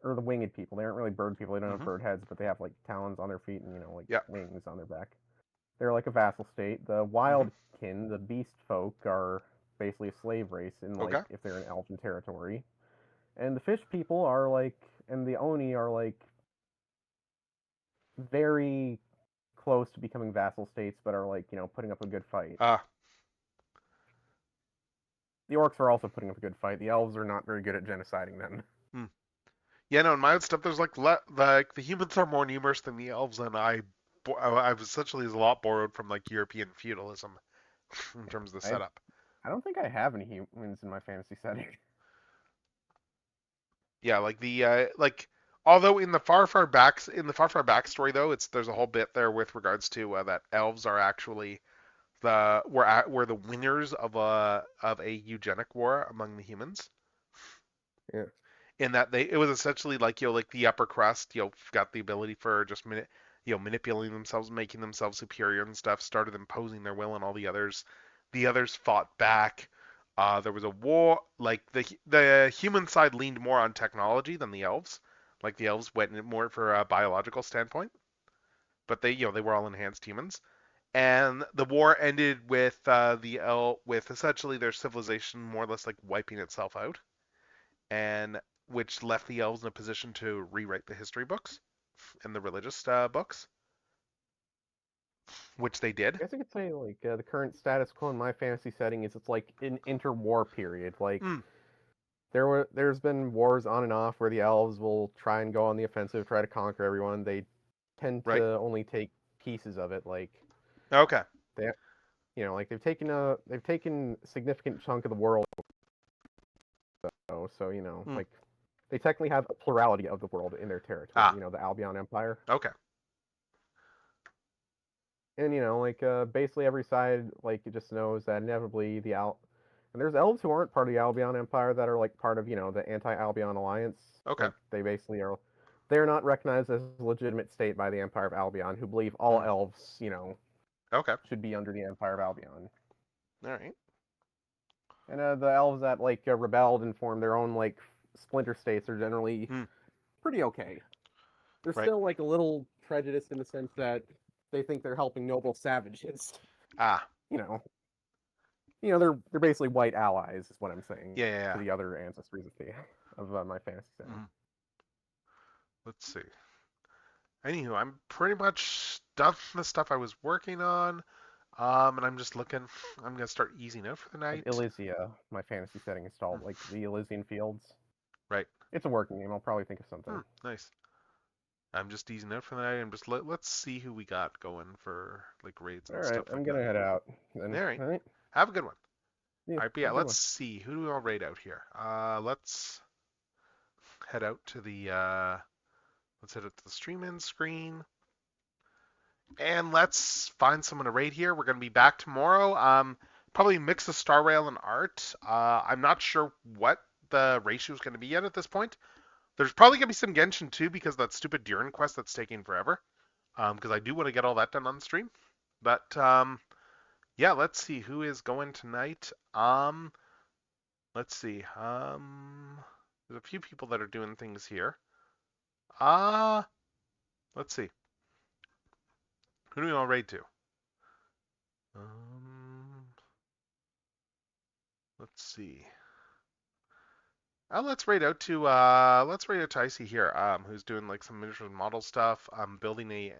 or the winged people. They aren't really bird people. They don't have bird heads, but they have like talons on their feet and wings on their back. They're like a vassal state. The wildkin, the beast folk, are basically a slave race in if they're in elven territory. And the fish people are like, and the Oni are like very close to becoming vassal states, but are like putting up a good fight. The orcs are also putting up a good fight. The elves are not very good at genociding them. Yeah, no, in my own stuff, there's like the humans are more numerous than the elves, and I essentially is a lot borrowed from like European feudalism in terms of the setup. I don't think I have any humans in my fantasy setting. Yeah, like the although in the far backstory though, there's a whole bit there with regards to that elves are actually were the winners of a eugenic war among the humans. Yeah. In that it was essentially like like the upper crust got the ability for just manipulating themselves, making themselves superior and stuff, started imposing their will on all the others. The others fought back. There was a war. Like the human side leaned more on technology than the elves. Like the elves went more for a biological standpoint, but they were all enhanced humans. And the war ended with with essentially their civilization more or less like wiping itself out, and which left the elves in a position to rewrite the history books and the religious books, which they did. I guess I could say like the current status quo in my fantasy setting is it's like an interwar period. Like there's been wars on and off where the elves will try and go on the offensive, try to conquer everyone. They tend to only take pieces of it. Like they, like they've taken a significant chunk of the world. though, so like they technically have a plurality of the world in their territory. The Albion Empire. Okay. And like basically every side it just knows that inevitably and there's elves who aren't part of the Albion Empire that are like part of the anti-Albion alliance. Okay. They basically are. They're not recognized as a legitimate state by the Empire of Albion, who believe all elves, okay, should be under the Empire of Albion. All right. And the elves that rebelled and formed their own splinter states are generally pretty okay. They're still a little prejudiced in the sense that they think they're helping noble savages. They're basically white allies, is what I'm saying. Yeah. To the other ancestries of my fantasy setting. Let's see. Anywho, I'm pretty much done with the stuff I was working on. And I'm just looking. I'm gonna start easing out for the night. Elysia, my fantasy setting installed, the Elysian Fields. Right. It's a working game. I'll probably think of something. Nice. I'm just easing out for the night. I'm just let's see who we got going for raids and stuff. I'm gonna head out. Then. All right. Have a good one. Yeah, all right, but yeah, let's see. Who do we all raid out here? Let's head out to the stream end screen. And let's find someone to raid here. We're gonna be back tomorrow. Probably mix of Star Rail and Art. I'm not sure what the ratio is gonna be yet at this point. There's probably gonna be some Genshin too because of that stupid Durin quest that's taking forever. Because I do want to get all that done on the stream. But yeah, let's see who is going tonight. Let's see. There's a few people that are doing things here. Let's see. Who do we all raid to? Let's see. Let's raid out to Icy here. Who's doing some miniature model stuff. Building a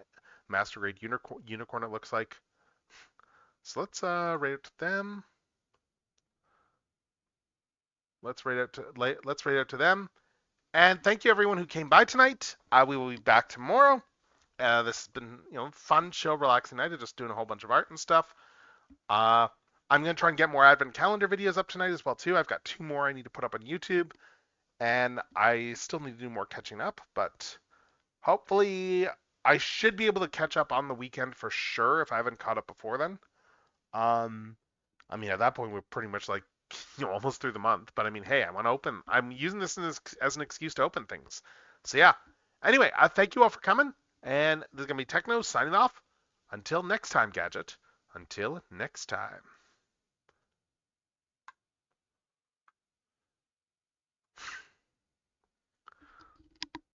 master grade unicorn. It looks like. So let's raid out to them. Let's raid out to them. And thank you everyone who came by tonight. We will be back tomorrow. This has been fun, chill, relaxing night of just doing a whole bunch of art and stuff. I'm gonna try and get more advent calendar videos up tonight as well too. I've got 2 more I need to put up on YouTube, and I still need to do more catching up. But hopefully, I should be able to catch up on the weekend for sure if I haven't caught up before then. I mean, at that point, we're pretty much almost through the month. But I mean, hey, I want to open. I'm using this as an excuse to open things. So yeah. Anyway, thank you all for coming. And this is going to be Techno signing off. Until next time, Gadget. Until next time.